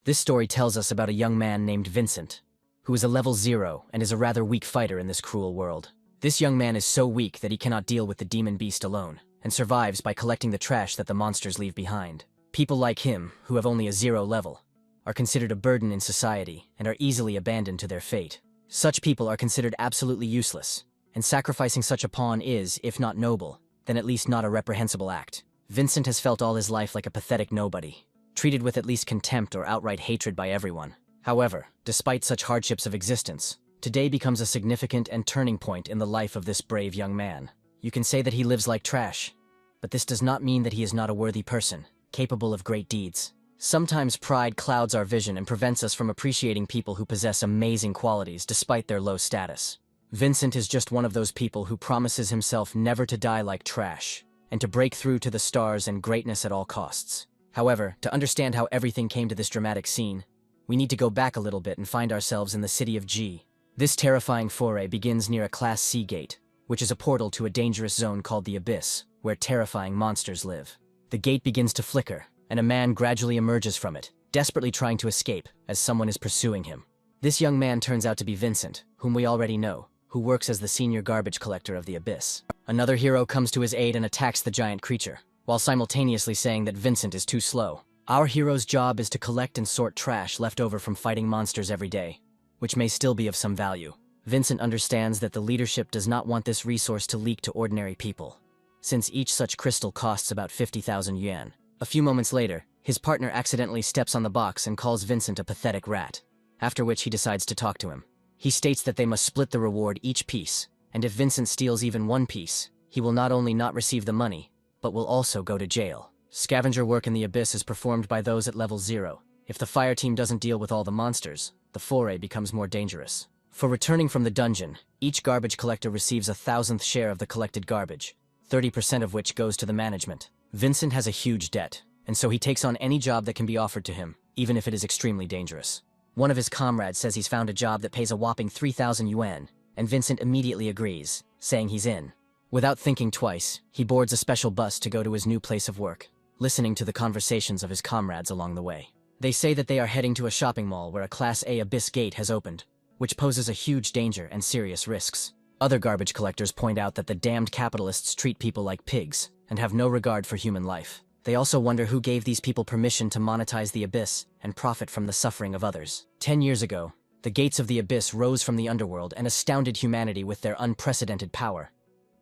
This story tells us about a young man named Vincent, who is a level 0 and is a rather weak fighter in this cruel world. This young man is so weak that he cannot deal with the demon beast alone, and survives by collecting the trash that the monsters leave behind. People like him, who have only a 0 level, are considered a burden in society and are easily abandoned to their fate. Such people are considered absolutely useless, and sacrificing such a pawn is, if not noble, then at least not a reprehensible act. Vincent has felt all his life like a pathetic nobody, treated with at least contempt or outright hatred by everyone. However, despite such hardships of existence, today becomes a significant and turning point in the life of this brave young man. You can say that he lives like trash, but this does not mean that he is not a worthy person, capable of great deeds. Sometimes pride clouds our vision and prevents us from appreciating people who possess amazing qualities despite their low status. Vincent is just one of those people who promises himself never to die like trash, and to break through to the stars and greatness at all costs. However, to understand how everything came to this dramatic scene, we need to go back a little bit and find ourselves in the city of G. This terrifying foray begins near a Class C gate, which is a portal to a dangerous zone called the Abyss, where terrifying monsters live. The gate begins to flicker, and a man gradually emerges from it, desperately trying to escape as someone is pursuing him. This young man turns out to be Vincent, whom we already know, who works as the senior garbage collector of the Abyss. Another hero comes to his aid and attacks the giant creature, while simultaneously saying that Vincent is too slow. Our hero's job is to collect and sort trash left over from fighting monsters every day, which may still be of some value. Vincent understands that the leadership does not want this resource to leak to ordinary people, since each such crystal costs about 50,000 yuan. A few moments later, his partner accidentally steps on the box and calls Vincent a pathetic rat, after which he decides to talk to him. He states that they must split the reward each piece, and if Vincent steals even one piece, he will not only not receive the money, but will also go to jail. Scavenger work in the Abyss is performed by those at level 0. If the fire team doesn't deal with all the monsters, the foray becomes more dangerous. For returning from the dungeon, each garbage collector receives a 1,000th share of the collected garbage, 30% of which goes to the management. Vincent has a huge debt, and so he takes on any job that can be offered to him, even if it is extremely dangerous. One of his comrades says he's found a job that pays a whopping 3,000 yuan, and Vincent immediately agrees, saying he's in. Without thinking twice, he boards a special bus to go to his new place of work, listening to the conversations of his comrades along the way. They say that they are heading to a shopping mall where a Class A Abyss gate has opened, which poses a huge danger and serious risks. Other garbage collectors point out that the damned capitalists treat people like pigs and have no regard for human life. They also wonder who gave these people permission to monetize the Abyss and profit from the suffering of others. 10 years ago, the gates of the Abyss rose from the underworld and astounded humanity with their unprecedented power.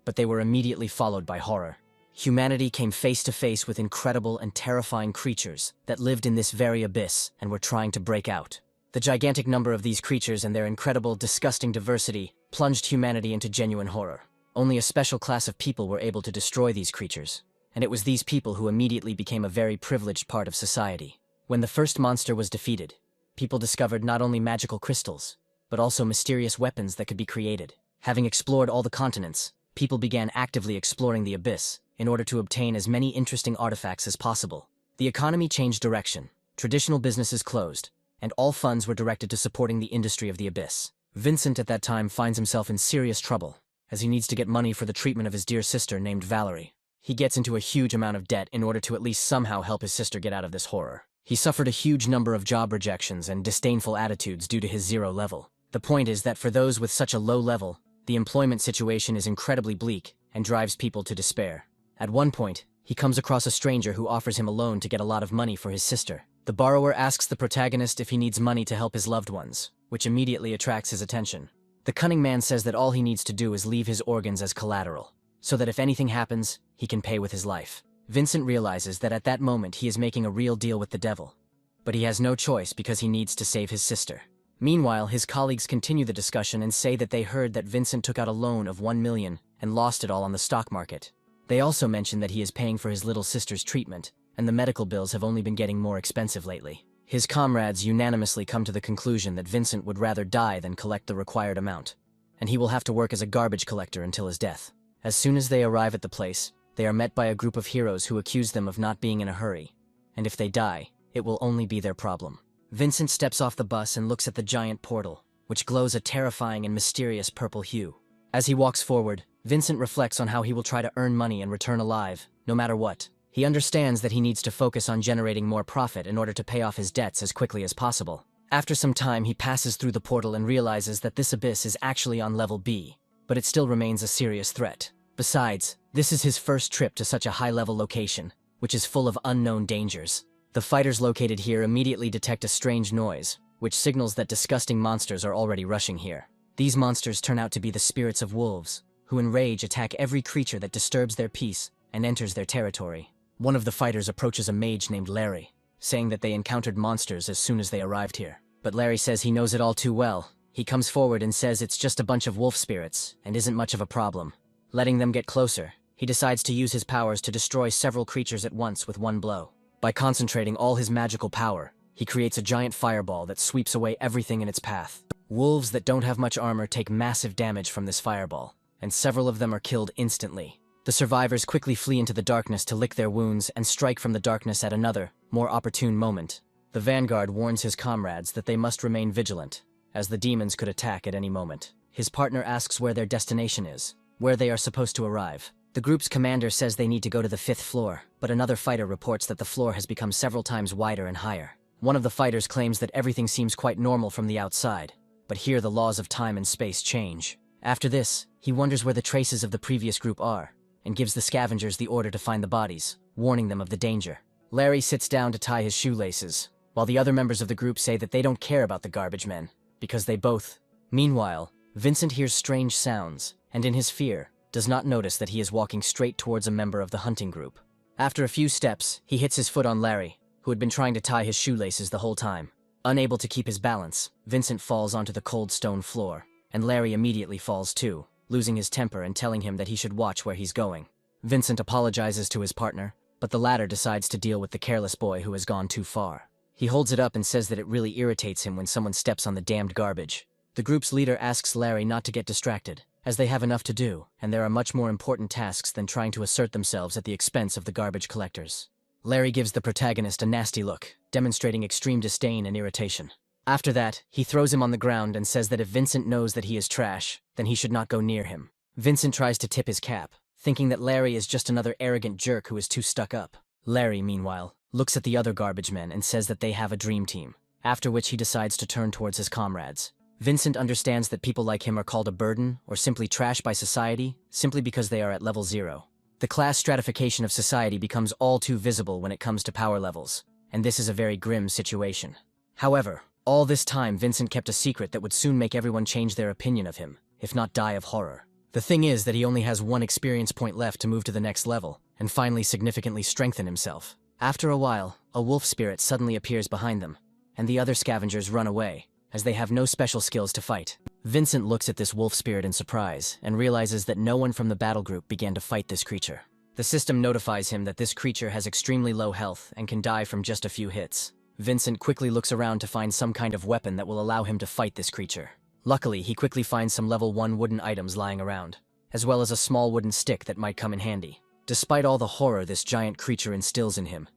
But they were immediately followed by horror. Humanity came face to face with incredible and terrifying creatures that lived in this very abyss and were trying to break out. The gigantic number of these creatures and their incredible, disgusting diversity plunged humanity into genuine horror. Only a special class of people were able to destroy these creatures, and it was these people who immediately became a very privileged part of society. When the first monster was defeated, people discovered not only magical crystals, but also mysterious weapons that could be created. Having explored all the continents, people began actively exploring the Abyss in order to obtain as many interesting artifacts as possible. The economy changed direction, traditional businesses closed, and all funds were directed to supporting the industry of the Abyss. Vincent at that time finds himself in serious trouble, as he needs to get money for the treatment of his dear sister named Valerie. He gets into a huge amount of debt in order to at least somehow help his sister get out of this horror. He suffered a huge number of job rejections and disdainful attitudes due to his 0 level. The point is that for those with such a low level, the employment situation is incredibly bleak and drives people to despair. At one point, he comes across a stranger who offers him a loan to get a lot of money for his sister. The borrower asks the protagonist if he needs money to help his loved ones, which immediately attracts his attention. The cunning man says that all he needs to do is leave his organs as collateral, so that if anything happens, he can pay with his life. Vincent realizes that at that moment he is making a real deal with the devil, but he has no choice because he needs to save his sister. Meanwhile, his colleagues continue the discussion and say that they heard that Vincent took out a loan of 1 million and lost it all on the stock market. They also mention that he is paying for his little sister's treatment, and the medical bills have only been getting more expensive lately. His comrades unanimously come to the conclusion that Vincent would rather die than collect the required amount, and he will have to work as a garbage collector until his death. As soon as they arrive at the place, they are met by a group of heroes who accuse them of not being in a hurry, and if they die, it will only be their problem. Vincent steps off the bus and looks at the giant portal, which glows a terrifying and mysterious purple hue. As he walks forward, Vincent reflects on how he will try to earn money and return alive, no matter what. He understands that he needs to focus on generating more profit in order to pay off his debts as quickly as possible. After some time, he passes through the portal and realizes that this abyss is actually on level B, but it still remains a serious threat. Besides, this is his first trip to such a high-level location, which is full of unknown dangers. The fighters located here immediately detect a strange noise, which signals that disgusting monsters are already rushing here. These monsters turn out to be the spirits of wolves, who in rage attack every creature that disturbs their peace and enters their territory. One of the fighters approaches a mage named Larry, saying that they encountered monsters as soon as they arrived here. But Larry says he knows it all too well. He comes forward and says it's just a bunch of wolf spirits and isn't much of a problem. Letting them get closer, he decides to use his powers to destroy several creatures at once with one blow. By concentrating all his magical power, he creates a giant fireball that sweeps away everything in its path. Wolves that don't have much armor take massive damage from this fireball, and several of them are killed instantly. The survivors quickly flee into the darkness to lick their wounds and strike from the darkness at another, more opportune moment. The vanguard warns his comrades that they must remain vigilant, as the demons could attack at any moment. His partner asks where their destination is, where they are supposed to arrive. The group's commander says they need to go to the 5th floor, but another fighter reports that the floor has become several times wider and higher. One of the fighters claims that everything seems quite normal from the outside, but here the laws of time and space change. After this, he wonders where the traces of the previous group are, and gives the scavengers the order to find the bodies, warning them of the danger. Larry sits down to tie his shoelaces, while the other members of the group say that they don't care about the garbage men, because they both. Meanwhile, Vincent hears strange sounds, and in his fear, does not notice that he is walking straight towards a member of the hunting group. After a few steps, he hits his foot on Larry, who had been trying to tie his shoelaces the whole time. Unable to keep his balance, Vincent falls onto the cold stone floor, and Larry immediately falls too, losing his temper and telling him that he should watch where he's going. Vincent apologizes to his partner, but the latter decides to deal with the careless boy who has gone too far. He holds it up and says that it really irritates him when someone steps on the damned garbage. The group's leader asks Larry not to get distracted, as they have enough to do, and there are much more important tasks than trying to assert themselves at the expense of the garbage collectors. Larry gives the protagonist a nasty look, demonstrating extreme disdain and irritation. After that, he throws him on the ground and says that if Vincent knows that he is trash, then he should not go near him. Vincent tries to tip his cap, thinking that Larry is just another arrogant jerk who is too stuck up. Larry, meanwhile, looks at the other garbage men and says that they have a dream team, after which he decides to turn towards his comrades. Vincent understands that people like him are called a burden or simply trash by society simply because they are at level 0. The class stratification of society becomes all too visible when it comes to power levels, and this is a very grim situation. However, all this time Vincent kept a secret that would soon make everyone change their opinion of him, if not die of horror. The thing is that he only has one experience point left to move to the next level, and finally significantly strengthen himself. After a while, a wolf spirit suddenly appears behind them, and the other scavengers run away, as they have no special skills to fight. Vincent looks at this wolf spirit in surprise, and realizes that no one from the battle group began to fight this creature. The system notifies him that this creature has extremely low health and can die from just a few hits. Vincent quickly looks around to find some kind of weapon that will allow him to fight this creature. Luckily, he quickly finds some level 1 wooden items lying around, as well as a small wooden stick that might come in handy. Despite all the horror this giant creature instills in him,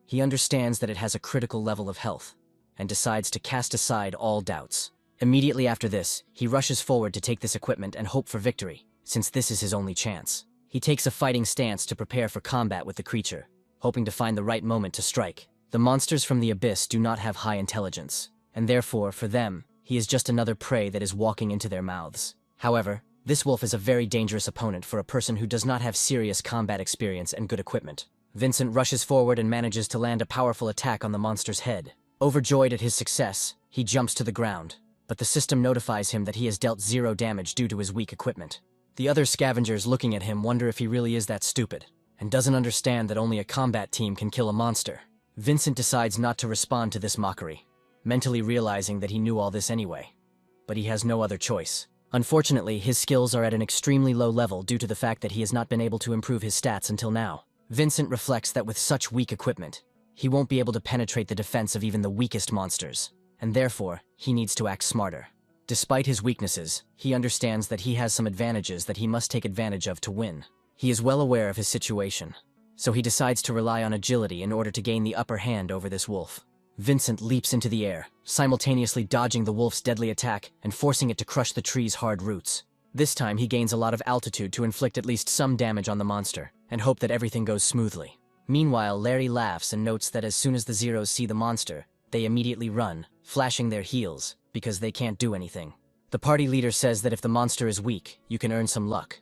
he understands that it has a critical level of health, and decides to cast aside all doubts. Immediately after this, he rushes forward to take this equipment and hope for victory, since this is his only chance. He takes a fighting stance to prepare for combat with the creature, hoping to find the right moment to strike. The monsters from the abyss do not have high intelligence, and therefore, for them, he is just another prey that is walking into their mouths. However, this wolf is a very dangerous opponent for a person who does not have serious combat experience and good equipment. Vincent rushes forward and manages to land a powerful attack on the monster's head. Overjoyed at his success, he jumps to the ground, but the system notifies him that he has dealt 0 damage due to his weak equipment. The other scavengers looking at him wonder if he really is that stupid, and doesn't understand that only a combat team can kill a monster. Vincent decides not to respond to this mockery, mentally realizing that he knew all this anyway. But he has no other choice. Unfortunately, his skills are at an extremely low level due to the fact that he has not been able to improve his stats until now. Vincent reflects that with such weak equipment, he won't be able to penetrate the defense of even the weakest monsters, and therefore, he needs to act smarter. Despite his weaknesses, he understands that he has some advantages that he must take advantage of to win. He is well aware of his situation, so he decides to rely on agility in order to gain the upper hand over this wolf. Vincent leaps into the air, simultaneously dodging the wolf's deadly attack and forcing it to crush the tree's hard roots. This time he gains a lot of altitude to inflict at least some damage on the monster, and hope that everything goes smoothly. Meanwhile, Larry laughs and notes that as soon as the Zeros see the monster, they immediately run, flashing their heels, because they can't do anything. The party leader says that if the monster is weak, you can earn some luck.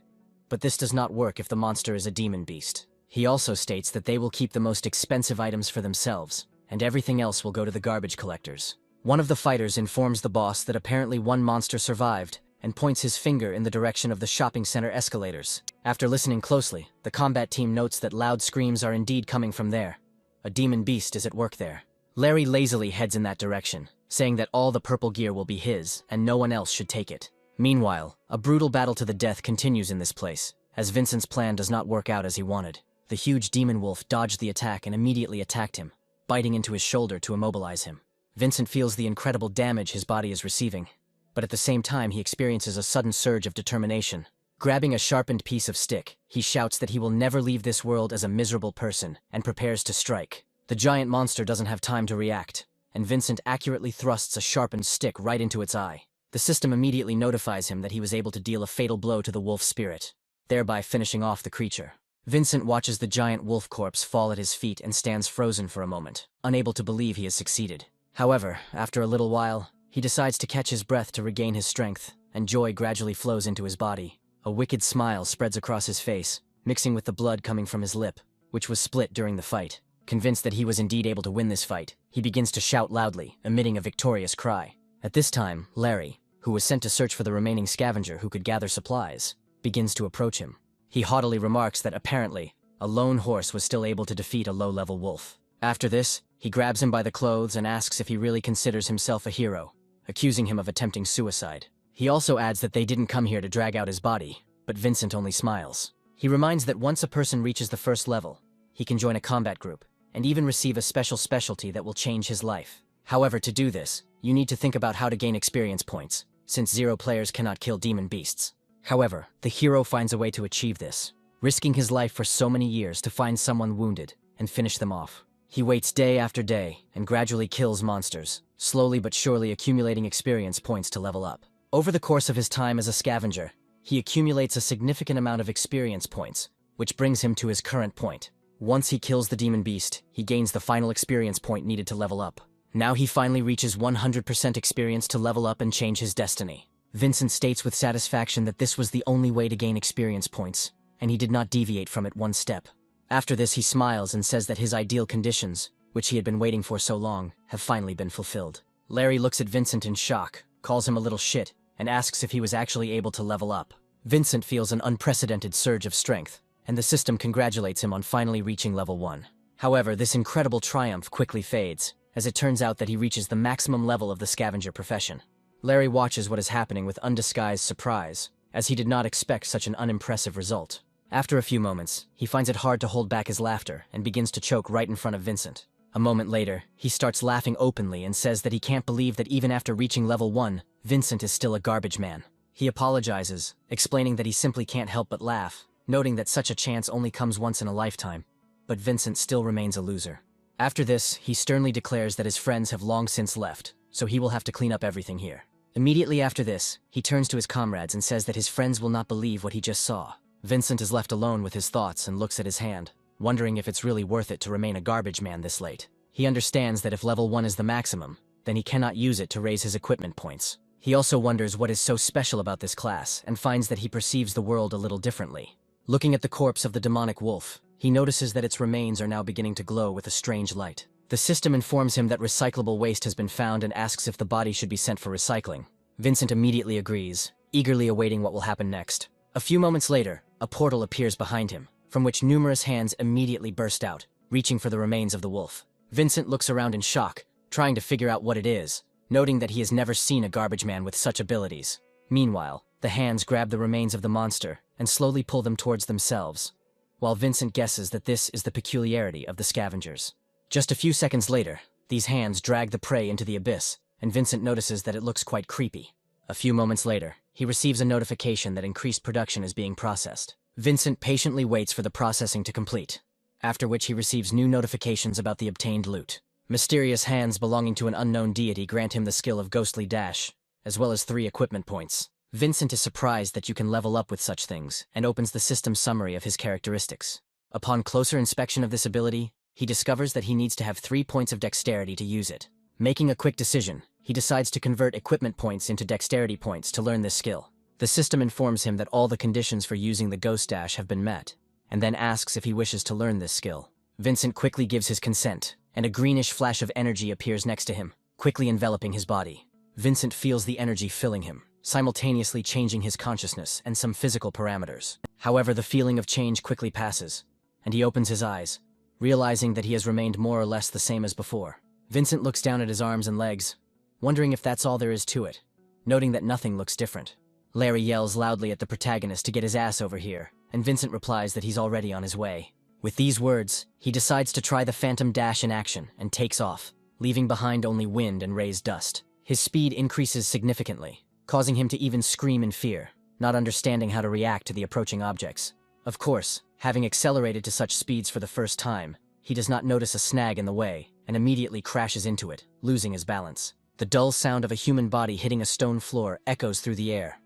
But this does not work if the monster is a demon beast. He also states that they will keep the most expensive items for themselves, and everything else will go to the garbage collectors. One of the fighters informs the boss that apparently one monster survived, and points his finger in the direction of the shopping center escalators. After listening closely, the combat team notes that loud screams are indeed coming from there. A demon beast is at work there. Larry lazily heads in that direction, saying that all the purple gear will be his, and no one else should take it. Meanwhile, a brutal battle to the death continues in this place, as Vincent's plan does not work out as he wanted. The huge demon wolf dodged the attack and immediately attacked him, biting into his shoulder to immobilize him. Vincent feels the incredible damage his body is receiving, but at the same time he experiences a sudden surge of determination. Grabbing a sharpened piece of stick, he shouts that he will never leave this world as a miserable person, and prepares to strike. The giant monster doesn't have time to react, and Vincent accurately thrusts a sharpened stick right into its eye. The system immediately notifies him that he was able to deal a fatal blow to the wolf's spirit, thereby finishing off the creature. Vincent watches the giant wolf corpse fall at his feet and stands frozen for a moment, unable to believe he has succeeded. However, after a little while, he decides to catch his breath to regain his strength, and joy gradually flows into his body. A wicked smile spreads across his face, mixing with the blood coming from his lip, which was split during the fight. Convinced that he was indeed able to win this fight, he begins to shout loudly, emitting a victorious cry. At this time, Larry, who was sent to search for the remaining scavenger who could gather supplies, begins to approach him. He haughtily remarks that apparently, a lone horse was still able to defeat a low-level wolf. After this, he grabs him by the clothes and asks if he really considers himself a hero, accusing him of attempting suicide. He also adds that they didn't come here to drag out his body, but Vincent only smiles. He reminds that once a person reaches the first level, he can join a combat group, and even receive a special specialty that will change his life. However, to do this, you need to think about how to gain experience points, since 0 players cannot kill demon beasts. However, the hero finds a way to achieve this, risking his life for so many years to find someone wounded and finish them off. He waits day after day and gradually kills monsters, slowly but surely accumulating experience points to level up. Over the course of his time as a scavenger, he accumulates a significant amount of experience points, which brings him to his current point. Once he kills the demon beast, he gains the final experience point needed to level up. Now he finally reaches 100% experience to level up and change his destiny. Vincent states with satisfaction that this was the only way to gain experience points, and he did not deviate from it one step. After this, he smiles and says that his ideal conditions, which he had been waiting for so long, have finally been fulfilled. Larry looks at Vincent in shock, calls him a little shit, and asks if he was actually able to level up. Vincent feels an unprecedented surge of strength, and the system congratulates him on finally reaching level 1. However, this incredible triumph quickly fades, as it turns out that he reaches the maximum level of the scavenger profession. Larry watches what is happening with undisguised surprise, as he did not expect such an unimpressive result. After a few moments, he finds it hard to hold back his laughter and begins to choke right in front of Vincent. A moment later, he starts laughing openly and says that he can't believe that even after reaching level 1, Vincent is still a garbage man. He apologizes, explaining that he simply can't help but laugh, noting that such a chance only comes once in a lifetime. But Vincent still remains a loser. After this, he sternly declares that his friends have long since left, so he will have to clean up everything here. Immediately after this, he turns to his comrades and says that his friends will not believe what he just saw. Vincent is left alone with his thoughts and looks at his hand, wondering if it's really worth it to remain a garbage man this late. He understands that if level 1 is the maximum, then he cannot use it to raise his equipment points. He also wonders what is so special about this class and finds that he perceives the world a little differently. Looking at the corpse of the demonic wolf, he notices that its remains are now beginning to glow with a strange light. The system informs him that recyclable waste has been found and asks if the body should be sent for recycling. Vincent immediately agrees, eagerly awaiting what will happen next. A few moments later, a portal appears behind him, from which numerous hands immediately burst out, reaching for the remains of the wolf. Vincent looks around in shock, trying to figure out what it is, noting that he has never seen a garbage man with such abilities. Meanwhile, the hands grab the remains of the monster and slowly pull them towards themselves, while Vincent guesses that this is the peculiarity of the scavengers. Just a few seconds later, these hands drag the prey into the abyss, and Vincent notices that it looks quite creepy. A few moments later, he receives a notification that increased production is being processed. Vincent patiently waits for the processing to complete, after which he receives new notifications about the obtained loot. Mysterious hands belonging to an unknown deity grant him the skill of Ghostly Dash, as well as 3 equipment points. Vincent is surprised that you can level up with such things, and opens the system summary of his characteristics. Upon closer inspection of this ability, he discovers that he needs to have 3 points of dexterity to use it. Making a quick decision, he decides to convert equipment points into dexterity points to learn this skill. The system informs him that all the conditions for using the Ghost Dash have been met, and then asks if he wishes to learn this skill. Vincent quickly gives his consent, and a greenish flash of energy appears next to him, quickly enveloping his body. Vincent feels the energy filling him, simultaneously changing his consciousness and some physical parameters. However, the feeling of change quickly passes, and he opens his eyes, realizing that he has remained more or less the same as before. Vincent looks down at his arms and legs, wondering if that's all there is to it, noting that nothing looks different. Larry yells loudly at the protagonist to get his ass over here, and Vincent replies that he's already on his way. With these words, he decides to try the Phantom Dash in action and takes off, leaving behind only wind and raised dust. His speed increases significantly, causing him to even scream in fear, not understanding how to react to the approaching objects. Of course, having accelerated to such speeds for the first time, he does not notice a snag in the way and immediately crashes into it, losing his balance. The dull sound of a human body hitting a stone floor echoes through the air,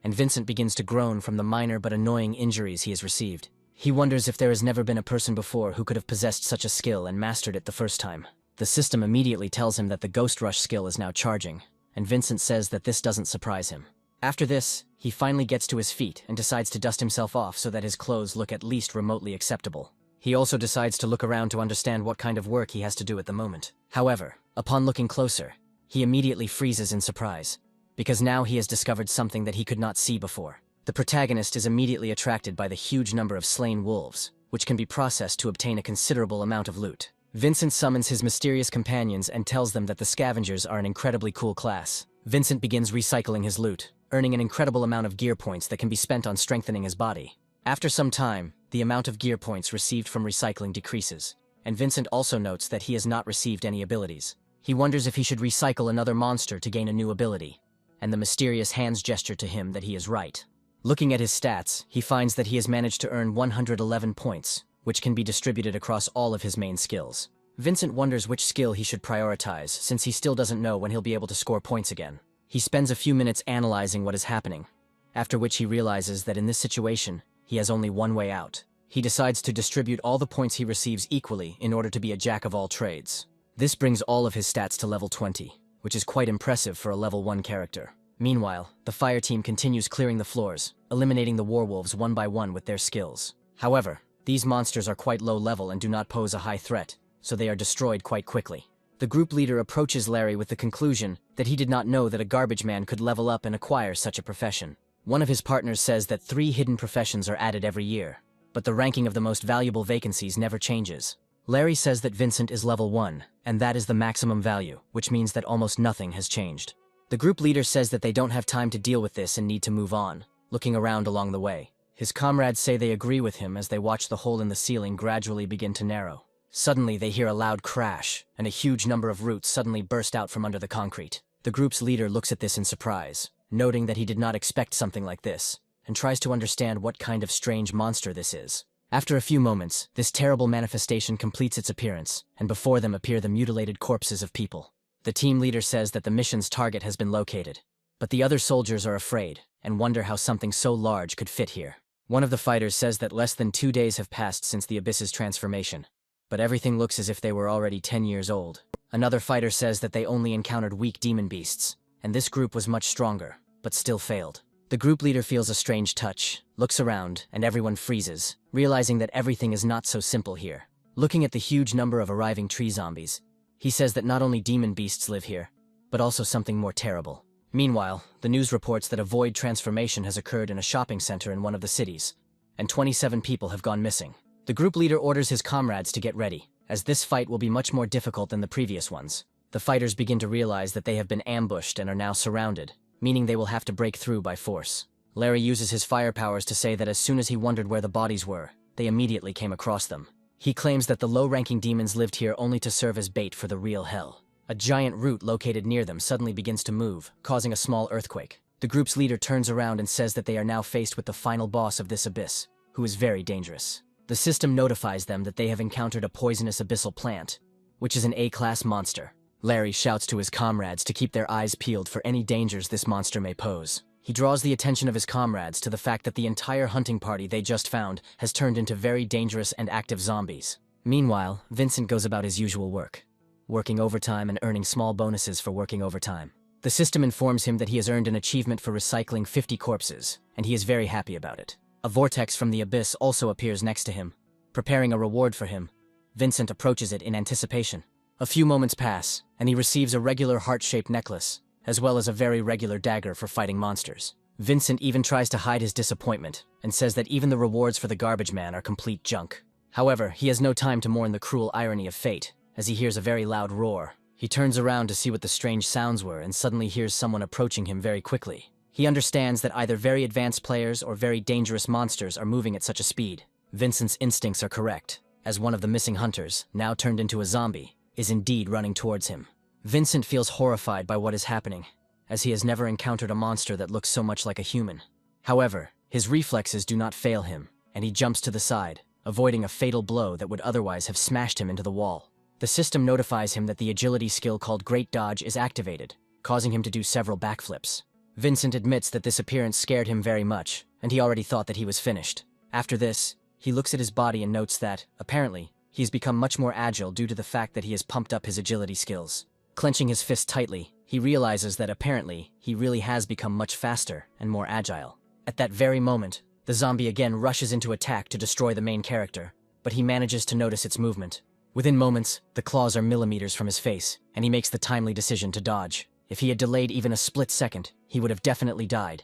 and Vincent begins to groan from the minor but annoying injuries he has received. He wonders if there has never been a person before who could have possessed such a skill and mastered it the first time. The system immediately tells him that the Ghost Rush skill is now charging, and Vincent says that this doesn't surprise him. After this, he finally gets to his feet and decides to dust himself off so that his clothes look at least remotely acceptable. He also decides to look around to understand what kind of work he has to do at the moment. However, upon looking closer, he immediately freezes in surprise, because now he has discovered something that he could not see before. The protagonist is immediately attracted by the huge number of slain wolves, which can be processed to obtain a considerable amount of loot. Vincent summons his mysterious companions and tells them that the scavengers are an incredibly cool class. Vincent begins recycling his loot, earning an incredible amount of gear points that can be spent on strengthening his body. After some time, the amount of gear points received from recycling decreases, and Vincent also notes that he has not received any abilities. He wonders if he should recycle another monster to gain a new ability, and the mysterious hands gesture to him that he is right. Looking at his stats, he finds that he has managed to earn 111 points, which can be distributed across all of his main skills. Vincent wonders which skill he should prioritize, since he still doesn't know when he'll be able to score points again. He spends a few minutes analyzing what is happening, after which he realizes that in this situation, he has only one way out. He decides to distribute all the points he receives equally in order to be a jack of all trades. This brings all of his stats to level 20, which is quite impressive for a level 1 character. Meanwhile, the fire team continues clearing the floors, eliminating the werewolves one by one with their skills. However, these monsters are quite low level and do not pose a high threat, so they are destroyed quite quickly. The group leader approaches Larry with the conclusion that he did not know that a garbage man could level up and acquire such a profession. One of his partners says that 3 hidden professions are added every year, but the ranking of the most valuable vacancies never changes. Larry says that Vincent is level 1, and that is the maximum value, which means that almost nothing has changed. The group leader says that they don't have time to deal with this and need to move on, looking around along the way. His comrades say they agree with him as they watch the hole in the ceiling gradually begin to narrow. Suddenly, they hear a loud crash, and a huge number of roots suddenly burst out from under the concrete. The group's leader looks at this in surprise, noting that he did not expect something like this, and tries to understand what kind of strange monster this is. After a few moments, this terrible manifestation completes its appearance, and before them appear the mutilated corpses of people. The team leader says that the mission's target has been located, but the other soldiers are afraid and wonder how something so large could fit here. One of the fighters says that less than 2 days have passed since the Abyss's transformation, but everything looks as if they were already 10 years old. Another fighter says that they only encountered weak demon beasts, and this group was much stronger, but still failed. The group leader feels a strange touch, looks around, and everyone freezes, realizing that everything is not so simple here. Looking at the huge number of arriving tree zombies, he says that not only demon beasts live here, but also something more terrible. Meanwhile, the news reports that a void transformation has occurred in a shopping center in one of the cities, and 27 people have gone missing. The group leader orders his comrades to get ready, as this fight will be much more difficult than the previous ones. The fighters begin to realize that they have been ambushed and are now surrounded, meaning they will have to break through by force. Larry uses his fire powers to say that as soon as he wondered where the bodies were, they immediately came across them. He claims that the low-ranking demons lived here only to serve as bait for the real hell. A giant root located near them suddenly begins to move, causing a small earthquake. The group's leader turns around and says that they are now faced with the final boss of this abyss, who is very dangerous. The system notifies them that they have encountered a poisonous abyssal plant, which is an A-class monster. Larry shouts to his comrades to keep their eyes peeled for any dangers this monster may pose. he draws the attention of his comrades to the fact that the entire hunting party they just found has turned into very dangerous and active zombies. Meanwhile, Vincent goes about his usual work, working overtime and earning small bonuses for working overtime. The system informs him that he has earned an achievement for recycling 50 corpses, and he is very happy about it. A vortex from the abyss also appears next to him, preparing a reward for him. Vincent approaches it in anticipation. A few moments pass, and he receives a regular heart-shaped necklace, as well as a very regular dagger for fighting monsters. Vincent even tries to hide his disappointment, and says that even the rewards for the garbage man are complete junk. However, he has no time to mourn the cruel irony of fate, as he hears a very loud roar. He turns around to see what the strange sounds were and suddenly hears someone approaching him very quickly. He understands that either very advanced players or very dangerous monsters are moving at such a speed. Vincent's instincts are correct, as one of the missing hunters, now turned into a zombie, is indeed running towards him. Vincent feels horrified by what is happening, as he has never encountered a monster that looks so much like a human. However, his reflexes do not fail him, and he jumps to the side, avoiding a fatal blow that would otherwise have smashed him into the wall. The system notifies him that the agility skill called Great Dodge is activated, causing him to do several backflips. Vincent admits that this appearance scared him very much, and he already thought that he was finished. After this, he looks at his body and notes that, apparently, he has become much more agile due to the fact that he has pumped up his agility skills. Clenching his fist tightly, he realizes that apparently he really has become much faster and more agile. At that very moment, the zombie again rushes into attack to destroy the main character, but he manages to notice its movement. Within moments, the claws are millimeters from his face, and he makes the timely decision to dodge. If he had delayed even a split second, he would have definitely died.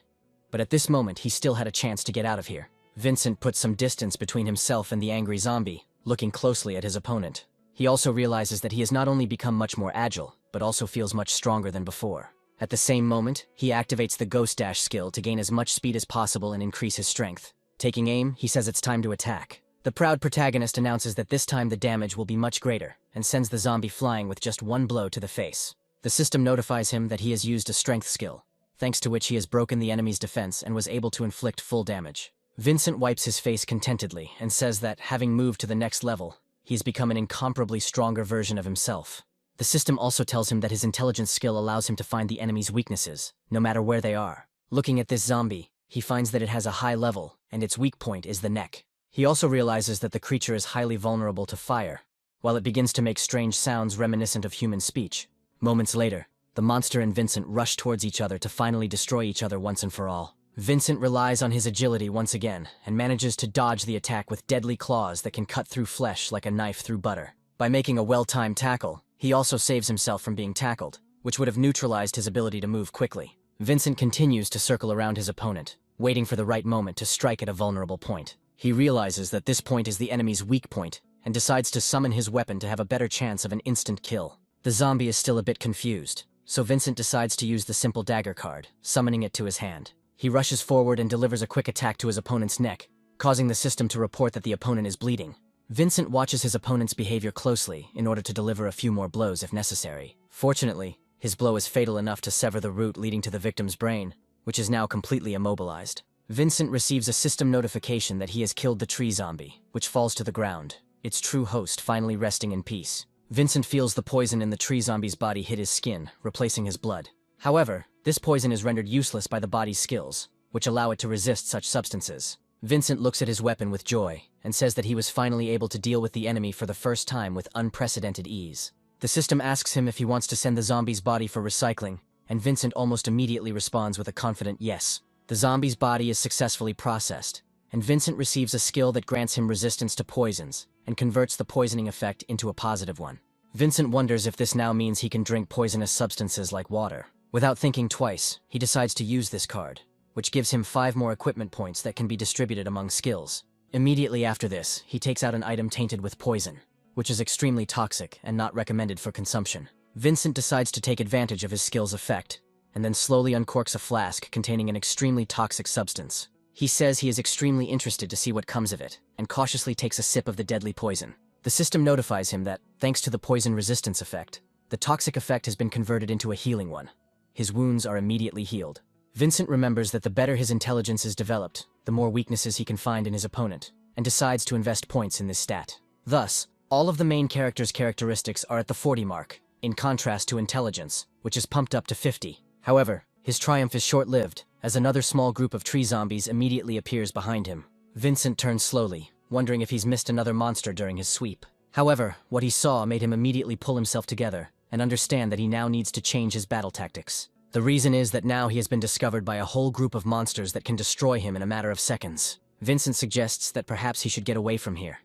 But at this moment, he still had a chance to get out of here. Vincent puts some distance between himself and the angry zombie, looking closely at his opponent. He also realizes that he has not only become much more agile, but also feels much stronger than before. At the same moment, he activates the Ghost Dash skill to gain as much speed as possible and increase his strength. Taking aim, he says it's time to attack. The proud protagonist announces that this time the damage will be much greater, and sends the zombie flying with just one blow to the face. The system notifies him that he has used a strength skill, thanks to which he has broken the enemy's defense and was able to inflict full damage. Vincent wipes his face contentedly and says that, having moved to the next level, he has become an incomparably stronger version of himself. The system also tells him that his intelligence skill allows him to find the enemy's weaknesses, no matter where they are. Looking at this zombie, he finds that it has a high level, and its weak point is the neck. He also realizes that the creature is highly vulnerable to fire, while it begins to make strange sounds reminiscent of human speech. Moments later, the monster and Vincent rush towards each other to finally destroy each other once and for all. Vincent relies on his agility once again, and manages to dodge the attack with deadly claws that can cut through flesh like a knife through butter. By making a well-timed tackle, he also saves himself from being tackled, which would have neutralized his ability to move quickly. Vincent continues to circle around his opponent, waiting for the right moment to strike at a vulnerable point. He realizes that this point is the enemy's weak point, and decides to summon his weapon to have a better chance of an instant kill. The zombie is still a bit confused, so Vincent decides to use the simple dagger card, summoning it to his hand. He rushes forward and delivers a quick attack to his opponent's neck, causing the system to report that the opponent is bleeding. Vincent watches his opponent's behavior closely in order to deliver a few more blows if necessary. Fortunately, his blow is fatal enough to sever the root leading to the victim's brain, which is now completely immobilized. Vincent receives a system notification that he has killed the tree zombie, which falls to the ground, its true host finally resting in peace. Vincent feels the poison in the tree zombie's body hit his skin, replacing his blood. However, this poison is rendered useless by the body's skills, which allow it to resist such substances. Vincent looks at his weapon with joy, and says that he was finally able to deal with the enemy for the first time with unprecedented ease. The system asks him if he wants to send the zombie's body for recycling, and Vincent almost immediately responds with a confident yes. The zombie's body is successfully processed, and Vincent receives a skill that grants him resistance to poisons, and converts the poisoning effect into a positive one. Vincent wonders if this now means he can drink poisonous substances like water. Without thinking twice, he decides to use this card, which gives him 5 more equipment points that can be distributed among skills. Immediately after this, he takes out an item tainted with poison, which is extremely toxic and not recommended for consumption. Vincent decides to take advantage of his skill's effect, and then slowly uncorks a flask containing an extremely toxic substance. He says he is extremely interested to see what comes of it, and cautiously takes a sip of the deadly poison. The system notifies him that, thanks to the poison resistance effect, the toxic effect has been converted into a healing one. His wounds are immediately healed. Vincent remembers that the better his intelligence is developed, the more weaknesses he can find in his opponent, and decides to invest points in this stat. Thus, all of the main character's characteristics are at the 40 mark, in contrast to intelligence, which is pumped up to 50. However, His triumph is short-lived, as another small group of tree zombies immediately appears behind him. Vincent turns slowly, wondering if he's missed another monster during his sweep. However, what he saw made him immediately pull himself together and understand that he now needs to change his battle tactics. The reason is that now he has been discovered by a whole group of monsters that can destroy him in a matter of seconds. Vincent suggests that perhaps he should get away from here,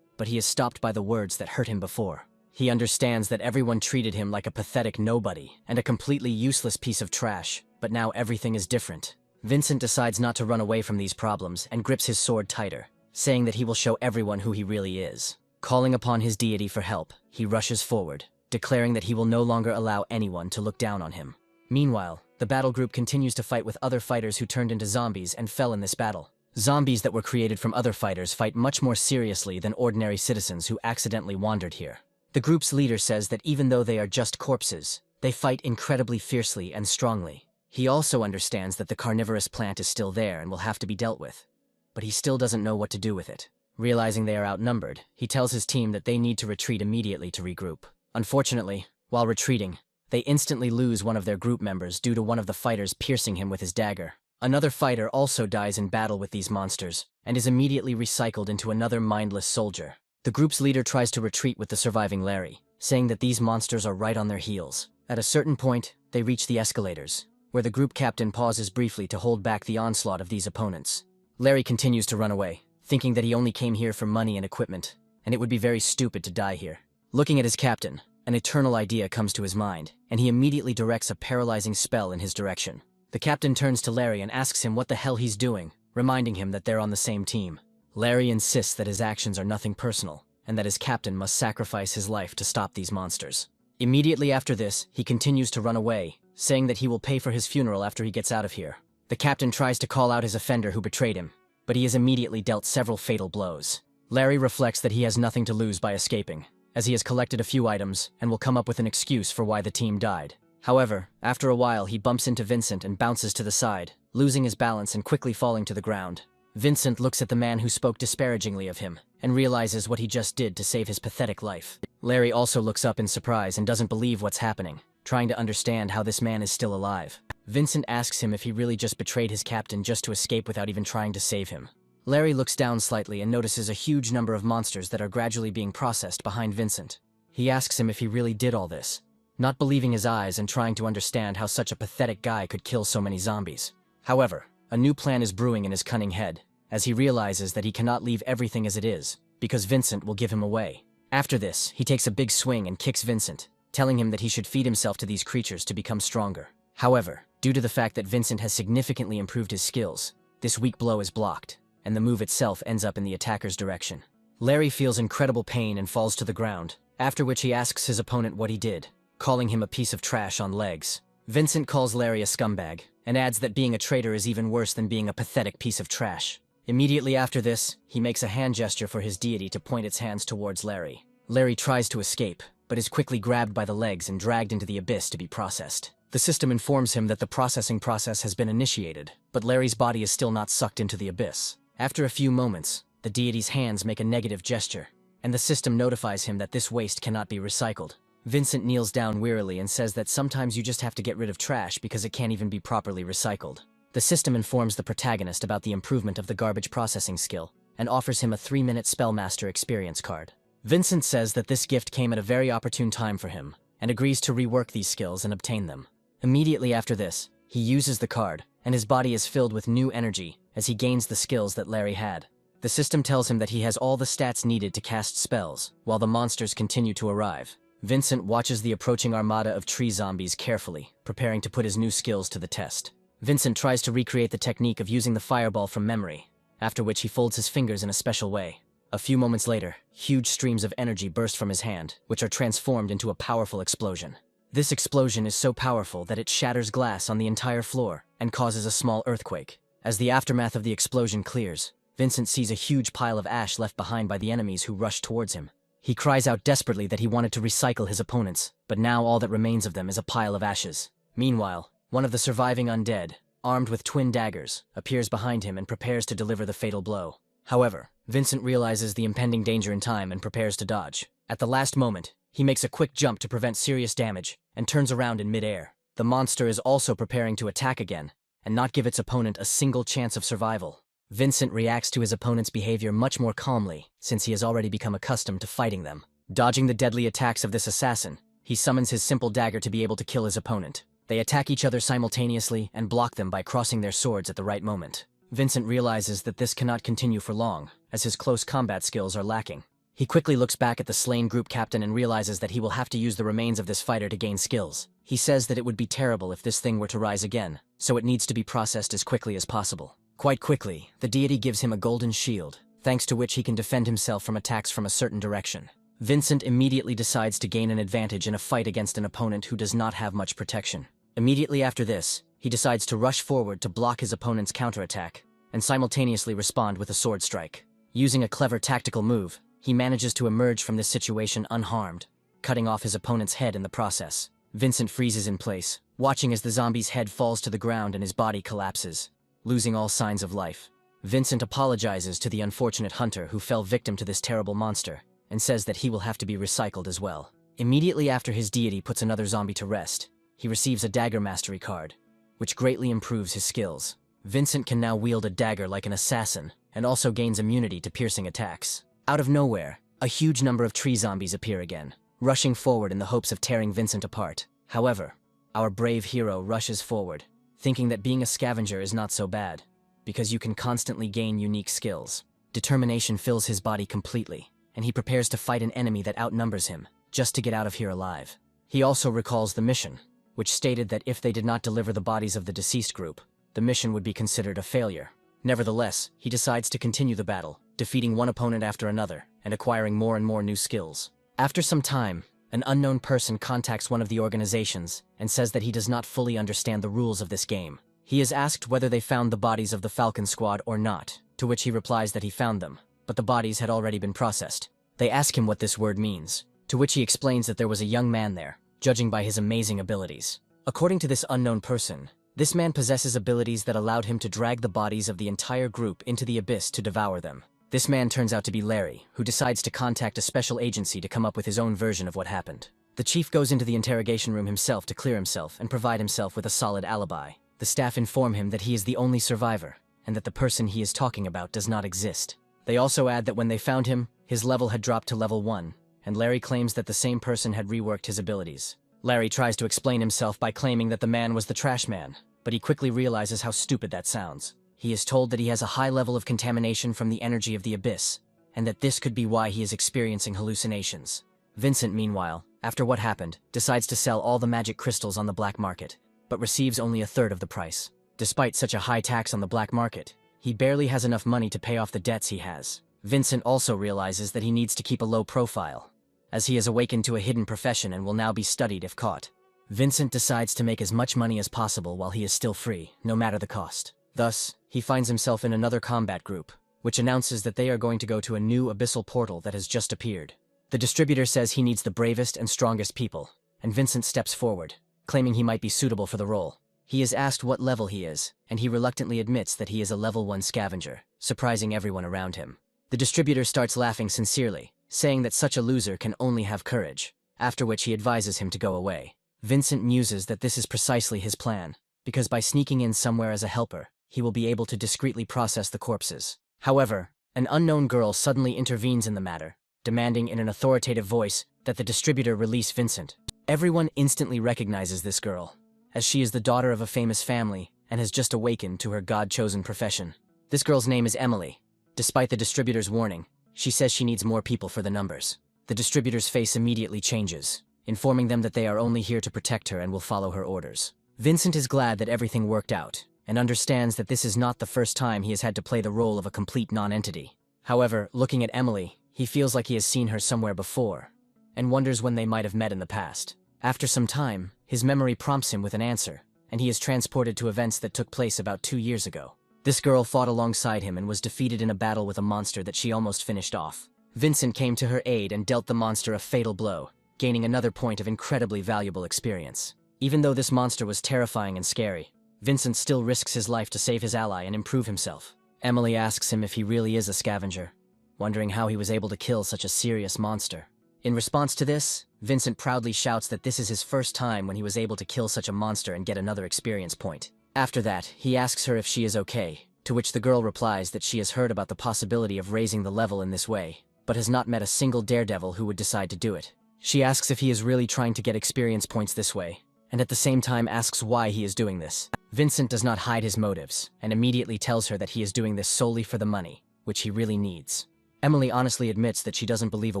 but he is stopped by the words that hurt him before. He understands that everyone treated him like a pathetic nobody and a completely useless piece of trash, but now everything is different. Vincent decides not to run away from these problems and grips his sword tighter, saying that he will show everyone who he really is. Calling upon his deity for help, he rushes forward, declaring that he will no longer allow anyone to look down on him. Meanwhile, the battle group continues to fight with other fighters who turned into zombies and fell in this battle. Zombies that were created from other fighters fight much more seriously than ordinary citizens who accidentally wandered here. The group's leader says that even though they are just corpses, they fight incredibly fiercely and strongly. He also understands that the carnivorous plant is still there and will have to be dealt with, but he still doesn't know what to do with it. Realizing they are outnumbered, he tells his team that they need to retreat immediately to regroup. Unfortunately, while retreating, they instantly lose one of their group members due to one of the fighters piercing him with his dagger. Another fighter also dies in battle with these monsters, and is immediately recycled into another mindless soldier. The group's leader tries to retreat with the surviving Larry, saying that these monsters are right on their heels. At a certain point, they reach the escalators, where the group captain pauses briefly to hold back the onslaught of these opponents. Larry continues to run away, thinking that he only came here for money and equipment, and it would be very stupid to die here. Looking at his captain, an eternal idea comes to his mind, and he immediately directs a paralyzing spell in his direction. The captain turns to Larry and asks him what the hell he's doing, reminding him that they're on the same team. Larry insists that his actions are nothing personal, and that his captain must sacrifice his life to stop these monsters. Immediately after this, he continues to run away, saying that he will pay for his funeral after he gets out of here. The captain tries to call out his offender who betrayed him, but he is immediately dealt several fatal blows. Larry reflects that he has nothing to lose by escaping, as he has collected a few items and will come up with an excuse for why the team died. However, after a while he bumps into Vincent and bounces to the side, losing his balance and quickly falling to the ground. Vincent looks at the man who spoke disparagingly of him, and realizes what he just did to save his pathetic life. Larry also looks up in surprise and doesn't believe what's happening, trying to understand how this man is still alive. Vincent asks him if he really just betrayed his captain just to escape without even trying to save him. Larry looks down slightly and notices a huge number of monsters that are gradually being processed behind Vincent. He asks him if he really did all this, not believing his eyes and trying to understand how such a pathetic guy could kill so many zombies. However, a new plan is brewing in his cunning head, as he realizes that he cannot leave everything as it is, because Vincent will give him away. After this, he takes a big swing and kicks Vincent, telling him that he should feed himself to these creatures to become stronger. However, due to the fact that Vincent has significantly improved his skills, this weak blow is blocked, and the move itself ends up in the attacker's direction. Larry feels incredible pain and falls to the ground, after which he asks his opponent what he did, calling him a piece of trash on legs. Vincent calls Larry a scumbag, and adds that being a traitor is even worse than being a pathetic piece of trash. Immediately after this, he makes a hand gesture for his deity to point its hands towards Larry. Larry tries to escape, but is quickly grabbed by the legs and dragged into the abyss to be processed. The system informs him that the processing process has been initiated, but Larry's body is still not sucked into the abyss. After a few moments, the deity's hands make a negative gesture, and the system notifies him that this waste cannot be recycled. Vincent kneels down wearily and says that sometimes you just have to get rid of trash because it can't even be properly recycled. The system informs the protagonist about the improvement of the garbage processing skill, and offers him a 3-minute Spellmaster experience card. Vincent says that this gift came at a very opportune time for him, and agrees to rework these skills and obtain them. Immediately after this, he uses the card, and his body is filled with new energy as he gains the skills that Larry had. The system tells him that he has all the stats needed to cast spells, while the monsters continue to arrive. Vincent watches the approaching armada of tree zombies carefully, preparing to put his new skills to the test. Vincent tries to recreate the technique of using the fireball from memory, after which he folds his fingers in a special way. A few moments later, huge streams of energy burst from his hand, which are transformed into a powerful explosion. This explosion is so powerful that it shatters glass on the entire floor and causes a small earthquake. As the aftermath of the explosion clears, Vincent sees a huge pile of ash left behind by the enemies who rush towards him. He cries out desperately that he wanted to recycle his opponents, but now all that remains of them is a pile of ashes. Meanwhile, one of the surviving undead, armed with twin daggers, appears behind him and prepares to deliver the fatal blow. However, Vincent realizes the impending danger in time and prepares to dodge. At the last moment, he makes a quick jump to prevent serious damage and turns around in midair. The monster is also preparing to attack again, and not give its opponent a single chance of survival. Vincent reacts to his opponent's behavior much more calmly, since he has already become accustomed to fighting them. Dodging the deadly attacks of this assassin, he summons his simple dagger to be able to kill his opponent. They attack each other simultaneously and block them by crossing their swords at the right moment. Vincent realizes that this cannot continue for long, as his close combat skills are lacking. He quickly looks back at the slain group captain and realizes that he will have to use the remains of this fighter to gain skills. He says that it would be terrible if this thing were to rise again, so it needs to be processed as quickly as possible. Quite quickly, the deity gives him a golden shield, thanks to which he can defend himself from attacks from a certain direction. Vincent immediately decides to gain an advantage in a fight against an opponent who does not have much protection. Immediately after this, he decides to rush forward to block his opponent's counterattack, and simultaneously respond with a sword strike. Using a clever tactical move, he manages to emerge from this situation unharmed, cutting off his opponent's head in the process. Vincent freezes in place, watching as the zombie's head falls to the ground and his body collapses, losing all signs of life. Vincent apologizes to the unfortunate hunter who fell victim to this terrible monster, and says that he will have to be recycled as well. Immediately after his deity puts another zombie to rest, he receives a dagger mastery card, which greatly improves his skills. Vincent can now wield a dagger like an assassin, and also gains immunity to piercing attacks. Out of nowhere, a huge number of tree zombies appear again, rushing forward in the hopes of tearing Vincent apart. However, our brave hero rushes forward, thinking that being a scavenger is not so bad, because you can constantly gain unique skills. Determination fills his body completely, and he prepares to fight an enemy that outnumbers him, just to get out of here alive. He also recalls the mission, which stated that if they did not deliver the bodies of the deceased group, the mission would be considered a failure. Nevertheless, he decides to continue the battle, defeating one opponent after another, and acquiring more and more new skills. After some time, an unknown person contacts one of the organizations and says that he does not fully understand the rules of this game. He is asked whether they found the bodies of the Falcon Squad or not, to which he replies that he found them, but the bodies had already been processed. They ask him what this word means, to which he explains that there was a young man there, judging by his amazing abilities. According to this unknown person, this man possesses abilities that allowed him to drag the bodies of the entire group into the abyss to devour them. This man turns out to be Larry, who decides to contact a special agency to come up with his own version of what happened. The chief goes into the interrogation room himself to clear himself and provide himself with a solid alibi. The staff inform him that he is the only survivor, and that the person he is talking about does not exist. They also add that when they found him, his level had dropped to level 1, and Larry claims that the same person had reworked his abilities. Larry tries to explain himself by claiming that the man was the trash man, but he quickly realizes how stupid that sounds. He is told that he has a high level of contamination from the energy of the abyss, and that this could be why he is experiencing hallucinations. Vincent, meanwhile, after what happened, decides to sell all the magic crystals on the black market, but receives only a third of the price. Despite such a high tax on the black market, he barely has enough money to pay off the debts he has. Vincent also realizes that he needs to keep a low profile, as he has awakened to a hidden profession and will now be studied if caught. Vincent decides to make as much money as possible while he is still free, no matter the cost. Thus, he finds himself in another combat group, which announces that they are going to go to a new abyssal portal that has just appeared. The distributor says he needs the bravest and strongest people, and Vincent steps forward, claiming he might be suitable for the role. He is asked what level he is, and he reluctantly admits that he is a level 1 scavenger, surprising everyone around him. The distributor starts laughing sincerely, saying that such a loser can only have courage, after which he advises him to go away. Vincent muses that this is precisely his plan, because by sneaking in somewhere as a helper, he will be able to discreetly process the corpses. However, an unknown girl suddenly intervenes in the matter, demanding in an authoritative voice that the distributor release Vincent. Everyone instantly recognizes this girl, as she is the daughter of a famous family and has just awakened to her God-chosen profession. This girl's name is Emily. Despite the distributor's warning, she says she needs more people for the numbers. The distributor's face immediately changes, informing them that they are only here to protect her and will follow her orders. Vincent is glad that everything worked out, and understands that this is not the first time he has had to play the role of a complete non-entity. However, looking at Emily, he feels like he has seen her somewhere before, and wonders when they might have met in the past. After some time, his memory prompts him with an answer, and he is transported to events that took place about 2 years ago. This girl fought alongside him and was defeated in a battle with a monster that she almost finished off. Vincent came to her aid and dealt the monster a fatal blow, gaining another point of incredibly valuable experience. Even though this monster was terrifying and scary, Vincent still risks his life to save his ally and improve himself. Emily asks him if he really is a scavenger, wondering how he was able to kill such a serious monster. In response to this, Vincent proudly shouts that this is his first time when he was able to kill such a monster and get another experience point. After that, he asks her if she is okay, to which the girl replies that she has heard about the possibility of raising the level in this way, but has not met a single daredevil who would decide to do it. She asks if he is really trying to get experience points this way, and at the same time asks why he is doing this. Vincent does not hide his motives, and immediately tells her that he is doing this solely for the money, which he really needs. Emily honestly admits that she doesn't believe a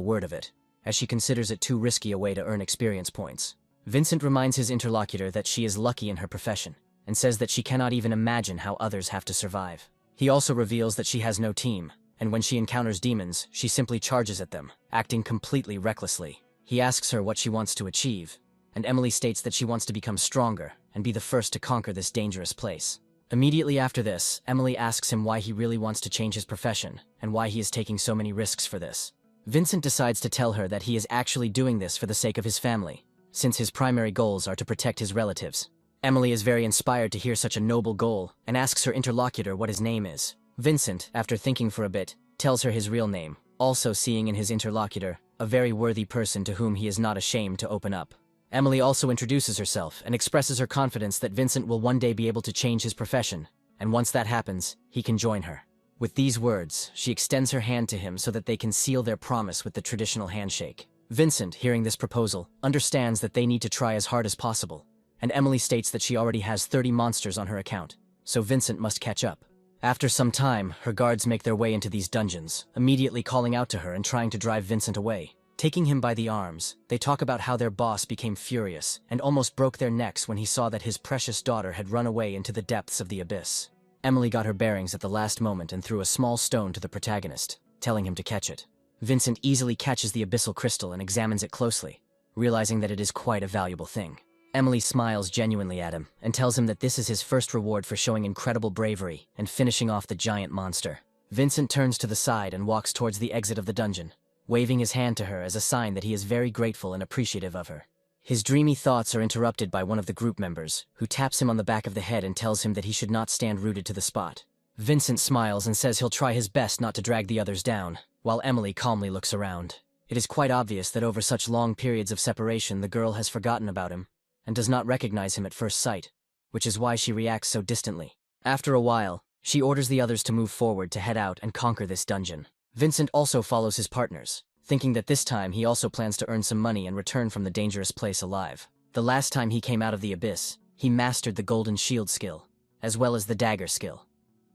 word of it, as she considers it too risky a way to earn experience points. Vincent reminds his interlocutor that she is lucky in her profession, and says that she cannot even imagine how others have to survive. He also reveals that she has no team, and when she encounters demons, she simply charges at them, acting completely recklessly. He asks her what she wants to achieve, and Emily states that she wants to become stronger and be the first to conquer this dangerous place. Immediately after this, Emily asks him why he really wants to change his profession, and why he is taking so many risks for this. Vincent decides to tell her that he is actually doing this for the sake of his family, since his primary goals are to protect his relatives. Emily is very inspired to hear such a noble goal, and asks her interlocutor what his name is. Vincent, after thinking for a bit, tells her his real name, also seeing in his interlocutor a very worthy person to whom he is not ashamed to open up. Emily also introduces herself and expresses her confidence that Vincent will one day be able to change his profession, and once that happens, he can join her. With these words, she extends her hand to him so that they can seal their promise with the traditional handshake. Vincent, hearing this proposal, understands that they need to try as hard as possible, and Emily states that she already has 30 monsters on her account, so Vincent must catch up. After some time, her guards make their way into these dungeons, immediately calling out to her and trying to drive Vincent away. Taking him by the arms, they talk about how their boss became furious and almost broke their necks when he saw that his precious daughter had run away into the depths of the abyss. Emily got her bearings at the last moment and threw a small stone to the protagonist, telling him to catch it. Vincent easily catches the abyssal crystal and examines it closely, realizing that it is quite a valuable thing. Emily smiles genuinely at him and tells him that this is his first reward for showing incredible bravery and finishing off the giant monster. Vincent turns to the side and walks towards the exit of the dungeon, waving his hand to her as a sign that he is very grateful and appreciative of her. His dreamy thoughts are interrupted by one of the group members, who taps him on the back of the head and tells him that he should not stand rooted to the spot. Vincent smiles and says he'll try his best not to drag the others down, while Emily calmly looks around. It is quite obvious that over such long periods of separation the girl has forgotten about him, and does not recognize him at first sight, which is why she reacts so distantly. After a while, she orders the others to move forward to head out and conquer this dungeon. Vincent also follows his partners, thinking that this time he also plans to earn some money and return from the dangerous place alive. The last time he came out of the abyss, he mastered the golden shield skill, as well as the dagger skill.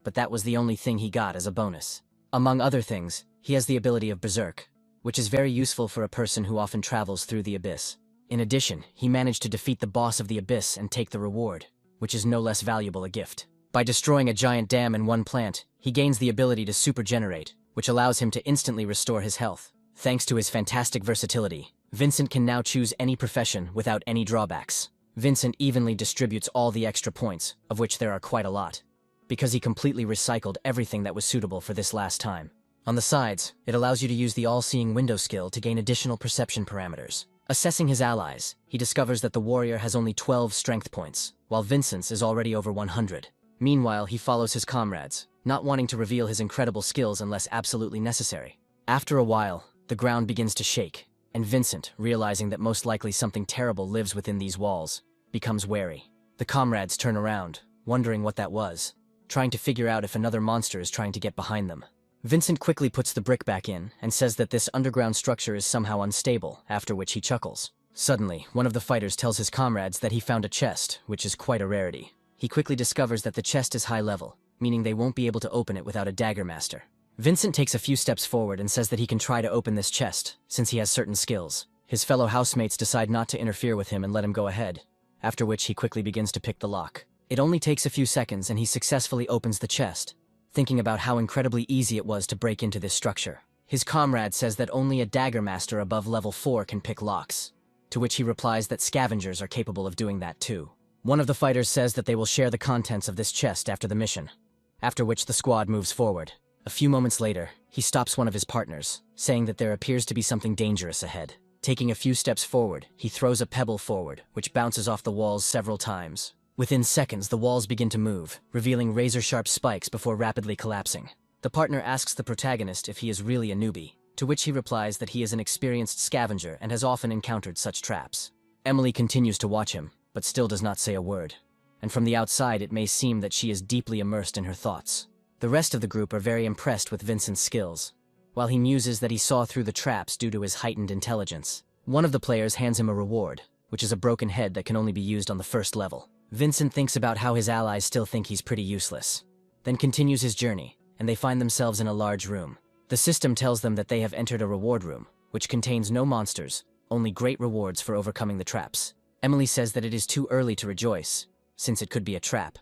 But that was the only thing he got as a bonus. Among other things, he has the ability of Berserk, which is very useful for a person who often travels through the abyss. In addition, he managed to defeat the boss of the abyss and take the reward, which is no less valuable a gift. By destroying a giant dam in one plant, he gains the ability to supergenerate, which allows him to instantly restore his health. Thanks to his fantastic versatility, Vincent can now choose any profession without any drawbacks. Vincent evenly distributes all the extra points, of which there are quite a lot, because he completely recycled everything that was suitable for this last time. On the sides, it allows you to use the all-seeing window skill to gain additional perception parameters. Assessing his allies, he discovers that the warrior has only 12 strength points, while Vincent's is already over 100. Meanwhile, he follows his comrades, not wanting to reveal his incredible skills unless absolutely necessary. After a while, the ground begins to shake, and Vincent, realizing that most likely something terrible lives within these walls, becomes wary. The comrades turn around, wondering what that was, trying to figure out if another monster is trying to get behind them. Vincent quickly puts the brick back in and says that this underground structure is somehow unstable, after which he chuckles. Suddenly, one of the fighters tells his comrades that he found a chest, which is quite a rarity. He quickly discovers that the chest is high level, meaning they won't be able to open it without a dagger master. Vincent takes a few steps forward and says that he can try to open this chest, since he has certain skills. His fellow housemates decide not to interfere with him and let him go ahead, after which he quickly begins to pick the lock. It only takes a few seconds and he successfully opens the chest, thinking about how incredibly easy it was to break into this structure. His comrade says that only a dagger master above level 4 can pick locks, to which he replies that scavengers are capable of doing that too. One of the fighters says that they will share the contents of this chest after the mission, after which the squad moves forward. A few moments later, he stops one of his partners, saying that there appears to be something dangerous ahead. Taking a few steps forward, he throws a pebble forward, which bounces off the walls several times. Within seconds, the walls begin to move, revealing razor-sharp spikes before rapidly collapsing. The partner asks the protagonist if he is really a newbie, to which he replies that he is an experienced scavenger and has often encountered such traps. Emily continues to watch him, but still does not say a word. And from the outside it may seem that she is deeply immersed in her thoughts. The rest of the group are very impressed with Vincent's skills, while he muses that he saw through the traps due to his heightened intelligence. One of the players hands him a reward, which is a broken head that can only be used on the first level. Vincent thinks about how his allies still think he's pretty useless, then continues his journey, and they find themselves in a large room. The system tells them that they have entered a reward room, which contains no monsters, only great rewards for overcoming the traps. Emily says that it is too early to rejoice, since it could be a trap,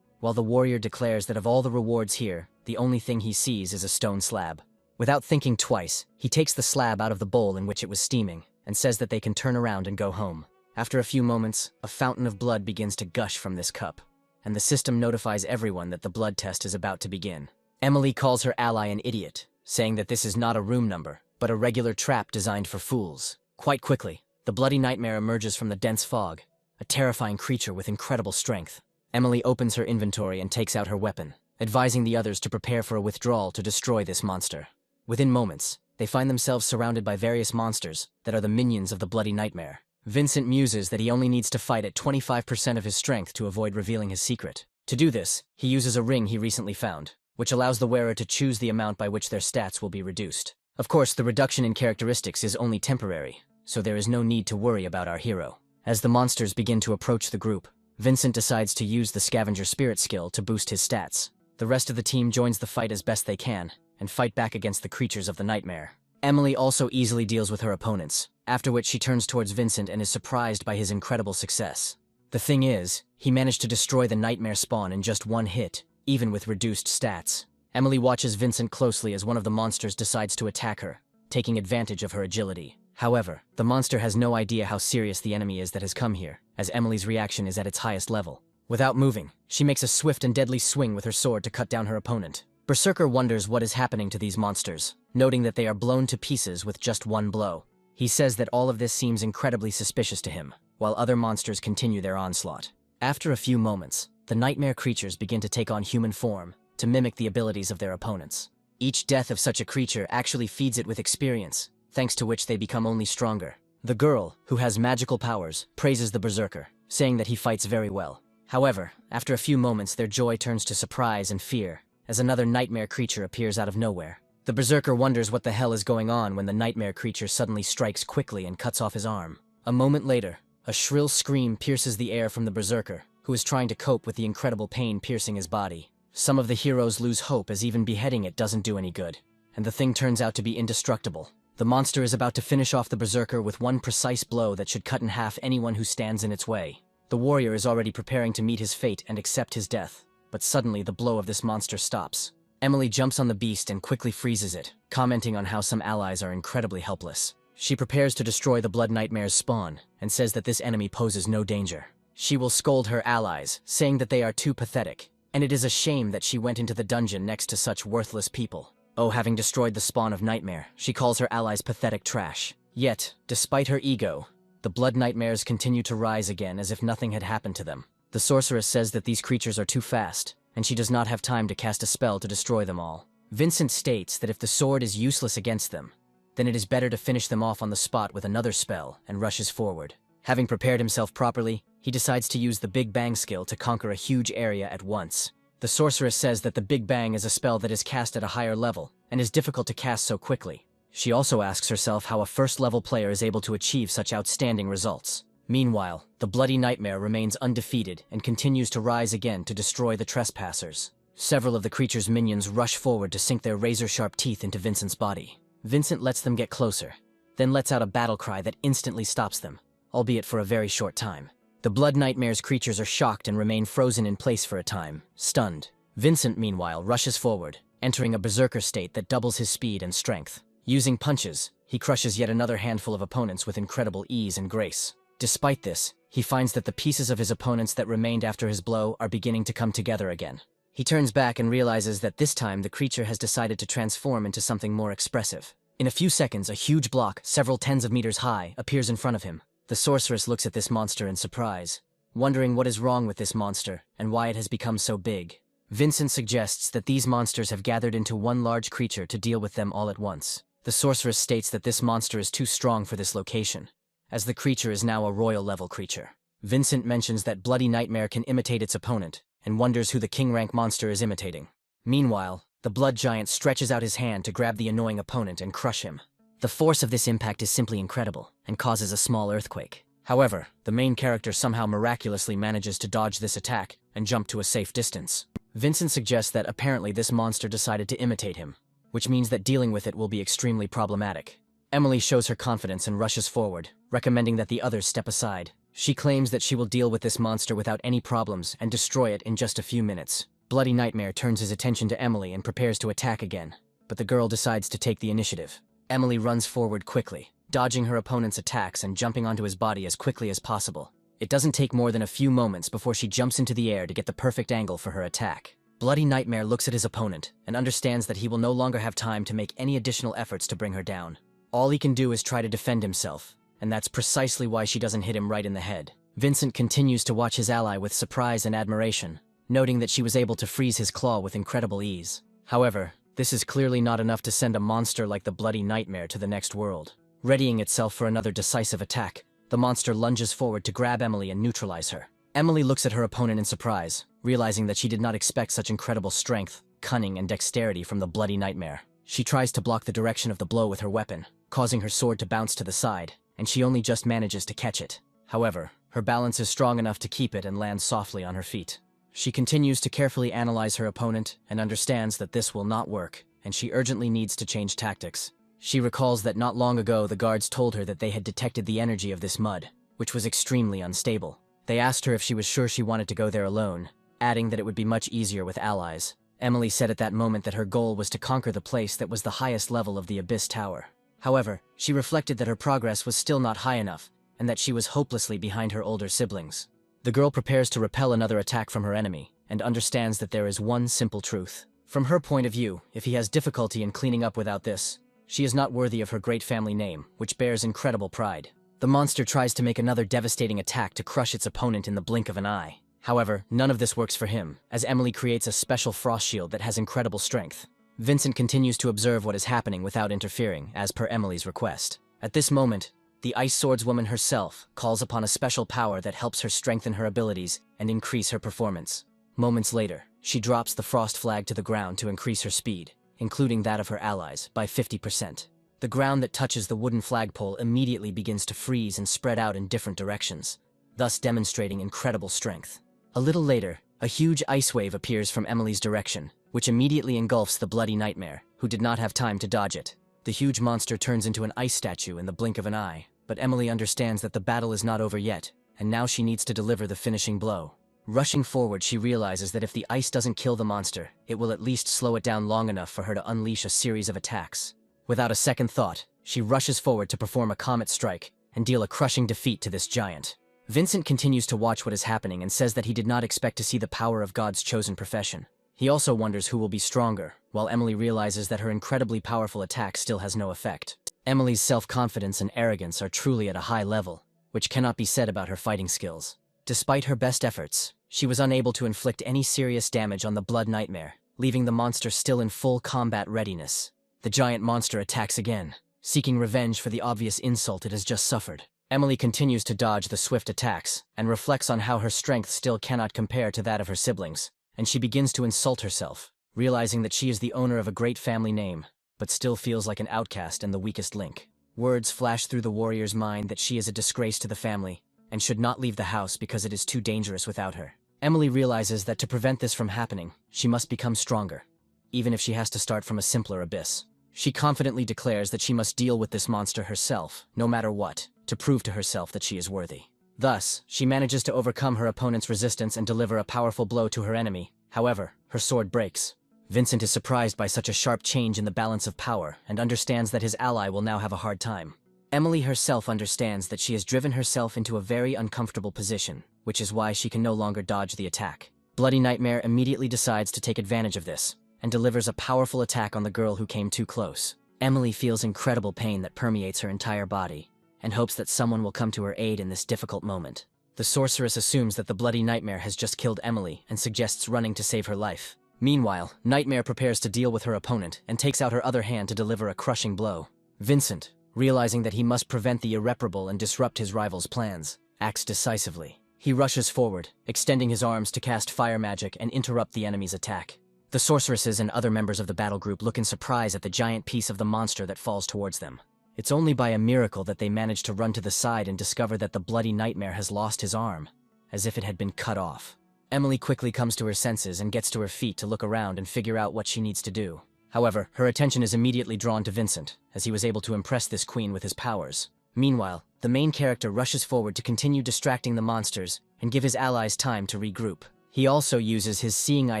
while the warrior declares that of all the rewards here, the only thing he sees is a stone slab. Without thinking twice, he takes the slab out of the bowl in which it was steaming, and says that they can turn around and go home. After a few moments, a fountain of blood begins to gush from this cup, and the system notifies everyone that the blood test is about to begin. Emily calls her ally an idiot, saying that this is not a room number, but a regular trap designed for fools. Quite quickly, the bloody nightmare emerges from the dense fog, a terrifying creature with incredible strength. Emily opens her inventory and takes out her weapon, advising the others to prepare for a withdrawal to destroy this monster. Within moments, they find themselves surrounded by various monsters that are the minions of the bloody nightmare. Vincent muses that he only needs to fight at 25% of his strength to avoid revealing his secret. To do this, he uses a ring he recently found, which allows the wearer to choose the amount by which their stats will be reduced. Of course, the reduction in characteristics is only temporary, so there is no need to worry about our hero. As the monsters begin to approach the group, Vincent decides to use the scavenger spirit skill to boost his stats. The rest of the team joins the fight as best they can, and fight back against the creatures of the nightmare. Emily also easily deals with her opponents, after which she turns towards Vincent and is surprised by his incredible success. The thing is, he managed to destroy the nightmare spawn in just one hit, even with reduced stats. Emily watches Vincent closely as one of the monsters decides to attack her, taking advantage of her agility. However, the monster has no idea how serious the enemy is that has come here, as Emily's reaction is at its highest level. Without moving, she makes a swift and deadly swing with her sword to cut down her opponent. Berserker wonders what is happening to these monsters, noting that they are blown to pieces with just one blow. He says that all of this seems incredibly suspicious to him, while other monsters continue their onslaught. After a few moments, the nightmare creatures begin to take on human form to mimic the abilities of their opponents. Each death of such a creature actually feeds it with experience, thanks to which they become only stronger. The girl, who has magical powers, praises the berserker, saying that he fights very well. However, after a few moments their joy turns to surprise and fear, as another nightmare creature appears out of nowhere. The berserker wonders what the hell is going on when the nightmare creature suddenly strikes quickly and cuts off his arm. A moment later, a shrill scream pierces the air from the berserker, who is trying to cope with the incredible pain piercing his body. Some of the heroes lose hope as even beheading it doesn't do any good, and the thing turns out to be indestructible. The monster is about to finish off the berserker with one precise blow that should cut in half anyone who stands in its way. The warrior is already preparing to meet his fate and accept his death, but suddenly the blow of this monster stops. Emily jumps on the beast and quickly freezes it, commenting on how some allies are incredibly helpless. She prepares to destroy the Blood Nightmare's spawn, and says that this enemy poses no danger. She will scold her allies, saying that they are too pathetic, and it is a shame that she went into the dungeon next to such worthless people. Oh, having destroyed the spawn of Nightmare, she calls her allies pathetic trash. Yet, despite her ego, the Blood Nightmares continue to rise again as if nothing had happened to them. The sorceress says that these creatures are too fast, and she does not have time to cast a spell to destroy them all. Vincent states that if the sword is useless against them, then it is better to finish them off on the spot with another spell and rushes forward. Having prepared himself properly, he decides to use the Big Bang skill to conquer a huge area at once. The sorceress says that the Big Bang is a spell that is cast at a higher level and is difficult to cast so quickly. She also asks herself how a first-level player is able to achieve such outstanding results. Meanwhile, the Bloody Nightmare remains undefeated and continues to rise again to destroy the trespassers. Several of the creature's minions rush forward to sink their razor-sharp teeth into Vincent's body. Vincent lets them get closer, then lets out a battle cry that instantly stops them, albeit for a very short time. The Blood Nightmare's creatures are shocked and remain frozen in place for a time, stunned. Vincent, meanwhile, rushes forward, entering a berserker state that doubles his speed and strength. Using punches, he crushes yet another handful of opponents with incredible ease and grace. Despite this, he finds that the pieces of his opponents that remained after his blow are beginning to come together again. He turns back and realizes that this time the creature has decided to transform into something more expressive. In a few seconds, a huge block, several tens of meters high, appears in front of him. The sorceress looks at this monster in surprise, wondering what is wrong with this monster and why it has become so big. Vincent suggests that these monsters have gathered into one large creature to deal with them all at once. The sorceress states that this monster is too strong for this location, as the creature is now a royal-level creature. Vincent mentions that Bloody Nightmare can imitate its opponent, and wonders who the king-rank monster is imitating. Meanwhile, the blood giant stretches out his hand to grab the annoying opponent and crush him. The force of this impact is simply incredible, and causes a small earthquake. However, the main character somehow miraculously manages to dodge this attack and jump to a safe distance. Vincent suggests that apparently this monster decided to imitate him, which means that dealing with it will be extremely problematic. Emily shows her confidence and rushes forward, recommending that the others step aside. She claims that she will deal with this monster without any problems and destroy it in just a few minutes. Bloody Nightmare turns his attention to Emily and prepares to attack again, but the girl decides to take the initiative. Emily runs forward quickly, dodging her opponent's attacks and jumping onto his body as quickly as possible. It doesn't take more than a few moments before she jumps into the air to get the perfect angle for her attack. Bloody Nightmare looks at his opponent and understands that he will no longer have time to make any additional efforts to bring her down. All he can do is try to defend himself, and that's precisely why she doesn't hit him right in the head. Vincent continues to watch his ally with surprise and admiration, noting that she was able to freeze his claw with incredible ease. However, this is clearly not enough to send a monster like the Bloody Nightmare to the next world. Readying itself for another decisive attack, the monster lunges forward to grab Emily and neutralize her. Emily looks at her opponent in surprise, realizing that she did not expect such incredible strength, cunning, and dexterity from the Bloody Nightmare. She tries to block the direction of the blow with her weapon, causing her sword to bounce to the side, and she only just manages to catch it. However, her balance is strong enough to keep it and land softly on her feet. She continues to carefully analyze her opponent and understands that this will not work, and she urgently needs to change tactics. She recalls that not long ago the guards told her that they had detected the energy of this mud, which was extremely unstable. They asked her if she was sure she wanted to go there alone, adding that it would be much easier with allies. Emily said at that moment that her goal was to conquer the place that was the highest level of the Abyss Tower. However, she reflected that her progress was still not high enough, and that she was hopelessly behind her older siblings. The girl prepares to repel another attack from her enemy, and understands that there is one simple truth. From her point of view, if he has difficulty in cleaning up without this, she is not worthy of her great family name, which bears incredible pride. The monster tries to make another devastating attack to crush its opponent in the blink of an eye. However, none of this works for him, as Emily creates a special frost shield that has incredible strength. Vincent continues to observe what is happening without interfering, as per Emily's request. At this moment, the Ice Swordswoman herself calls upon a special power that helps her strengthen her abilities and increase her performance. Moments later, she drops the frost flag to the ground to increase her speed, including that of her allies, by 50%. The ground that touches the wooden flagpole immediately begins to freeze and spread out in different directions, thus demonstrating incredible strength. A little later, a huge ice wave appears from Emily's direction, which immediately engulfs the Bloody Nightmare, who did not have time to dodge it. The huge monster turns into an ice statue in the blink of an eye, but Emily understands that the battle is not over yet, and now she needs to deliver the finishing blow. Rushing forward, she realizes that if the ice doesn't kill the monster, it will at least slow it down long enough for her to unleash a series of attacks. Without a second thought, she rushes forward to perform a comet strike and deal a crushing defeat to this giant. Vincent continues to watch what is happening and says that he did not expect to see the power of God's chosen profession. He also wonders who will be stronger, while Emily realizes that her incredibly powerful attack still has no effect. Emily's self-confidence and arrogance are truly at a high level, which cannot be said about her fighting skills. Despite her best efforts, she was unable to inflict any serious damage on the Blood Nightmare, leaving the monster still in full combat readiness. The giant monster attacks again, seeking revenge for the obvious insult it has just suffered. Emily continues to dodge the swift attacks, and reflects on how her strength still cannot compare to that of her siblings, and she begins to insult herself, realizing that she is the owner of a great family name, but still feels like an outcast and the weakest link. Words flash through the warrior's mind that she is a disgrace to the family, and should not leave the house because it is too dangerous without her. Emily realizes that to prevent this from happening, she must become stronger, even if she has to start from a simpler abyss. She confidently declares that she must deal with this monster herself, no matter what, to prove to herself that she is worthy. Thus, she manages to overcome her opponent's resistance and deliver a powerful blow to her enemy. However, her sword breaks. Vincent is surprised by such a sharp change in the balance of power and understands that his ally will now have a hard time. Emily herself understands that she has driven herself into a very uncomfortable position, which is why she can no longer dodge the attack. Bloody Nightmare immediately decides to take advantage of this, and delivers a powerful attack on the girl who came too close. Emily feels incredible pain that permeates her entire body, and hopes that someone will come to her aid in this difficult moment. The sorceress assumes that the Bloody Nightmare has just killed Emily and suggests running to save her life. Meanwhile, Nightmare prepares to deal with her opponent and takes out her other hand to deliver a crushing blow. Vincent, realizing that he must prevent the irreparable and disrupt his rival's plans, acts decisively. He rushes forward, extending his arms to cast fire magic and interrupt the enemy's attack. The sorceresses and other members of the battle group look in surprise at the giant piece of the monster that falls towards them. It's only by a miracle that they manage to run to the side and discover that the bloody nightmare has lost his arm, as if it had been cut off. Emily quickly comes to her senses and gets to her feet to look around and figure out what she needs to do. However, her attention is immediately drawn to Vincent, as he was able to impress this queen with his powers. Meanwhile, the main character rushes forward to continue distracting the monsters and give his allies time to regroup. He also uses his seeing eye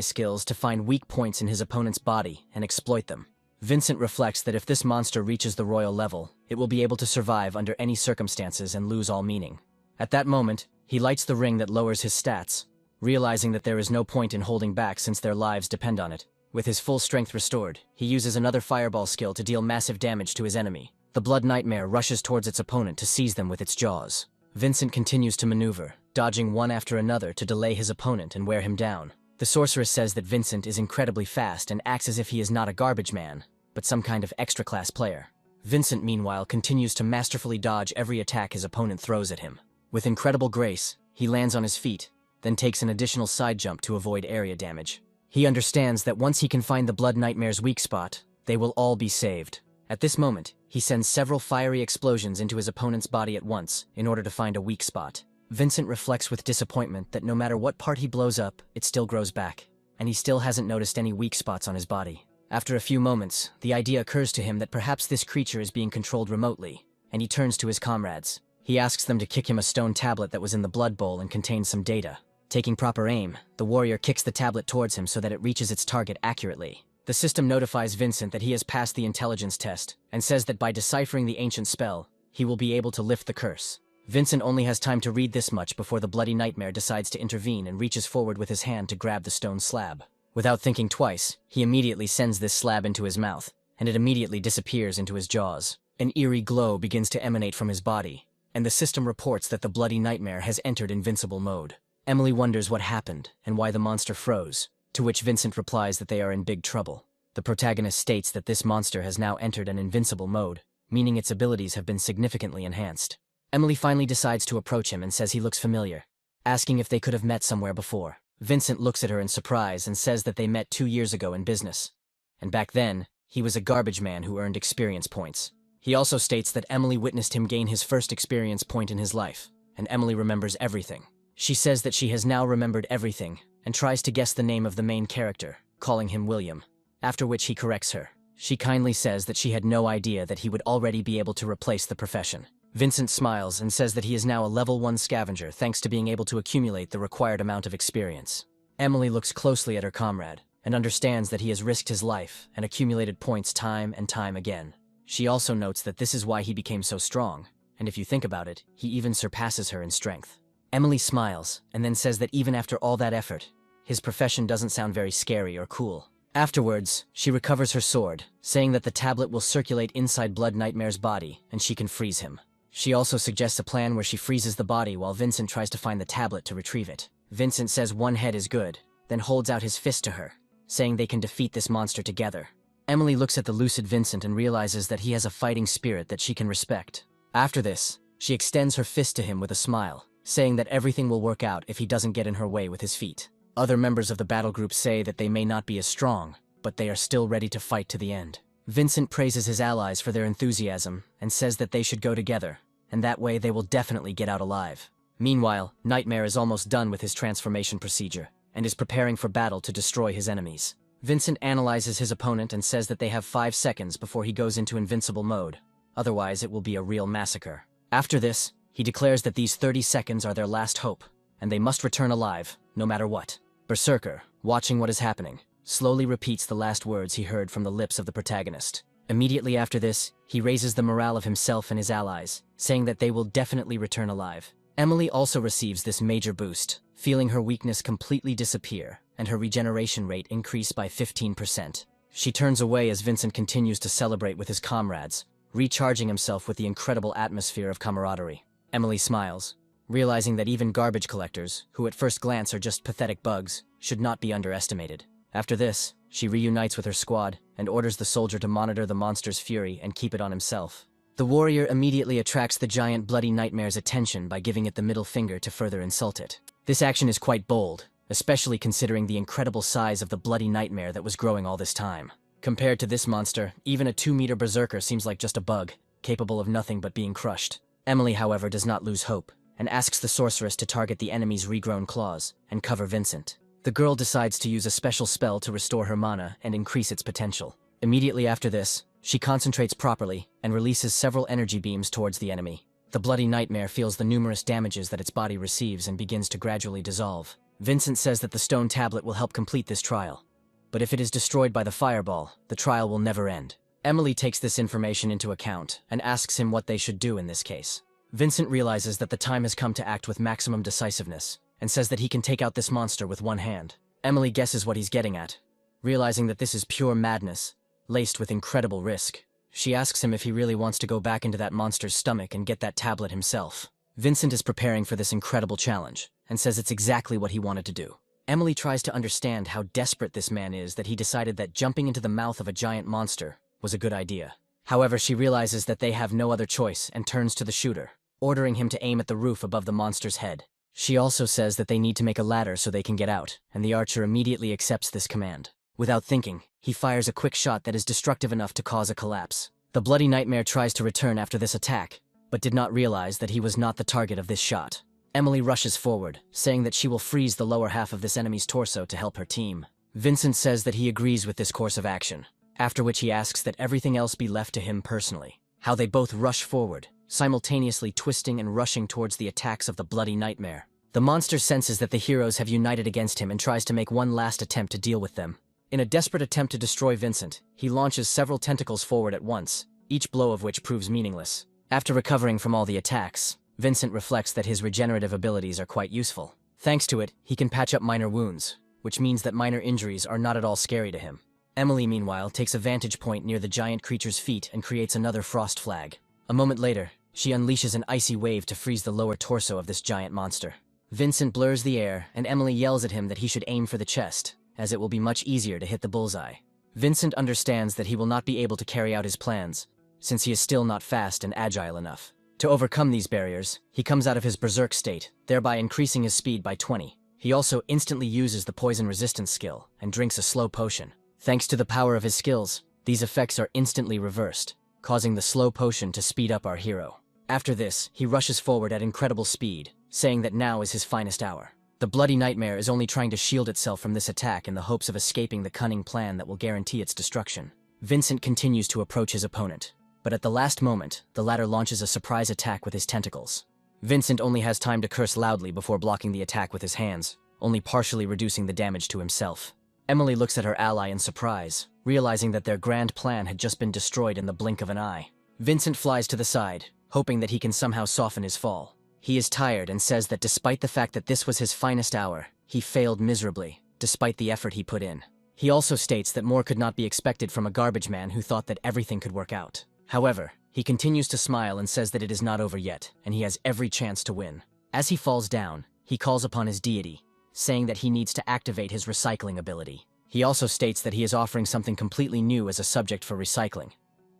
skills to find weak points in his opponent's body and exploit them. Vincent reflects that if this monster reaches the royal level, it will be able to survive under any circumstances and lose all meaning. At that moment, he lights the ring that lowers his stats, realizing that there is no point in holding back since their lives depend on it. With his full strength restored, he uses another fireball skill to deal massive damage to his enemy. The blood nightmare rushes towards its opponent to seize them with its jaws. Vincent continues to maneuver, dodging one after another to delay his opponent and wear him down. The sorceress says that Vincent is incredibly fast and acts as if he is not a garbage man, but some kind of extra-class player. Vincent, meanwhile, continues to masterfully dodge every attack his opponent throws at him. With incredible grace, he lands on his feet, then takes an additional side jump to avoid area damage. He understands that once he can find the blood nightmare's weak spot, they will all be saved. At this moment, he sends several fiery explosions into his opponent's body at once in order to find a weak spot. Vincent reflects with disappointment that no matter what part he blows up, it still grows back, and he still hasn't noticed any weak spots on his body. After a few moments, the idea occurs to him that perhaps this creature is being controlled remotely, and he turns to his comrades. He asks them to kick him a stone tablet that was in the blood bowl and contained some data. Taking proper aim, the warrior kicks the tablet towards him so that it reaches its target accurately. The system notifies Vincent that he has passed the intelligence test, and says that by deciphering the ancient spell, he will be able to lift the curse. Vincent only has time to read this much before the bloody nightmare decides to intervene and reaches forward with his hand to grab the stone slab. Without thinking twice, he immediately sends this slab into his mouth, and it immediately disappears into his jaws. An eerie glow begins to emanate from his body, and the system reports that the bloody nightmare has entered invincible mode. Emily wonders what happened and why the monster froze, to which Vincent replies that they are in big trouble. The protagonist states that this monster has now entered an invincible mode, meaning its abilities have been significantly enhanced. Emily finally decides to approach him and says he looks familiar, asking if they could have met somewhere before. Vincent looks at her in surprise and says that they met 2 years ago in business, and back then, he was a garbage man who earned experience points. He also states that Emily witnessed him gain his first experience point in his life, and Emily remembers everything. She says that she has now remembered everything, and tries to guess the name of the main character, calling him William, after which he corrects her. She kindly says that she had no idea that he would already be able to replace the profession. Vincent smiles and says that he is now a level 1 scavenger thanks to being able to accumulate the required amount of experience. Emily looks closely at her comrade, and understands that he has risked his life and accumulated points time and time again. She also notes that this is why he became so strong, and if you think about it, he even surpasses her in strength. Emily smiles, and then says that even after all that effort, his profession doesn't sound very scary or cool. Afterwards, she recovers her sword, saying that the tablet will circulate inside Blood Nightmare's body, and she can freeze him. She also suggests a plan where she freezes the body while Vincent tries to find the tablet to retrieve it. Vincent says one head is good, then holds out his fist to her, saying they can defeat this monster together. Emily looks at the lucid Vincent and realizes that he has a fighting spirit that she can respect. After this, she extends her fist to him with a smile, saying that everything will work out if he doesn't get in her way with his feet. Other members of the battle group say that they may not be as strong, but they are still ready to fight to the end. Vincent praises his allies for their enthusiasm and says that they should go together, and that way they will definitely get out alive. Meanwhile, Nightmare is almost done with his transformation procedure, and is preparing for battle to destroy his enemies. Vincent analyzes his opponent and says that they have 5 seconds before he goes into invincible mode, otherwise it will be a real massacre. After this, he declares that these 30 seconds are their last hope, and they must return alive, no matter what. Berserker, watching what is happening, slowly repeats the last words he heard from the lips of the protagonist. Immediately after this, he raises the morale of himself and his allies, saying that they will definitely return alive. Emily also receives this major boost, feeling her weakness completely disappear, and her regeneration rate increase by 15%. She turns away as Vincent continues to celebrate with his comrades, recharging himself with the incredible atmosphere of camaraderie. Emily smiles, realizing that even garbage collectors, who at first glance are just pathetic bugs, should not be underestimated. After this, she reunites with her squad and orders the soldier to monitor the monster's fury and keep it on himself. The warrior immediately attracts the giant bloody nightmare's attention by giving it the middle finger to further insult it. This action is quite bold, especially considering the incredible size of the bloody nightmare that was growing all this time. Compared to this monster, even a 2-meter berserker seems like just a bug, capable of nothing but being crushed. Emily, however, does not lose hope, and asks the sorceress to target the enemy's regrown claws and cover Vincent. The girl decides to use a special spell to restore her mana and increase its potential. Immediately after this, she concentrates properly and releases several energy beams towards the enemy. The bloody nightmare feels the numerous damages that its body receives and begins to gradually dissolve. Vincent says that the stone tablet will help complete this trial, but if it is destroyed by the fireball, the trial will never end. Emily takes this information into account and asks him what they should do in this case. Vincent realizes that the time has come to act with maximum decisiveness and says that he can take out this monster with one hand. Emily guesses what he's getting at, realizing that this is pure madness, laced with incredible risk. She asks him if he really wants to go back into that monster's stomach and get that tablet himself. Vincent is preparing for this incredible challenge and says it's exactly what he wanted to do. Emily tries to understand how desperate this man is that he decided that jumping into the mouth of a giant monster was a good idea. However, she realizes that they have no other choice and turns to the shooter, ordering him to aim at the roof above the monster's head. She also says that they need to make a ladder so they can get out, and the archer immediately accepts this command. Without thinking, he fires a quick shot that is destructive enough to cause a collapse. The bloody nightmare tries to return after this attack, but did not realize that he was not the target of this shot. Emily rushes forward, saying that she will freeze the lower half of this enemy's torso to help her team. Vincent says that he agrees with this course of action, after which he asks that everything else be left to him personally. How they both rush forward, simultaneously twisting and rushing towards the attacks of the bloody nightmare. The monster senses that the heroes have united against him and tries to make one last attempt to deal with them. In a desperate attempt to destroy Vincent, he launches several tentacles forward at once, each blow of which proves meaningless. After recovering from all the attacks, Vincent reflects that his regenerative abilities are quite useful. Thanks to it, he can patch up minor wounds, which means that minor injuries are not at all scary to him. Emily, meanwhile, takes a vantage point near the giant creature's feet and creates another frost flag. A moment later, she unleashes an icy wave to freeze the lower torso of this giant monster. Vincent blurs the air, and Emily yells at him that he should aim for the chest, as it will be much easier to hit the bullseye. Vincent understands that he will not be able to carry out his plans, since he is still not fast and agile enough. To overcome these barriers, he comes out of his berserk state, thereby increasing his speed by 20. He also instantly uses the poison resistance skill and drinks a slow potion. Thanks to the power of his skills, these effects are instantly reversed, causing the slow potion to speed up our hero. After this, he rushes forward at incredible speed, saying that now is his finest hour. The bloody nightmare is only trying to shield itself from this attack in the hopes of escaping the cunning plan that will guarantee its destruction. Vincent continues to approach his opponent, but at the last moment, the latter launches a surprise attack with his tentacles. Vincent only has time to curse loudly before blocking the attack with his hands, only partially reducing the damage to himself. Emily looks at her ally in surprise, realizing that their grand plan had just been destroyed in the blink of an eye. Vincent flies to the side, hoping that he can somehow soften his fall. He is tired and says that despite the fact that this was his finest hour, he failed miserably, despite the effort he put in. He also states that more could not be expected from a garbage man who thought that everything could work out. However, he continues to smile and says that it is not over yet, and he has every chance to win. As he falls down, he calls upon his deity, saying that he needs to activate his recycling ability. He also states that he is offering something completely new as a subject for recycling,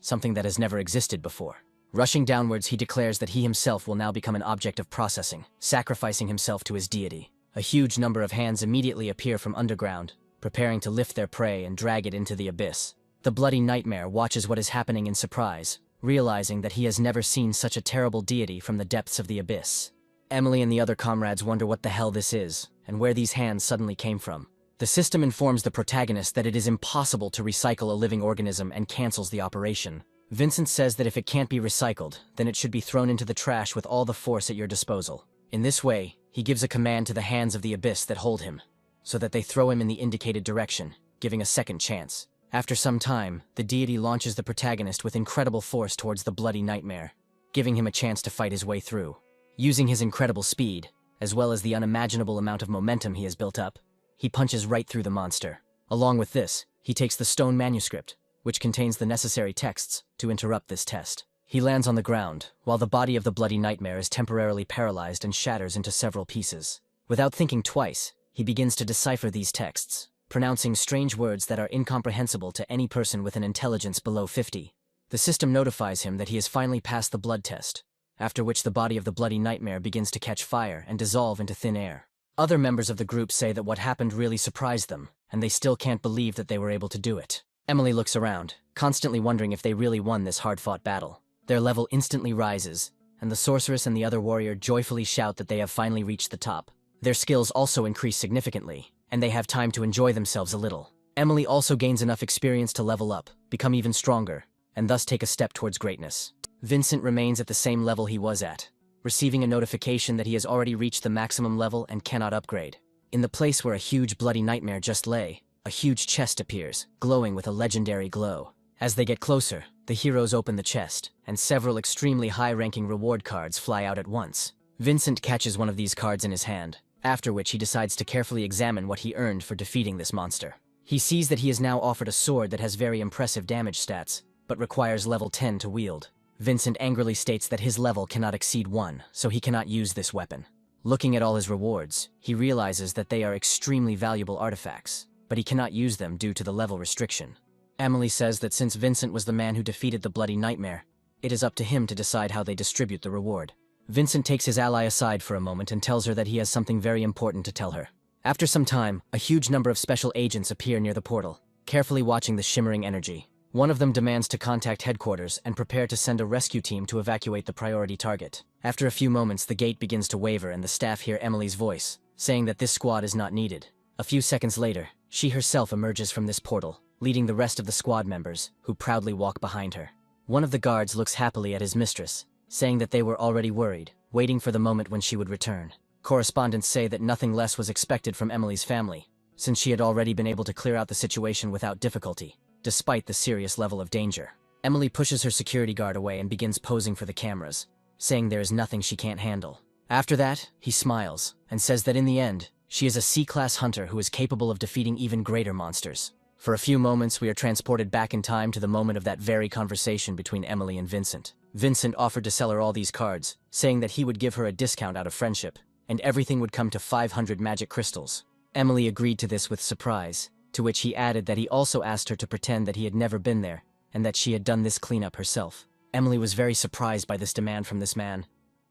something that has never existed before. Rushing downwards, he declares that he himself will now become an object of processing, sacrificing himself to his deity. A huge number of hands immediately appear from underground, preparing to lift their prey and drag it into the abyss. The bloody nightmare watches what is happening in surprise, realizing that he has never seen such a terrible deity from the depths of the abyss. Emily and the other comrades wonder what the hell this is, and where these hands suddenly came from. The system informs the protagonist that it is impossible to recycle a living organism and cancels the operation. Vincent says that if it can't be recycled, then it should be thrown into the trash with all the force at your disposal. In this way, he gives a command to the hands of the abyss that hold him, so that they throw him in the indicated direction, giving a second chance. After some time, the deity launches the protagonist with incredible force towards the bloody nightmare, giving him a chance to fight his way through. Using his incredible speed, as well as the unimaginable amount of momentum he has built up, he punches right through the monster. Along with this, he takes the stone manuscript, which contains the necessary texts, to interrupt this test. He lands on the ground, while the body of the bloody nightmare is temporarily paralyzed and shatters into several pieces. Without thinking twice, he begins to decipher these texts, pronouncing strange words that are incomprehensible to any person with an intelligence below 50. The system notifies him that he has finally passed the blood test, after which the body of the bloody nightmare begins to catch fire and dissolve into thin air. Other members of the group say that what happened really surprised them, and they still can't believe that they were able to do it. Emily looks around, constantly wondering if they really won this hard-fought battle. Their level instantly rises, and the sorceress and the other warrior joyfully shout that they have finally reached the top. Their skills also increase significantly, and they have time to enjoy themselves a little. Emily also gains enough experience to level up, become even stronger, and thus take a step towards greatness. Vincent remains at the same level he was at, receiving a notification that he has already reached the maximum level and cannot upgrade. In the place where a huge bloody nightmare just lay, a huge chest appears, glowing with a legendary glow. As they get closer, the heroes open the chest, and several extremely high-ranking reward cards fly out at once. Vincent catches one of these cards in his hand, after which he decides to carefully examine what he earned for defeating this monster. He sees that he is now offered a sword that has very impressive damage stats, but requires level 10 to wield. Vincent angrily states that his level cannot exceed 1, so he cannot use this weapon. Looking at all his rewards, he realizes that they are extremely valuable artifacts, but he cannot use them due to the level restriction. Emily says that since Vincent was the man who defeated the bloody nightmare, it is up to him to decide how they distribute the reward. Vincent takes his ally aside for a moment and tells her that he has something very important to tell her. After some time, a huge number of special agents appear near the portal, carefully watching the shimmering energy. One of them demands to contact headquarters and prepare to send a rescue team to evacuate the priority target. After a few moments, the gate begins to waver and the staff hear Emily's voice, saying that this squad is not needed. A few seconds later, she herself emerges from this portal, leading the rest of the squad members, who proudly walk behind her. One of the guards looks happily at his mistress, saying that they were already worried, waiting for the moment when she would return. Correspondents say that nothing less was expected from Emily's family, since she had already been able to clear out the situation without difficulty, despite the serious level of danger. Emily pushes her security guard away and begins posing for the cameras, saying there is nothing she can't handle. After that, he smiles, and says that in the end, she is a C-class hunter who is capable of defeating even greater monsters. For a few moments, we are transported back in time to the moment of that very conversation between Emily and Vincent. Vincent offered to sell her all these cards, saying that he would give her a discount out of friendship, and everything would come to 500 magic crystals. Emily agreed to this with surprise, to which he added that he also asked her to pretend that he had never been there, and that she had done this cleanup herself. Emily was very surprised by this demand from this man,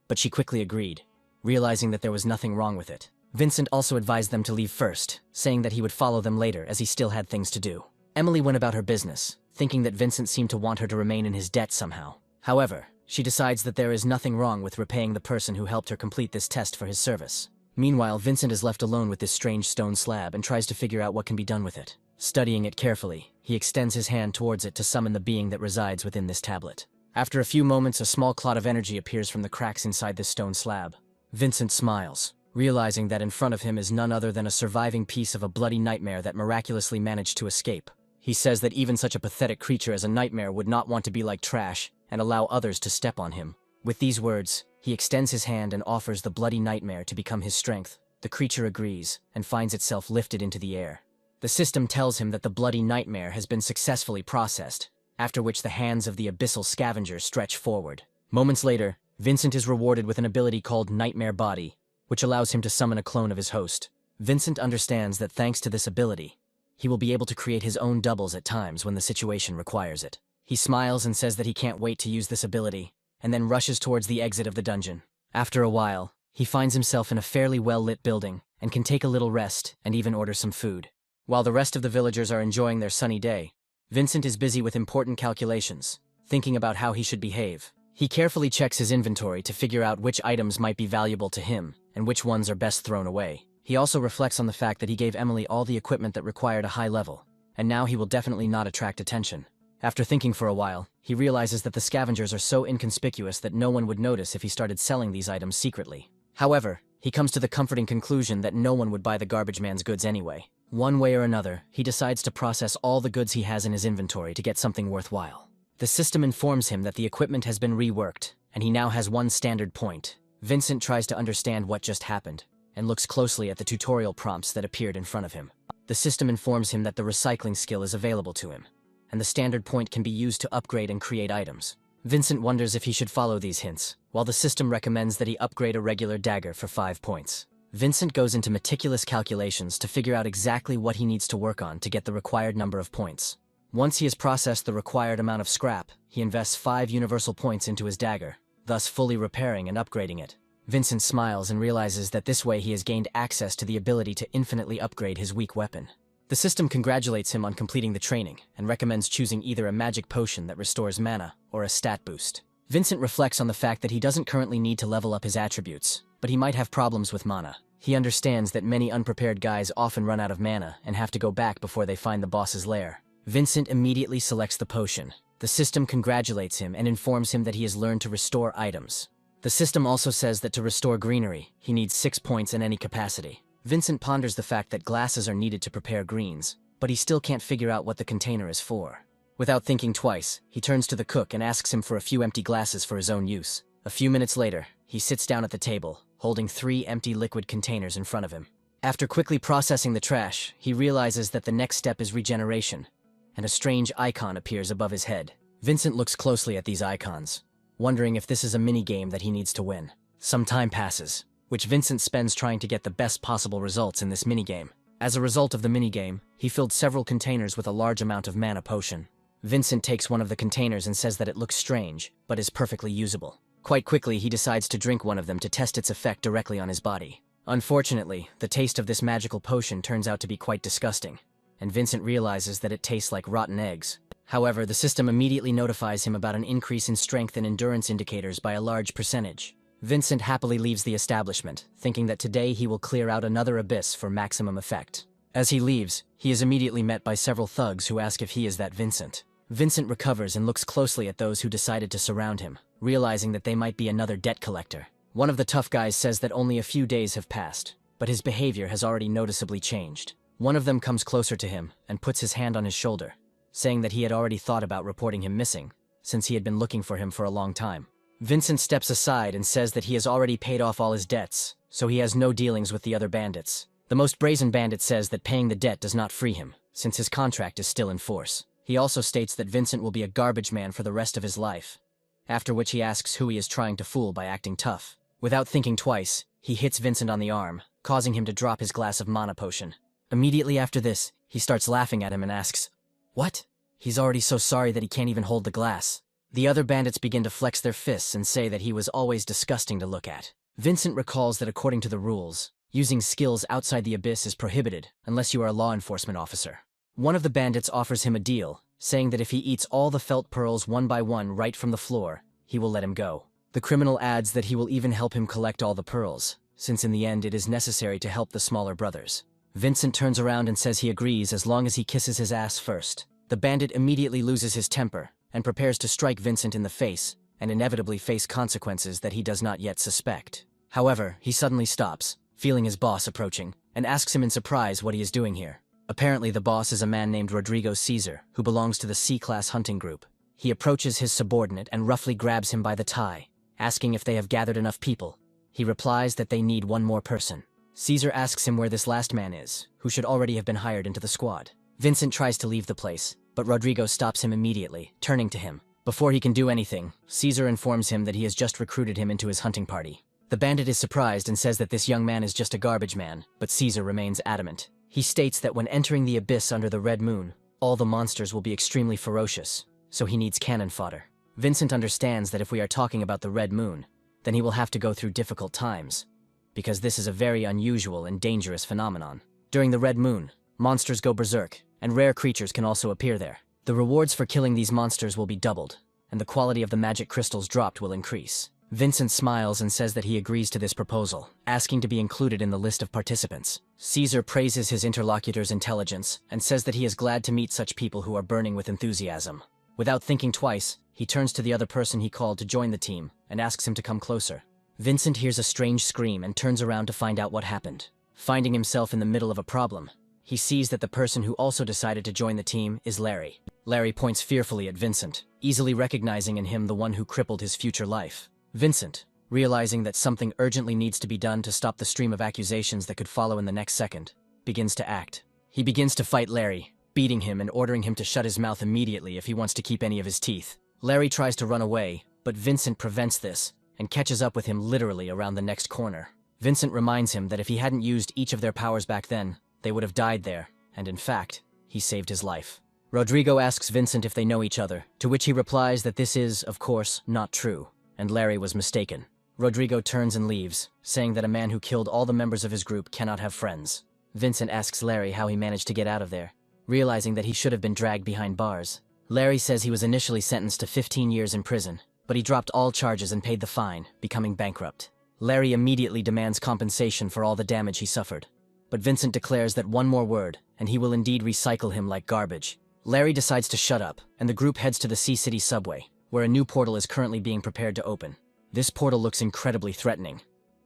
but she quickly agreed, realizing that there was nothing wrong with it. Vincent also advised them to leave first, saying that he would follow them later as he still had things to do. Emily went about her business, thinking that Vincent seemed to want her to remain in his debt somehow. However, she decides that there is nothing wrong with repaying the person who helped her complete this test for his service. Meanwhile, Vincent is left alone with this strange stone slab and tries to figure out what can be done with it. Studying it carefully, he extends his hand towards it to summon the being that resides within this tablet. After a few moments, a small clot of energy appears from the cracks inside this stone slab. Vincent smiles, realizing that in front of him is none other than a surviving piece of a bloody nightmare that miraculously managed to escape. He says that even such a pathetic creature as a nightmare would not want to be like trash and allow others to step on him. With these words, he extends his hand and offers the bloody nightmare to become his strength. The creature agrees and finds itself lifted into the air. The system tells him that the bloody nightmare has been successfully processed, after which the hands of the abyssal scavenger stretch forward. Moments later, Vincent is rewarded with an ability called Nightmare Body, which allows him to summon a clone of his host. Vincent understands that thanks to this ability, he will be able to create his own doubles at times when the situation requires it. He smiles and says that he can't wait to use this ability, and then rushes towards the exit of the dungeon. After a while, he finds himself in a fairly well-lit building, and can take a little rest and even order some food. While the rest of the villagers are enjoying their sunny day, Vincent is busy with important calculations, thinking about how he should behave. He carefully checks his inventory to figure out which items might be valuable to him, and which ones are best thrown away. He also reflects on the fact that he gave Emily all the equipment that required a high level, and now he will definitely not attract attention. After thinking for a while, he realizes that the scavengers are so inconspicuous that no one would notice if he started selling these items secretly. However, he comes to the comforting conclusion that no one would buy the garbage man's goods anyway. One way or another, he decides to process all the goods he has in his inventory to get something worthwhile. The system informs him that the equipment has been reworked, and he now has one standard point. Vincent tries to understand what just happened, and looks closely at the tutorial prompts that appeared in front of him. The system informs him that the recycling skill is available to him, and the standard point can be used to upgrade and create items. Vincent wonders if he should follow these hints, while the system recommends that he upgrade a regular dagger for 5 points. Vincent goes into meticulous calculations to figure out exactly what he needs to work on to get the required number of points. Once he has processed the required amount of scrap, he invests 5 universal points into his dagger, thus fully repairing and upgrading it. Vincent smiles and realizes that this way he has gained access to the ability to infinitely upgrade his weak weapon. The system congratulates him on completing the training and recommends choosing either a magic potion that restores mana or a stat boost. Vincent reflects on the fact that he doesn't currently need to level up his attributes, but he might have problems with mana. He understands that many unprepared guys often run out of mana and have to go back before they find the boss's lair. Vincent immediately selects the potion. The system congratulates him and informs him that he has learned to restore items. The system also says that to restore greenery, he needs 6 points in any capacity. Vincent ponders the fact that glasses are needed to prepare greens, but he still can't figure out what the container is for. Without thinking twice, he turns to the cook and asks him for a few empty glasses for his own use. A few minutes later, he sits down at the table, holding 3 empty liquid containers in front of him. After quickly processing the trash, he realizes that the next step is regeneration, and a strange icon appears above his head. Vincent looks closely at these icons, wondering if this is a minigame that he needs to win. Some time passes, which Vincent spends trying to get the best possible results in this minigame. As a result of the minigame, he filled several containers with a large amount of mana potion. Vincent takes one of the containers and says that it looks strange, but is perfectly usable. Quite quickly, he decides to drink one of them to test its effect directly on his body. Unfortunately, the taste of this magical potion turns out to be quite disgusting, and Vincent realizes that it tastes like rotten eggs. However, the system immediately notifies him about an increase in strength and endurance indicators by a large percentage. Vincent happily leaves the establishment, thinking that today he will clear out another abyss for maximum effect. As he leaves, he is immediately met by several thugs who ask if he is that Vincent. Vincent recovers and looks closely at those who decided to surround him, realizing that they might be another debt collector. One of the tough guys says that only a few days have passed, but his behavior has already noticeably changed. One of them comes closer to him and puts his hand on his shoulder, saying that he had already thought about reporting him missing, since he had been looking for him for a long time. Vincent steps aside and says that he has already paid off all his debts, so he has no dealings with the other bandits. The most brazen bandit says that paying the debt does not free him, since his contract is still in force. He also states that Vincent will be a garbage man for the rest of his life, after which he asks who he is trying to fool by acting tough. Without thinking twice, he hits Vincent on the arm, causing him to drop his glass of mana potion. Immediately after this, he starts laughing at him and asks, "What?" He's already so sorry that he can't even hold the glass. The other bandits begin to flex their fists and say that he was always disgusting to look at. Vincent recalls that according to the rules, using skills outside the abyss is prohibited unless you are a law enforcement officer. One of the bandits offers him a deal, saying that if he eats all the felt pearls one by one right from the floor, he will let him go. The criminal adds that he will even help him collect all the pearls, since in the end it is necessary to help the smaller brothers. Vincent turns around and says he agrees as long as he kisses his ass first. The bandit immediately loses his temper and prepares to strike Vincent in the face and inevitably face consequences that he does not yet suspect. However, he suddenly stops, feeling his boss approaching, and asks him in surprise what he is doing here. Apparently, the boss is a man named Rodrigo Caesar, who belongs to the C-Class hunting group. He approaches his subordinate and roughly grabs him by the tie, asking if they have gathered enough people. He replies that they need one more person. Caesar asks him where this last man is, who should already have been hired into the squad. Vincent tries to leave the place, but Rodrigo stops him immediately, turning to him. Before he can do anything, Caesar informs him that he has just recruited him into his hunting party. The bandit is surprised and says that this young man is just a garbage man, but Caesar remains adamant. He states that when entering the abyss under the red moon, all the monsters will be extremely ferocious, so he needs cannon fodder. Vincent understands that if we are talking about the red moon, then he will have to go through difficult times, because this is a very unusual and dangerous phenomenon. During the red moon, monsters go berserk, and rare creatures can also appear there. The rewards for killing these monsters will be doubled, and the quality of the magic crystals dropped will increase. Vincent smiles and says that he agrees to this proposal, asking to be included in the list of participants. Caesar praises his interlocutor's intelligence and says that he is glad to meet such people who are burning with enthusiasm. Without thinking twice, he turns to the other person he called to join the team and asks him to come closer. Vincent hears a strange scream and turns around to find out what happened. Finding himself in the middle of a problem, he sees that the person who also decided to join the team is Larry. Larry points fearfully at Vincent, easily recognizing in him the one who crippled his future life. Vincent, realizing that something urgently needs to be done to stop the stream of accusations that could follow in the next second, begins to act. He begins to fight Larry, beating him and ordering him to shut his mouth immediately if he wants to keep any of his teeth. Larry tries to run away, but Vincent prevents this and catches up with him literally around the next corner. Vincent reminds him that if he hadn't used each of their powers back then, they would have died there, and in fact, he saved his life. Rodrigo asks Vincent if they know each other, to which he replies that this is, of course, not true, and Larry was mistaken. Rodrigo turns and leaves, saying that a man who killed all the members of his group cannot have friends. Vincent asks Larry how he managed to get out of there, realizing that he should have been dragged behind bars. Larry says he was initially sentenced to 15 years in prison, but he dropped all charges and paid the fine, becoming bankrupt. Larry immediately demands compensation for all the damage he suffered. But Vincent declares that one more word, and he will indeed recycle him like garbage. Larry decides to shut up, and the group heads to the Sea City subway, where a new portal is currently being prepared to open. This portal looks incredibly threatening,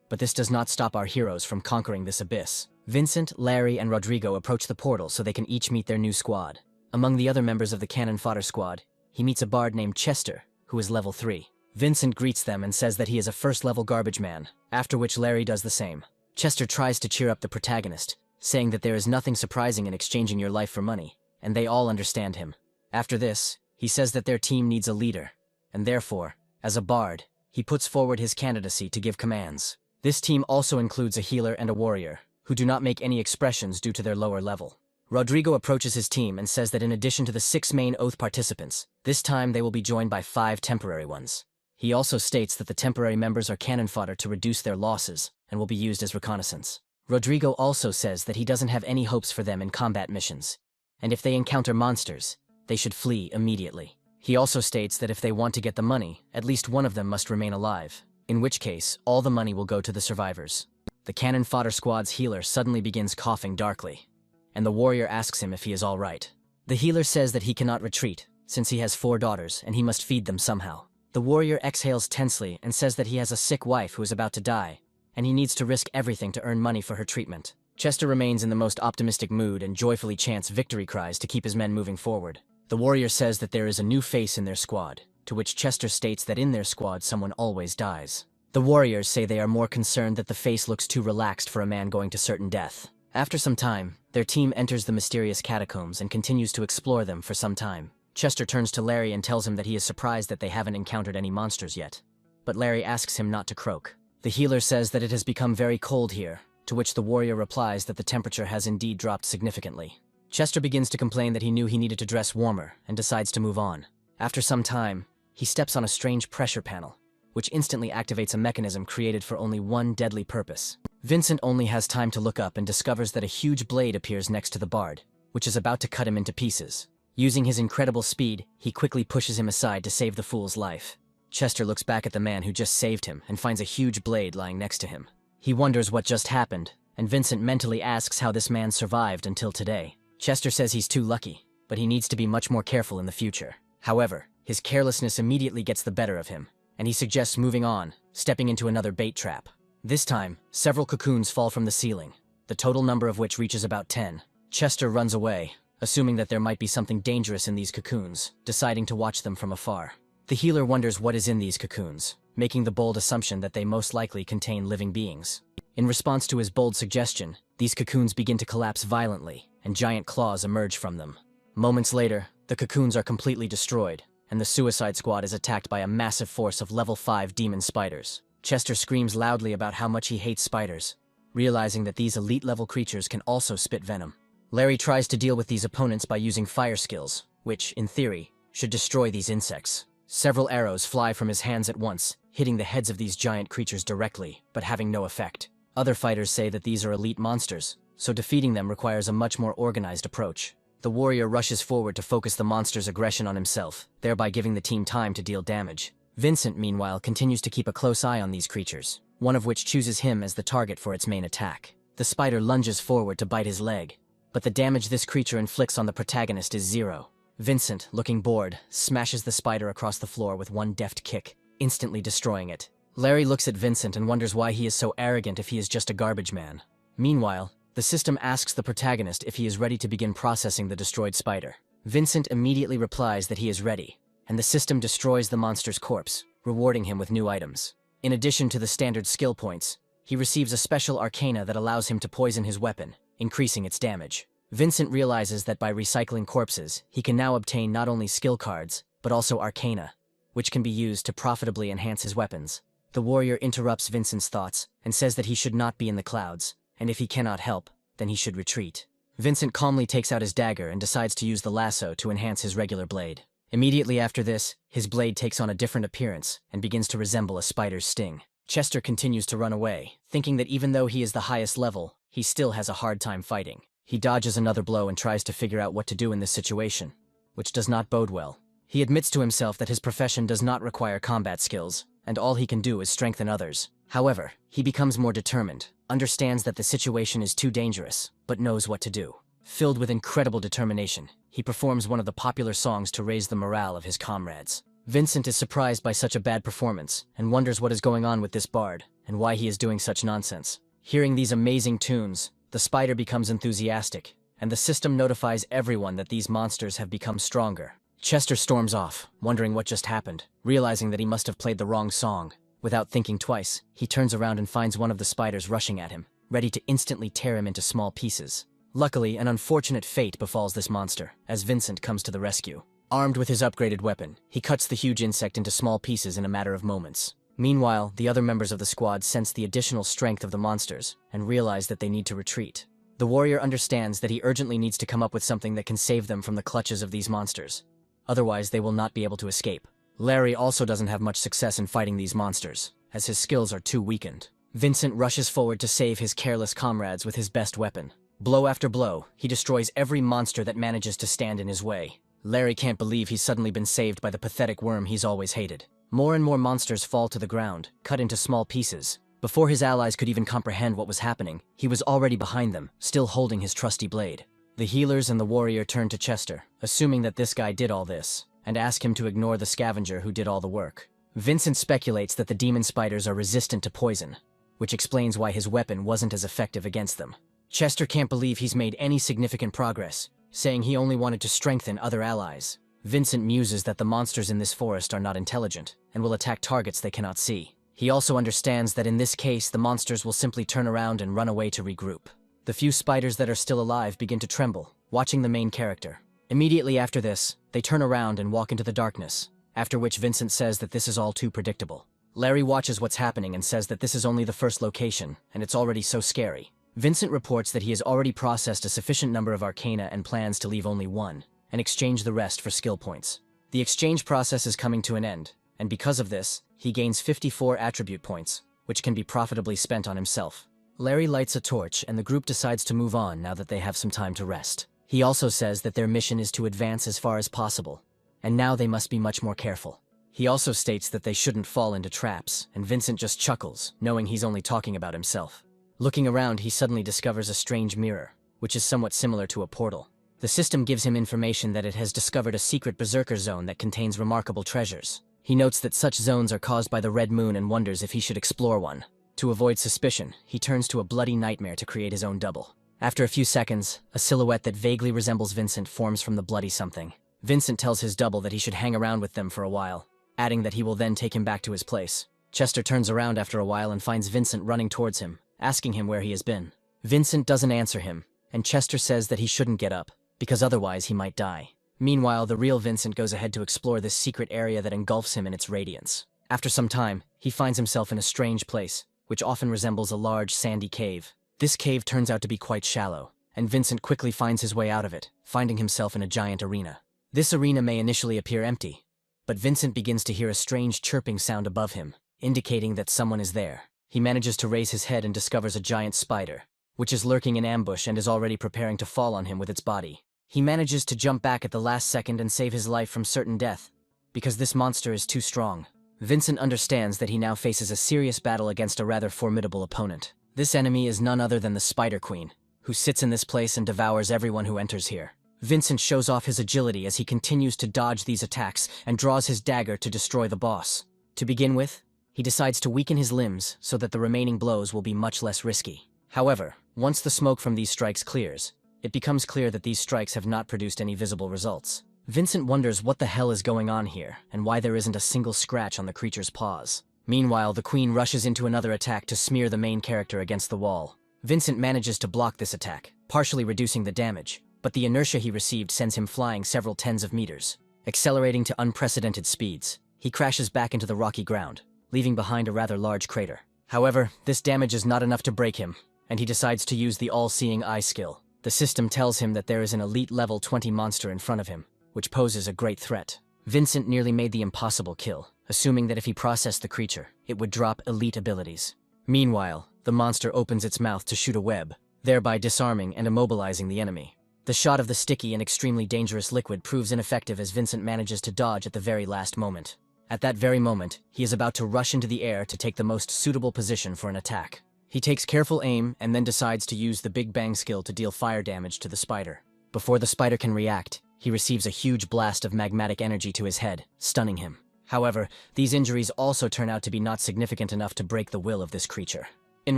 but this does not stop our heroes from conquering this abyss. Vincent, Larry, and Rodrigo approach the portal so they can each meet their new squad. Among the other members of the cannon fodder squad, he meets a bard named Chester, who is level 3. Vincent greets them and says that he is a first-level garbage man, after which Larry does the same. Chester tries to cheer up the protagonist, saying that there is nothing surprising in exchanging your life for money, and they all understand him. After this, he says that their team needs a leader, and therefore, as a bard, he puts forward his candidacy to give commands. This team also includes a healer and a warrior, who do not make any expressions due to their lower level. Rodrigo approaches his team and says that in addition to the 6 main Oath participants, this time they will be joined by 5 temporary ones. He also states that the temporary members are cannon fodder to reduce their losses and will be used as reconnaissance. Rodrigo also says that he doesn't have any hopes for them in combat missions, and if they encounter monsters, they should flee immediately. He also states that if they want to get the money, at least one of them must remain alive, in which case, all the money will go to the survivors. The cannon fodder squad's healer suddenly begins coughing darkly, and the warrior asks him if he is all right. The healer says that he cannot retreat, since he has 4 daughters and he must feed them somehow. The warrior exhales tensely and says that he has a sick wife who is about to die, and he needs to risk everything to earn money for her treatment. Chester remains in the most optimistic mood and joyfully chants victory cries to keep his men moving forward. The warrior says that there is a new face in their squad, to which Chester states that in their squad someone always dies. The warriors say they are more concerned that the face looks too relaxed for a man going to certain death. After some time, their team enters the mysterious catacombs and continues to explore them for some time. Chester turns to Larry and tells him that he is surprised that they haven't encountered any monsters yet. But Larry asks him not to croak. The healer says that it has become very cold here, to which the warrior replies that the temperature has indeed dropped significantly. Chester begins to complain that he knew he needed to dress warmer and decides to move on. After some time, he steps on a strange pressure panel, which instantly activates a mechanism created for only one deadly purpose. Vincent only has time to look up and discovers that a huge blade appears next to the bard, which is about to cut him into pieces. Using his incredible speed, he quickly pushes him aside to save the fool's life. Chester looks back at the man who just saved him and finds a huge blade lying next to him. He wonders what just happened, and Vincent mentally asks how this man survived until today. Chester says he's too lucky, but he needs to be much more careful in the future. However, his carelessness immediately gets the better of him, and he suggests moving on, stepping into another bait trap. This time, several cocoons fall from the ceiling, the total number of which reaches about 10. Chester runs away, assuming that there might be something dangerous in these cocoons, deciding to watch them from afar. The healer wonders what is in these cocoons, making the bold assumption that they most likely contain living beings. In response to his bold suggestion, these cocoons begin to collapse violently, and giant claws emerge from them. Moments later, the cocoons are completely destroyed, and the Suicide Squad is attacked by a massive force of level 5 demon spiders. Chester screams loudly about how much he hates spiders, realizing that these elite-level creatures can also spit venom. Larry tries to deal with these opponents by using fire skills, which, in theory, should destroy these insects. Several arrows fly from his hands at once, hitting the heads of these giant creatures directly, but having no effect. Other fighters say that these are elite monsters, so defeating them requires a much more organized approach. The warrior rushes forward to focus the monster's aggression on himself, thereby giving the team time to deal damage. Vincent, meanwhile, continues to keep a close eye on these creatures, one of which chooses him as the target for its main attack. The spider lunges forward to bite his leg, but the damage this creature inflicts on the protagonist is 0. Vincent, looking bored, smashes the spider across the floor with one deft kick, instantly destroying it. Larry looks at Vincent and wonders why he is so arrogant if he is just a garbage man. Meanwhile, the system asks the protagonist if he is ready to begin processing the destroyed spider. Vincent immediately replies that he is ready, and the system destroys the monster's corpse, rewarding him with new items. In addition to the standard skill points, he receives a special arcana that allows him to poison his weapon, increasing its damage. Vincent realizes that by recycling corpses, he can now obtain not only skill cards, but also arcana, which can be used to profitably enhance his weapons. The warrior interrupts Vincent's thoughts and says that he should not be in the clouds, and if he cannot help, then he should retreat. Vincent calmly takes out his dagger and decides to use the lasso to enhance his regular blade. Immediately after this, his blade takes on a different appearance and begins to resemble a spider's sting. Chester continues to run away, thinking that even though he is the highest level, he still has a hard time fighting. He dodges another blow and tries to figure out what to do in this situation, which does not bode well. He admits to himself that his profession does not require combat skills, and all he can do is strengthen others. However, he becomes more determined, understands that the situation is too dangerous, but knows what to do. Filled with incredible determination, he performs one of the popular songs to raise the morale of his comrades. Vincent is surprised by such a bad performance and wonders what is going on with this bard and why he is doing such nonsense. Hearing these amazing tunes, the spider becomes enthusiastic, and the system notifies everyone that these monsters have become stronger. Chester storms off, wondering what just happened, realizing that he must have played the wrong song. Without thinking twice, he turns around and finds one of the spiders rushing at him, ready to instantly tear him into small pieces. Luckily, an unfortunate fate befalls this monster, as Vincent comes to the rescue. Armed with his upgraded weapon, he cuts the huge insect into small pieces in a matter of moments. Meanwhile, the other members of the squad sense the additional strength of the monsters and realize that they need to retreat. The warrior understands that he urgently needs to come up with something that can save them from the clutches of these monsters. Otherwise, they will not be able to escape. Larry also doesn't have much success in fighting these monsters, as his skills are too weakened. Vincent rushes forward to save his careless comrades with his best weapon. Blow after blow, he destroys every monster that manages to stand in his way. Larry can't believe he's suddenly been saved by the pathetic worm he's always hated. More and more monsters fall to the ground, cut into small pieces. Before his allies could even comprehend what was happening, he was already behind them, still holding his trusty blade. The healers and the warrior turn to Chester, assuming that this guy did all this, and ask him to ignore the scavenger who did all the work. Vincent speculates that the demon spiders are resistant to poison, which explains why his weapon wasn't as effective against them. Chester can't believe he's made any significant progress, saying he only wanted to strengthen other allies. Vincent muses that the monsters in this forest are not intelligent, and will attack targets they cannot see. He also understands that in this case the monsters will simply turn around and run away to regroup. The few spiders that are still alive begin to tremble, watching the main character. Immediately after this, they turn around and walk into the darkness, after which Vincent says that this is all too predictable. Larry watches what's happening and says that this is only the first location, and it's already so scary. Vincent reports that he has already processed a sufficient number of arcana and plans to leave only one, and exchange the rest for skill points. The exchange process is coming to an end, and because of this, he gains 54 attribute points, which can be profitably spent on himself. Larry lights a torch and the group decides to move on now that they have some time to rest. He also says that their mission is to advance as far as possible, and now they must be much more careful. He also states that they shouldn't fall into traps, and Vincent just chuckles, knowing he's only talking about himself. Looking around, he suddenly discovers a strange mirror, which is somewhat similar to a portal. The system gives him information that it has discovered a secret berserker zone that contains remarkable treasures. He notes that such zones are caused by the red moon and wonders if he should explore one. To avoid suspicion, he turns to a bloody nightmare to create his own double. After a few seconds, a silhouette that vaguely resembles Vincent forms from the bloody something. Vincent tells his double that he should hang around with them for a while, adding that he will then take him back to his place. Chester turns around after a while and finds Vincent running towards him, asking him where he has been. Vincent doesn't answer him, and Chester says that he shouldn't get up, because otherwise he might die. Meanwhile, the real Vincent goes ahead to explore this secret area that engulfs him in its radiance. After some time, he finds himself in a strange place, which often resembles a large sandy cave. This cave turns out to be quite shallow, and Vincent quickly finds his way out of it, finding himself in a giant arena. This arena may initially appear empty, but Vincent begins to hear a strange chirping sound above him, indicating that someone is there. He manages to raise his head and discovers a giant spider, which is lurking in ambush and is already preparing to fall on him with its body. He manages to jump back at the last second and save his life from certain death, because this monster is too strong. Vincent understands that he now faces a serious battle against a rather formidable opponent. This enemy is none other than the Spider Queen, who sits in this place and devours everyone who enters here. Vincent shows off his agility as he continues to dodge these attacks and draws his dagger to destroy the boss. To begin with, he decides to weaken his limbs so that the remaining blows will be much less risky. However, once the smoke from these strikes clears, it becomes clear that these strikes have not produced any visible results. Vincent wonders what the hell is going on here and why there isn't a single scratch on the creature's paws. Meanwhile, the queen rushes into another attack to smear the main character against the wall. Vincent manages to block this attack, partially reducing the damage, but the inertia he received sends him flying several tens of meters. Accelerating to unprecedented speeds, he crashes back into the rocky ground, leaving behind a rather large crater. However, this damage is not enough to break him, and he decides to use the all-seeing eye skill. The system tells him that there is an elite level 20 monster in front of him, which poses a great threat. Vincent nearly made the impossible kill, assuming that if he processed the creature, it would drop elite abilities. Meanwhile, the monster opens its mouth to shoot a web, thereby disarming and immobilizing the enemy. The shot of the sticky and extremely dangerous liquid proves ineffective as Vincent manages to dodge at the very last moment. At that very moment, he is about to rush into the air to take the most suitable position for an attack. He takes careful aim and then decides to use the Big Bang skill to deal fire damage to the spider. Before the spider can react, he receives a huge blast of magmatic energy to his head, stunning him. However, these injuries also turn out to be not significant enough to break the will of this creature. In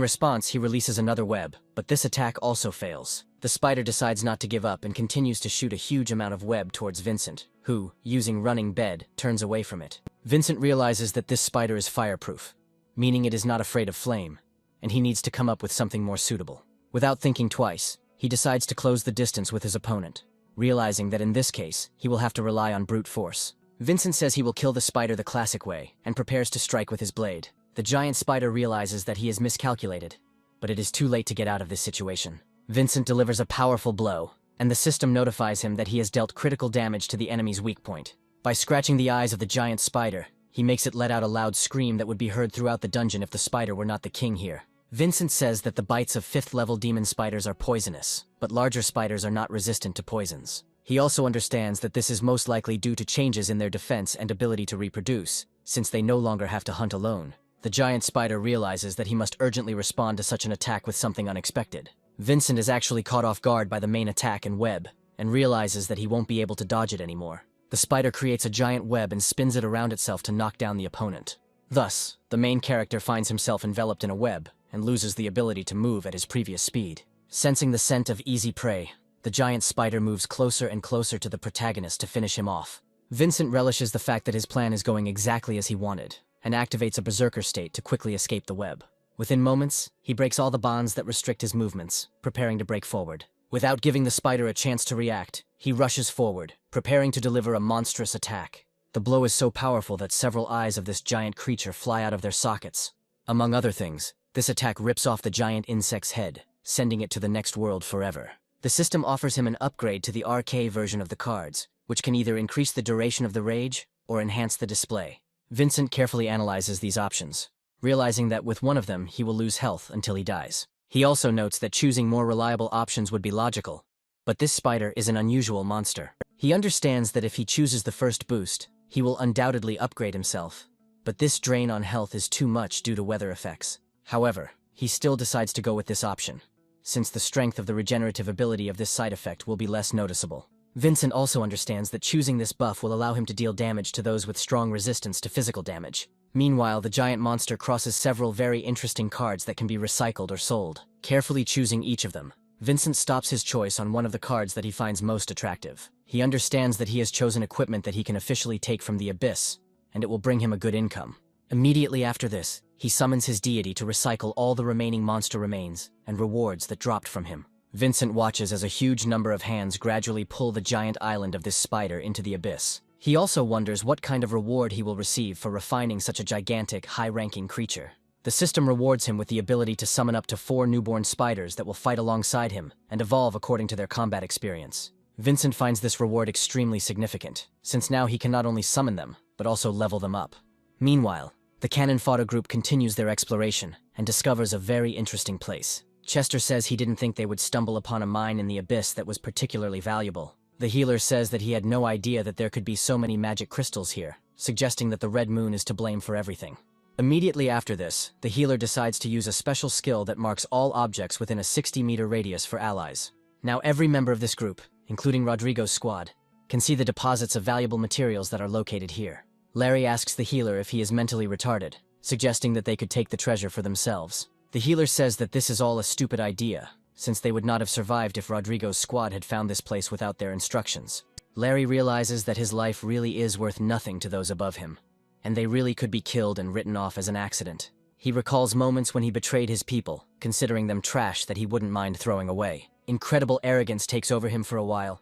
response, he releases another web, but this attack also fails. The spider decides not to give up and continues to shoot a huge amount of web towards Vincent, who, using running bed, turns away from it. Vincent realizes that this spider is fireproof, meaning it is not afraid of flame, and he needs to come up with something more suitable. Without thinking twice, he decides to close the distance with his opponent, realizing that in this case, he will have to rely on brute force. Vincent says he will kill the spider the classic way, and prepares to strike with his blade. The giant spider realizes that he has miscalculated, but it is too late to get out of this situation. Vincent delivers a powerful blow, and the system notifies him that he has dealt critical damage to the enemy's weak point. By scratching the eyes of the giant spider, he makes it let out a loud scream that would be heard throughout the dungeon if the spider were not the king here. Vincent says that the bites of 5th-level demon spiders are poisonous, but larger spiders are not resistant to poisons. He also understands that this is most likely due to changes in their defense and ability to reproduce, since they no longer have to hunt alone. The giant spider realizes that he must urgently respond to such an attack with something unexpected. Vincent is actually caught off guard by the main attack and web, and realizes that he won't be able to dodge it anymore. The spider creates a giant web and spins it around itself to knock down the opponent. Thus, the main character finds himself enveloped in a web, and loses the ability to move at his previous speed. Sensing the scent of easy prey, the giant spider moves closer and closer to the protagonist to finish him off. Vincent relishes the fact that his plan is going exactly as he wanted, and activates a berserker state to quickly escape the web. Within moments, he breaks all the bonds that restrict his movements, preparing to break forward. Without giving the spider a chance to react, he rushes forward, preparing to deliver a monstrous attack. The blow is so powerful that several eyes of this giant creature fly out of their sockets. Among other things, this attack rips off the giant insect's head, sending it to the next world forever. The system offers him an upgrade to the RK version of the cards, which can either increase the duration of the rage or enhance the display. Vincent carefully analyzes these options, realizing that with one of them he will lose health until he dies. He also notes that choosing more reliable options would be logical, but this spider is an unusual monster. He understands that if he chooses the first boost, he will undoubtedly upgrade himself, but this drain on health is too much due to weather effects. However, he still decides to go with this option, since the strength of the regenerative ability of this side effect will be less noticeable. Vincent also understands that choosing this buff will allow him to deal damage to those with strong resistance to physical damage. Meanwhile, the giant monster crosses several very interesting cards that can be recycled or sold. Carefully choosing each of them, Vincent stops his choice on one of the cards that he finds most attractive. He understands that he has chosen equipment that he can officially take from the abyss, and it will bring him a good income. Immediately after this, he summons his deity to recycle all the remaining monster remains and rewards that dropped from him. Vincent watches as a huge number of hands gradually pull the giant island of this spider into the abyss. He also wonders what kind of reward he will receive for refining such a gigantic, high-ranking creature. The system rewards him with the ability to summon up to 4 newborn spiders that will fight alongside him and evolve according to their combat experience. Vincent finds this reward extremely significant, since now he can not only summon them, but also level them up. Meanwhile, the cannon fodder group continues their exploration and discovers a very interesting place. Chester says he didn't think they would stumble upon a mine in the abyss that was particularly valuable. The healer says that he had no idea that there could be so many magic crystals here, suggesting that the red moon is to blame for everything. Immediately after this, the healer decides to use a special skill that marks all objects within a 60-meter radius for allies. Now every member of this group, including Rodrigo's squad, can see the deposits of valuable materials that are located here. Larry asks the healer if he is mentally retarded, suggesting that they could take the treasure for themselves. The healer says that this is all a stupid idea, since they would not have survived if Rodrigo's squad had found this place without their instructions. Larry realizes that his life really is worth nothing to those above him, and they really could be killed and written off as an accident. He recalls moments when he betrayed his people, considering them trash that he wouldn't mind throwing away. Incredible arrogance takes over him for a while,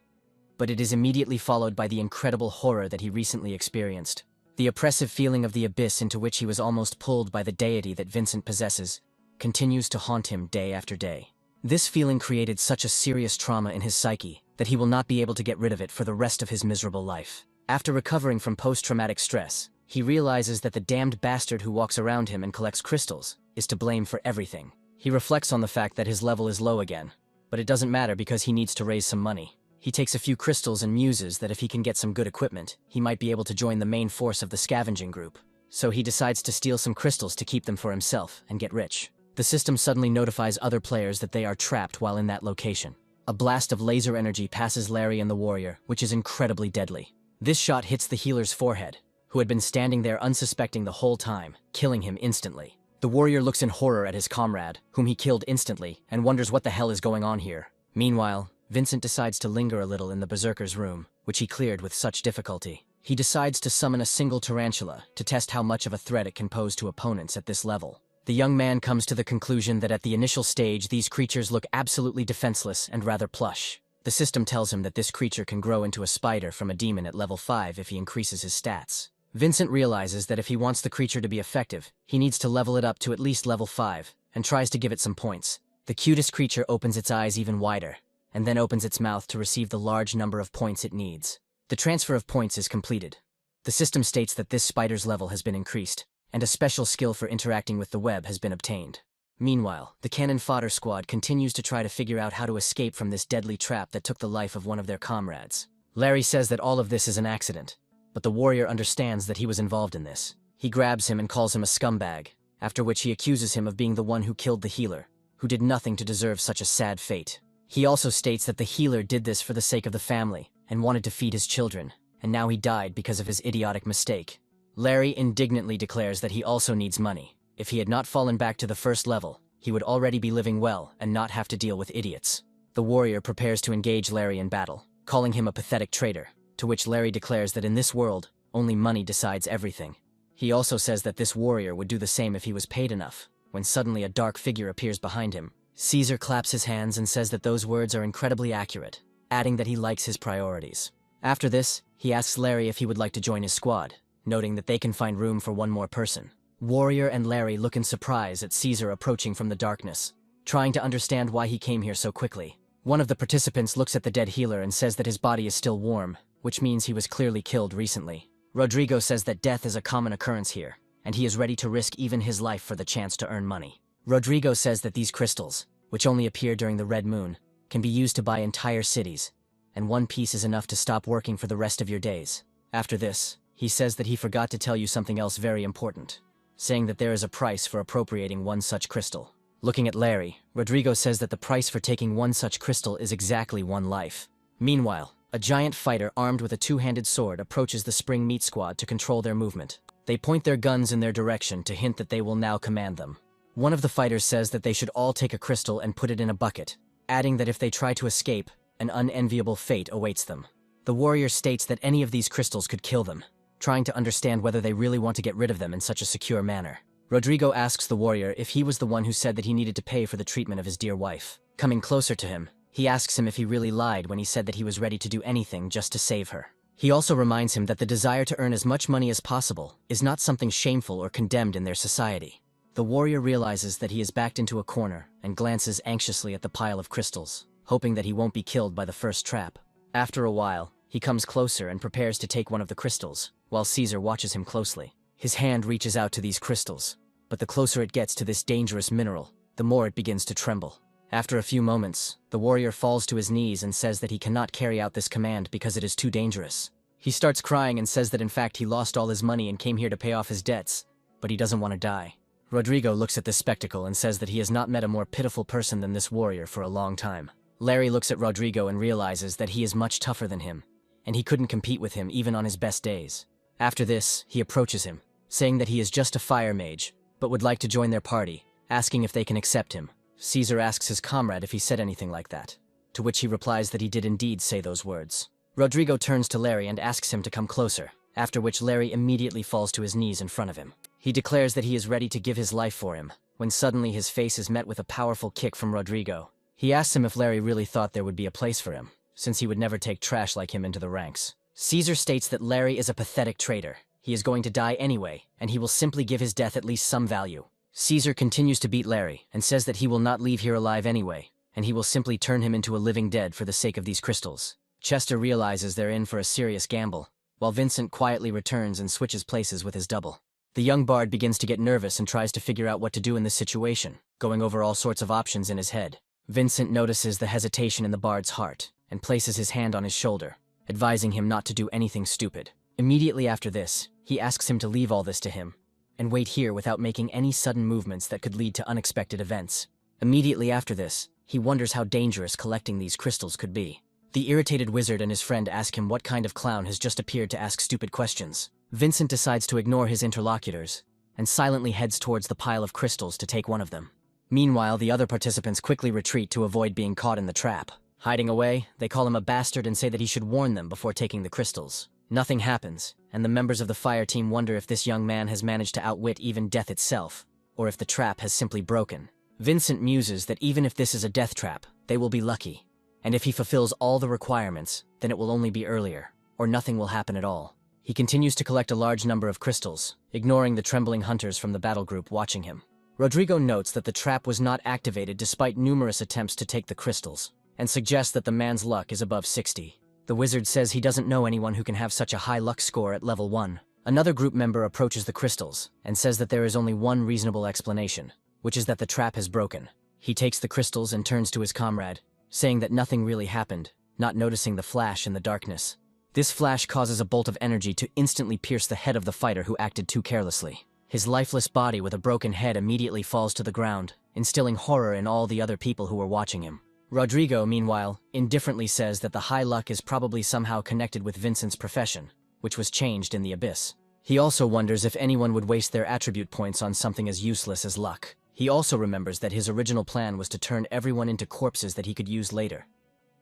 but it is immediately followed by the incredible horror that he recently experienced. The oppressive feeling of the abyss into which he was almost pulled by the deity that Vincent possesses continues to haunt him day after day. This feeling created such a serious trauma in his psyche that he will not be able to get rid of it for the rest of his miserable life. After recovering from post-traumatic stress, he realizes that the damned bastard who walks around him and collects crystals is to blame for everything. He reflects on the fact that his level is low again, but it doesn't matter because he needs to raise some money. He takes a few crystals and muses that if he can get some good equipment, he might be able to join the main force of the scavenging group. So he decides to steal some crystals to keep them for himself and get rich. The system suddenly notifies other players that they are trapped while in that location. A blast of laser energy passes Larry and the warrior, which is incredibly deadly. This shot hits the healer's forehead, who had been standing there unsuspecting the whole time, killing him instantly. The warrior looks in horror at his comrade, whom he killed instantly, and wonders what the hell is going on here. Meanwhile, Vincent decides to linger a little in the berserker's room, which he cleared with such difficulty. He decides to summon a single tarantula to test how much of a threat it can pose to opponents at this level. The young man comes to the conclusion that at the initial stage these creatures look absolutely defenseless and rather plush. The system tells him that this creature can grow into a spider from a demon at level 5 if he increases his stats. Vincent realizes that if he wants the creature to be effective, he needs to level it up to at least level 5, and tries to give it some points. The cutest creature opens its eyes even wider, and then opens its mouth to receive the large number of points it needs. The transfer of points is completed. The system states that this spider's level has been increased, and a special skill for interacting with the web has been obtained. Meanwhile, the cannon fodder squad continues to try to figure out how to escape from this deadly trap that took the life of one of their comrades. Larry says that all of this is an accident, but the warrior understands that he was involved in this. He grabs him and calls him a scumbag, after which he accuses him of being the one who killed the healer, who did nothing to deserve such a sad fate. He also states that the healer did this for the sake of the family and wanted to feed his children, and now he died because of his idiotic mistake. Larry indignantly declares that he also needs money. If he had not fallen back to the first level, he would already be living well and not have to deal with idiots. The warrior prepares to engage Larry in battle, calling him a pathetic traitor, to which Larry declares that in this world, only money decides everything. He also says that this warrior would do the same if he was paid enough, when suddenly a dark figure appears behind him. Caesar claps his hands and says that those words are incredibly accurate, adding that he likes his priorities. After this, he asks Larry if he would like to join his squad, noting that they can find room for one more person. Warrior and Larry look in surprise at Caesar approaching from the darkness, trying to understand why he came here so quickly. One of the participants looks at the dead healer and says that his body is still warm, which means he was clearly killed recently. Rodrigo says that death is a common occurrence here, and he is ready to risk even his life for the chance to earn money. Rodrigo says that these crystals, which only appear during the red moon, can be used to buy entire cities, and one piece is enough to stop working for the rest of your days. After this, he says that he forgot to tell you something else very important, saying that there is a price for appropriating one such crystal. Looking at Larry, Rodrigo says that the price for taking one such crystal is exactly one life. Meanwhile, a giant fighter armed with a two-handed sword approaches the Spring Meat Squad to control their movement. They point their guns in their direction to hint that they will now command them. One of the fighters says that they should all take a crystal and put it in a bucket, adding that if they try to escape, an unenviable fate awaits them. The warrior states that any of these crystals could kill them, trying to understand whether they really want to get rid of them in such a secure manner. Rodrigo asks the warrior if he was the one who said that he needed to pay for the treatment of his dear wife. Coming closer to him, he asks him if he really lied when he said that he was ready to do anything just to save her. He also reminds him that the desire to earn as much money as possible is not something shameful or condemned in their society. The warrior realizes that he is backed into a corner and glances anxiously at the pile of crystals, hoping that he won't be killed by the first trap. After a while, he comes closer and prepares to take one of the crystals, while Caesar watches him closely. His hand reaches out to these crystals, but the closer it gets to this dangerous mineral, the more it begins to tremble. After a few moments, the warrior falls to his knees and says that he cannot carry out this command because it is too dangerous. He starts crying and says that in fact he lost all his money and came here to pay off his debts, but he doesn't want to die. Rodrigo looks at this spectacle and says that he has not met a more pitiful person than this warrior for a long time. Larry looks at Rodrigo and realizes that he is much tougher than him, and he couldn't compete with him even on his best days. After this, he approaches him, saying that he is just a fire mage, but would like to join their party, asking if they can accept him. Caesar asks his comrade if he said anything like that, to which he replies that he did indeed say those words. Rodrigo turns to Larry and asks him to come closer, after which Larry immediately falls to his knees in front of him. He declares that he is ready to give his life for him, when suddenly his face is met with a powerful kick from Rodrigo. He asks him if Larry really thought there would be a place for him, since he would never take trash like him into the ranks. Caesar states that Larry is a pathetic traitor. he is going to die anyway, and he will simply give his death at least some value. Caesar continues to beat Larry and says that he will not leave here alive anyway, and he will simply turn him into a living dead for the sake of these crystals. Chester realizes they're in for a serious gamble, while Vincent quietly returns and switches places with his double. The young bard begins to get nervous and tries to figure out what to do in this situation, going over all sorts of options in his head. Vincent notices the hesitation in the bard's heart and places his hand on his shoulder, advising him not to do anything stupid. Immediately after this, he asks him to leave all this to him and wait here without making any sudden movements that could lead to unexpected events. Immediately after this, he wonders how dangerous collecting these crystals could be. The irritated wizard and his friend ask him what kind of clown has just appeared to ask stupid questions. Vincent decides to ignore his interlocutors and silently heads towards the pile of crystals to take one of them. Meanwhile, the other participants quickly retreat to avoid being caught in the trap. Hiding away, they call him a bastard and say that he should warn them before taking the crystals. Nothing happens, and the members of the fire team wonder if this young man has managed to outwit even death itself, or if the trap has simply broken. Vincent muses that even if this is a death trap, they will be lucky, and if he fulfills all the requirements, then it will only be earlier, or nothing will happen at all. He continues to collect a large number of crystals, ignoring the trembling hunters from the battle group watching him. Rodrigo notes that the trap was not activated despite numerous attempts to take the crystals, and suggests that the man's luck is above 60. The wizard says he doesn't know anyone who can have such a high luck score at level 1. Another group member approaches the crystals, and says that there is only one reasonable explanation, which is that the trap has broken. He takes the crystals and turns to his comrade, saying that nothing really happened, not noticing the flash in the darkness. This flash causes a bolt of energy to instantly pierce the head of the fighter who acted too carelessly. His lifeless body with a broken head immediately falls to the ground, instilling horror in all the other people who were watching him. Rodrigo, meanwhile, indifferently says that the high luck is probably somehow connected with Vincent's profession, which was changed in the abyss. He also wonders if anyone would waste their attribute points on something as useless as luck. He also remembers that his original plan was to turn everyone into corpses that he could use later.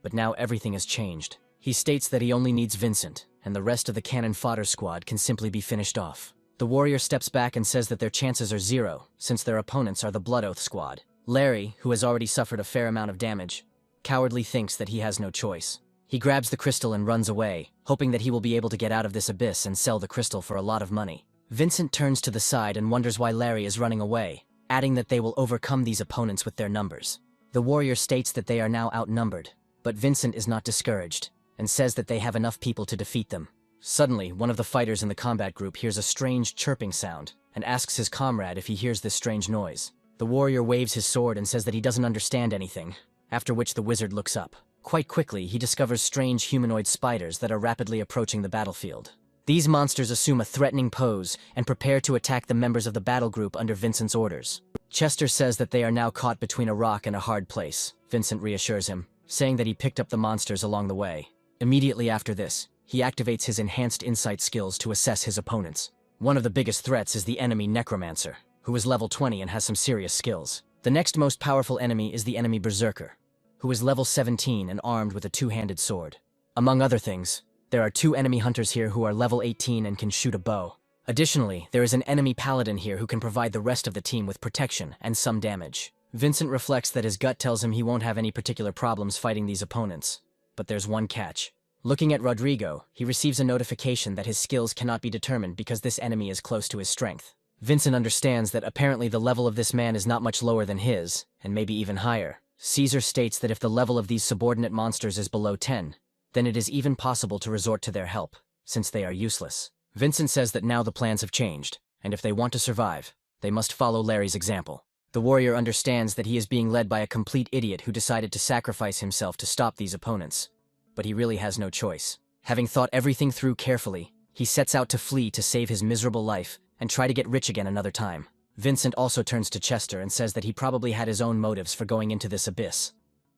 But now everything has changed. He states that he only needs Vincent, and the rest of the cannon fodder squad can simply be finished off. The warrior steps back and says that their chances are 0, since their opponents are the Blood Oath squad. Larry, who has already suffered a fair amount of damage, cowardly thinks that he has no choice. He grabs the crystal and runs away, hoping that he will be able to get out of this abyss and sell the crystal for a lot of money. Vincent turns to the side and wonders why Larry is running away, adding that they will overcome these opponents with their numbers. The warrior states that they are now outnumbered, but Vincent is not discouraged, and says that they have enough people to defeat them. Suddenly, one of the fighters in the combat group hears a strange chirping sound, and asks his comrade if he hears this strange noise. The warrior waves his sword and says that he doesn't understand anything, after which the wizard looks up. Quite quickly, he discovers strange humanoid spiders that are rapidly approaching the battlefield. These monsters assume a threatening pose and prepare to attack the members of the battle group under Vincent's orders. Chester says that they are now caught between a rock and a hard place. Vincent reassures him, saying that he picked up the monsters along the way. Immediately after this, he activates his enhanced insight skills to assess his opponents. One of the biggest threats is the enemy Necromancer, who is level 20 and has some serious skills. The next most powerful enemy is the enemy Berserker, who is level 17 and armed with a two-handed sword. Among other things, there are 2 enemy hunters here who are level 18 and can shoot a bow. Additionally, there is an enemy paladin here who can provide the rest of the team with protection and some damage. Vincent reflects that his gut tells him he won't have any particular problems fighting these opponents. But there's one catch. Looking at Rodrigo, he receives a notification that his skills cannot be determined because this enemy is close to his strength. Vincent understands that apparently the level of this man is not much lower than his, and maybe even higher. Caesar states that if the level of these subordinate monsters is below 10, then it is even possible to resort to their help, since they are useless. Vincent says that now the plans have changed, and if they want to survive, they must follow Larry's example. The warrior understands that he is being led by a complete idiot who decided to sacrifice himself to stop these opponents. But he really has no choice. Having thought everything through carefully, he sets out to flee to save his miserable life and try to get rich again another time. Vincent also turns to Chester and says that he probably had his own motives for going into this abyss.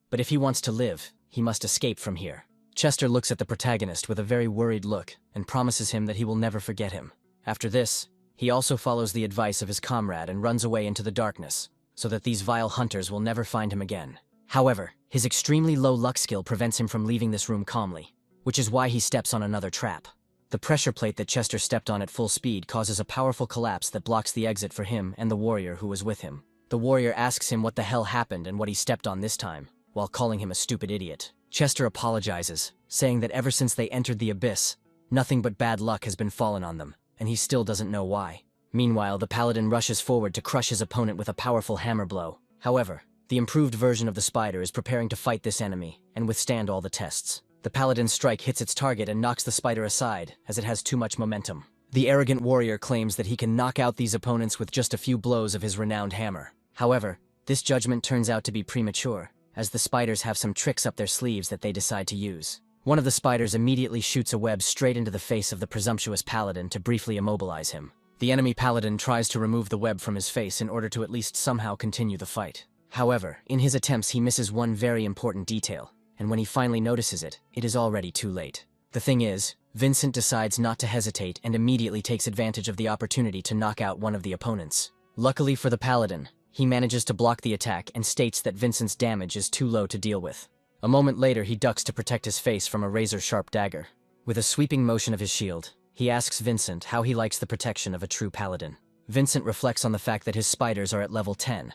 But if he wants to live, he must escape from here. Chester looks at the protagonist with a very worried look and promises him that he will never forget him. After this, he also follows the advice of his comrade and runs away into the darkness, so that these vile hunters will never find him again. However, his extremely low luck skill prevents him from leaving this room calmly, which is why he steps on another trap. The pressure plate that Chester stepped on at full speed causes a powerful collapse that blocks the exit for him and the warrior who was with him. The warrior asks him what the hell happened and what he stepped on this time, while calling him a stupid idiot. Chester apologizes, saying that ever since they entered the abyss, nothing but bad luck has been fallen on them, and he still doesn't know why. Meanwhile, the paladin rushes forward to crush his opponent with a powerful hammer blow. However, the improved version of the spider is preparing to fight this enemy and withstand all the tests. The paladin's strike hits its target and knocks the spider aside, as it has too much momentum. The arrogant warrior claims that he can knock out these opponents with just a few blows of his renowned hammer. However, this judgment turns out to be premature, as the spiders have some tricks up their sleeves that they decide to use. One of the spiders immediately shoots a web straight into the face of the presumptuous paladin to briefly immobilize him. The enemy paladin tries to remove the web from his face in order to at least somehow continue the fight. However, in his attempts he misses one very important detail, and when he finally notices it, it is already too late. The thing is, Vincent decides not to hesitate and immediately takes advantage of the opportunity to knock out one of the opponents. Luckily for the paladin, he manages to block the attack and states that Vincent's damage is too low to deal with. A moment later, he ducks to protect his face from a razor-sharp dagger. With a sweeping motion of his shield, he asks Vincent how he likes the protection of a true paladin. Vincent reflects on the fact that his spiders are at level 10,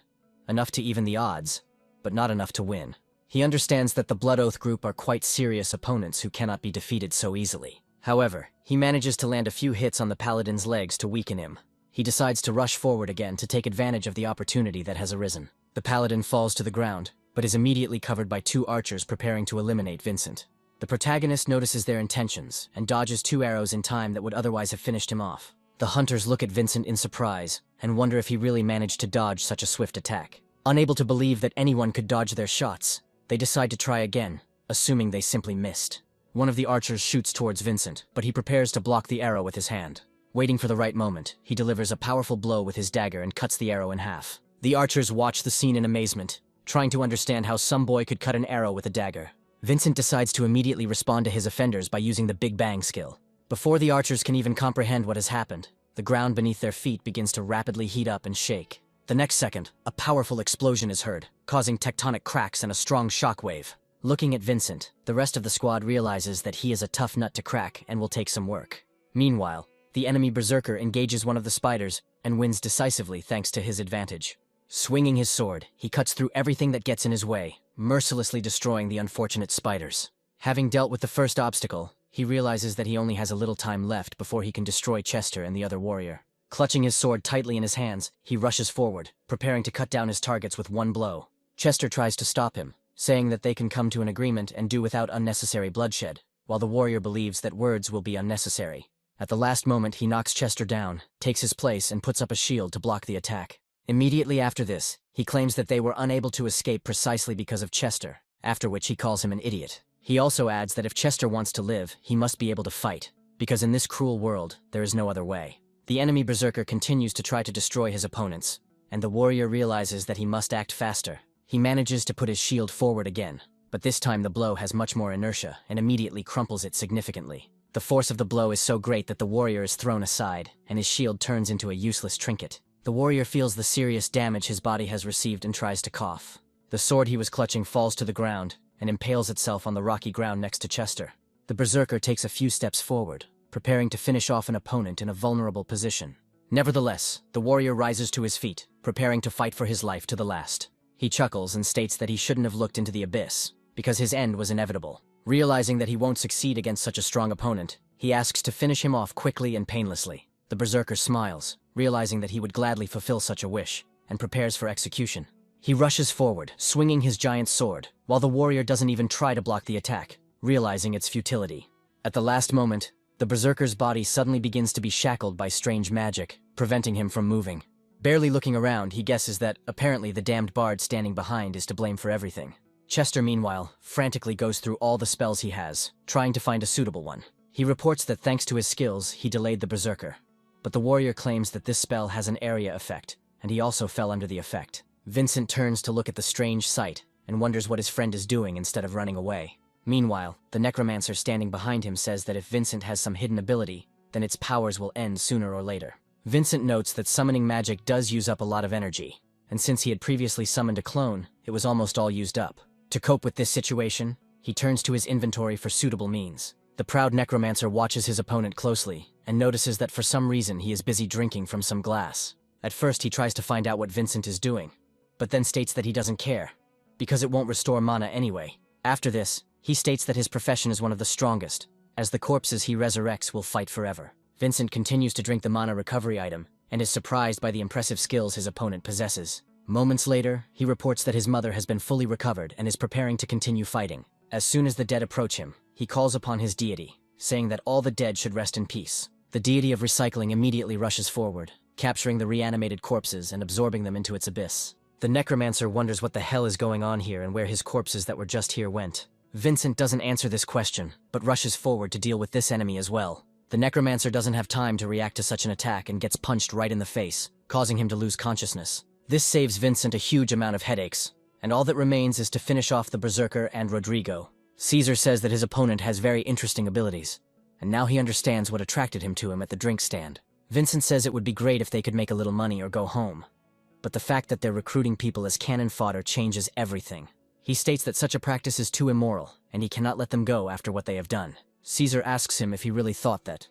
enough to even the odds, but not enough to win. He understands that the Blood Oath group are quite serious opponents who cannot be defeated so easily. However, he manages to land a few hits on the paladin's legs to weaken him. He decides to rush forward again to take advantage of the opportunity that has arisen. The paladin falls to the ground, but is immediately covered by two archers preparing to eliminate Vincent. The protagonist notices their intentions and dodges 2 arrows in time that would otherwise have finished him off. The hunters look at Vincent in surprise and wonder if he really managed to dodge such a swift attack. Unable to believe that anyone could dodge their shots, they decide to try again, assuming they simply missed. One of the archers shoots towards Vincent, but he prepares to block the arrow with his hand. Waiting for the right moment, he delivers a powerful blow with his dagger and cuts the arrow in half. The archers watch the scene in amazement, trying to understand how some boy could cut an arrow with a dagger. Vincent decides to immediately respond to his offenders by using the Big Bang skill. Before the archers can even comprehend what has happened, the ground beneath their feet begins to rapidly heat up and shake. The next second, a powerful explosion is heard, causing tectonic cracks and a strong shockwave. Looking at Vincent, the rest of the squad realizes that he is a tough nut to crack and will take some work. Meanwhile, the enemy berserker engages one of the spiders and wins decisively thanks to his advantage. Swinging his sword, he cuts through everything that gets in his way, mercilessly destroying the unfortunate spiders. Having dealt with the first obstacle, he realizes that he only has a little time left before he can destroy Chester and the other warrior. Clutching his sword tightly in his hands, he rushes forward, preparing to cut down his targets with one blow. Chester tries to stop him, saying that they can come to an agreement and do without unnecessary bloodshed, while the warrior believes that words will be unnecessary. At the last moment, he knocks Chester down, takes his place, and puts up a shield to block the attack. Immediately after this, he claims that they were unable to escape precisely because of Chester, after which he calls him an idiot. He also adds that if Chester wants to live, he must be able to fight, because in this cruel world, there is no other way. The enemy berserker continues to try to destroy his opponents, and the warrior realizes that he must act faster. He manages to put his shield forward again, but this time the blow has much more inertia and immediately crumples it significantly. The force of the blow is so great that the warrior is thrown aside, and his shield turns into a useless trinket. The warrior feels the serious damage his body has received and tries to cough. The sword he was clutching falls to the ground and impales itself on the rocky ground next to Chester. The berserker takes a few steps forward, preparing to finish off an opponent in a vulnerable position. Nevertheless, the warrior rises to his feet, preparing to fight for his life to the last. He chuckles and states that he shouldn't have looked into the abyss, because his end was inevitable. Realizing that he won't succeed against such a strong opponent, he asks to finish him off quickly and painlessly. The berserker smiles, realizing that he would gladly fulfill such a wish, and prepares for execution. He rushes forward, swinging his giant sword, while the warrior doesn't even try to block the attack, realizing its futility. At the last moment, the berserker's body suddenly begins to be shackled by strange magic, preventing him from moving. Barely looking around, he guesses that, apparently, the damned bard standing behind is to blame for everything. Chester, meanwhile, frantically goes through all the spells he has, trying to find a suitable one. He reports that thanks to his skills, he delayed the berserker. But the warrior claims that this spell has an area effect, and he also fell under the effect. Vincent turns to look at the strange sight, and wonders what his friend is doing instead of running away. Meanwhile, the necromancer standing behind him says that if Vincent has some hidden ability, then its powers will end sooner or later. Vincent notes that summoning magic does use up a lot of energy, and since he had previously summoned a clone, it was almost all used up. To cope with this situation, he turns to his inventory for suitable means. The proud necromancer watches his opponent closely, and notices that for some reason he is busy drinking from some glass. At first he tries to find out what Vincent is doing, but then states that he doesn't care, because it won't restore mana anyway. After this, he states that his profession is one of the strongest, as the corpses he resurrects will fight forever. Vincent continues to drink the mana recovery item, and is surprised by the impressive skills his opponent possesses. Moments later, he reports that his mother has been fully recovered and is preparing to continue fighting. As soon as the dead approach him, he calls upon his deity, saying that all the dead should rest in peace. The deity of recycling immediately rushes forward, capturing the reanimated corpses and absorbing them into its abyss. The necromancer wonders what the hell is going on here and where his corpses that were just here went. Vincent doesn't answer this question, but rushes forward to deal with this enemy as well. The necromancer doesn't have time to react to such an attack and gets punched right in the face, causing him to lose consciousness. This saves Vincent a huge amount of headaches, and all that remains is to finish off the berserker and Rodrigo. Caesar says that his opponent has very interesting abilities, and now he understands what attracted him to him at the drink stand. Vincent says it would be great if they could make a little money or go home, but the fact that they're recruiting people as cannon fodder changes everything. He states that such a practice is too immoral, and he cannot let them go after what they have done. Caesar asks him if he really thought that,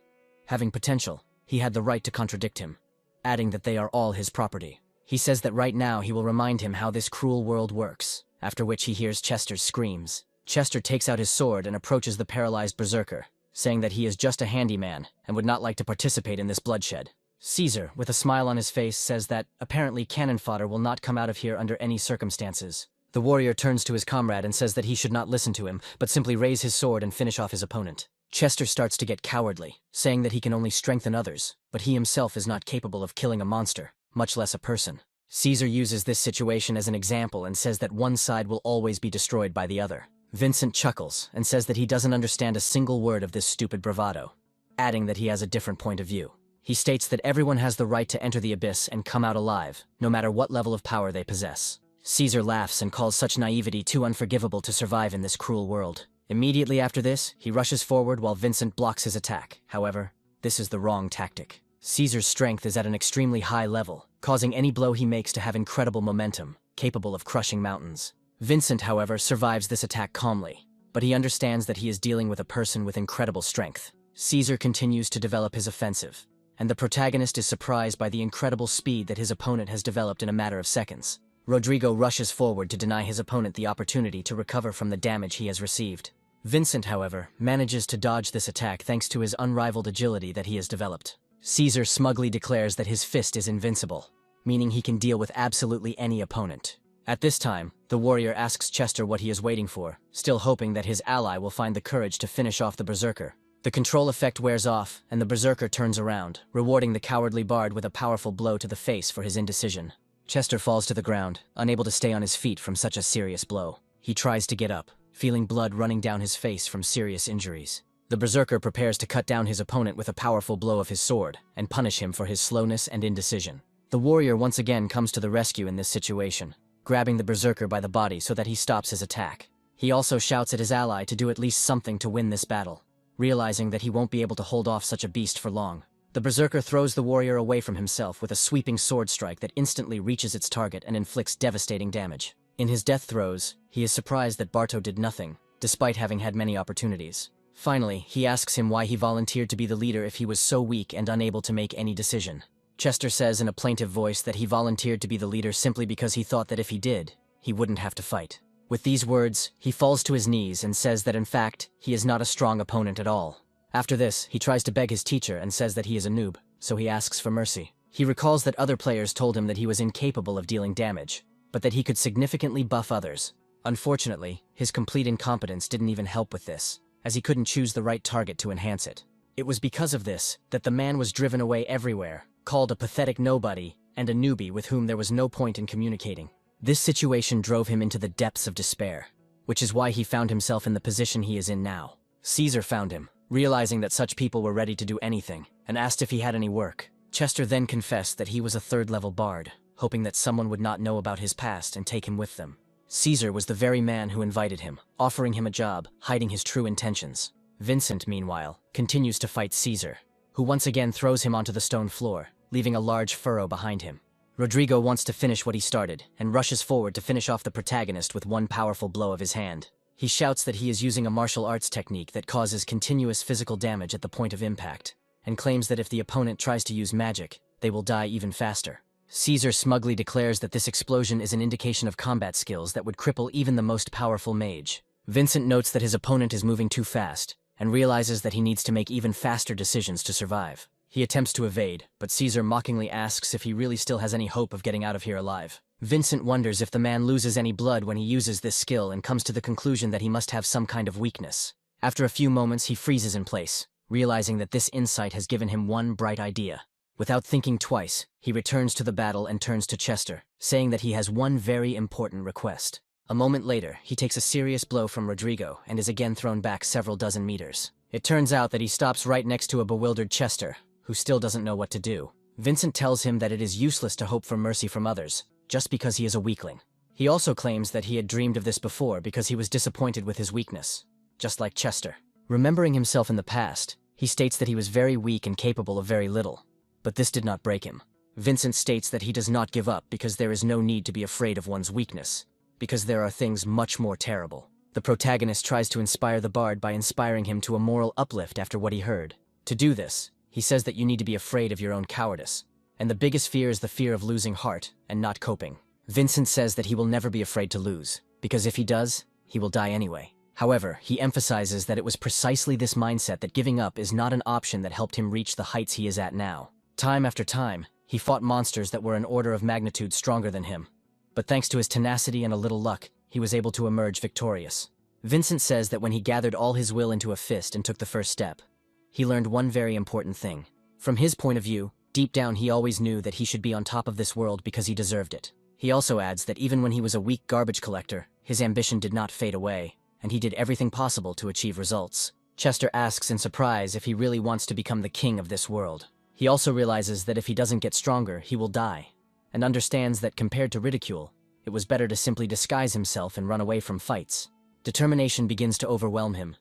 having potential, he had the right to contradict him, adding that they are all his property. He says that right now he will remind him how this cruel world works, after which he hears Chester's screams. Chester takes out his sword and approaches the paralyzed berserker, saying that he is just a handyman and would not like to participate in this bloodshed. Caesar, with a smile on his face, says that apparently cannon fodder will not come out of here under any circumstances. The warrior turns to his comrade and says that he should not listen to him, but simply raise his sword and finish off his opponent. Chester starts to get cowardly, saying that he can only strengthen others, but he himself is not capable of killing a monster, much less a person. Caesar uses this situation as an example and says that one side will always be destroyed by the other. Vincent chuckles and says that he doesn't understand a single word of this stupid bravado, adding that he has a different point of view. He states that everyone has the right to enter the abyss and come out alive, no matter what level of power they possess. Caesar laughs and calls such naivety too unforgivable to survive in this cruel world. Immediately after this, he rushes forward while Vincent blocks his attack. However, this is the wrong tactic. Caesar's strength is at an extremely high level, causing any blow he makes to have incredible momentum, capable of crushing mountains. Vincent, however, survives this attack calmly, but he understands that he is dealing with a person with incredible strength. Caesar continues to develop his offensive, and the protagonist is surprised by the incredible speed that his opponent has developed in a matter of seconds. Rodrigo rushes forward to deny his opponent the opportunity to recover from the damage he has received. Vincent, however, manages to dodge this attack thanks to his unrivaled agility that he has developed. Caesar smugly declares that his fist is invincible, meaning he can deal with absolutely any opponent. At this time, the warrior asks Chester what he is waiting for, still hoping that his ally will find the courage to finish off the berserker. The control effect wears off, and the berserker turns around, rewarding the cowardly bard with a powerful blow to the face for his indecision. Chester falls to the ground, unable to stay on his feet from such a serious blow. He tries to get up, feeling blood running down his face from serious injuries. The berserker prepares to cut down his opponent with a powerful blow of his sword, and punish him for his slowness and indecision. The warrior once again comes to the rescue in this situation, grabbing the berserker by the body so that he stops his attack. He also shouts at his ally to do at least something to win this battle, realizing that he won't be able to hold off such a beast for long. The berserker throws the warrior away from himself with a sweeping sword strike that instantly reaches its target and inflicts devastating damage. In his death throes, he is surprised that Barto did nothing, despite having had many opportunities. Finally, he asks him why he volunteered to be the leader if he was so weak and unable to make any decision. Chester says in a plaintive voice that he volunteered to be the leader simply because he thought that if he did, he wouldn't have to fight. With these words, he falls to his knees and says that in fact, he is not a strong opponent at all. After this, he tries to beg his teacher and says that he is a noob, so he asks for mercy. He recalls that other players told him that he was incapable of dealing damage, but that he could significantly buff others. Unfortunately, his complete incompetence didn't even help with this, as he couldn't choose the right target to enhance it. It was because of this that the man was driven away everywhere, called a pathetic nobody, and a newbie with whom there was no point in communicating. This situation drove him into the depths of despair, which is why he found himself in the position he is in now. Caesar found him, realizing that such people were ready to do anything, and asked if he had any work. Chester then confessed that he was a third-level bard, hoping that someone would not know about his past and take him with them. Caesar was the very man who invited him, offering him a job, hiding his true intentions. Vincent, meanwhile, continues to fight Caesar, who once again throws him onto the stone floor, leaving a large furrow behind him. Rodrigo wants to finish what he started, and rushes forward to finish off the protagonist with one powerful blow of his hand. He shouts that he is using a martial arts technique that causes continuous physical damage at the point of impact, and claims that if the opponent tries to use magic, they will die even faster. Caesar smugly declares that this explosion is an indication of combat skills that would cripple even the most powerful mage. Vincent notes that his opponent is moving too fast, and realizes that he needs to make even faster decisions to survive. He attempts to evade, but Caesar mockingly asks if he really still has any hope of getting out of here alive. Vincent wonders if the man loses any blood when he uses this skill and comes to the conclusion that he must have some kind of weakness. After a few moments, he freezes in place, realizing that this insight has given him one bright idea. Without thinking twice, he returns to the battle and turns to Chester, saying that he has one very important request. A moment later, he takes a serious blow from Rodrigo and is again thrown back several dozen meters. It turns out that he stops right next to a bewildered Chester, who still doesn't know what to do. Vincent tells him that it is useless to hope for mercy from others, just because he is a weakling. He also claims that he had dreamed of this before because he was disappointed with his weakness, just like Chester. Remembering himself in the past, he states that he was very weak and capable of very little. But this did not break him. Vincent states that he does not give up because there is no need to be afraid of one's weakness, because there are things much more terrible. The protagonist tries to inspire the bard by inspiring him to a moral uplift after what he heard. To do this, he says that you need to be afraid of your own cowardice, and the biggest fear is the fear of losing heart and not coping. Vincent says that he will never be afraid to lose, because if he does, he will die anyway. However, he emphasizes that it was precisely this mindset that giving up is not an option that helped him reach the heights he is at now. Time after time, he fought monsters that were an order of magnitude stronger than him. But thanks to his tenacity and a little luck, he was able to emerge victorious. Vincent says that when he gathered all his will into a fist and took the first step, he learned one very important thing. From his point of view, deep down he always knew that he should be on top of this world because he deserved it. He also adds that even when he was a weak garbage collector, his ambition did not fade away, and he did everything possible to achieve results. Chester asks in surprise if he really wants to become the king of this world. He also realizes that if he doesn't get stronger, he will die, and understands that compared to ridicule, it was better to simply disguise himself and run away from fights. Determination begins to overwhelm him,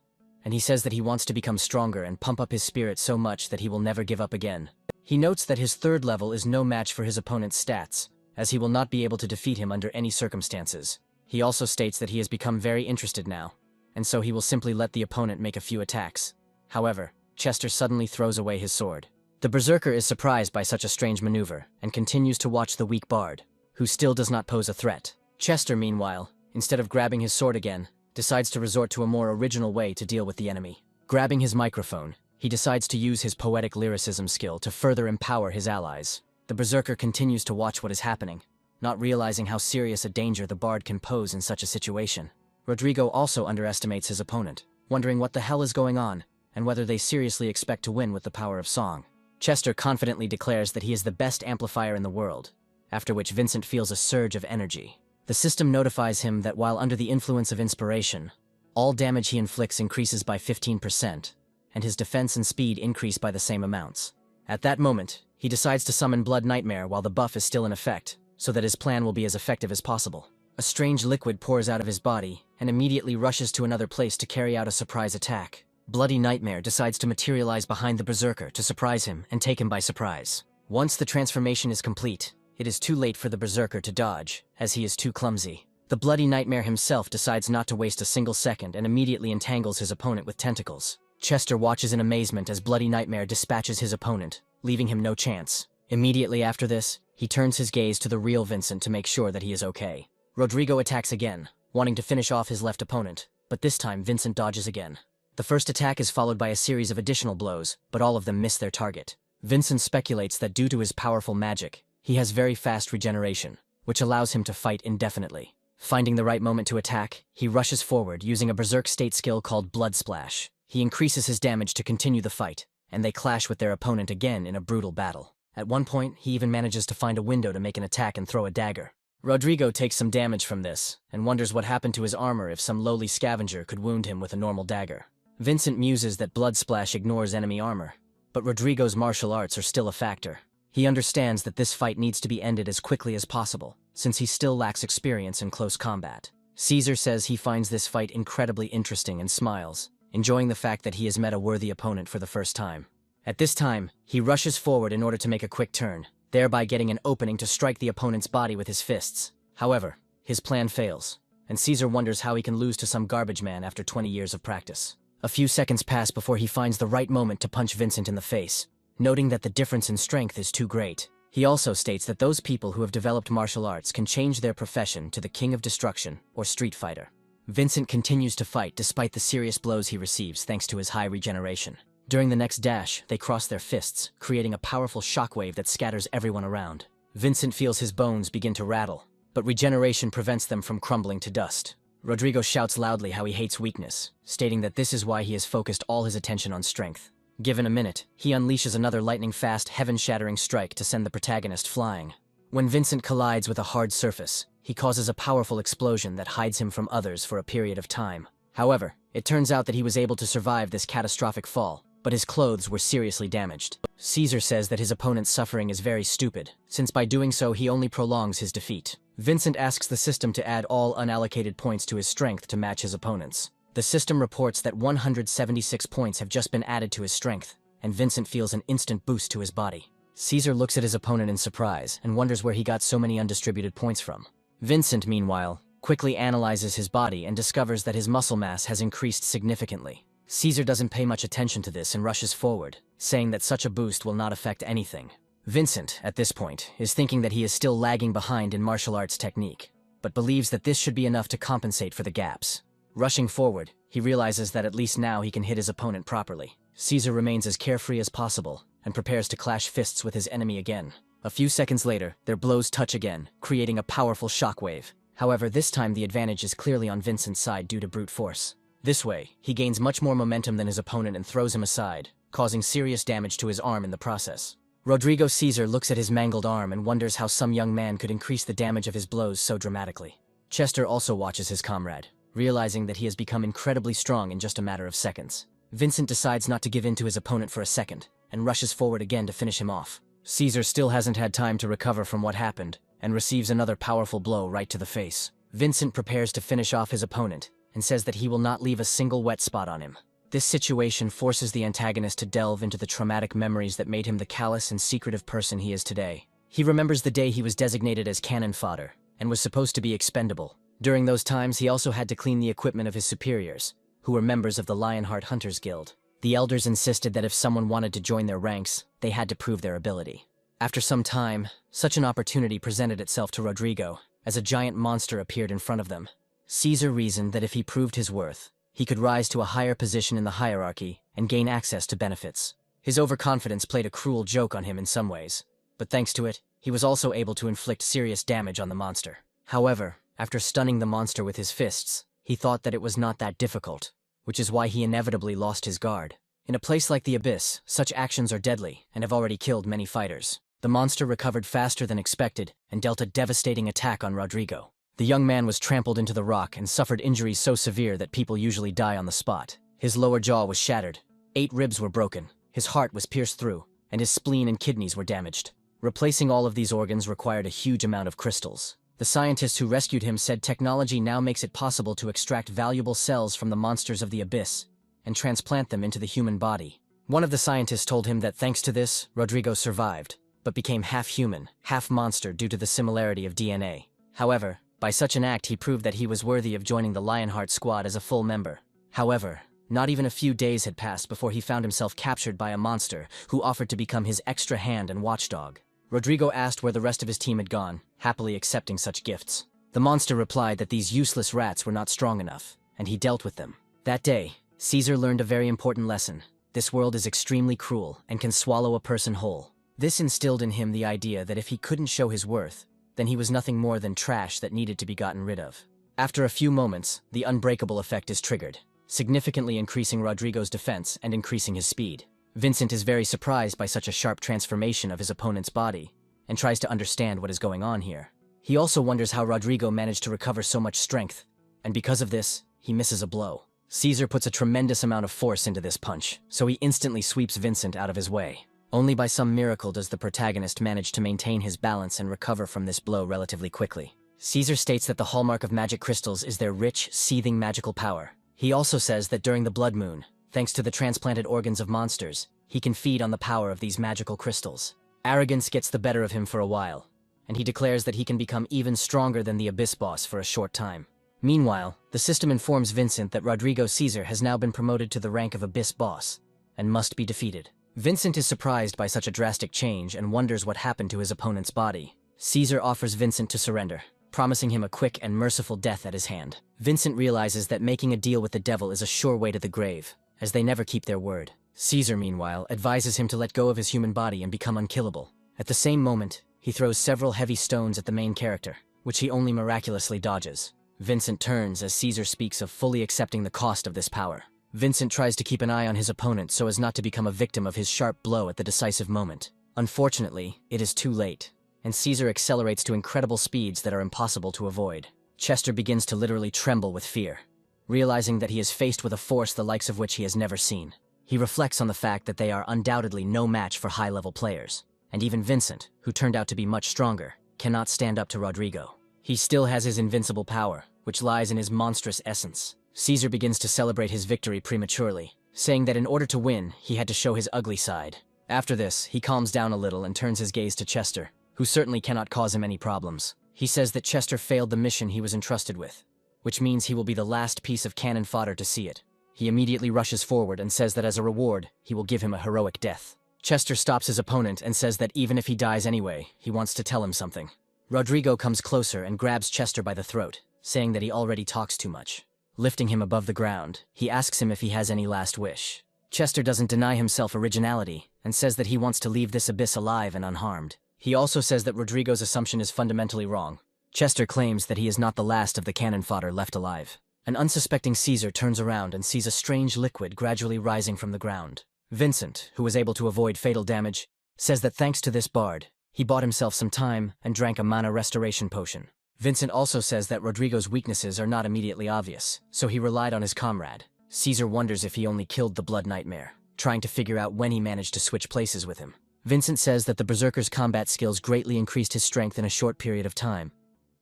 and he says that he wants to become stronger and pump up his spirit so much that he will never give up again. He notes that his third level is no match for his opponent's stats, as he will not be able to defeat him under any circumstances. He also states that he has become very interested now, and so he will simply let the opponent make a few attacks. However, Chester suddenly throws away his sword. The berserker is surprised by such a strange maneuver, and continues to watch the weak bard, who still does not pose a threat. Chester, meanwhile, instead of grabbing his sword again, decides to resort to a more original way to deal with the enemy. Grabbing his microphone, he decides to use his poetic lyricism skill to further empower his allies. The berserker continues to watch what is happening, not realizing how serious a danger the bard can pose in such a situation. Rodrigo also underestimates his opponent, wondering what the hell is going on, and whether they seriously expect to win with the power of song. Chester confidently declares that he is the best amplifier in the world, after which Vincent feels a surge of energy. The system notifies him that while under the influence of inspiration, all damage he inflicts increases by 15%, and his defense and speed increase by the same amounts. At that moment, he decides to summon Blood Nightmare while the buff is still in effect, so that his plan will be as effective as possible. A strange liquid pours out of his body, and immediately rushes to another place to carry out a surprise attack. Bloody Nightmare decides to materialize behind the berserker to surprise him and take him by surprise. Once the transformation is complete, it is too late for the berserker to dodge, as he is too clumsy. The Bloody Nightmare himself decides not to waste a single second and immediately entangles his opponent with tentacles. Chester watches in amazement as Bloody Nightmare dispatches his opponent, leaving him no chance. Immediately after this, he turns his gaze to the real Vincent to make sure that he is okay. Rodrigo attacks again, wanting to finish off his left opponent, but this time Vincent dodges again. The first attack is followed by a series of additional blows, but all of them miss their target. Vincent speculates that due to his powerful magic, he has very fast regeneration, which allows him to fight indefinitely. Finding the right moment to attack, he rushes forward using a berserk state skill called Blood Splash. He increases his damage to continue the fight, and they clash with their opponent again in a brutal battle. At one point, he even manages to find a window to make an attack and throw a dagger. Rodrigo takes some damage from this, and wonders what happened to his armor if some lowly scavenger could wound him with a normal dagger. Vincent muses that Blood Splash ignores enemy armor, but Rodrigo's martial arts are still a factor. He understands that this fight needs to be ended as quickly as possible, since he still lacks experience in close combat. Caesar says he finds this fight incredibly interesting and smiles, enjoying the fact that he has met a worthy opponent for the first time. At this time, he rushes forward in order to make a quick turn, thereby getting an opening to strike the opponent's body with his fists. However, his plan fails, and Caesar wonders how he can lose to some garbage man after 20 years of practice. A few seconds pass before he finds the right moment to punch Vincent in the face, noting that the difference in strength is too great. He also states that those people who have developed martial arts can change their profession to the King of Destruction or Street Fighter. Vincent continues to fight despite the serious blows he receives thanks to his high regeneration. During the next dash, they cross their fists, creating a powerful shockwave that scatters everyone around. Vincent feels his bones begin to rattle, but regeneration prevents them from crumbling to dust. Rodrigo shouts loudly how he hates weakness, stating that this is why he has focused all his attention on strength. Given a minute, he unleashes another lightning-fast, heaven-shattering strike to send the protagonist flying. When Vincent collides with a hard surface, he causes a powerful explosion that hides him from others for a period of time. However, it turns out that he was able to survive this catastrophic fall, but his clothes were seriously damaged. Caesar says that his opponent's suffering is very stupid, since by doing so he only prolongs his defeat. Vincent asks the system to add all unallocated points to his strength to match his opponent's. The system reports that 176 points have just been added to his strength, and Vincent feels an instant boost to his body. Caesar looks at his opponent in surprise and wonders where he got so many undistributed points from. Vincent, meanwhile, quickly analyzes his body and discovers that his muscle mass has increased significantly. Caesar doesn't pay much attention to this and rushes forward, saying that such a boost will not affect anything. Vincent, at this point, is thinking that he is still lagging behind in martial arts technique, but believes that this should be enough to compensate for the gaps. Rushing forward, he realizes that at least now he can hit his opponent properly. Caesar remains as carefree as possible and prepares to clash fists with his enemy again. A few seconds later, their blows touch again, creating a powerful shockwave. However, this time the advantage is clearly on Vincent's side due to brute force. This way, he gains much more momentum than his opponent and throws him aside, causing serious damage to his arm in the process. Rodrigo Caesar looks at his mangled arm and wonders how some young man could increase the damage of his blows so dramatically. Chester also watches his comrade, realizing that he has become incredibly strong in just a matter of seconds. Vincent decides not to give in to his opponent for a second, and rushes forward again to finish him off. Caesar still hasn't had time to recover from what happened, and receives another powerful blow right to the face. Vincent prepares to finish off his opponent, and says that he will not leave a single wet spot on him. This situation forces the antagonist to delve into the traumatic memories that made him the callous and secretive person he is today. He remembers the day he was designated as cannon fodder, and was supposed to be expendable. During those times, he also had to clean the equipment of his superiors, who were members of the Lionheart Hunters Guild. The elders insisted that if someone wanted to join their ranks, they had to prove their ability. After some time, such an opportunity presented itself to Rodrigo, as a giant monster appeared in front of them. Caesar reasoned that if he proved his worth, he could rise to a higher position in the hierarchy and gain access to benefits. His overconfidence played a cruel joke on him in some ways, but thanks to it, he was also able to inflict serious damage on the monster. However, after stunning the monster with his fists, he thought that it was not that difficult, which is why he inevitably lost his guard. In a place like the Abyss, such actions are deadly and have already killed many fighters. The monster recovered faster than expected and dealt a devastating attack on Rodrigo. The young man was trampled into the rock and suffered injuries so severe that people usually die on the spot. His lower jaw was shattered, 8 ribs were broken, his heart was pierced through, and his spleen and kidneys were damaged. Replacing all of these organs required a huge amount of crystals. The scientists who rescued him said technology now makes it possible to extract valuable cells from the monsters of the Abyss and transplant them into the human body. One of the scientists told him that thanks to this, Rodrigo survived, but became half human, half monster due to the similarity of DNA. However, by such an act he proved that he was worthy of joining the Lionheart squad as a full member. However, not even a few days had passed before he found himself captured by a monster who offered to become his extra hand and watchdog. Rodrigo asked where the rest of his team had gone, happily accepting such gifts. The monster replied that these useless rats were not strong enough, and he dealt with them. That day, Caesar learned a very important lesson. This world is extremely cruel and can swallow a person whole. This instilled in him the idea that if he couldn't show his worth, then he was nothing more than trash that needed to be gotten rid of. After a few moments, the unbreakable effect is triggered, significantly increasing Rodrigo's defense and increasing his speed. Vincent is very surprised by such a sharp transformation of his opponent's body, and tries to understand what is going on here. He also wonders how Rodrigo managed to recover so much strength, and because of this, he misses a blow. Caesar puts a tremendous amount of force into this punch, so he instantly sweeps Vincent out of his way. Only by some miracle does the protagonist manage to maintain his balance and recover from this blow relatively quickly. Caesar states that the hallmark of magic crystals is their rich, seething magical power. He also says that during the blood moon, thanks to the transplanted organs of monsters, he can feed on the power of these magical crystals. Arrogance gets the better of him for a while, and he declares that he can become even stronger than the Abyss boss for a short time. Meanwhile, the system informs Vincent that Rodrigo Caesar has now been promoted to the rank of Abyss boss, and must be defeated. Vincent is surprised by such a drastic change and wonders what happened to his opponent's body. Caesar offers Vincent to surrender, promising him a quick and merciful death at his hand. Vincent realizes that making a deal with the devil is a sure way to the grave, as they never keep their word. Caesar, meanwhile, advises him to let go of his human body and become unkillable. At the same moment, he throws several heavy stones at the main character, which he only miraculously dodges. Vincent turns as Caesar speaks of fully accepting the cost of this power. Vincent tries to keep an eye on his opponent so as not to become a victim of his sharp blow at the decisive moment. Unfortunately, it is too late, and Caesar accelerates to incredible speeds that are impossible to avoid. Chester begins to literally tremble with fear, realizing that he is faced with a force the likes of which he has never seen. He reflects on the fact that they are undoubtedly no match for high-level players, and even Vincent, who turned out to be much stronger, cannot stand up to Rodrigo. He still has his invincible power, which lies in his monstrous essence. Caesar begins to celebrate his victory prematurely, saying that in order to win, he had to show his ugly side. After this, he calms down a little and turns his gaze to Chester, who certainly cannot cause him any problems. He says that Chester failed the mission he was entrusted with, which means he will be the last piece of cannon fodder to see it. He immediately rushes forward and says that as a reward, he will give him a heroic death. Chester stops his opponent and says that even if he dies anyway, he wants to tell him something. Rodrigo comes closer and grabs Chester by the throat, saying that he already talks too much. Lifting him above the ground, he asks him if he has any last wish. Chester doesn't deny himself originality and says that he wants to leave this abyss alive and unharmed. He also says that Rodrigo's assumption is fundamentally wrong. Chester claims that he is not the last of the cannon fodder left alive. An unsuspecting Caesar turns around and sees a strange liquid gradually rising from the ground. Vincent, who was able to avoid fatal damage, says that thanks to this bard, he bought himself some time and drank a mana restoration potion. Vincent also says that Rodrigo's weaknesses are not immediately obvious, so he relied on his comrade. Caesar wonders if he only killed the Blood Nightmare, trying to figure out when he managed to switch places with him. Vincent says that the Berserker's combat skills greatly increased his strength in a short period of time,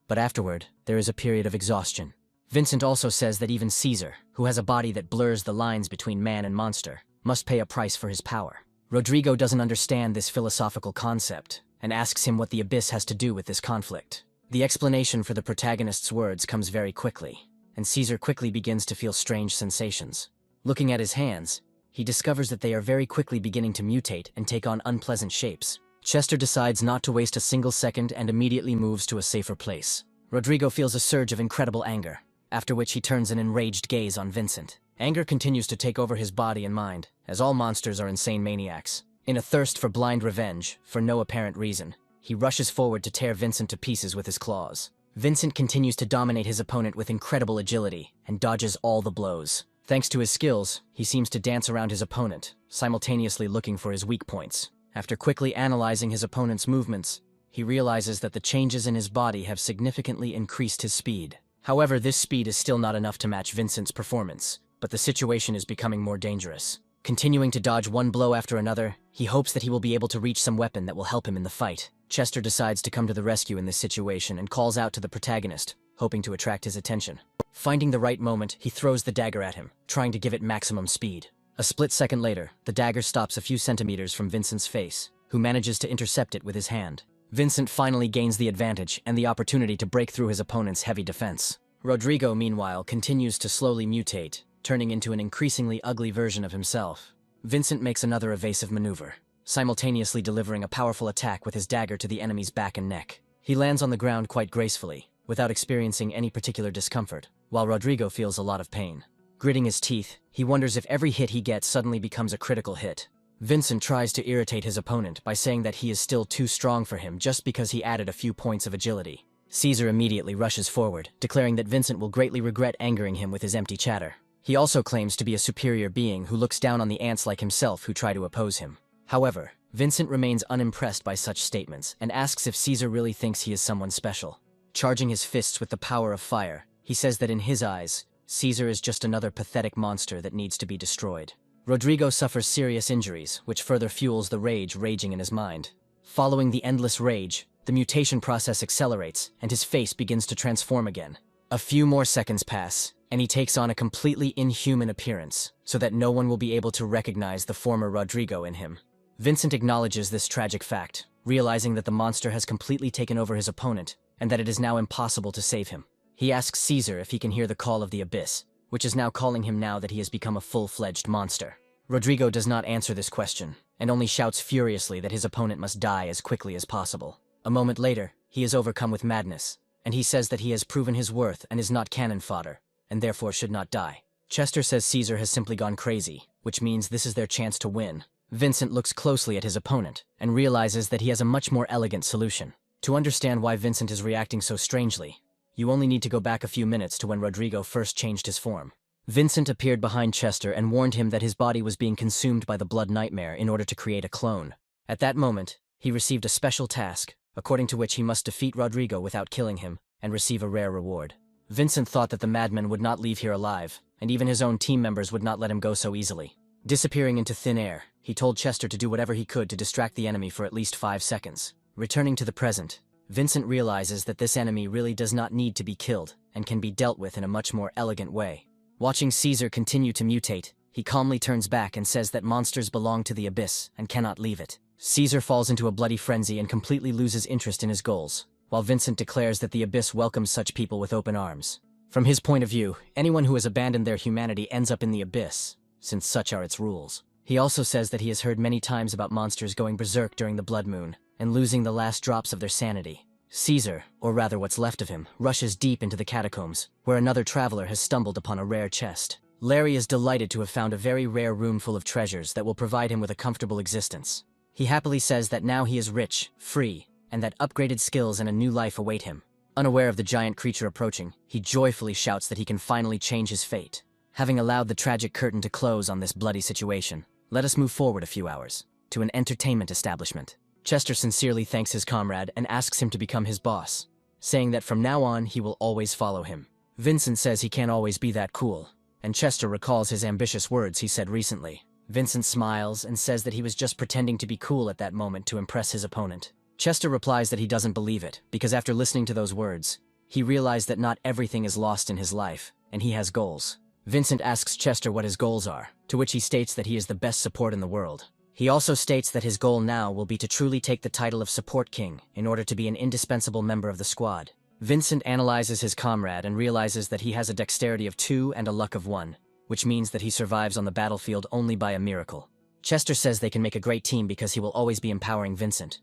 but afterward, there is a period of exhaustion. Vincent also says that even Caesar, who has a body that blurs the lines between man and monster, must pay a price for his power. Rodrigo doesn't understand this philosophical concept, and asks him what the abyss has to do with this conflict. The explanation for the protagonist's words comes very quickly, and Caesar quickly begins to feel strange sensations. Looking at his hands, he discovers that they are very quickly beginning to mutate and take on unpleasant shapes. Chester decides not to waste a single second and immediately moves to a safer place. Rodrigo feels a surge of incredible anger, after which he turns an enraged gaze on Vincent. Anger continues to take over his body and mind, as all monsters are insane maniacs. In a thirst for blind revenge, for no apparent reason, he rushes forward to tear Vincent to pieces with his claws. Vincent continues to dominate his opponent with incredible agility and dodges all the blows. Thanks to his skills, he seems to dance around his opponent, simultaneously looking for his weak points. After quickly analyzing his opponent's movements, he realizes that the changes in his body have significantly increased his speed. However, this speed is still not enough to match Vincent's performance, but the situation is becoming more dangerous. Continuing to dodge one blow after another, he hopes that he will be able to reach some weapon that will help him in the fight. Chester decides to come to the rescue in this situation and calls out to the protagonist, hoping to attract his attention. Finding the right moment, he throws the dagger at him, trying to give it maximum speed. A split second later, the dagger stops a few centimeters from Vincent's face, who manages to intercept it with his hand. Vincent finally gains the advantage and the opportunity to break through his opponent's heavy defense. Rodrigo, meanwhile, continues to slowly mutate, turning into an increasingly ugly version of himself. Vincent makes another evasive maneuver, simultaneously delivering a powerful attack with his dagger to the enemy's back and neck. He lands on the ground quite gracefully, without experiencing any particular discomfort, while Rodrigo feels a lot of pain. Gritting his teeth, he wonders if every hit he gets suddenly becomes a critical hit. Vincent tries to irritate his opponent by saying that he is still too strong for him just because he added a few points of agility. Caesar immediately rushes forward, declaring that Vincent will greatly regret angering him with his empty chatter. He also claims to be a superior being who looks down on the ants like himself who try to oppose him. However, Vincent remains unimpressed by such statements and asks if Caesar really thinks he is someone special. Charging his fists with the power of fire, he says that in his eyes, Caesar is just another pathetic monster that needs to be destroyed. Rodrigo suffers serious injuries, which further fuels the rage raging in his mind. Following the endless rage, the mutation process accelerates, and his face begins to transform again. A few more seconds pass, and he takes on a completely inhuman appearance, so that no one will be able to recognize the former Rodrigo in him. Vincent acknowledges this tragic fact, realizing that the monster has completely taken over his opponent, and that it is now impossible to save him. He asks Caesar if he can hear the call of the abyss, which is now calling him now that he has become a full-fledged monster. Rodrigo does not answer this question, and only shouts furiously that his opponent must die as quickly as possible. A moment later, he is overcome with madness, and he says that he has proven his worth and is not cannon fodder, and therefore should not die. Chester says Caesar has simply gone crazy, which means this is their chance to win. Vincent looks closely at his opponent and realizes that he has a much more elegant solution. To understand why Vincent is reacting so strangely, you only need to go back a few minutes to when Rodrigo first changed his form. Vincent appeared behind Chester and warned him that his body was being consumed by the blood nightmare in order to create a clone. At that moment, he received a special task, according to which he must defeat Rodrigo without killing him and receive a rare reward. Vincent thought that the madman would not leave here alive, and even his own team members would not let him go so easily. Disappearing into thin air, he told Chester to do whatever he could to distract the enemy for at least 5 seconds. Returning to the present, Vincent realizes that this enemy really does not need to be killed and can be dealt with in a much more elegant way. Watching Caesar continue to mutate, he calmly turns back and says that monsters belong to the abyss and cannot leave it. Caesar falls into a bloody frenzy and completely loses interest in his goals, while Vincent declares that the abyss welcomes such people with open arms. From his point of view, anyone who has abandoned their humanity ends up in the abyss, since such are its rules. He also says that he has heard many times about monsters going berserk during the blood moon and losing the last drops of their sanity. Caesar, or rather what's left of him, rushes deep into the catacombs, where another traveler has stumbled upon a rare chest. Larry is delighted to have found a very rare room full of treasures that will provide him with a comfortable existence. He happily says that now he is rich, free, and that upgraded skills and a new life await him. Unaware of the giant creature approaching, he joyfully shouts that he can finally change his fate. Having allowed the tragic curtain to close on this bloody situation, let us move forward a few hours, to an entertainment establishment. Chester sincerely thanks his comrade and asks him to become his boss, saying that from now on he will always follow him. Vincent says he can't always be that cool, and Chester recalls his ambitious words he said recently. Vincent smiles and says that he was just pretending to be cool at that moment to impress his opponent. Chester replies that he doesn't believe it, because after listening to those words, he realized that not everything is lost in his life, and he has goals. Vincent asks Chester what his goals are, to which he states that he is the best support in the world. He also states that his goal now will be to truly take the title of Support King in order to be an indispensable member of the squad. Vincent analyzes his comrade and realizes that he has a dexterity of 2 and a luck of 1, which means that he survives on the battlefield only by a miracle. Chester says they can make a great team because he will always be empowering Vincent.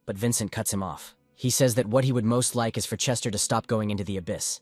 But Vincent cuts him off. He says that what he would most like is for Chester to stop going into the abyss,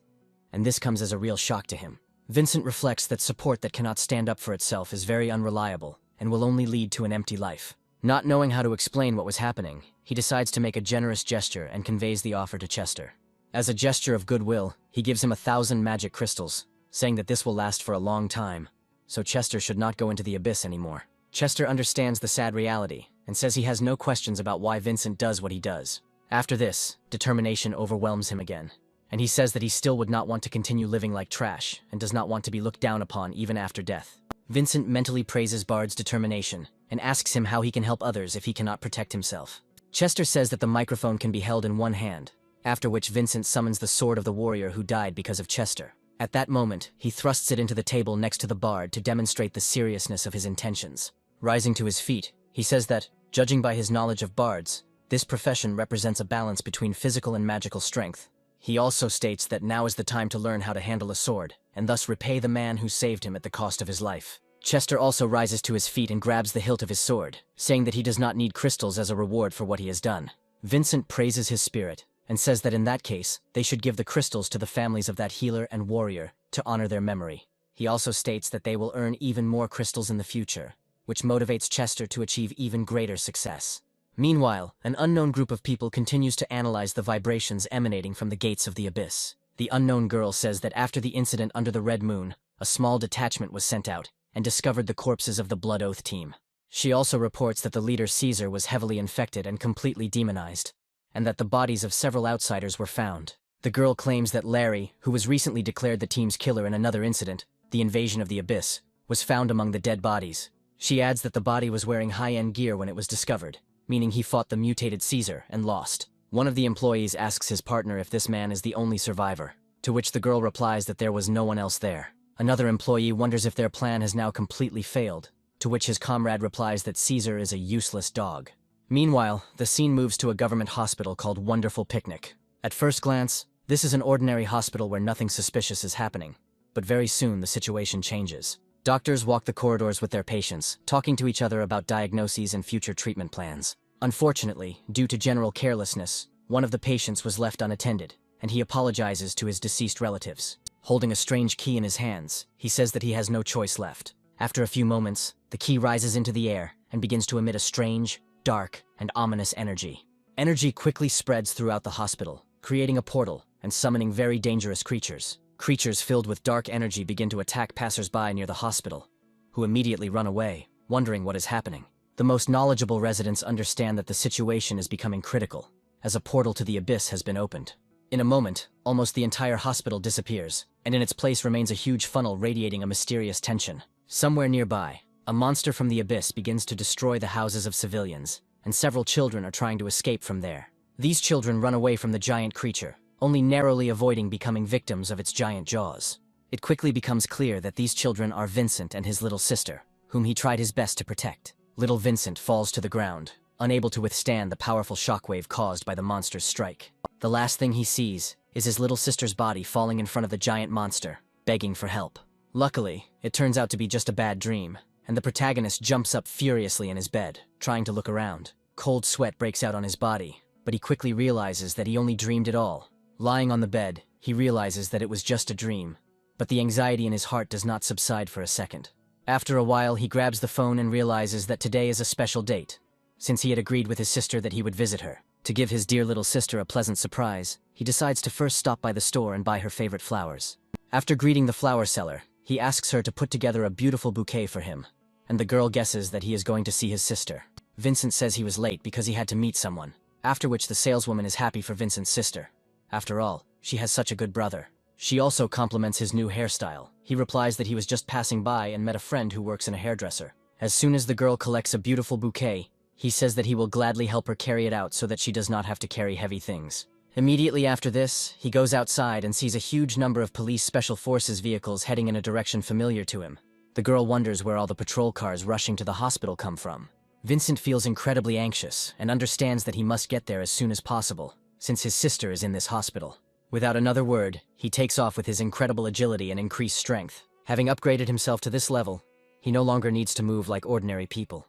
and this comes as a real shock to him. Vincent reflects that support that cannot stand up for itself is very unreliable and will only lead to an empty life. Not knowing how to explain what was happening, he decides to make a generous gesture and conveys the offer to Chester. As a gesture of goodwill, he gives him 1,000 magic crystals, saying that this will last for a long time, so Chester should not go into the abyss anymore. Chester understands the sad reality and says he has no questions about why Vincent does what he does. After this, determination overwhelms him again, and he says that he still would not want to continue living like trash and does not want to be looked down upon even after death. Vincent mentally praises Bard's determination and asks him how he can help others if he cannot protect himself. Chester says that the microphone can be held in one hand, after which Vincent summons the sword of the warrior who died because of Chester. At that moment, he thrusts it into the table next to the Bard to demonstrate the seriousness of his intentions. Rising to his feet, he says that, judging by his knowledge of bards, this profession represents a balance between physical and magical strength. He also states that now is the time to learn how to handle a sword, and thus repay the man who saved him at the cost of his life. Chester also rises to his feet and grabs the hilt of his sword, saying that he does not need crystals as a reward for what he has done. Vincent praises his spirit, and says that in that case, they should give the crystals to the families of that healer and warrior to honor their memory. He also states that they will earn even more crystals in the future, which motivates Chester to achieve even greater success. Meanwhile, an unknown group of people continues to analyze the vibrations emanating from the gates of the abyss. The unknown girl says that after the incident under the Red Moon, a small detachment was sent out and discovered the corpses of the Blood Oath team. She also reports that the leader Caesar was heavily infected and completely demonized, and that the bodies of several outsiders were found. The girl claims that Larry, who was recently declared the team's killer in another incident, the invasion of the abyss, was found among the dead bodies. She adds that the body was wearing high-end gear when it was discovered, meaning he fought the mutated Caesar and lost. One of the employees asks his partner if this man is the only survivor, to which the girl replies that there was no one else there. Another employee wonders if their plan has now completely failed, to which his comrade replies that Caesar is a useless dog. Meanwhile, the scene moves to a government hospital called Wonderful Picnic. At first glance, this is an ordinary hospital where nothing suspicious is happening, but very soon the situation changes. Doctors walk the corridors with their patients, talking to each other about diagnoses and future treatment plans. Unfortunately, due to general carelessness, one of the patients was left unattended, and he apologizes to his deceased relatives. Holding a strange key in his hands, he says that he has no choice left. After a few moments, the key rises into the air and begins to emit a strange, dark, and ominous energy. Energy quickly spreads throughout the hospital, creating a portal and summoning very dangerous creatures. Creatures filled with dark energy begin to attack passers-by near the hospital, who immediately run away, wondering what is happening. The most knowledgeable residents understand that the situation is becoming critical, as a portal to the abyss has been opened. In a moment, almost the entire hospital disappears, and in its place remains a huge funnel radiating a mysterious tension. Somewhere nearby, a monster from the abyss begins to destroy the houses of civilians, and several children are trying to escape from there. These children run away from the giant creature, only narrowly avoiding becoming victims of its giant jaws. It quickly becomes clear that these children are Vincent and his little sister, whom he tried his best to protect. Little Vincent falls to the ground, unable to withstand the powerful shockwave caused by the monster's strike. The last thing he sees is his little sister's body falling in front of the giant monster, begging for help. Luckily, it turns out to be just a bad dream, and the protagonist jumps up furiously in his bed, trying to look around. Cold sweat breaks out on his body, but he quickly realizes that he only dreamed it all. Lying on the bed, he realizes that it was just a dream, but the anxiety in his heart does not subside for a second. After a while, he grabs the phone and realizes that today is a special date, since he had agreed with his sister that he would visit her. To give his dear little sister a pleasant surprise, he decides to first stop by the store and buy her favorite flowers. After greeting the flower seller, he asks her to put together a beautiful bouquet for him, and the girl guesses that he is going to see his sister. Vincent says he was late because he had to meet someone, after which the saleswoman is happy for Vincent's sister. After all, she has such a good brother. She also compliments his new hairstyle. He replies that he was just passing by and met a friend who works in a hairdresser. As soon as the girl collects a beautiful bouquet, he says that he will gladly help her carry it out so that she does not have to carry heavy things. Immediately after this, he goes outside and sees a huge number of police special forces vehicles heading in a direction familiar to him. The girl wonders where all the patrol cars rushing to the hospital come from. Vincent feels incredibly anxious and understands that he must get there as soon as possible, since his sister is in this hospital. Without another word, he takes off with his incredible agility and increased strength. Having upgraded himself to this level, he no longer needs to move like ordinary people.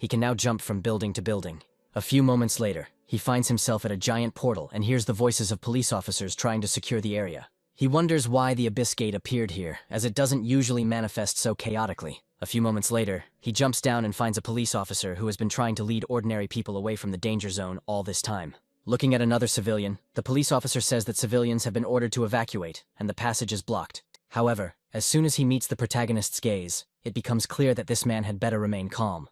He can now jump from building to building. A few moments later, he finds himself at a giant portal and hears the voices of police officers trying to secure the area. He wonders why the Abyss Gate appeared here, as it doesn't usually manifest so chaotically. A few moments later, he jumps down and finds a police officer who has been trying to lead ordinary people away from the danger zone all this time. Looking at another civilian, the police officer says that civilians have been ordered to evacuate and the passage is blocked. However, as soon as he meets the protagonist's gaze, it becomes clear that this man had better remain calm.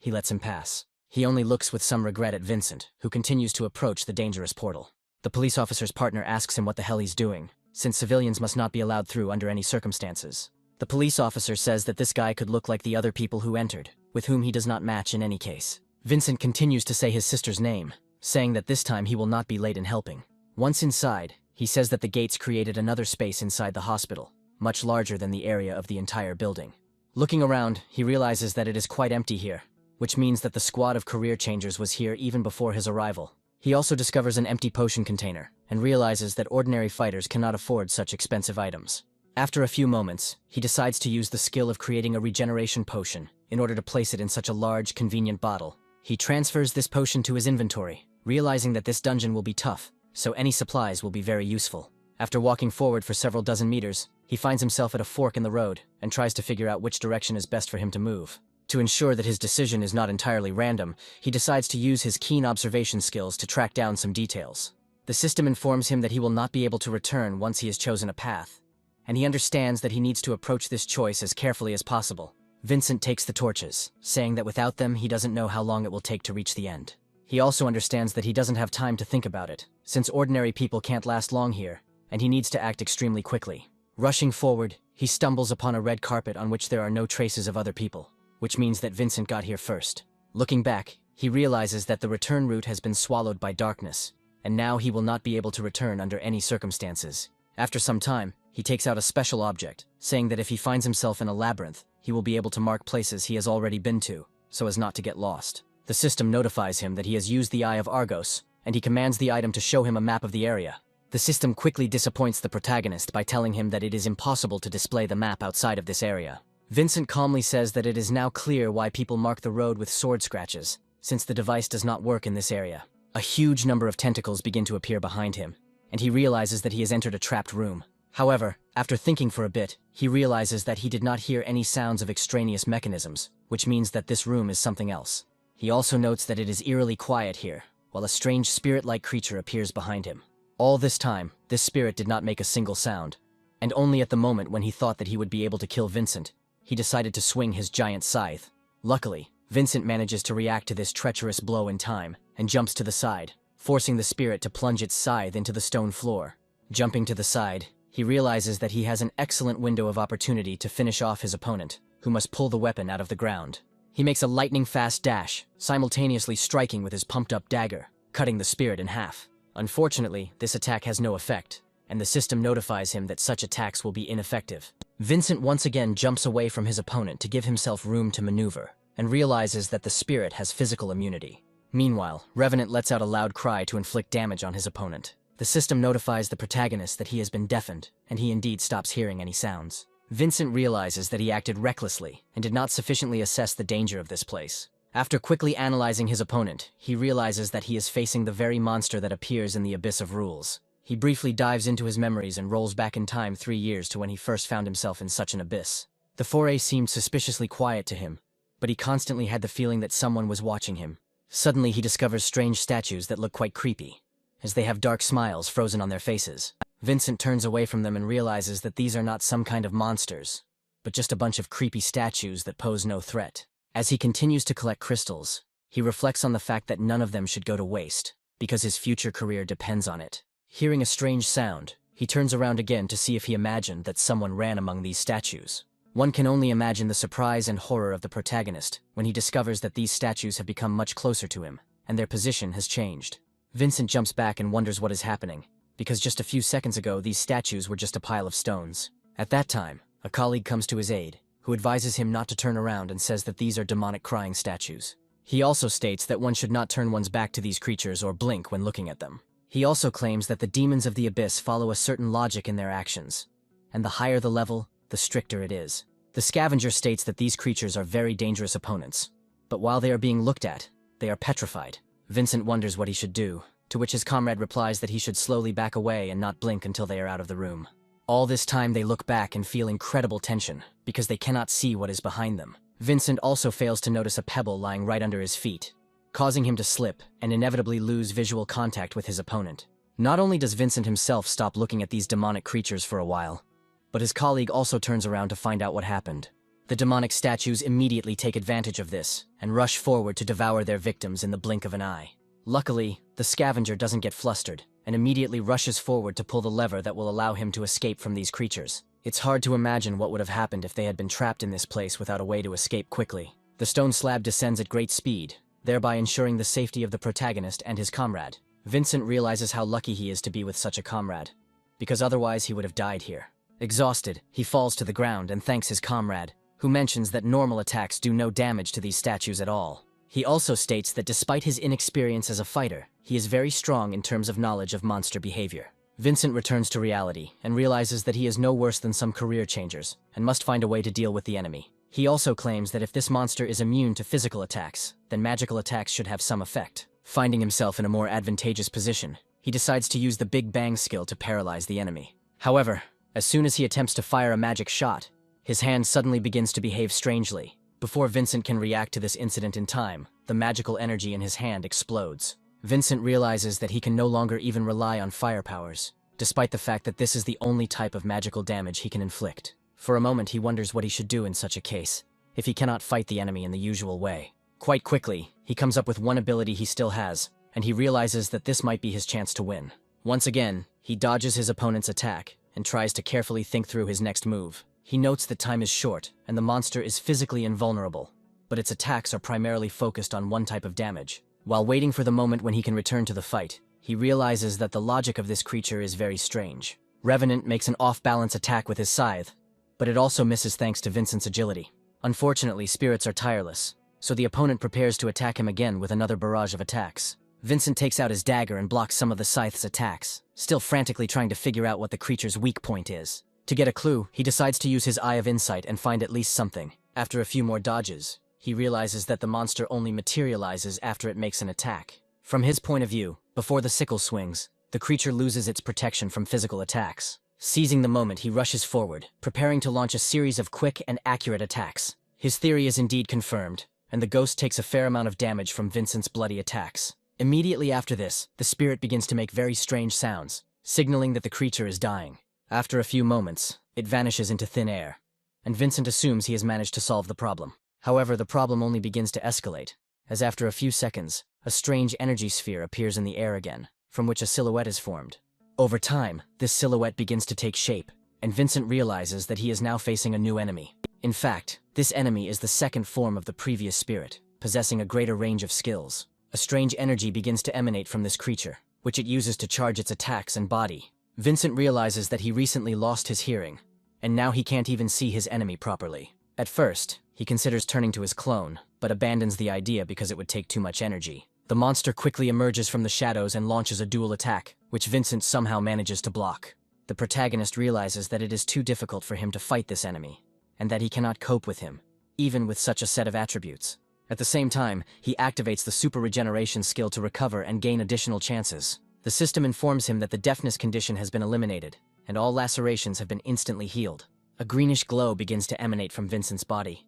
He lets him pass. He only looks with some regret at Vincent, who continues to approach the dangerous portal. The police officer's partner asks him what the hell he's doing, since civilians must not be allowed through under any circumstances. The police officer says that this guy could look like the other people who entered, with whom he does not match in any case. Vincent continues to say his sister's name, saying that this time he will not be late in helping. Once inside, he says that the gates created another space inside the hospital, much larger than the area of the entire building. Looking around, he realizes that it is quite empty here, which means that the squad of career changers was here even before his arrival. He also discovers an empty potion container, and realizes that ordinary fighters cannot afford such expensive items. After a few moments, he decides to use the skill of creating a regeneration potion in order to place it in such a large, convenient bottle. He transfers this potion to his inventory, realizing that this dungeon will be tough, so any supplies will be very useful. After walking forward for several dozen meters, he finds himself at a fork in the road and tries to figure out which direction is best for him to move. To ensure that his decision is not entirely random, he decides to use his keen observation skills to track down some details. The system informs him that he will not be able to return once he has chosen a path, and he understands that he needs to approach this choice as carefully as possible. Vincent takes the torches, saying that without them he doesn't know how long it will take to reach the end. He also understands that he doesn't have time to think about it, since ordinary people can't last long here, and he needs to act extremely quickly. Rushing forward, he stumbles upon a red carpet on which there are no traces of other people, which means that Vincent got here first. Looking back, he realizes that the return route has been swallowed by darkness, and now he will not be able to return under any circumstances. After some time, he takes out a special object, saying that if he finds himself in a labyrinth, he will be able to mark places he has already been to, so as not to get lost. The system notifies him that he has used the Eye of Argos, and he commands the item to show him a map of the area. The system quickly disappoints the protagonist by telling him that it is impossible to display the map outside of this area. Vincent calmly says that it is now clear why people mark the road with sword scratches, since the device does not work in this area. A huge number of tentacles begin to appear behind him, and he realizes that he has entered a trapped room. However, after thinking for a bit, he realizes that he did not hear any sounds of extraneous mechanisms, which means that this room is something else. He also notes that it is eerily quiet here, while a strange spirit-like creature appears behind him. All this time, this spirit did not make a single sound, and only at the moment when he thought that he would be able to kill Vincent, he decided to swing his giant scythe. Luckily, Vincent manages to react to this treacherous blow in time, and jumps to the side, forcing the spirit to plunge its scythe into the stone floor. Jumping to the side, he realizes that he has an excellent window of opportunity to finish off his opponent, who must pull the weapon out of the ground. He makes a lightning-fast dash, simultaneously striking with his pumped-up dagger, cutting the spirit in half. Unfortunately, this attack has no effect, and the system notifies him that such attacks will be ineffective. Vincent once again jumps away from his opponent to give himself room to maneuver, and realizes that the spirit has physical immunity. Meanwhile, Revenant lets out a loud cry to inflict damage on his opponent. The system notifies the protagonist that he has been deafened, and he indeed stops hearing any sounds. Vincent realizes that he acted recklessly and did not sufficiently assess the danger of this place. After quickly analyzing his opponent, he realizes that he is facing the very monster that appears in the Abyss of Rules. He briefly dives into his memories and rolls back in time 3 years to when he first found himself in such an abyss. The foray seemed suspiciously quiet to him, but he constantly had the feeling that someone was watching him. Suddenly he discovers strange statues that look quite creepy, as they have dark smiles frozen on their faces. Vincent turns away from them and realizes that these are not some kind of monsters, but just a bunch of creepy statues that pose no threat. As he continues to collect crystals, he reflects on the fact that none of them should go to waste, because his future career depends on it. Hearing a strange sound, he turns around again to see if he imagined that someone ran among these statues. One can only imagine the surprise and horror of the protagonist when he discovers that these statues have become much closer to him, and their position has changed. Vincent jumps back and wonders what is happening, because just a few seconds ago these statues were just a pile of stones. At that time, a colleague comes to his aid, who advises him not to turn around and says that these are demonic crying statues. He also states that one should not turn one's back to these creatures or blink when looking at them. He also claims that the demons of the abyss follow a certain logic in their actions, and the higher the level, the stricter it is. The scavenger states that these creatures are very dangerous opponents, but while they are being looked at, they are petrified. Vincent wonders what he should do, to which his comrade replies that he should slowly back away and not blink until they are out of the room. All this time they look back and feel incredible tension, because they cannot see what is behind them. Vincent also fails to notice a pebble lying right under his feet, causing him to slip and inevitably lose visual contact with his opponent. Not only does Vincent himself stop looking at these demonic creatures for a while, but his colleague also turns around to find out what happened. The demonic statues immediately take advantage of this and rush forward to devour their victims in the blink of an eye. Luckily, the scavenger doesn't get flustered and immediately rushes forward to pull the lever that will allow him to escape from these creatures. It's hard to imagine what would have happened if they had been trapped in this place without a way to escape quickly. The stone slab descends at great speed, thereby ensuring the safety of the protagonist and his comrade. Vincent realizes how lucky he is to be with such a comrade, because otherwise he would have died here. Exhausted, he falls to the ground and thanks his comrade, who mentions that normal attacks do no damage to these statues at all. He also states that despite his inexperience as a fighter, he is very strong in terms of knowledge of monster behavior. Vincent returns to reality and realizes that he is no worse than some career changers and must find a way to deal with the enemy. He also claims that if this monster is immune to physical attacks, then magical attacks should have some effect. Finding himself in a more advantageous position, he decides to use the Big Bang skill to paralyze the enemy. However, as soon as he attempts to fire a magic shot, his hand suddenly begins to behave strangely. Before Vincent can react to this incident in time, the magical energy in his hand explodes. Vincent realizes that he can no longer even rely on fire powers, despite the fact that this is the only type of magical damage he can inflict. For a moment he wonders what he should do in such a case, if he cannot fight the enemy in the usual way. Quite quickly, he comes up with one ability he still has, and he realizes that this might be his chance to win. Once again, he dodges his opponent's attack, and tries to carefully think through his next move. He notes that time is short, and the monster is physically invulnerable, but its attacks are primarily focused on one type of damage. While waiting for the moment when he can return to the fight, he realizes that the logic of this creature is very strange. Revenant makes an off-balance attack with his scythe, but it also misses thanks to Vincent's agility. Unfortunately, spirits are tireless, so the opponent prepares to attack him again with another barrage of attacks. Vincent takes out his dagger and blocks some of the scythe's attacks, still frantically trying to figure out what the creature's weak point is. To get a clue, he decides to use his Eye of Insight and find at least something. After a few more dodges, he realizes that the monster only materializes after it makes an attack. From his point of view, before the sickle swings, the creature loses its protection from physical attacks. Seizing the moment, he rushes forward, preparing to launch a series of quick and accurate attacks. His theory is indeed confirmed, and the ghost takes a fair amount of damage from Vincent's bloody attacks. Immediately after this, the spirit begins to make very strange sounds, signaling that the creature is dying. After a few moments, it vanishes into thin air, and Vincent assumes he has managed to solve the problem. However, the problem only begins to escalate, as after a few seconds, a strange energy sphere appears in the air again, from which a silhouette is formed. Over time, this silhouette begins to take shape, and Vincent realizes that he is now facing a new enemy. In fact, this enemy is the second form of the previous spirit, possessing a greater range of skills. A strange energy begins to emanate from this creature, which it uses to charge its attacks and body. Vincent realizes that he recently lost his hearing, and now he can't even see his enemy properly. At first, he considers turning to his clone, but abandons the idea because it would take too much energy. The monster quickly emerges from the shadows and launches a dual attack, which Vincent somehow manages to block. The protagonist realizes that it is too difficult for him to fight this enemy, and that he cannot cope with him, even with such a set of attributes. At the same time, he activates the super regeneration skill to recover and gain additional chances. The system informs him that the deafness condition has been eliminated, and all lacerations have been instantly healed. A greenish glow begins to emanate from Vincent's body,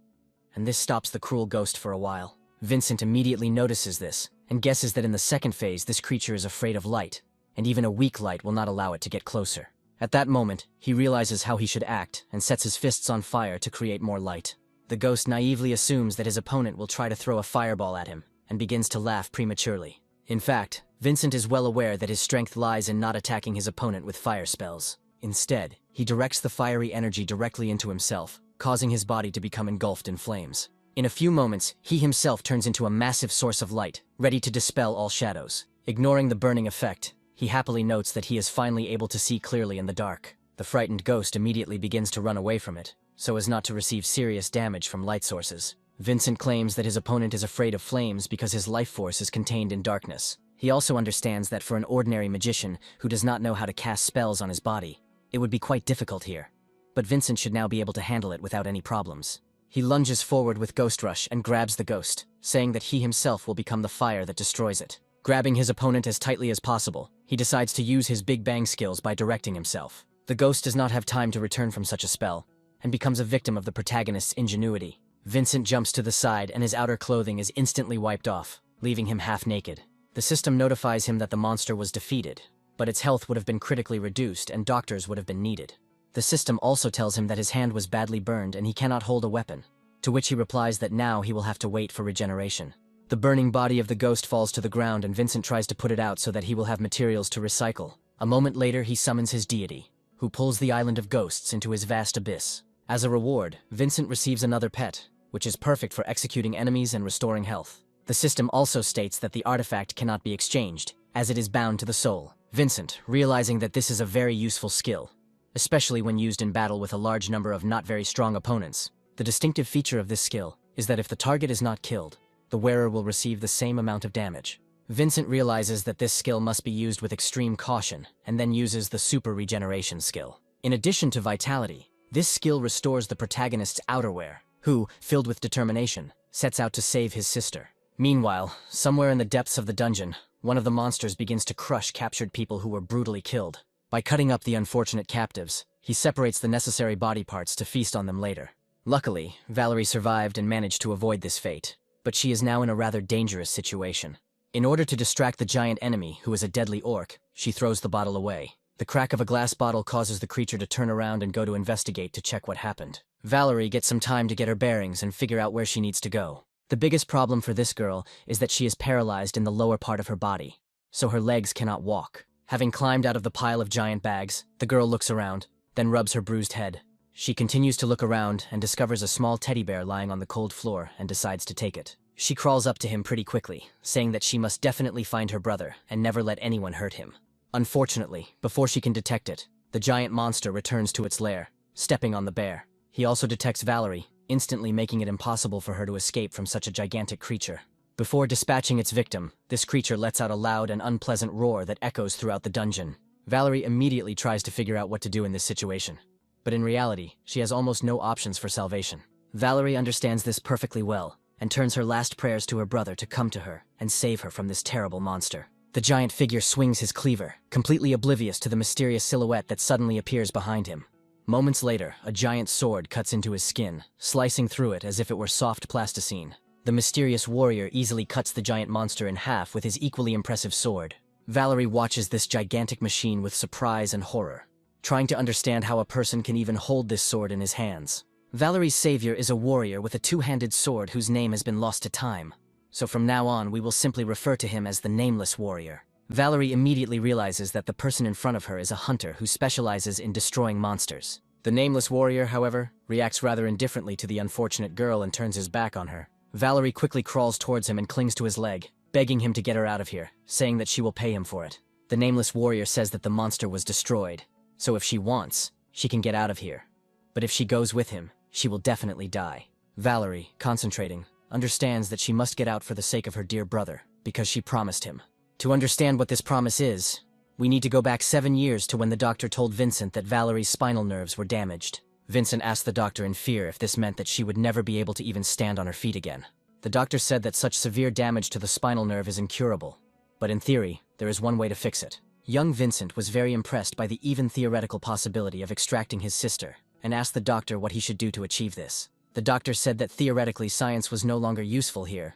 and this stops the cruel ghost for a while. Vincent immediately notices this, and guesses that in the second phase this creature is afraid of light, and even a weak light will not allow it to get closer. At that moment, he realizes how he should act, and sets his fists on fire to create more light. The ghost naively assumes that his opponent will try to throw a fireball at him, and begins to laugh prematurely. In fact, Vincent is well aware that his strength lies in not attacking his opponent with fire spells. Instead, he directs the fiery energy directly into himself, causing his body to become engulfed in flames. In a few moments, he himself turns into a massive source of light, ready to dispel all shadows. Ignoring the burning effect, he happily notes that he is finally able to see clearly in the dark. The frightened ghost immediately begins to run away from it, so as not to receive serious damage from light sources. Vincent claims that his opponent is afraid of flames because his life force is contained in darkness. He also understands that for an ordinary magician who does not know how to cast spells on his body, it would be quite difficult here. But Vincent should now be able to handle it without any problems. He lunges forward with Ghost Rush and grabs the ghost, saying that he himself will become the fire that destroys it. Grabbing his opponent as tightly as possible, he decides to use his Big Bang skills by directing himself. The ghost does not have time to return from such a spell, and becomes a victim of the protagonist's ingenuity. Vincent jumps to the side and his outer clothing is instantly wiped off, leaving him half naked. The system notifies him that the monster was defeated, but its health would have been critically reduced and doctors would have been needed. The system also tells him that his hand was badly burned and he cannot hold a weapon, to which he replies that now he will have to wait for regeneration. The burning body of the ghost falls to the ground and Vincent tries to put it out so that he will have materials to recycle. A moment later, he summons his deity, who pulls the island of ghosts into his vast abyss. As a reward, Vincent receives another pet, which is perfect for executing enemies and restoring health. The system also states that the artifact cannot be exchanged, as it is bound to the soul. Vincent, realizing that this is a very useful skill, especially when used in battle with a large number of not very strong opponents. The distinctive feature of this skill is that if the target is not killed, the wearer will receive the same amount of damage. Vincent realizes that this skill must be used with extreme caution, and then uses the super regeneration skill. In addition to vitality, this skill restores the protagonist's outerwear, who, filled with determination, sets out to save his sister. Meanwhile, somewhere in the depths of the dungeon, one of the monsters begins to crush captured people who were brutally killed. By cutting up the unfortunate captives, he separates the necessary body parts to feast on them later. Luckily, Valerie survived and managed to avoid this fate, but she is now in a rather dangerous situation. In order to distract the giant enemy, who is a deadly orc, she throws the bottle away. The crack of a glass bottle causes the creature to turn around and go to investigate to check what happened. Valerie gets some time to get her bearings and figure out where she needs to go. The biggest problem for this girl is that she is paralyzed in the lower part of her body, so her legs cannot walk. Having climbed out of the pile of giant bags, the girl looks around, then rubs her bruised head. She continues to look around and discovers a small teddy bear lying on the cold floor and decides to take it. She crawls up to him pretty quickly, saying that she must definitely find her brother and never let anyone hurt him. Unfortunately, before she can detect it, the giant monster returns to its lair, stepping on the bear. He also detects Valerie, instantly making it impossible for her to escape from such a gigantic creature. Before dispatching its victim, this creature lets out a loud and unpleasant roar that echoes throughout the dungeon. Valerie immediately tries to figure out what to do in this situation, but in reality, she has almost no options for salvation. Valerie understands this perfectly well, and turns her last prayers to her brother to come to her and save her from this terrible monster. The giant figure swings his cleaver, completely oblivious to the mysterious silhouette that suddenly appears behind him. Moments later, a giant sword cuts into his skin, slicing through it as if it were soft plasticine. The mysterious warrior easily cuts the giant monster in half with his equally impressive sword. Valerie watches this gigantic machine with surprise and horror, trying to understand how a person can even hold this sword in his hands. Valerie's savior is a warrior with a two-handed sword whose name has been lost to time, so from now on we will simply refer to him as the Nameless Warrior. Valerie immediately realizes that the person in front of her is a hunter who specializes in destroying monsters. The Nameless Warrior, however, reacts rather indifferently to the unfortunate girl and turns his back on her. Valerie quickly crawls towards him and clings to his leg, begging him to get her out of here, saying that she will pay him for it. The Nameless Warrior says that the monster was destroyed, so if she wants, she can get out of here. But if she goes with him, she will definitely die. Valerie, concentrating, understands that she must get out for the sake of her dear brother, because she promised him. To understand what this promise is, we need to go back 7 years to when the doctor told Vincent that Valerie's spinal nerves were damaged. Vincent asked the doctor in fear if this meant that she would never be able to even stand on her feet again. The doctor said that such severe damage to the spinal nerve is incurable, but in theory, there is one way to fix it. Young Vincent was very impressed by the even theoretical possibility of extracting his sister, and asked the doctor what he should do to achieve this. The doctor said that theoretically science was no longer useful here,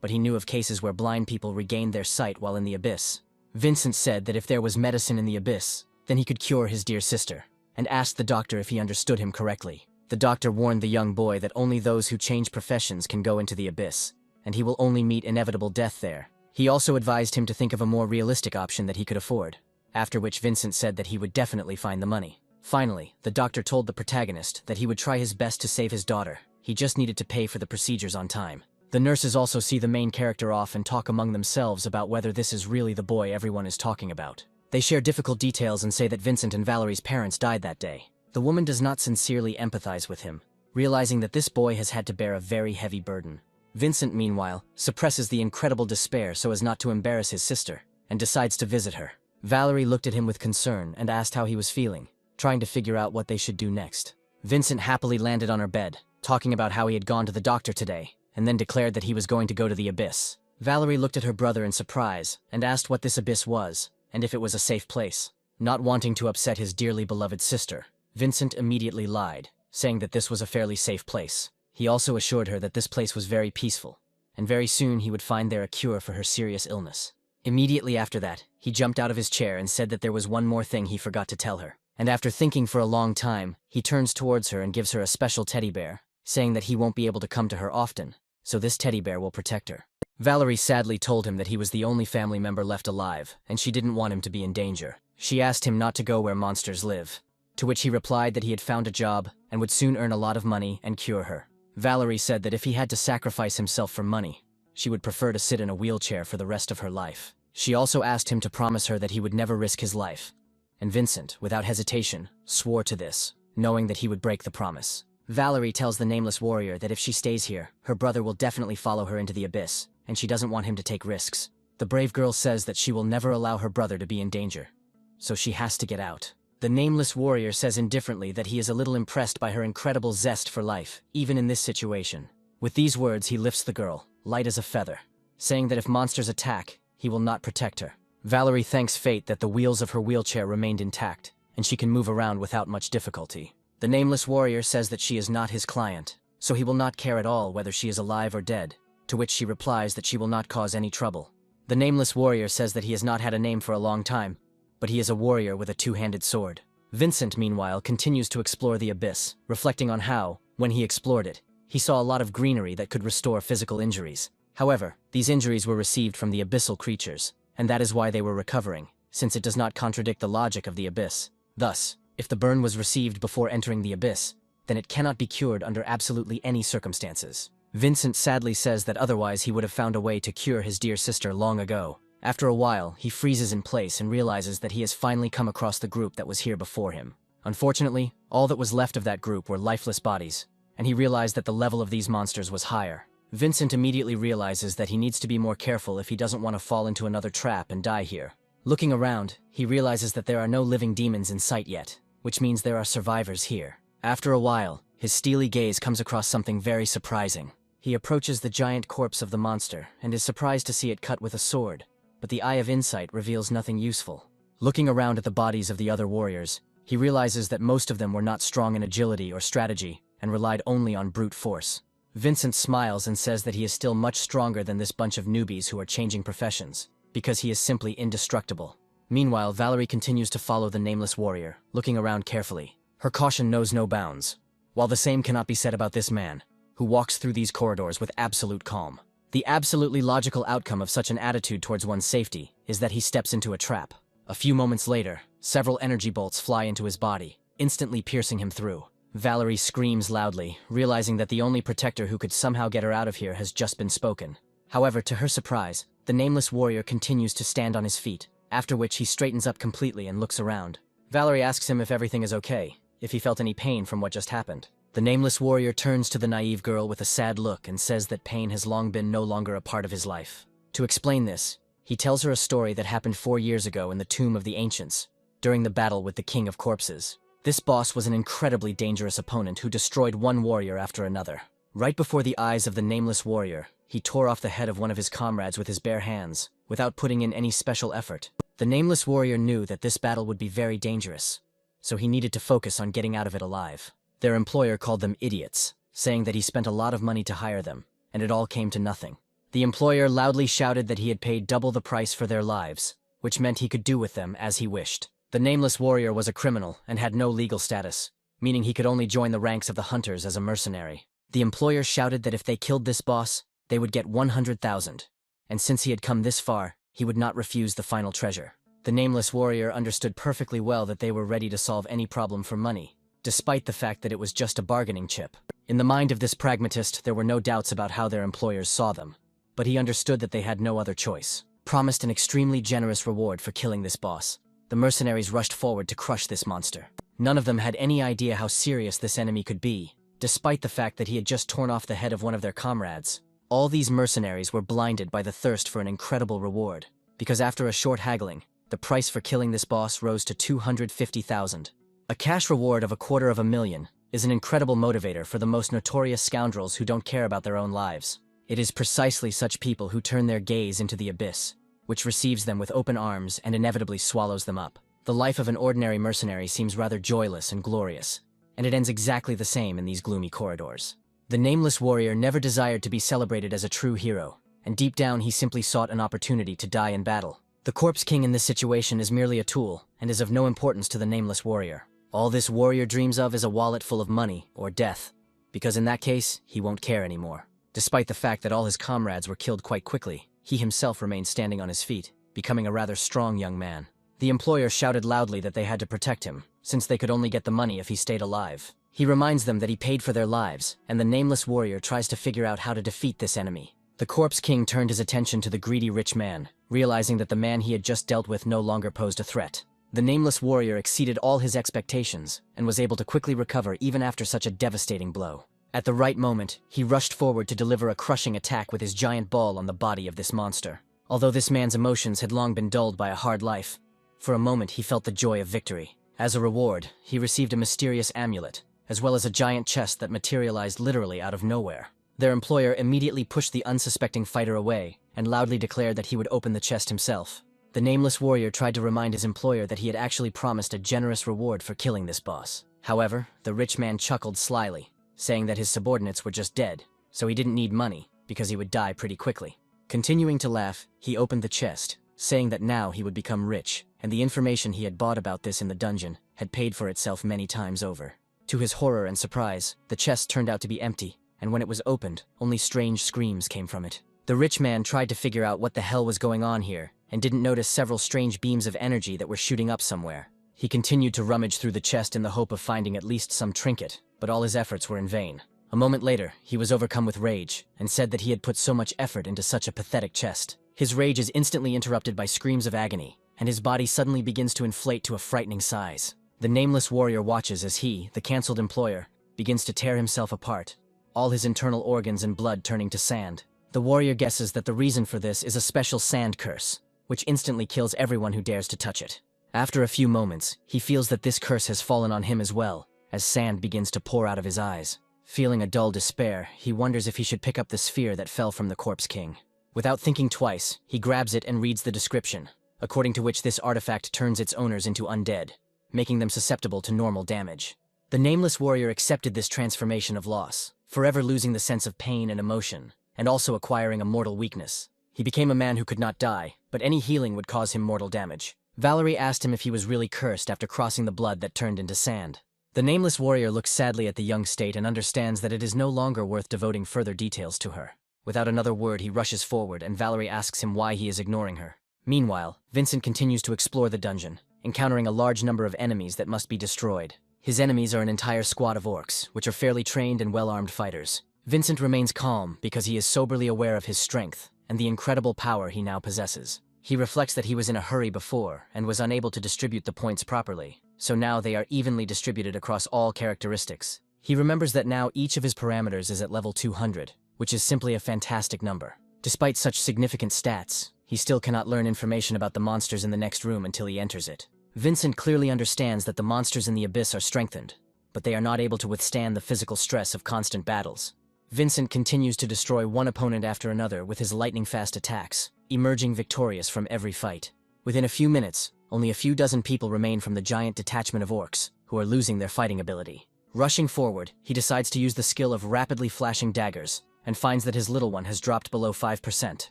but he knew of cases where blind people regained their sight while in the abyss. Vincent said that if there was medicine in the abyss, then he could cure his dear sister, and asked the doctor if he understood him correctly. The doctor warned the young boy that only those who change professions can go into the abyss, and he will only meet inevitable death there. He also advised him to think of a more realistic option that he could afford, after which Vincent said that he would definitely find the money. Finally, the doctor told the protagonist that he would try his best to save his daughter. He just needed to pay for the procedures on time. The nurses also see the main character off and talk among themselves about whether this is really the boy everyone is talking about. They share difficult details and say that Vincent and Valerie's parents died that day. The woman does not sincerely empathize with him, realizing that this boy has had to bear a very heavy burden. Vincent, meanwhile, suppresses the incredible despair so as not to embarrass his sister, and decides to visit her. Valerie looked at him with concern and asked how he was feeling, trying to figure out what they should do next. Vincent happily landed on her bed, talking about how he had gone to the doctor today, and then declared that he was going to go to the abyss. Valerie looked at her brother in surprise and asked what this abyss was, and if it was a safe place. Not wanting to upset his dearly beloved sister, Vincent immediately lied, saying that this was a fairly safe place. He also assured her that this place was very peaceful, and very soon he would find there a cure for her serious illness. Immediately after that, he jumped out of his chair and said that there was one more thing he forgot to tell her. And after thinking for a long time, he turns towards her and gives her a special teddy bear, saying that he won't be able to come to her often, so this teddy bear will protect her. Valerie sadly told him that he was the only family member left alive, and she didn't want him to be in danger. She asked him not to go where monsters live, to which he replied that he had found a job and would soon earn a lot of money and cure her. Valerie said that if he had to sacrifice himself for money, she would prefer to sit in a wheelchair for the rest of her life. She also asked him to promise her that he would never risk his life, and Vincent, without hesitation, swore to this, knowing that he would break the promise. Valerie tells the Nameless Warrior that if she stays here, her brother will definitely follow her into the abyss, and she doesn't want him to take risks. The brave girl says that she will never allow her brother to be in danger, so she has to get out. The Nameless Warrior says indifferently that he is a little impressed by her incredible zest for life, even in this situation. With these words, he lifts the girl, light as a feather, saying that if monsters attack, he will not protect her. Valerie thanks fate that the wheels of her wheelchair remained intact, and she can move around without much difficulty. The Nameless Warrior says that she is not his client, so he will not care at all whether she is alive or dead, to which she replies that she will not cause any trouble. The Nameless Warrior says that he has not had a name for a long time, but he is a warrior with a two-handed sword. Vincent, meanwhile, continues to explore the abyss, reflecting on how, when he explored it, he saw a lot of greenery that could restore physical injuries. However, these injuries were received from the abyssal creatures, and that is why they were recovering, since it does not contradict the logic of the abyss. Thus, if the burn was received before entering the abyss, then it cannot be cured under absolutely any circumstances. Vincent sadly says that otherwise he would have found a way to cure his dear sister long ago. After a while, he freezes in place and realizes that he has finally come across the group that was here before him. Unfortunately, all that was left of that group were lifeless bodies, and he realized that the level of these monsters was higher. Vincent immediately realizes that he needs to be more careful if he doesn't want to fall into another trap and die here. Looking around, he realizes that there are no living demons in sight yet, which means there are survivors here. After a while, his steely gaze comes across something very surprising. He approaches the giant corpse of the monster and is surprised to see it cut with a sword, but the Eye of Insight reveals nothing useful. Looking around at the bodies of the other warriors, he realizes that most of them were not strong in agility or strategy and relied only on brute force. Vincent smiles and says that he is still much stronger than this bunch of newbies who are changing professions, because he is simply indestructible. Meanwhile, Valerie continues to follow the nameless warrior, looking around carefully. Her caution knows no bounds, while the same cannot be said about this man, who walks through these corridors with absolute calm. The absolutely logical outcome of such an attitude towards one's safety is that he steps into a trap. A few moments later, several energy bolts fly into his body, instantly piercing him through. Valerie screams loudly, realizing that the only protector who could somehow get her out of here has just been spoken. However, to her surprise, the nameless warrior continues to stand on his feet, after which he straightens up completely and looks around. Valerie asks him if everything is okay, if he felt any pain from what just happened. The nameless warrior turns to the naive girl with a sad look and says that pain has long been no longer a part of his life. To explain this, he tells her a story that happened 4 years ago in the Tomb of the Ancients, during the battle with the King of Corpses. This boss was an incredibly dangerous opponent who destroyed one warrior after another. Right before the eyes of the nameless warrior, he tore off the head of one of his comrades with his bare hands, without putting in any special effort. The nameless warrior knew that this battle would be very dangerous, so he needed to focus on getting out of it alive. Their employer called them idiots, saying that he spent a lot of money to hire them, and it all came to nothing. The employer loudly shouted that he had paid double the price for their lives, which meant he could do with them as he wished. The nameless warrior was a criminal and had no legal status, meaning he could only join the ranks of the hunters as a mercenary. The employer shouted that if they killed this boss, they would get 100,000, and since he had come this far, he would not refuse the final treasure. The nameless warrior understood perfectly well that they were ready to solve any problem for money, despite the fact that it was just a bargaining chip. In the mind of this pragmatist, there were no doubts about how their employers saw them, but he understood that they had no other choice. Promised an extremely generous reward for killing this boss, the mercenaries rushed forward to crush this monster. None of them had any idea how serious this enemy could be, despite the fact that he had just torn off the head of one of their comrades. All these mercenaries were blinded by the thirst for an incredible reward, because after a short haggling, the price for killing this boss rose to 250,000. A cash reward of $250,000 is an incredible motivator for the most notorious scoundrels who don't care about their own lives. It is precisely such people who turn their gaze into the abyss, which receives them with open arms and inevitably swallows them up. The life of an ordinary mercenary seems rather joyless and glorious, and it ends exactly the same in these gloomy corridors. The nameless warrior never desired to be celebrated as a true hero, and deep down he simply sought an opportunity to die in battle. The Corpse King in this situation is merely a tool, and is of no importance to the nameless warrior. All this warrior dreams of is a wallet full of money, or death, because in that case, he won't care anymore. Despite the fact that all his comrades were killed quite quickly, he himself remained standing on his feet, becoming a rather strong young man. The employer shouted loudly that they had to protect him, since they could only get the money if he stayed alive. He reminds them that he paid for their lives, and the nameless warrior tries to figure out how to defeat this enemy. The Corpse King turned his attention to the greedy rich man, realizing that the man he had just dealt with no longer posed a threat. The nameless warrior exceeded all his expectations, and was able to quickly recover even after such a devastating blow. At the right moment, he rushed forward to deliver a crushing attack with his giant ball on the body of this monster. Although this man's emotions had long been dulled by a hard life, for a moment he felt the joy of victory. As a reward, he received a mysterious amulet, as well as a giant chest that materialized literally out of nowhere. Their employer immediately pushed the unsuspecting fighter away, and loudly declared that he would open the chest himself. The nameless warrior tried to remind his employer that he had actually promised a generous reward for killing this boss. However, the rich man chuckled slyly, saying that his subordinates were just dead, so he didn't need money, because he would die pretty quickly. Continuing to laugh, he opened the chest, saying that now he would become rich, and the information he had bought about this in the dungeon had paid for itself many times over. To his horror and surprise, the chest turned out to be empty, and when it was opened, only strange screams came from it. The rich man tried to figure out what the hell was going on here, and didn't notice several strange beams of energy that were shooting up somewhere. He continued to rummage through the chest in the hope of finding at least some trinket, but all his efforts were in vain. A moment later, he was overcome with rage, and said that he had put so much effort into such a pathetic chest. His rage is instantly interrupted by screams of agony, and his body suddenly begins to inflate to a frightening size. The nameless warrior watches as he, the cancelled employer, begins to tear himself apart, all his internal organs and blood turning to sand. The warrior guesses that the reason for this is a special sand curse, which instantly kills everyone who dares to touch it. After a few moments, he feels that this curse has fallen on him as well, as sand begins to pour out of his eyes. Feeling a dull despair, he wonders if he should pick up the sphere that fell from the Corpse King. Without thinking twice, he grabs it and reads the description, according to which this artifact turns its owners into undead, making them susceptible to normal damage. The nameless warrior accepted this transformation of loss, forever losing the sense of pain and emotion, and also acquiring a mortal weakness. He became a man who could not die, but any healing would cause him mortal damage. Valerie asked him if he was really cursed after crossing the blood that turned into sand. The nameless warrior looks sadly at the young state and understands that it is no longer worth devoting further details to her. Without another word, he rushes forward, and Valerie asks him why he is ignoring her. Meanwhile, Vincent continues to explore the dungeon, encountering a large number of enemies that must be destroyed. His enemies are an entire squad of orcs, which are fairly trained and well-armed fighters. Vincent remains calm because he is soberly aware of his strength and the incredible power he now possesses. He reflects that he was in a hurry before and was unable to distribute the points properly, so now they are evenly distributed across all characteristics. He remembers that now each of his parameters is at level 200, which is simply a fantastic number. Despite such significant stats, he still cannot learn information about the monsters in the next room until he enters it. Vincent clearly understands that the monsters in the abyss are strengthened, but they are not able to withstand the physical stress of constant battles. Vincent continues to destroy one opponent after another with his lightning-fast attacks, emerging victorious from every fight. Within a few minutes, only a few dozen people remain from the giant detachment of orcs, who are losing their fighting ability. Rushing forward, he decides to use the skill of rapidly flashing daggers, and finds that his little one has dropped below 5%.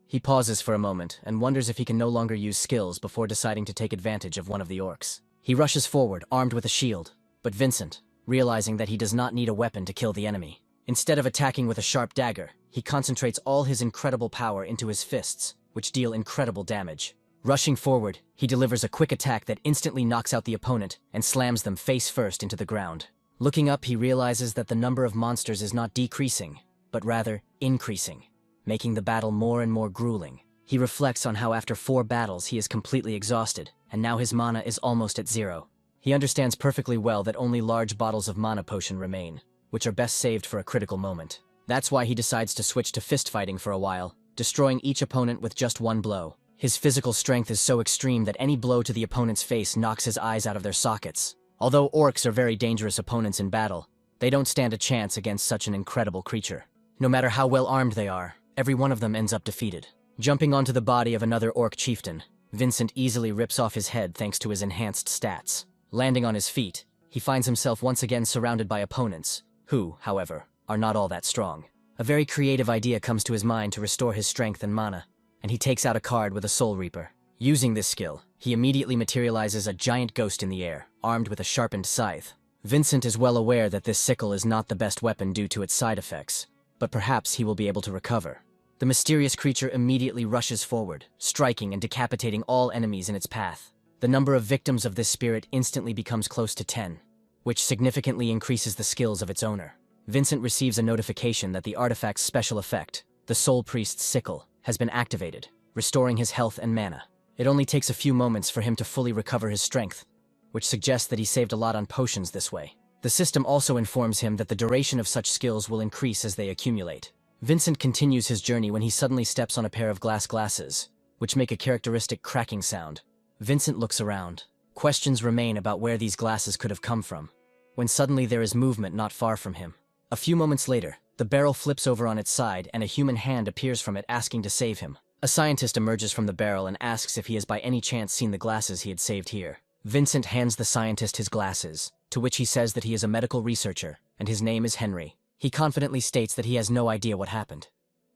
He pauses for a moment and wonders if he can no longer use skills before deciding to take advantage of one of the orcs. He rushes forward, armed with a shield, but Vincent, realizing that he does not need a weapon to kill the enemy. Instead of attacking with a sharp dagger, he concentrates all his incredible power into his fists, which deal incredible damage. Rushing forward, he delivers a quick attack that instantly knocks out the opponent and slams them face first into the ground. Looking up, he realizes that the number of monsters is not decreasing, but rather increasing, making the battle more and more grueling. He reflects on how after 4 battles he is completely exhausted, and now his mana is almost at 0. He understands perfectly well that only large bottles of mana potion remain, which are best saved for a critical moment. That's why he decides to switch to fist fighting for a while, destroying each opponent with just one blow. His physical strength is so extreme that any blow to the opponent's face knocks his eyes out of their sockets. Although orcs are very dangerous opponents in battle, they don't stand a chance against such an incredible creature. No matter how well armed they are, every one of them ends up defeated. Jumping onto the body of another orc chieftain, Vincent easily rips off his head thanks to his enhanced stats. Landing on his feet, he finds himself once again surrounded by opponents, who, however, are not all that strong. A very creative idea comes to his mind to restore his strength and mana, and he takes out a card with a Soul Reaper. Using this skill, he immediately materializes a giant ghost in the air, armed with a sharpened scythe. Vincent is well aware that this sickle is not the best weapon due to its side effects, but perhaps he will be able to recover. The mysterious creature immediately rushes forward, striking and decapitating all enemies in its path. The number of victims of this spirit instantly becomes close to 10, which significantly increases the skills of its owner. Vincent receives a notification that the artifact's special effect, the Soul Priest's Sickle, has been activated, restoring his health and mana. It only takes a few moments for him to fully recover his strength, which suggests that he saved a lot on potions this way. The system also informs him that the duration of such skills will increase as they accumulate. Vincent continues his journey when he suddenly steps on a pair of glass glasses, which make a characteristic cracking sound. Vincent looks around. Questions remain about where these glasses could have come from, when suddenly there is movement not far from him. A few moments later, the barrel flips over on its side and a human hand appears from it asking to save him. A scientist emerges from the barrel and asks if he has by any chance seen the glasses he had saved here. Vincent hands the scientist his glasses, to which he says that he is a medical researcher, and his name is Henry. He confidently states that he has no idea what happened.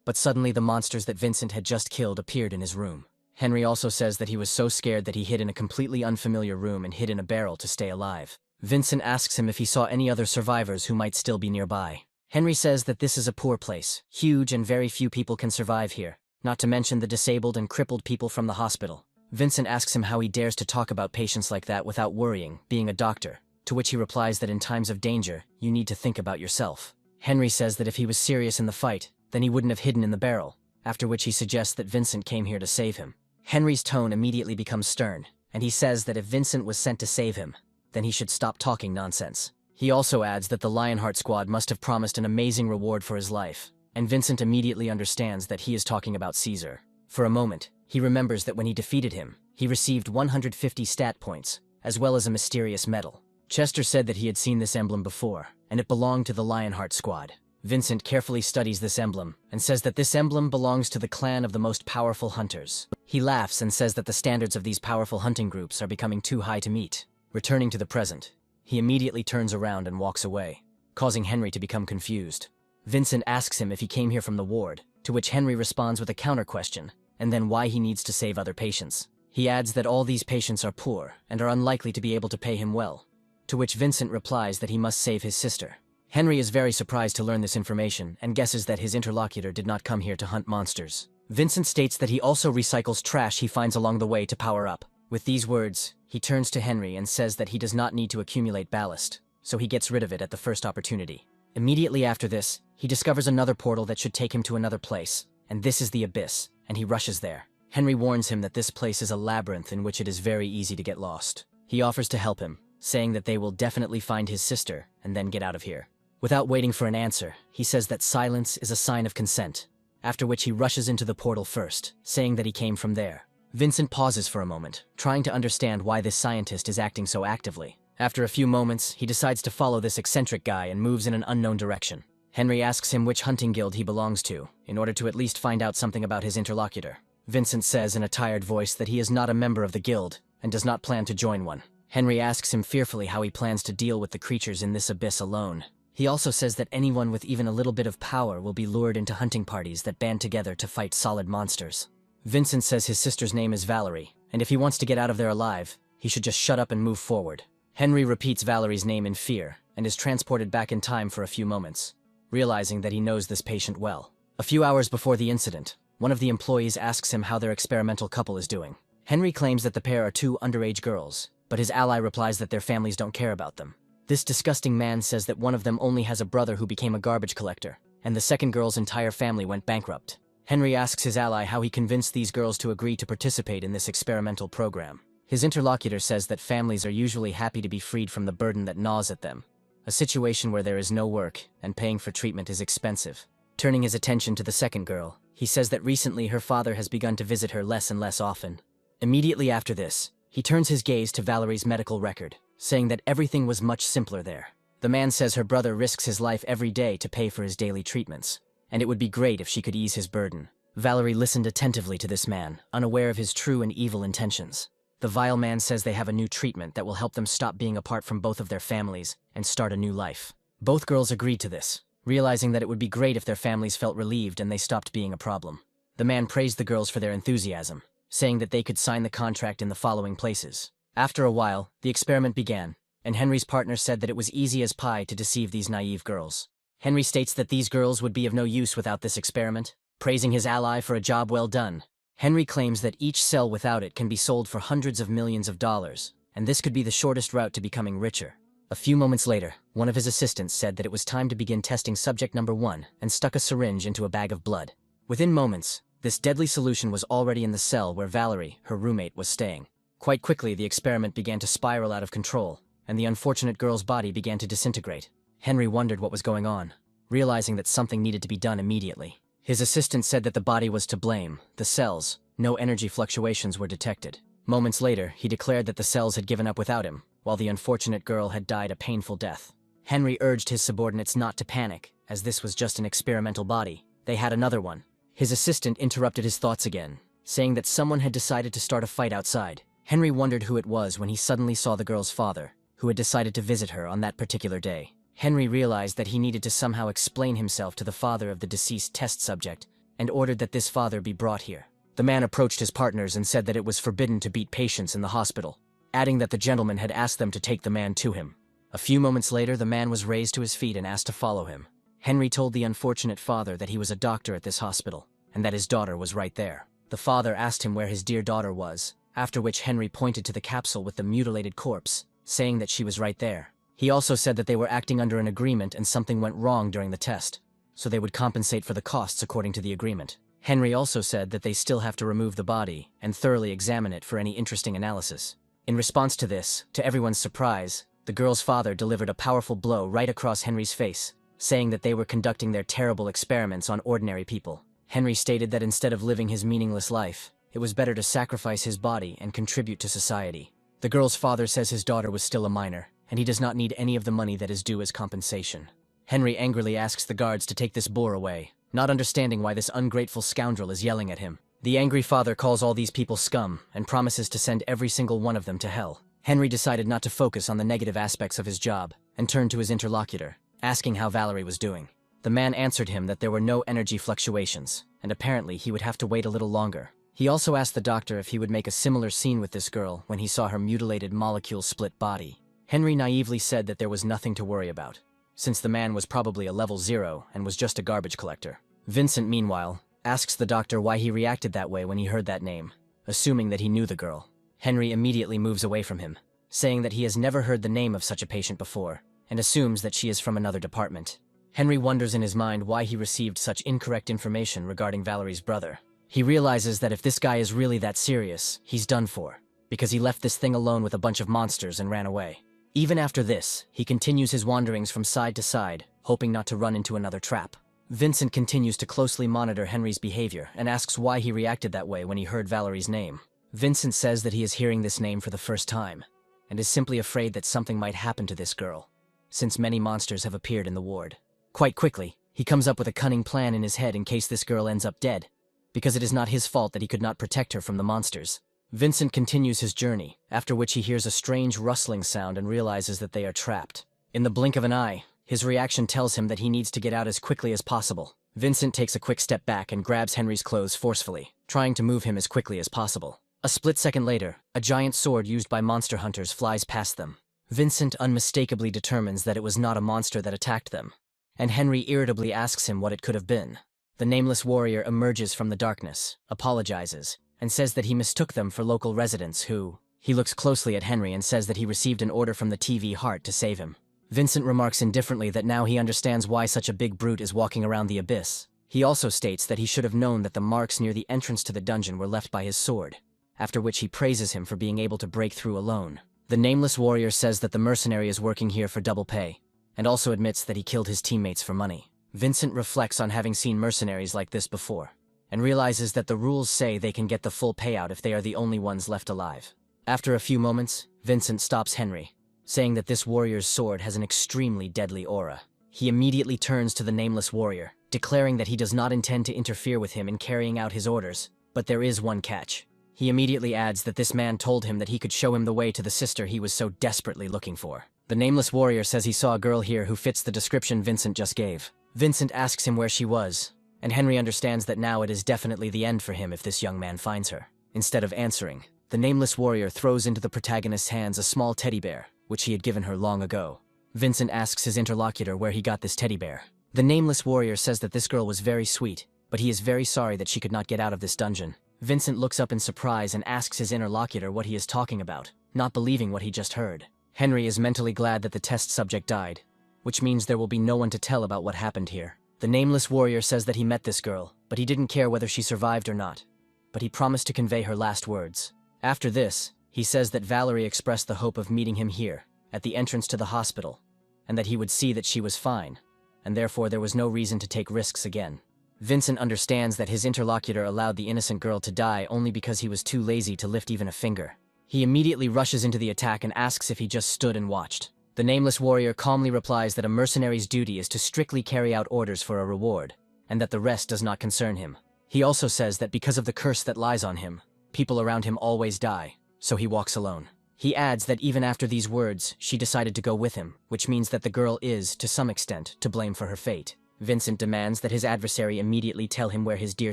But suddenly the monsters that Vincent had just killed appeared in his room. Henry also says that he was so scared that he hid in a completely unfamiliar room and hid in a barrel to stay alive. Vincent asks him if he saw any other survivors who might still be nearby. Henry says that this is a poor place, huge, and very few people can survive here, not to mention the disabled and crippled people from the hospital. Vincent asks him how he dares to talk about patients like that without worrying, being a doctor, to which he replies that in times of danger, you need to think about yourself. Henry says that if he was serious in the fight, then he wouldn't have hidden in the barrel, after which he suggests that Vincent came here to save him. Henry's tone immediately becomes stern, and he says that if Vincent was sent to save him, then he should stop talking nonsense. He also adds that the Lionheart squad must have promised an amazing reward for his life, and Vincent immediately understands that he is talking about Caesar. For a moment, he remembers that when he defeated him, he received 150 stat points, as well as a mysterious medal. Chester said that he had seen this emblem before, and it belonged to the Lionheart squad. Vincent carefully studies this emblem and says that this emblem belongs to the clan of the most powerful hunters. He laughs and says that the standards of these powerful hunting groups are becoming too high to meet. Returning to the present, he immediately turns around and walks away, causing Henry to become confused. Vincent asks him if he came here from the ward, to which Henry responds with a counter question, and then why he needs to save other patients. He adds that all these patients are poor and are unlikely to be able to pay him well, to which Vincent replies that he must save his sister. Henry is very surprised to learn this information and guesses that his interlocutor did not come here to hunt monsters. Vincent states that he also recycles trash he finds along the way to power up. With these words, he turns to Henry and says that he does not need to accumulate ballast, so he gets rid of it at the first opportunity. Immediately after this, he discovers another portal that should take him to another place, and this is the Abyss, and he rushes there. Henry warns him that this place is a labyrinth in which it is very easy to get lost. He offers to help him, saying that they will definitely find his sister and then get out of here. Without waiting for an answer, he says that silence is a sign of consent, after which he rushes into the portal first, saying that he came from there. Vincent pauses for a moment, trying to understand why this scientist is acting so actively. After a few moments, he decides to follow this eccentric guy and moves in an unknown direction. Henry asks him which hunting guild he belongs to, in order to at least find out something about his interlocutor. Vincent says in a tired voice that he is not a member of the guild, and does not plan to join one. Henry asks him fearfully how he plans to deal with the creatures in this abyss alone. He also says that anyone with even a little bit of power will be lured into hunting parties that band together to fight solid monsters. Vincent says his sister's name is Valerie, and if he wants to get out of there alive, he should just shut up and move forward. Henry repeats Valerie's name in fear, and is transported back in time for a few moments, realizing that he knows this patient well. A few hours before the incident, one of the employees asks him how their experimental couple is doing. Henry claims that the pair are two underage girls, but his ally replies that their families don't care about them. This disgusting man says that one of them only has a brother who became a garbage collector, and the second girl's entire family went bankrupt. Henry asks his ally how he convinced these girls to agree to participate in this experimental program. His interlocutor says that families are usually happy to be freed from the burden that gnaws at them, a situation where there is no work and paying for treatment is expensive. Turning his attention to the second girl, he says that recently her father has begun to visit her less and less often. Immediately after this, he turns his gaze to Valerie's medical record, saying that everything was much simpler there. The man says her brother risks his life every day to pay for his daily treatments, and it would be great if she could ease his burden. Valerie listened attentively to this man, unaware of his true and evil intentions. The vile man says they have a new treatment that will help them stop being apart from both of their families and start a new life. Both girls agreed to this, realizing that it would be great if their families felt relieved and they stopped being a problem. The man praised the girls for their enthusiasm, saying that they could sign the contract in the following places. After a while, the experiment began, and Henry's partner said that it was easy as pie to deceive these naive girls. Henry states that these girls would be of no use without this experiment, praising his ally for a job well done. Henry claims that each cell without it can be sold for hundreds of millions of dollars, and this could be the shortest route to becoming richer. A few moments later, one of his assistants said that it was time to begin testing subject number 1 and stuck a syringe into a bag of blood. Within moments, this deadly solution was already in the cell where Valerie, her roommate, was staying. Quite quickly, the experiment began to spiral out of control, and the unfortunate girl's body began to disintegrate. Henry wondered what was going on, realizing that something needed to be done immediately. His assistant said that the body was to blame, the cells. No energy fluctuations were detected. Moments later, he declared that the cells had given up without him, while the unfortunate girl had died a painful death. Henry urged his subordinates not to panic, as this was just an experimental body. They had another one. His assistant interrupted his thoughts again, saying that someone had decided to start a fight outside. Henry wondered who it was when he suddenly saw the girl's father, who had decided to visit her on that particular day. Henry realized that he needed to somehow explain himself to the father of the deceased test subject, and ordered that this father be brought here. The man approached his partners and said that it was forbidden to beat patients in the hospital, adding that the gentleman had asked them to take the man to him. A few moments later, the man was raised to his feet and asked to follow him. Henry told the unfortunate father that he was a doctor at this hospital, and that his daughter was right there. The father asked him where his dear daughter was, after which Henry pointed to the capsule with the mutilated corpse, saying that she was right there. He also said that they were acting under an agreement and something went wrong during the test, so they would compensate for the costs according to the agreement. Henry also said that they still have to remove the body and thoroughly examine it for any interesting analysis. In response to this, to everyone's surprise, the girl's father delivered a powerful blow right across Henry's face, saying that they were conducting their terrible experiments on ordinary people. Henry stated that instead of living his meaningless life, it was better to sacrifice his body and contribute to society. The girl's father says his daughter was still a minor, and he does not need any of the money that is due as compensation. Henry angrily asks the guards to take this boor away, not understanding why this ungrateful scoundrel is yelling at him. The angry father calls all these people scum and promises to send every single one of them to hell. Henry decided not to focus on the negative aspects of his job and turned to his interlocutor, asking how Valerie was doing. The man answered him that there were no energy fluctuations, and apparently he would have to wait a little longer. He also asked the doctor if he would make a similar scene with this girl when he saw her mutilated molecule-split body. Henry naively said that there was nothing to worry about, since the man was probably a level 0 and was just a garbage collector. Vincent, meanwhile, asks the doctor why he reacted that way when he heard that name, assuming that he knew the girl. Henry immediately moves away from him, saying that he has never heard the name of such a patient before, and assumes that she is from another department. Henry wonders in his mind why he received such incorrect information regarding Valerie's brother. He realizes that if this guy is really that serious, he's done for, because he left this thing alone with a bunch of monsters and ran away. Even after this, he continues his wanderings from side to side, hoping not to run into another trap. Vincent continues to closely monitor Henry's behavior and asks why he reacted that way when he heard Valerie's name. Vincent says that he is hearing this name for the first time, and is simply afraid that something might happen to this girl, since many monsters have appeared in the ward. Quite quickly, he comes up with a cunning plan in his head in case this girl ends up dead, because it is not his fault that he could not protect her from the monsters. Vincent continues his journey, after which he hears a strange rustling sound and realizes that they are trapped. In the blink of an eye, his reaction tells him that he needs to get out as quickly as possible. Vincent takes a quick step back and grabs Henry's clothes forcefully, trying to move him as quickly as possible. A split second later, a giant sword used by monster hunters flies past them. Vincent unmistakably determines that it was not a monster that attacked them, and Henry irritably asks him what it could have been. The nameless warrior emerges from the darkness, apologizes, and says that he mistook them for local residents who... He looks closely at Henry and says that he received an order from the TV Heart to save him. Vincent remarks indifferently that now he understands why such a big brute is walking around the abyss. He also states that he should have known that the marks near the entrance to the dungeon were left by his sword, after which he praises him for being able to break through alone. The nameless warrior says that the mercenary is working here for double pay, and also admits that he killed his teammates for money. Vincent reflects on having seen mercenaries like this before, and realizes that the rules say they can get the full payout if they are the only ones left alive. After a few moments, Vincent stops Henry, saying that this warrior's sword has an extremely deadly aura. He immediately turns to the nameless warrior, declaring that he does not intend to interfere with him in carrying out his orders, but there is one catch. He immediately adds that this man told him that he could show him the way to the sister he was so desperately looking for. The nameless warrior says he saw a girl here who fits the description Vincent just gave. Vincent asks him where she was, and Henry understands that now it is definitely the end for him if this young man finds her. Instead of answering, the nameless warrior throws into the protagonist's hands a small teddy bear, which he had given her long ago. Vincent asks his interlocutor where he got this teddy bear. The nameless warrior says that this girl was very sweet, but he is very sorry that she could not get out of this dungeon. Vincent looks up in surprise and asks his interlocutor what he is talking about, not believing what he just heard. Henry is mentally glad that the test subject died, which means there will be no one to tell about what happened here. The nameless warrior says that he met this girl, but he didn't care whether she survived or not, but he promised to convey her last words. After this, he says that Valerie expressed the hope of meeting him here, at the entrance to the hospital, and that he would see that she was fine, and therefore there was no reason to take risks again. Vincent understands that his interlocutor allowed the innocent girl to die only because he was too lazy to lift even a finger. He immediately rushes into the attack and asks if he just stood and watched. The nameless warrior calmly replies that a mercenary's duty is to strictly carry out orders for a reward, and that the rest does not concern him. He also says that because of the curse that lies on him, people around him always die, so he walks alone. He adds that even after these words, she decided to go with him, which means that the girl is, to some extent, to blame for her fate. Vincent demands that his adversary immediately tell him where his dear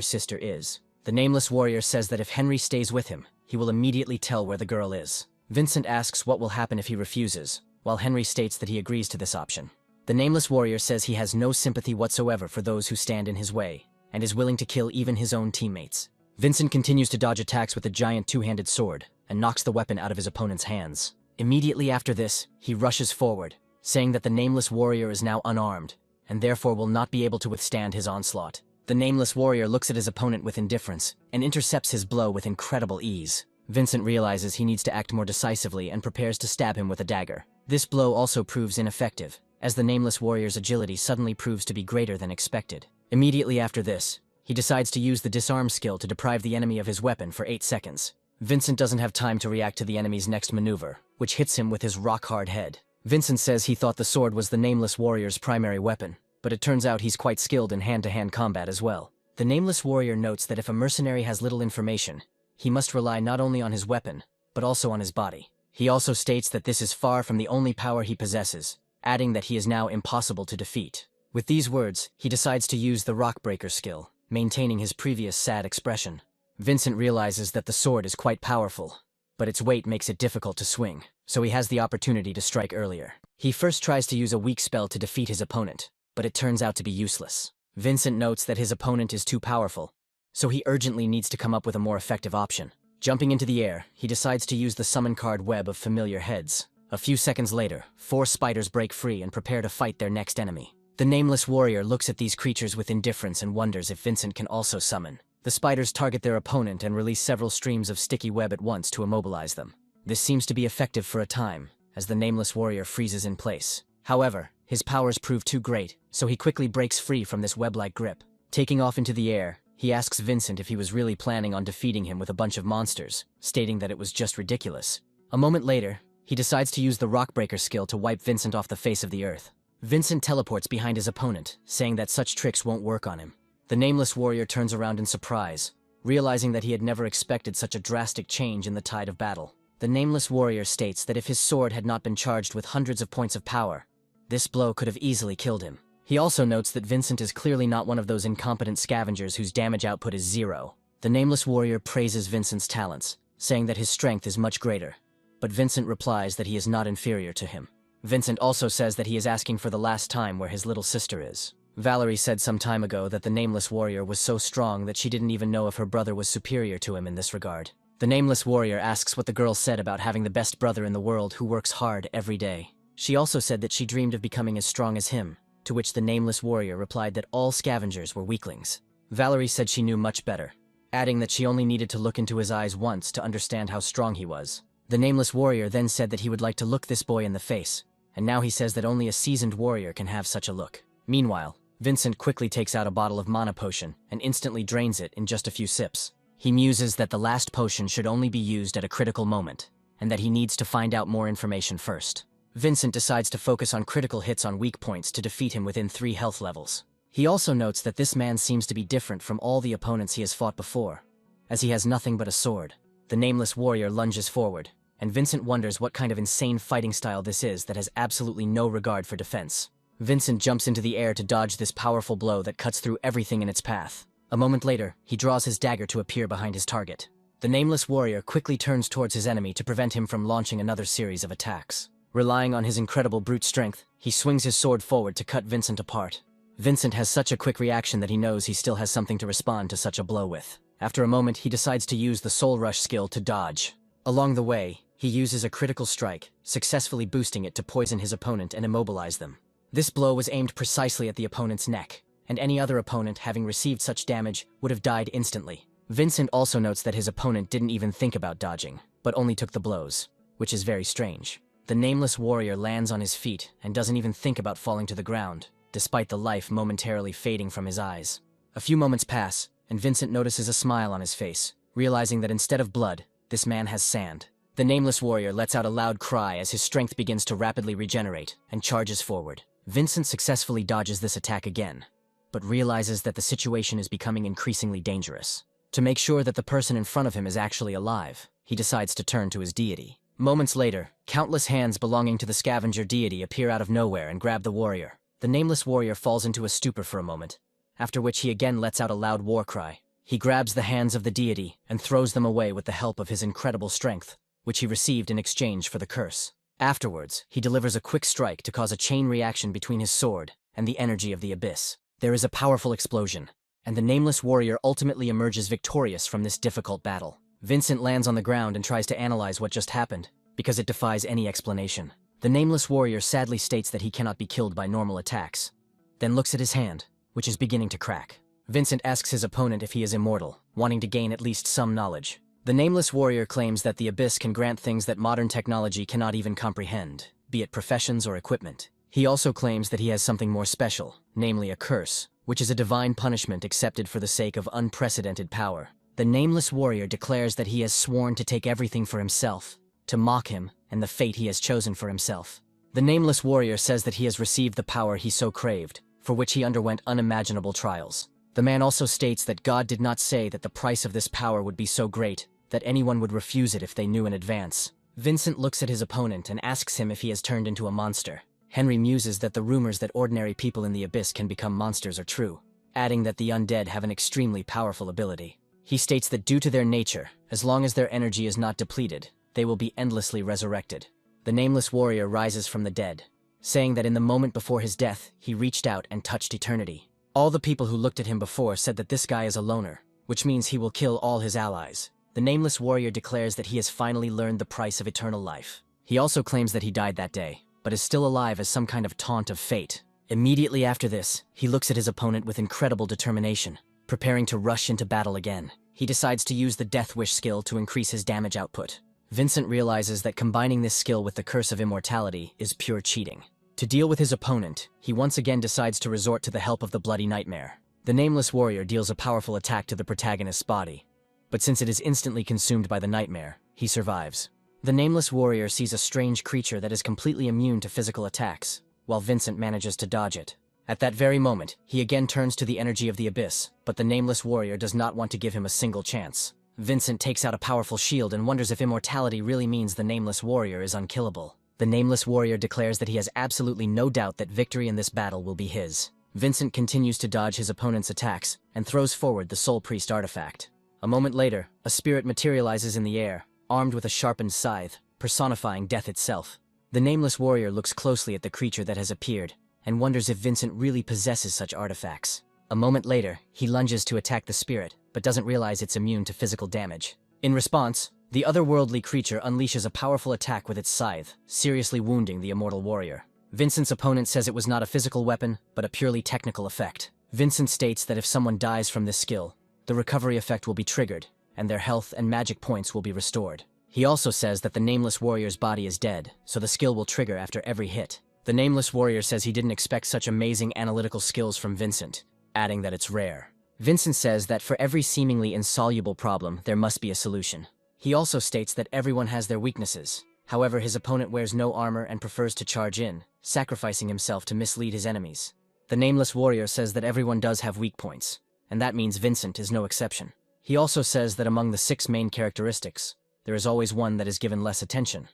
sister is. The nameless warrior says that if Henry stays with him, he will immediately tell where the girl is. Vincent asks what will happen if he refuses, while Henry states that he agrees to this option. The nameless warrior says he has no sympathy whatsoever for those who stand in his way, and is willing to kill even his own teammates. Vincent continues to dodge attacks with a giant two-handed sword, and knocks the weapon out of his opponent's hands. Immediately after this, he rushes forward, saying that the nameless warrior is now unarmed, and therefore will not be able to withstand his onslaught. The nameless warrior looks at his opponent with indifference, and intercepts his blow with incredible ease. Vincent realizes he needs to act more decisively and prepares to stab him with a dagger. This blow also proves ineffective, as the nameless warrior's agility suddenly proves to be greater than expected. Immediately after this, he decides to use the disarm skill to deprive the enemy of his weapon for 8 seconds. Vincent doesn't have time to react to the enemy's next maneuver, which hits him with his rock-hard head. Vincent says he thought the sword was the Nameless Warrior's primary weapon, but it turns out he's quite skilled in hand-to-hand combat as well. The Nameless Warrior notes that if a mercenary has little information, he must rely not only on his weapon, but also on his body. He also states that this is far from the only power he possesses, adding that he is now impossible to defeat. With these words, he decides to use the Rockbreaker skill, maintaining his previous sad expression. Vincent realizes that the sword is quite powerful, but its weight makes it difficult to swing, so he has the opportunity to strike earlier. He first tries to use a weak spell to defeat his opponent, but it turns out to be useless. Vincent notes that his opponent is too powerful, so he urgently needs to come up with a more effective option. Jumping into the air, he decides to use the summon card Web of Familiar Heads. A few seconds later, 4 spiders break free and prepare to fight their next enemy. The Nameless Warrior looks at these creatures with indifference and wonders if Vincent can also summon. The spiders target their opponent and release several streams of sticky web at once to immobilize them. This seems to be effective for a time, as the Nameless Warrior freezes in place. However, his powers prove too great, so he quickly breaks free from this web-like grip. Taking off into the air, he asks Vincent if he was really planning on defeating him with a bunch of monsters, stating that it was just ridiculous. A moment later, he decides to use the Rockbreaker skill to wipe Vincent off the face of the earth. Vincent teleports behind his opponent, saying that such tricks won't work on him. The Nameless Warrior turns around in surprise, realizing that he had never expected such a drastic change in the tide of battle. The Nameless Warrior states that if his sword had not been charged with hundreds of points of power, this blow could have easily killed him. He also notes that Vincent is clearly not one of those incompetent scavengers whose damage output is 0. The Nameless Warrior praises Vincent's talents, saying that his strength is much greater, but Vincent replies that he is not inferior to him. Vincent also says that he is asking for the last time where his little sister is. Valerie said some time ago that the Nameless Warrior was so strong that she didn't even know if her brother was superior to him in this regard. The Nameless Warrior asks what the girl said about having the best brother in the world who works hard every day. She also said that she dreamed of becoming as strong as him, to which the Nameless Warrior replied that all scavengers were weaklings. Valerie said she knew much better, adding that she only needed to look into his eyes once to understand how strong he was. The Nameless Warrior then said that he would like to look this boy in the face, and now he says that only a seasoned warrior can have such a look. Meanwhile, Vincent quickly takes out a bottle of mana potion and instantly drains it in just a few sips. He muses that the last potion should only be used at a critical moment, and that he needs to find out more information first. Vincent decides to focus on critical hits on weak points to defeat him within 3 health levels. He also notes that this man seems to be different from all the opponents he has fought before, as he has nothing but a sword. The Nameless Warrior lunges forward, and Vincent wonders what kind of insane fighting style this is that has absolutely no regard for defense. Vincent jumps into the air to dodge this powerful blow that cuts through everything in its path. A moment later, he draws his dagger to appear behind his target. The Nameless Warrior quickly turns towards his enemy to prevent him from launching another series of attacks. Relying on his incredible brute strength, he swings his sword forward to cut Vincent apart. Vincent has such a quick reaction that he knows he still has something to respond to such a blow with. After a moment, he decides to use the Soul Rush skill to dodge. Along the way, he uses a critical strike, successfully boosting it to poison his opponent and immobilize them. This blow was aimed precisely at the opponent's neck, and any other opponent having received such damage would have died instantly. Vincent also notes that his opponent didn't even think about dodging, but only took the blows, which is very strange. The Nameless Warrior lands on his feet and doesn't even think about falling to the ground, despite the life momentarily fading from his eyes. A few moments pass, and Vincent notices a smile on his face, realizing that instead of blood, this man has sand. The Nameless Warrior lets out a loud cry as his strength begins to rapidly regenerate and charges forward. Vincent successfully dodges this attack again, but realizes that the situation is becoming increasingly dangerous. To make sure that the person in front of him is actually alive, he decides to turn to his deity. Moments later, countless hands belonging to the scavenger deity appear out of nowhere and grab the warrior. The Nameless Warrior falls into a stupor for a moment, after which he again lets out a loud war cry. He grabs the hands of the deity and throws them away with the help of his incredible strength, which he received in exchange for the curse. Afterwards, he delivers a quick strike to cause a chain reaction between his sword and the energy of the abyss. There is a powerful explosion, and the Nameless Warrior ultimately emerges victorious from this difficult battle. Vincent lands on the ground and tries to analyze what just happened, because it defies any explanation. The Nameless Warrior sadly states that he cannot be killed by normal attacks, then looks at his hand, which is beginning to crack. Vincent asks his opponent if he is immortal, wanting to gain at least some knowledge. The Nameless Warrior claims that the Abyss can grant things that modern technology cannot even comprehend, be it professions or equipment. He also claims that he has something more special, namely a curse, which is a divine punishment accepted for the sake of unprecedented power. The Nameless Warrior declares that he has sworn to take everything for himself, to mock him and the fate he has chosen for himself. The nameless warrior says that he has received the power he so craved, for which he underwent unimaginable trials. The man also states that God did not say that the price of this power would be so great that anyone would refuse it if they knew in advance. Vincent looks at his opponent and asks him if he has turned into a monster. Henry muses that the rumors that ordinary people in the abyss can become monsters are true, adding that the undead have an extremely powerful ability. He states that due to their nature, as long as their energy is not depleted, they will be endlessly resurrected. The nameless warrior rises from the dead, saying that in the moment before his death, he reached out and touched eternity. All the people who looked at him before said that this guy is a loner, which means he will kill all his allies. The nameless warrior declares that he has finally learned the price of eternal life. He also claims that he died that day, but is still alive as some kind of taunt of fate. Immediately after this, he looks at his opponent with incredible determination, preparing to rush into battle again. He decides to use the Death Wish skill to increase his damage output. Vincent realizes that combining this skill with the Curse of Immortality is pure cheating. To deal with his opponent, he once again decides to resort to the help of the Bloody Nightmare. The nameless warrior deals a powerful attack to the protagonist's body, but since it is instantly consumed by the nightmare, he survives. The nameless warrior sees a strange creature that is completely immune to physical attacks, while Vincent manages to dodge it. At that very moment, he again turns to the energy of the abyss, but the nameless warrior does not want to give him a single chance. Vincent takes out a powerful shield and wonders if immortality really means the nameless warrior is unkillable. The nameless warrior declares that he has absolutely no doubt that victory in this battle will be his. Vincent continues to dodge his opponent's attacks and throws forward the Soul Priest artifact. A moment later, a spirit materializes in the air, armed with a sharpened scythe, personifying death itself. The nameless warrior looks closely at the creature that has appeared and wonders if Vincent really possesses such artifacts. A moment later, he lunges to attack the spirit, but doesn't realize it's immune to physical damage. In response, the otherworldly creature unleashes a powerful attack with its scythe, seriously wounding the immortal warrior. Vincent's opponent says it was not a physical weapon, but a purely technical effect. Vincent states that if someone dies from this skill, the recovery effect will be triggered, and their health and magic points will be restored. He also says that the nameless warrior's body is dead, so the skill will trigger after every hit. The nameless warrior says he didn't expect such amazing analytical skills from Vincent, adding that it's rare. Vincent says that for every seemingly insoluble problem, there must be a solution. He also states that everyone has their weaknesses. However, his opponent wears no armor and prefers to charge in, sacrificing himself to mislead his enemies. The nameless warrior says that everyone does have weak points, and that means Vincent is no exception. He also says that among the 6 main characteristics, there is always one that is given less attention.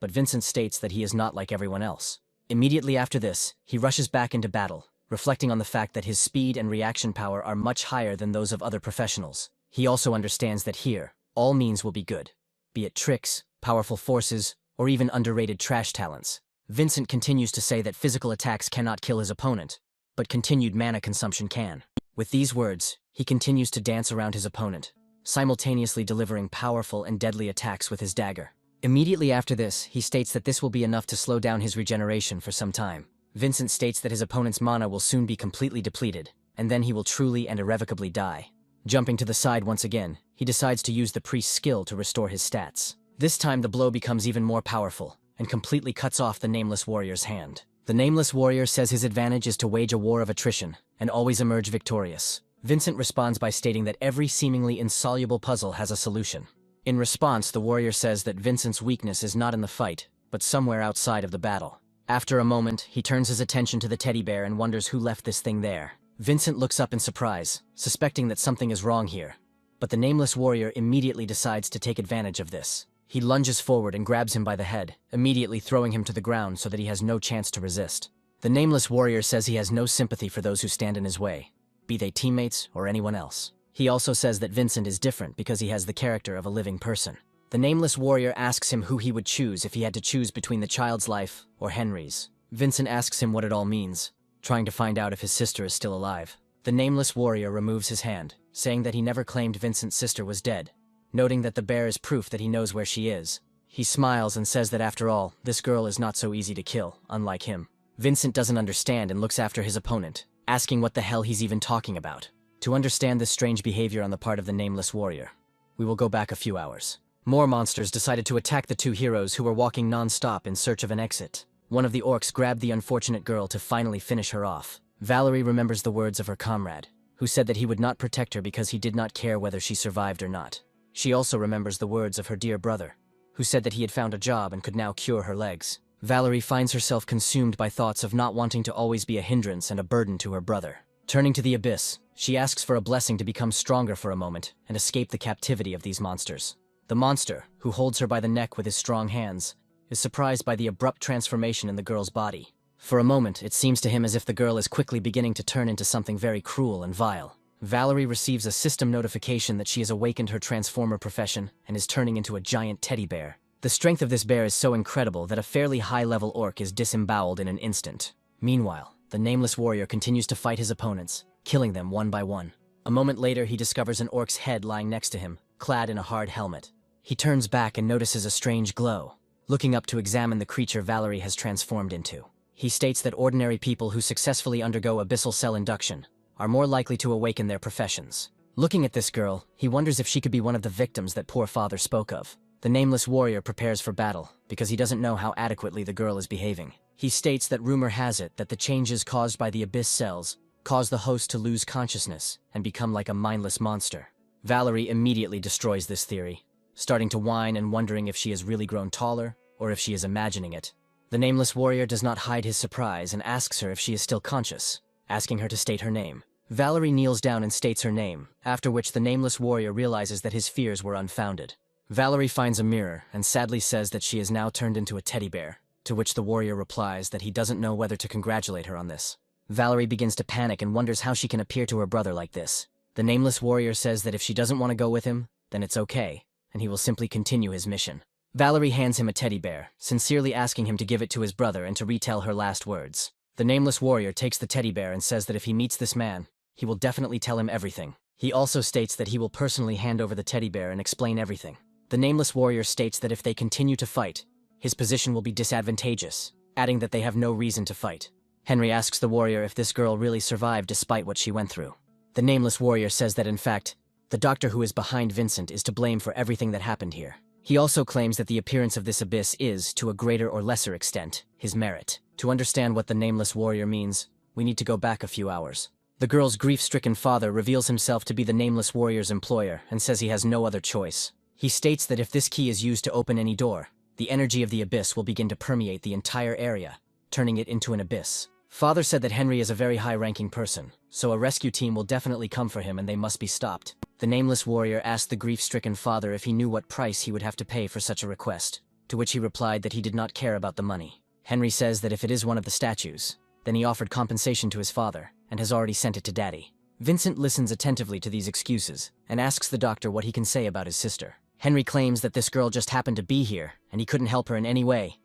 But Vincent states that he is not like everyone else. Immediately after this, he rushes back into battle, reflecting on the fact that his speed and reaction power are much higher than those of other professionals. He also understands that here, all means will be good, be it tricks, powerful forces, or even underrated trash talents. Vincent continues to say that physical attacks cannot kill his opponent, but continued mana consumption can. With these words, he continues to dance around his opponent, simultaneously delivering powerful and deadly attacks with his dagger. Immediately after this, he states that this will be enough to slow down his regeneration for some time. Vincent states that his opponent's mana will soon be completely depleted, and then he will truly and irrevocably die. Jumping to the side once again, he decides to use the priest's skill to restore his stats. This time the blow becomes even more powerful, and completely cuts off the nameless warrior's hand. The nameless warrior says his advantage is to wage a war of attrition, and always emerge victorious. Vincent responds by stating that every seemingly insoluble puzzle has a solution. In response, the warrior says that Vincent's weakness is not in the fight, but somewhere outside of the battle. After a moment, he turns his attention to the teddy bear and wonders who left this thing there. Vincent looks up in surprise, suspecting that something is wrong here. But the nameless warrior immediately decides to take advantage of this. He lunges forward and grabs him by the head, immediately throwing him to the ground so that he has no chance to resist. The nameless warrior says he has no sympathy for those who stand in his way, be they teammates or anyone else. He also says that Vincent is different because he has the character of a living person. The nameless warrior asks him who he would choose if he had to choose between the child's life or Henry's. Vincent asks him what it all means, trying to find out if his sister is still alive. The nameless warrior removes his hand, saying that he never claimed Vincent's sister was dead, noting that the bear is proof that he knows where she is. He smiles and says that after all, this girl is not so easy to kill, unlike him. Vincent doesn't understand and looks after his opponent, asking what the hell he's even talking about. To understand this strange behavior on the part of the nameless warrior, we will go back a few hours. More monsters decided to attack the 2 heroes who were walking non-stop in search of an exit. One of the orcs grabbed the unfortunate girl to finally finish her off. Valerie remembers the words of her comrade, who said that he would not protect her because he did not care whether she survived or not. She also remembers the words of her dear brother, who said that he had found a job and could now cure her legs. Valerie finds herself consumed by thoughts of not wanting to always be a hindrance and a burden to her brother. Turning to the abyss, she asks for a blessing to become stronger for a moment and escape the captivity of these monsters. The monster, who holds her by the neck with his strong hands, is surprised by the abrupt transformation in the girl's body. For a moment, it seems to him as if the girl is quickly beginning to turn into something very cruel and vile. Valerie receives a system notification that she has awakened her transformer profession and is turning into a giant teddy bear. The strength of this bear is so incredible that a fairly high-level orc is disemboweled in an instant. Meanwhile, the nameless warrior continues to fight his opponents, killing them one by one. A moment later, he discovers an orc's head lying next to him, clad in a hard helmet. He turns back and notices a strange glow, looking up to examine the creature Valerie has transformed into. He states that ordinary people who successfully undergo abyssal cell induction are more likely to awaken their professions. Looking at this girl, he wonders if she could be one of the victims that poor father spoke of. The nameless warrior prepares for battle, because he doesn't know how adequately the girl is behaving. He states that rumor has it that the changes caused by the abyss cells cause the host to lose consciousness and become like a mindless monster. Valerie immediately destroys this theory, starting to whine and wondering if she has really grown taller or if she is imagining it. The nameless warrior does not hide his surprise and asks her if she is still conscious, asking her to state her name. Valerie kneels down and states her name, after which the nameless warrior realizes that his fears were unfounded. Valerie finds a mirror and sadly says that she is now turned into a teddy bear, to which the warrior replies that he doesn't know whether to congratulate her on this. Valerie begins to panic and wonders how she can appear to her brother like this. The nameless warrior says that if she doesn't want to go with him, then it's okay, and he will simply continue his mission. Valerie hands him a teddy bear, sincerely asking him to give it to his brother and to retell her last words. The nameless warrior takes the teddy bear and says that if he meets this man, he will definitely tell him everything. He also states that he will personally hand over the teddy bear and explain everything. The nameless warrior states that if they continue to fight, his position will be disadvantageous, adding that they have no reason to fight. Henry asks the warrior if this girl really survived despite what she went through. The nameless warrior says that in fact, the doctor who is behind Vincent is to blame for everything that happened here. He also claims that the appearance of this abyss is, to a greater or lesser extent, his merit. To understand what the nameless warrior means, we need to go back a few hours. The girl's grief-stricken father reveals himself to be the nameless warrior's employer and says he has no other choice. He states that if this key is used to open any door, the energy of the abyss will begin to permeate the entire area, turning it into an abyss. Father said that Henry is a very high-ranking person, so a rescue team will definitely come for him and they must be stopped. The nameless warrior asked the grief-stricken father if he knew what price he would have to pay for such a request, to which he replied that he did not care about the money. Henry says that if it is one of the statues, then he offered compensation to his father, and has already sent it to Daddy. Vincent listens attentively to these excuses, and asks the doctor what he can say about his sister. Henry claims that this girl just happened to be here, and he couldn't help her in any way.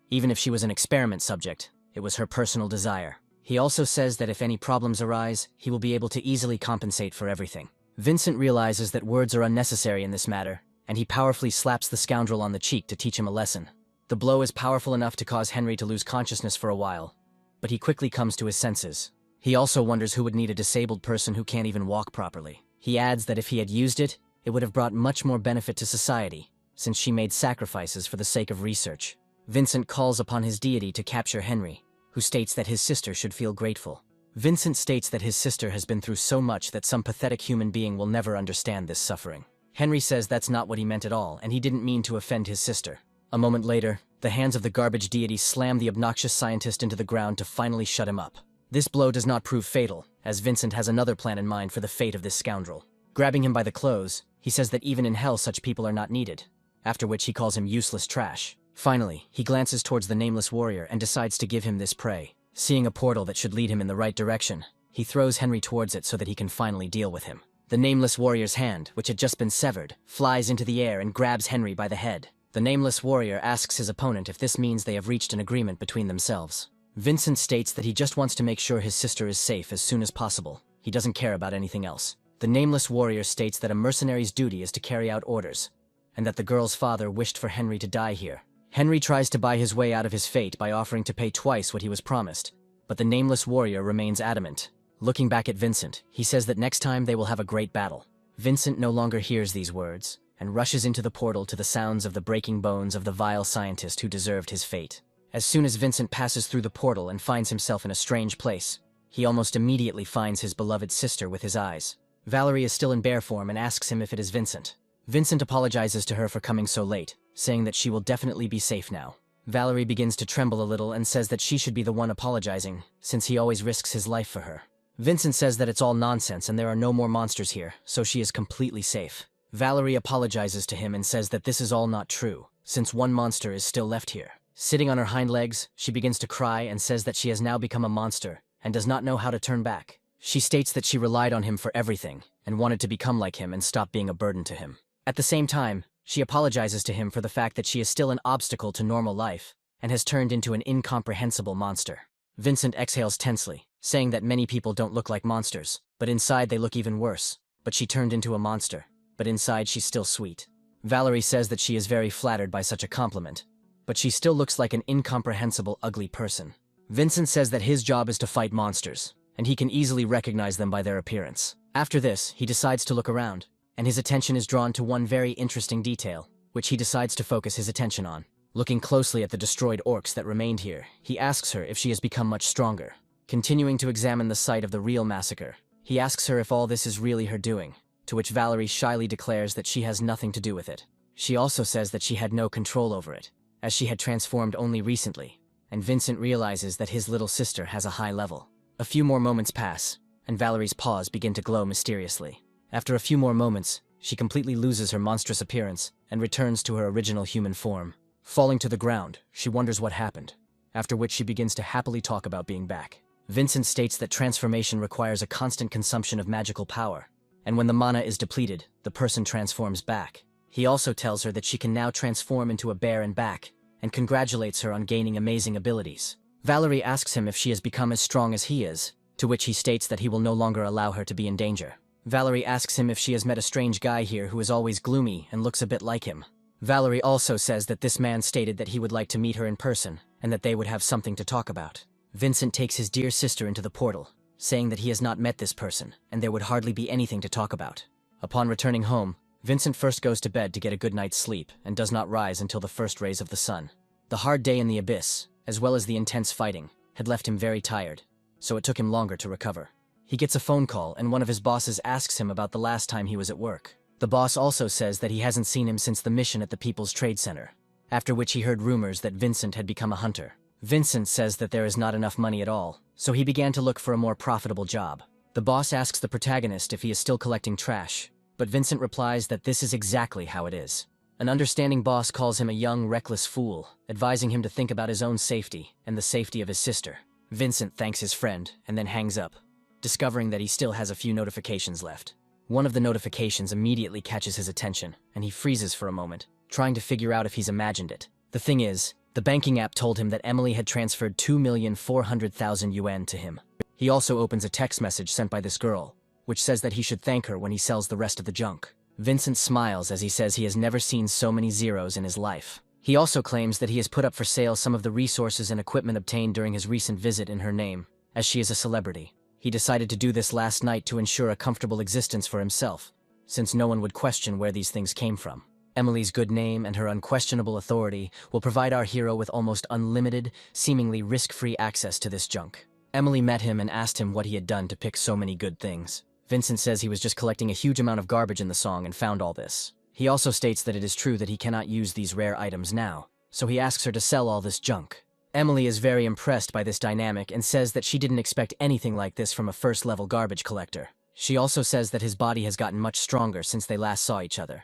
Even if she was an experiment subject, it was her personal desire. He also says that if any problems arise, he will be able to easily compensate for everything. Vincent realizes that words are unnecessary in this matter, and he powerfully slaps the scoundrel on the cheek to teach him a lesson. The blow is powerful enough to cause Henry to lose consciousness for a while, but he quickly comes to his senses. He also wonders who would need a disabled person who can't even walk properly. He adds that if he had used it, it would have brought much more benefit to society, since she made sacrifices for the sake of research. Vincent calls upon his deity to capture Henry, who states that his sister should feel grateful. Vincent states that his sister has been through so much that some pathetic human being will never understand this suffering. Henry says that's not what he meant at all, and he didn't mean to offend his sister. A moment later, the hands of the garbage deity slam the obnoxious scientist into the ground to finally shut him up. This blow does not prove fatal, as Vincent has another plan in mind for the fate of this scoundrel. Grabbing him by the clothes, he says that even in hell such people are not needed, after which he calls him useless trash. Finally, he glances towards the nameless warrior and decides to give him this prey. Seeing a portal that should lead him in the right direction, he throws Henry towards it so that he can finally deal with him. The nameless warrior's hand, which had just been severed, flies into the air and grabs Henry by the head. The nameless warrior asks his opponent if this means they have reached an agreement between themselves. Vincent states that he just wants to make sure his sister is safe as soon as possible. He doesn't care about anything else. The nameless warrior states that a mercenary's duty is to carry out orders, and that the girl's father wished for Henry to die here. Henry tries to buy his way out of his fate by offering to pay twice what he was promised, but the nameless warrior remains adamant. Looking back at Vincent, he says that next time they will have a great battle. Vincent no longer hears these words, and rushes into the portal to the sounds of the breaking bones of the vile scientist who deserved his fate. As soon as Vincent passes through the portal and finds himself in a strange place, he almost immediately finds his beloved sister with his eyes. Valerie is still in bear form and asks him if it is Vincent. Vincent apologizes to her for coming so late, saying that she will definitely be safe now. Valerie begins to tremble a little and says that she should be the one apologizing, since he always risks his life for her. Vincent says that it's all nonsense and there are no more monsters here, so she is completely safe. Valerie apologizes to him and says that this is all not true, since one monster is still left here. Sitting on her hind legs, she begins to cry and says that she has now become a monster and does not know how to turn back. She states that she relied on him for everything and wanted to become like him and stop being a burden to him. At the same time, she apologizes to him for the fact that she is still an obstacle to normal life and has turned into an incomprehensible monster. Vincent exhales tensely, saying that many people don't look like monsters, but inside they look even worse. But she turned into a monster, but inside she's still sweet. Valerie says that she is very flattered by such a compliment, but she still looks like an incomprehensible, ugly person. Vincent says that his job is to fight monsters, and he can easily recognize them by their appearance. After this, he decides to look around, and his attention is drawn to one very interesting detail, which he decides to focus his attention on. Looking closely at the destroyed orcs that remained here, he asks her if she has become much stronger. Continuing to examine the site of the real massacre, he asks her if all this is really her doing, to which Valerie shyly declares that she has nothing to do with it. She also says that she had no control over it, as she had transformed only recently, and Vincent realizes that his little sister has a high level. A few more moments pass, and Valerie's paws begin to glow mysteriously. After a few more moments, she completely loses her monstrous appearance and returns to her original human form. Falling to the ground, she wonders what happened, after which she begins to happily talk about being back. Vincent states that transformation requires a constant consumption of magical power, and when the mana is depleted, the person transforms back. He also tells her that she can now transform into a bear and back, and congratulates her on gaining amazing abilities. Valerie asks him if she has become as strong as he is, to which he states that he will no longer allow her to be in danger. Valerie asks him if she has met a strange guy here who is always gloomy and looks a bit like him. Valerie also says that this man stated that he would like to meet her in person, and that they would have something to talk about. Vincent takes his dear sister into the portal, saying that he has not met this person, and there would hardly be anything to talk about. Upon returning home, Vincent first goes to bed to get a good night's sleep and does not rise until the first rays of the sun. The hard day in the abyss, as well as the intense fighting, had left him very tired, so it took him longer to recover. He gets a phone call and one of his bosses asks him about the last time he was at work. The boss also says that he hasn't seen him since the mission at the People's Trade Center, after which he heard rumors that Vincent had become a hunter. Vincent says that there is not enough money at all, so he began to look for a more profitable job. The boss asks the protagonist if he is still collecting trash, but Vincent replies that this is exactly how it is. An understanding boss calls him a young, reckless fool, advising him to think about his own safety and the safety of his sister. Vincent thanks his friend and then hangs up, discovering that he still has a few notifications left. One of the notifications immediately catches his attention, and he freezes for a moment, trying to figure out if he's imagined it. The thing is, the banking app told him that Emily had transferred 2,400,000 yuan to him. He also opens a text message sent by this girl, which says that he should thank her when he sells the rest of the junk. Vincent smiles as he says he has never seen so many zeros in his life. He also claims that he has put up for sale some of the resources and equipment obtained during his recent visit in her name, as she is a celebrity. He decided to do this last night to ensure a comfortable existence for himself, since no one would question where these things came from. Emily's good name and her unquestionable authority will provide our hero with almost unlimited, seemingly risk-free access to this junk. Emily met him and asked him what he had done to pick so many good things. Vincent says he was just collecting a huge amount of garbage in the song and found all this. He also states that it is true that he cannot use these rare items now, so he asks her to sell all this junk. Emily is very impressed by this dynamic and says that she didn't expect anything like this from a first-level garbage collector. She also says that his body has gotten much stronger since they last saw each other,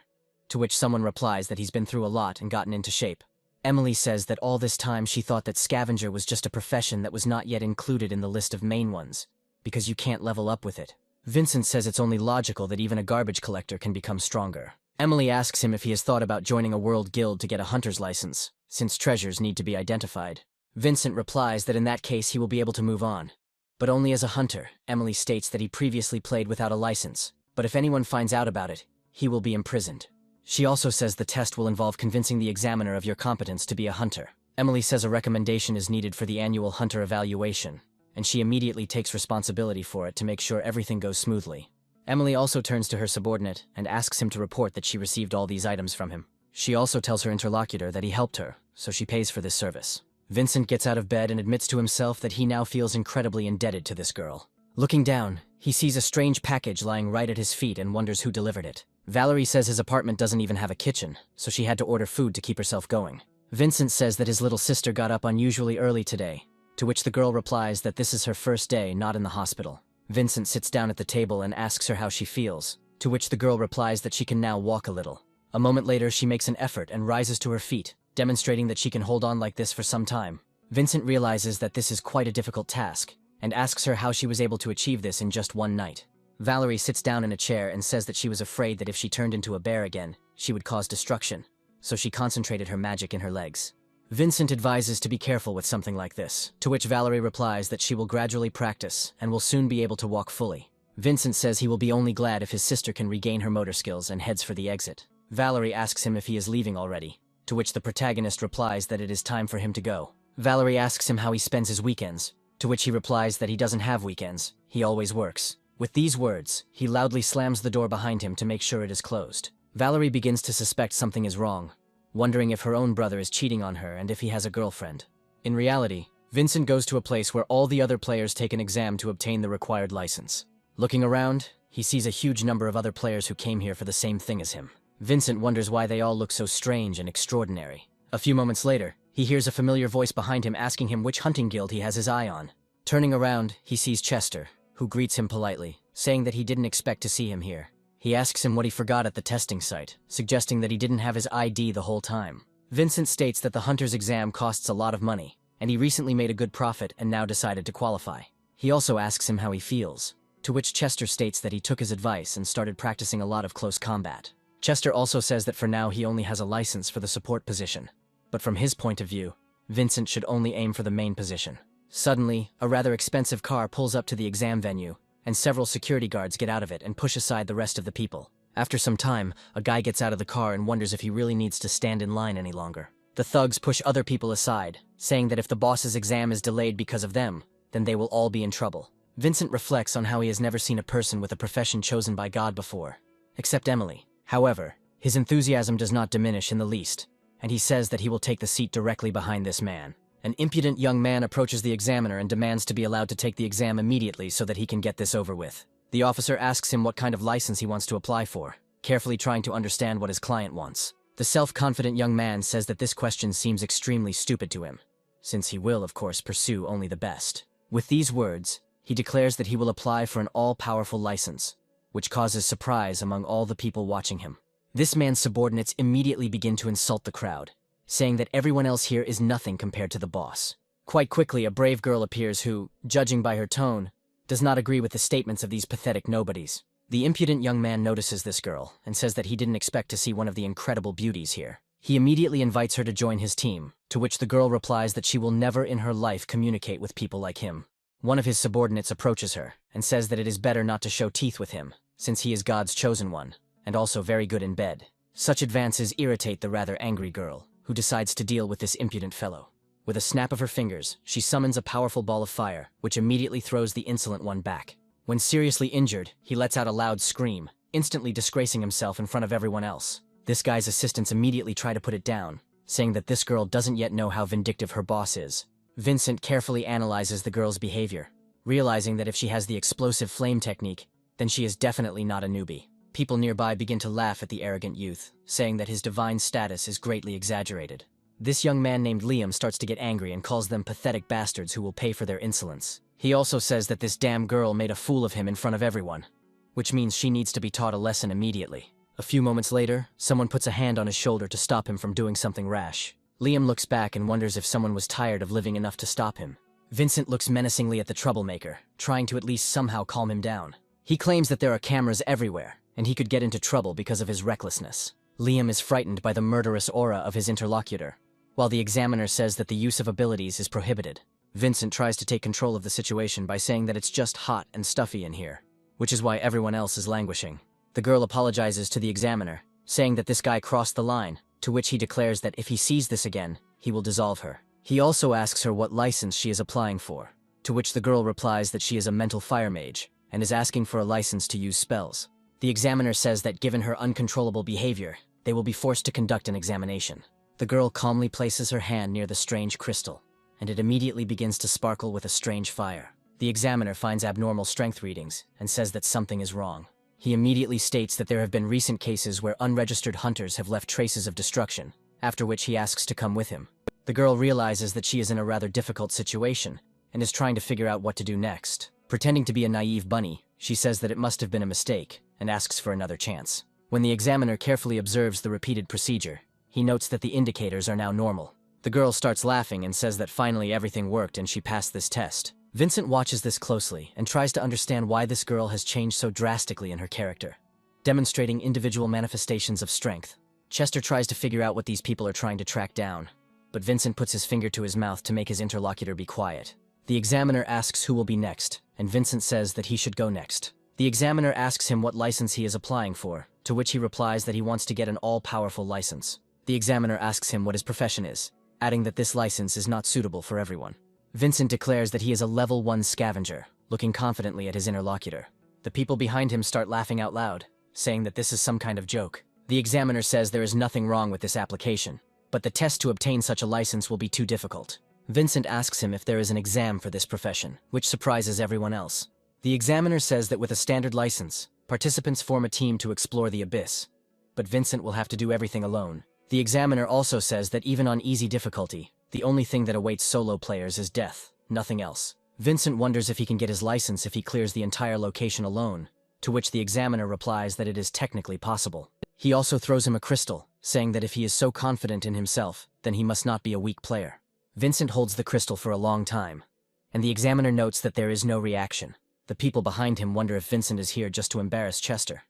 to which someone replies that he's been through a lot and gotten into shape. Emily says that all this time she thought that scavenger was just a profession that was not yet included in the list of main ones, because you can't level up with it. Vincent says it's only logical that even a garbage collector can become stronger. Emily asks him if he has thought about joining a world guild to get a hunter's license, since treasures need to be identified. Vincent replies that in that case he will be able to move on, but only as a hunter. Emily states that he previously played without a license, but if anyone finds out about it, he will be imprisoned. She also says the test will involve convincing the examiner of your competence to be a hunter. Emily says a recommendation is needed for the annual hunter evaluation, and she immediately takes responsibility for it to make sure everything goes smoothly. Emily also turns to her subordinate and asks him to report that she received all these items from him. She also tells her interlocutor that he helped her, so she pays for this service. Vincent gets out of bed and admits to himself that he now feels incredibly indebted to this girl. Looking down, he sees a strange package lying right at his feet and wonders who delivered it. Valerie says his apartment doesn't even have a kitchen, so she had to order food to keep herself going. Vincent says that his little sister got up unusually early today, to which the girl replies that this is her first day not in the hospital. Vincent sits down at the table and asks her how she feels, to which the girl replies that she can now walk a little. A moment later, she makes an effort and rises to her feet, demonstrating that she can hold on like this for some time. Vincent realizes that this is quite a difficult task, and asks her how she was able to achieve this in just one night. Valerie sits down in a chair and says that she was afraid that if she turned into a bear again, she would cause destruction, so she concentrated her magic in her legs. Vincent advises to be careful with something like this, to which Valerie replies that she will gradually practice and will soon be able to walk fully. Vincent says he will be only glad if his sister can regain her motor skills and heads for the exit. Valerie asks him if he is leaving already, to which the protagonist replies that it is time for him to go. Valerie asks him how he spends his weekends, to which he replies that he doesn't have weekends, he always works. With these words, he loudly slams the door behind him to make sure it is closed. Valerie begins to suspect something is wrong, wondering if her own brother is cheating on her and if he has a girlfriend. In reality, Vincent goes to a place where all the other players take an exam to obtain the required license. Looking around, he sees a huge number of other players who came here for the same thing as him. Vincent wonders why they all look so strange and extraordinary. A few moments later, he hears a familiar voice behind him asking him which hunting guild he has his eye on. Turning around, he sees Chester, who greets him politely, saying that he didn't expect to see him here. He asks him what he forgot at the testing site, suggesting that he didn't have his ID the whole time. Vincent states that the hunter's exam costs a lot of money, and he recently made a good profit and now decided to qualify. He also asks him how he feels, to which Chester states that he took his advice and started practicing a lot of close combat. Chester also says that for now he only has a license for the support position, but from his point of view, Vincent should only aim for the main position. Suddenly, a rather expensive car pulls up to the exam venue, and several security guards get out of it and push aside the rest of the people. After some time, a guy gets out of the car and wonders if he really needs to stand in line any longer. The thugs push other people aside, saying that if the boss's exam is delayed because of them, then they will all be in trouble. Vincent reflects on how he has never seen a person with a profession chosen by God before, except Emily. However, his enthusiasm does not diminish in the least, and he says that he will take the seat directly behind this man. An impudent young man approaches the examiner and demands to be allowed to take the exam immediately so that he can get this over with. The officer asks him what kind of license he wants to apply for, carefully trying to understand what his client wants. The self-confident young man says that this question seems extremely stupid to him, since he will, of course, pursue only the best. With these words, he declares that he will apply for an all-powerful license, which causes surprise among all the people watching him. This man's subordinates immediately begin to insult the crowd, saying that everyone else here is nothing compared to the boss. Quite quickly, a brave girl appears who, judging by her tone, does not agree with the statements of these pathetic nobodies. The impudent young man notices this girl and says that he didn't expect to see one of the incredible beauties here. He immediately invites her to join his team, to which the girl replies that she will never in her life communicate with people like him. One of his subordinates approaches her and says that it is better not to show teeth with him, since he is God's chosen one, and also very good in bed. Such advances irritate the rather angry girl, who decides to deal with this impudent fellow. With a snap of her fingers, she summons a powerful ball of fire, which immediately throws the insolent one back. When seriously injured, he lets out a loud scream, instantly disgracing himself in front of everyone else. This guy's assistants immediately try to put it down, saying that this girl doesn't yet know how vindictive her boss is. Vincent carefully analyzes the girl's behavior, realizing that if she has the explosive flame technique, then she is definitely not a newbie. People nearby begin to laugh at the arrogant youth, saying that his divine status is greatly exaggerated. This young man named Liam starts to get angry and calls them pathetic bastards who will pay for their insolence. He also says that this damn girl made a fool of him in front of everyone, which means she needs to be taught a lesson immediately. A few moments later, someone puts a hand on his shoulder to stop him from doing something rash. Liam looks back and wonders if someone was tired of living enough to stop him. Vincent looks menacingly at the troublemaker, trying to at least somehow calm him down. He claims that there are cameras everywhere, and he could get into trouble because of his recklessness. Liam is frightened by the murderous aura of his interlocutor, while the examiner says that the use of abilities is prohibited. Vincent tries to take control of the situation by saying that it's just hot and stuffy in here, which is why everyone else is languishing. The girl apologizes to the examiner, saying that this guy crossed the line, to which he declares that if he sees this again, he will dissolve her. He also asks her what license she is applying for, to which the girl replies that she is a mental fire mage, and is asking for a license to use spells. The examiner says that given her uncontrollable behavior, they will be forced to conduct an examination. The girl calmly places her hand near the strange crystal, and it immediately begins to sparkle with a strange fire. The examiner finds abnormal strength readings and says that something is wrong. He immediately states that there have been recent cases where unregistered hunters have left traces of destruction, after which he asks to come with him. The girl realizes that she is in a rather difficult situation and is trying to figure out what to do next. Pretending to be a naive bunny, she says that it must have been a mistake and asks for another chance. When the examiner carefully observes the repeated procedure, he notes that the indicators are now normal. The girl starts laughing and says that finally everything worked and she passed this test. Vincent watches this closely and tries to understand why this girl has changed so drastically in her character, demonstrating individual manifestations of strength. Chester tries to figure out what these people are trying to track down, but Vincent puts his finger to his mouth to make his interlocutor be quiet. The examiner asks who will be next, and Vincent says that he should go next. The examiner asks him what license he is applying for, to which he replies that he wants to get an all-powerful license. The examiner asks him what his profession is, adding that this license is not suitable for everyone. Vincent declares that he is a level 1 scavenger, looking confidently at his interlocutor. The people behind him start laughing out loud, saying that this is some kind of joke. The examiner says there is nothing wrong with this application, but the test to obtain such a license will be too difficult. Vincent asks him if there is an exam for this profession, which surprises everyone else. The examiner says that with a standard license, participants form a team to explore the abyss, but Vincent will have to do everything alone. The examiner also says that even on easy difficulty, the only thing that awaits solo players is death, nothing else. Vincent wonders if he can get his license if he clears the entire location alone, to which the examiner replies that it is technically possible. He also throws him a crystal, saying that if he is so confident in himself, then he must not be a weak player. Vincent holds the crystal for a long time, and the examiner notes that there is no reaction. The people behind him wonder if Vincent is here just to embarrass Chester,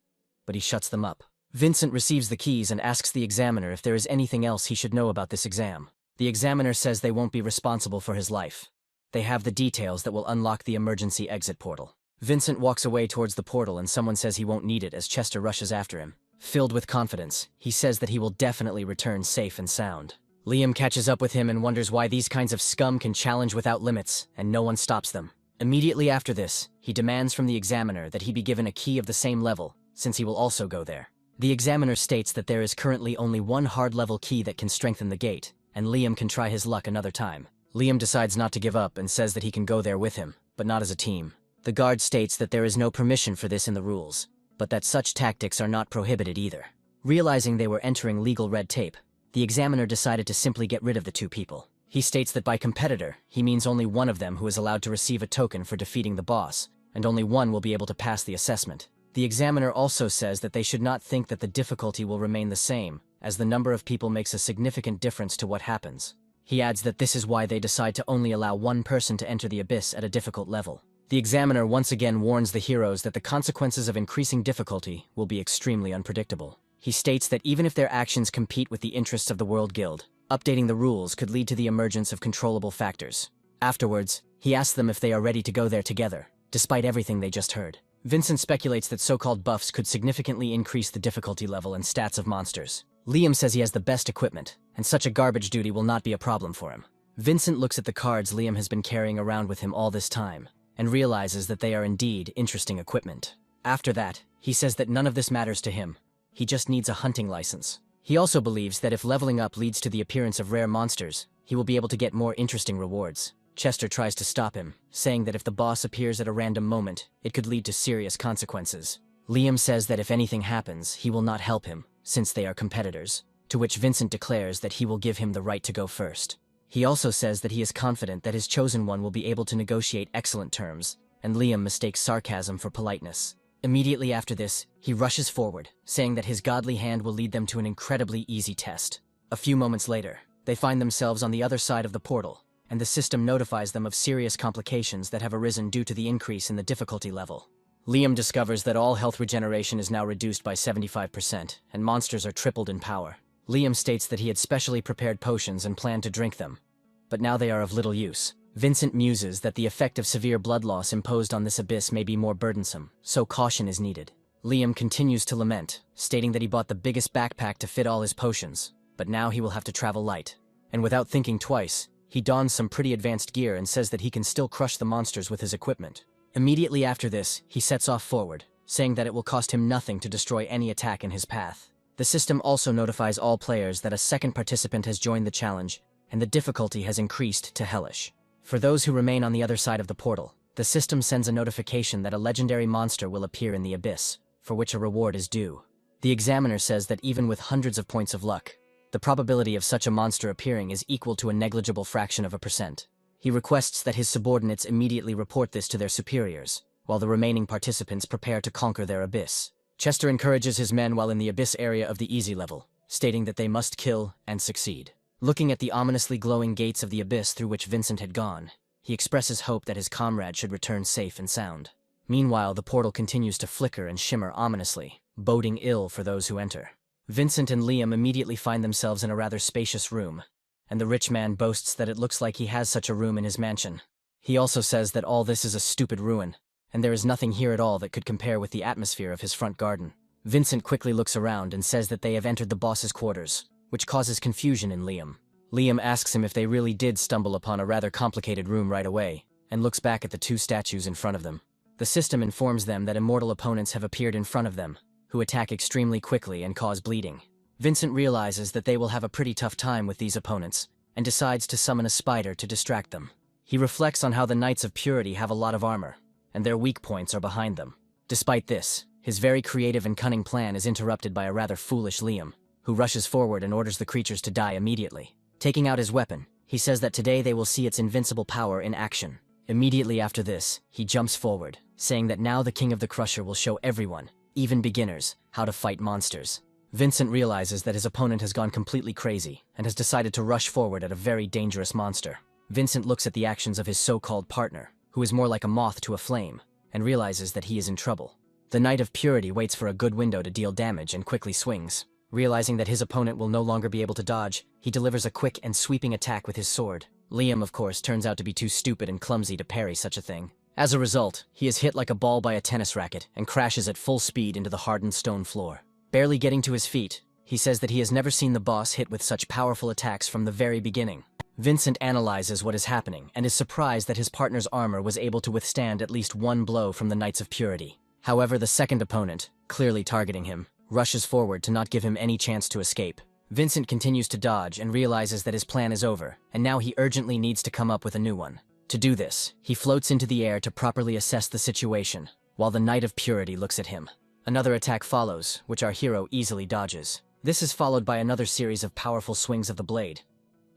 but he shuts them up. Vincent receives the keys and asks the examiner if there is anything else he should know about this exam. The examiner says they won't be responsible for his life. They have the details that will unlock the emergency exit portal. Vincent walks away towards the portal and someone says he won't need it as Chester rushes after him. Filled with confidence, he says that he will definitely return safe and sound. Liam catches up with him and wonders why these kinds of scum can challenge without limits, and no one stops them. Immediately after this, he demands from the examiner that he be given a key of the same level, since he will also go there. The examiner states that there is currently only one hard-level key that can strengthen the gate, and Liam can try his luck another time. Liam decides not to give up and says that he can go there with him, but not as a team. The guard states that there is no permission for this in the rules, but that such tactics are not prohibited either. Realizing they were entering legal red tape, the examiner decided to simply get rid of the two people. He states that by competitor, he means only one of them who is allowed to receive a token for defeating the boss, and only one will be able to pass the assessment. The examiner also says that they should not think that the difficulty will remain the same, as the number of people makes a significant difference to what happens. He adds that this is why they decide to only allow one person to enter the abyss at a difficult level. The examiner once again warns the heroes that the consequences of increasing difficulty will be extremely unpredictable. He states that even if their actions compete with the interests of the World Guild, updating the rules could lead to the emergence of controllable factors. Afterwards, he asks them if they are ready to go there together, despite everything they just heard. Vincent speculates that so-called buffs could significantly increase the difficulty level and stats of monsters. Liam says he has the best equipment, and such a garbage duty will not be a problem for him. Vincent looks at the cards Liam has been carrying around with him all this time, and realizes that they are indeed interesting equipment. After that, he says that none of this matters to him. He just needs a hunting license. He also believes that if leveling up leads to the appearance of rare monsters, he will be able to get more interesting rewards. Chester tries to stop him, saying that if the boss appears at a random moment, it could lead to serious consequences. Liam says that if anything happens, he will not help him, since they are competitors, to which Vincent declares that he will give him the right to go first. He also says that he is confident that his chosen one will be able to negotiate excellent terms, and Liam mistakes sarcasm for politeness. Immediately after this, he rushes forward, saying that his godly hand will lead them to an incredibly easy test. A few moments later, they find themselves on the other side of the portal, and the system notifies them of serious complications that have arisen due to the increase in the difficulty level. Liam discovers that all health regeneration is now reduced by 75%, and monsters are tripled in power. Liam states that he had specially prepared potions and planned to drink them, but now they are of little use. Vincent muses that the effect of severe blood loss imposed on this abyss may be more burdensome, so caution is needed. Liam continues to lament, stating that he bought the biggest backpack to fit all his potions, but now he will have to travel light. And without thinking twice, he dons some pretty advanced gear and says that he can still crush the monsters with his equipment. Immediately after this, he sets off forward, saying that it will cost him nothing to destroy any attack in his path. The system also notifies all players that a second participant has joined the challenge, and the difficulty has increased to hellish. For those who remain on the other side of the portal, the system sends a notification that a legendary monster will appear in the abyss, for which a reward is due. The examiner says that even with hundreds of points of luck, the probability of such a monster appearing is equal to a negligible fraction of a percent. He requests that his subordinates immediately report this to their superiors, while the remaining participants prepare to conquer their abyss. Chester encourages his men while in the abyss area of the easy level, stating that they must kill and succeed. Looking at the ominously glowing gates of the abyss through which Vincent had gone, he expresses hope that his comrade should return safe and sound. Meanwhile, the portal continues to flicker and shimmer ominously, boding ill for those who enter. Vincent and Liam immediately find themselves in a rather spacious room, and the rich man boasts that it looks like he has such a room in his mansion. He also says that all this is a stupid ruin, and there is nothing here at all that could compare with the atmosphere of his front garden. Vincent quickly looks around and says that they have entered the boss's quarters, which causes confusion in Liam. Liam asks him if they really did stumble upon a rather complicated room right away, and looks back at the two statues in front of them. The system informs them that immortal opponents have appeared in front of them, who attack extremely quickly and cause bleeding. Vincent realizes that they will have a pretty tough time with these opponents, and decides to summon a spider to distract them. He reflects on how the Knights of Purity have a lot of armor, and their weak points are behind them. Despite this, his very creative and cunning plan is interrupted by a rather foolish Liam, who rushes forward and orders the creatures to die immediately. Taking out his weapon, he says that today they will see its invincible power in action. Immediately after this, he jumps forward, saying that now the King of the Crusher will show everyone, even beginners, how to fight monsters. Vincent realizes that his opponent has gone completely crazy and has decided to rush forward at a very dangerous monster. Vincent looks at the actions of his so-called partner, who is more like a moth to a flame, and realizes that he is in trouble. The Knight of Purity waits for a good window to deal damage and quickly swings. Realizing that his opponent will no longer be able to dodge, he delivers a quick and sweeping attack with his sword. Liam, of course, turns out to be too stupid and clumsy to parry such a thing. As a result, he is hit like a ball by a tennis racket and crashes at full speed into the hardened stone floor. Barely getting to his feet, he says that he has never seen the boss hit with such powerful attacks from the very beginning. Vincent analyzes what is happening and is surprised that his partner's armor was able to withstand at least one blow from the Knights of Purity. However, the second opponent, clearly targeting him, rushes forward to not give him any chance to escape. Vincent continues to dodge and realizes that his plan is over, and now he urgently needs to come up with a new one. To do this, he floats into the air to properly assess the situation, while the Knight of Purity looks at him. Another attack follows, which our hero easily dodges. This is followed by another series of powerful swings of the blade,